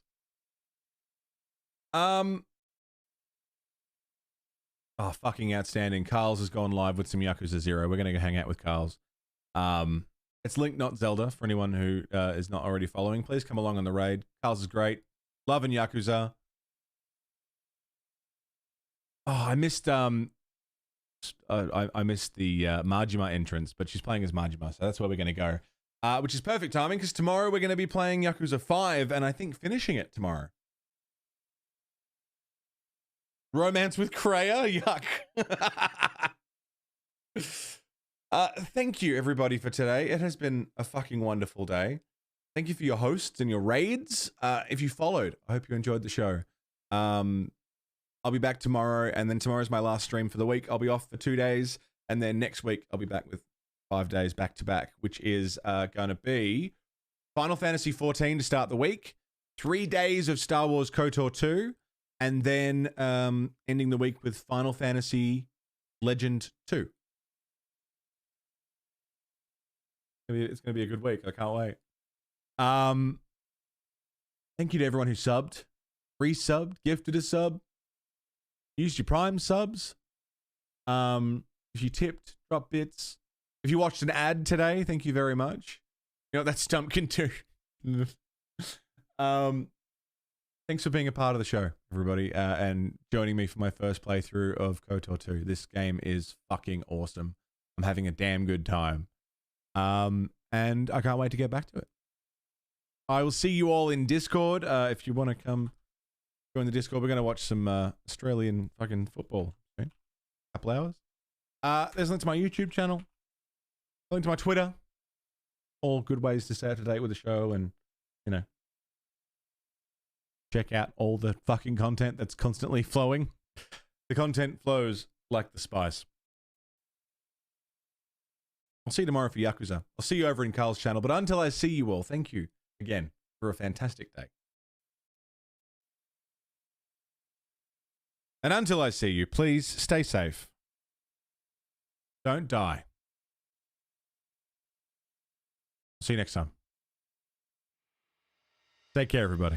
Oh, fucking outstanding. Carl's has gone live with some Yakuza 0. We're going to go hang out with Carl's. It's Link, not Zelda, for anyone who is not already following. Please come along on the raid. Carl's is great. Loving Yakuza. Oh, I missed I missed the Majima entrance, but she's playing as Majima, so that's where we're going to go. Which is perfect timing, because tomorrow we're going to be playing Yakuza 5, and I think finishing it tomorrow. Romance with Kreia? Yuck. Thank you, everybody, for today. It has been a fucking wonderful day. Thank you for your hosts and your raids. If you followed, I hope you enjoyed the show. I'll be back tomorrow, and then tomorrow's my last stream for the week. I'll be off for 2 days, and then next week I'll be back with 5 days back to back, which is going to be Final Fantasy XIV to start the week, 3 days of Star Wars KOTOR 2, And then ending the week with Final Fantasy Legend 2. It's going to be a good week. I can't wait. Thank you to everyone who subbed, resubbed, gifted a sub, used your Prime subs. If you tipped, drop bits. If you watched an ad today, thank you very much. You know what that stump can do. Thanks for being a part of the show, everybody, and joining me for my first playthrough of KOTOR 2. This game is fucking awesome. I'm having a damn good time. And I can't wait to get back to it. I will see you all in Discord. If you want to come join the Discord, we're going to watch some Australian fucking football. Okay? Couple hours. There's a link to my YouTube channel. A link to my Twitter. All good ways to stay up to date with the show and, you know, check out all the fucking content that's constantly flowing. The content flows like the spice. I'll see you tomorrow for Yakuza. I'll see you over in Carl's channel. But until I see you all, thank you again for a fantastic day. And until I see you, please stay safe. Don't die. See you next time. Take care, everybody.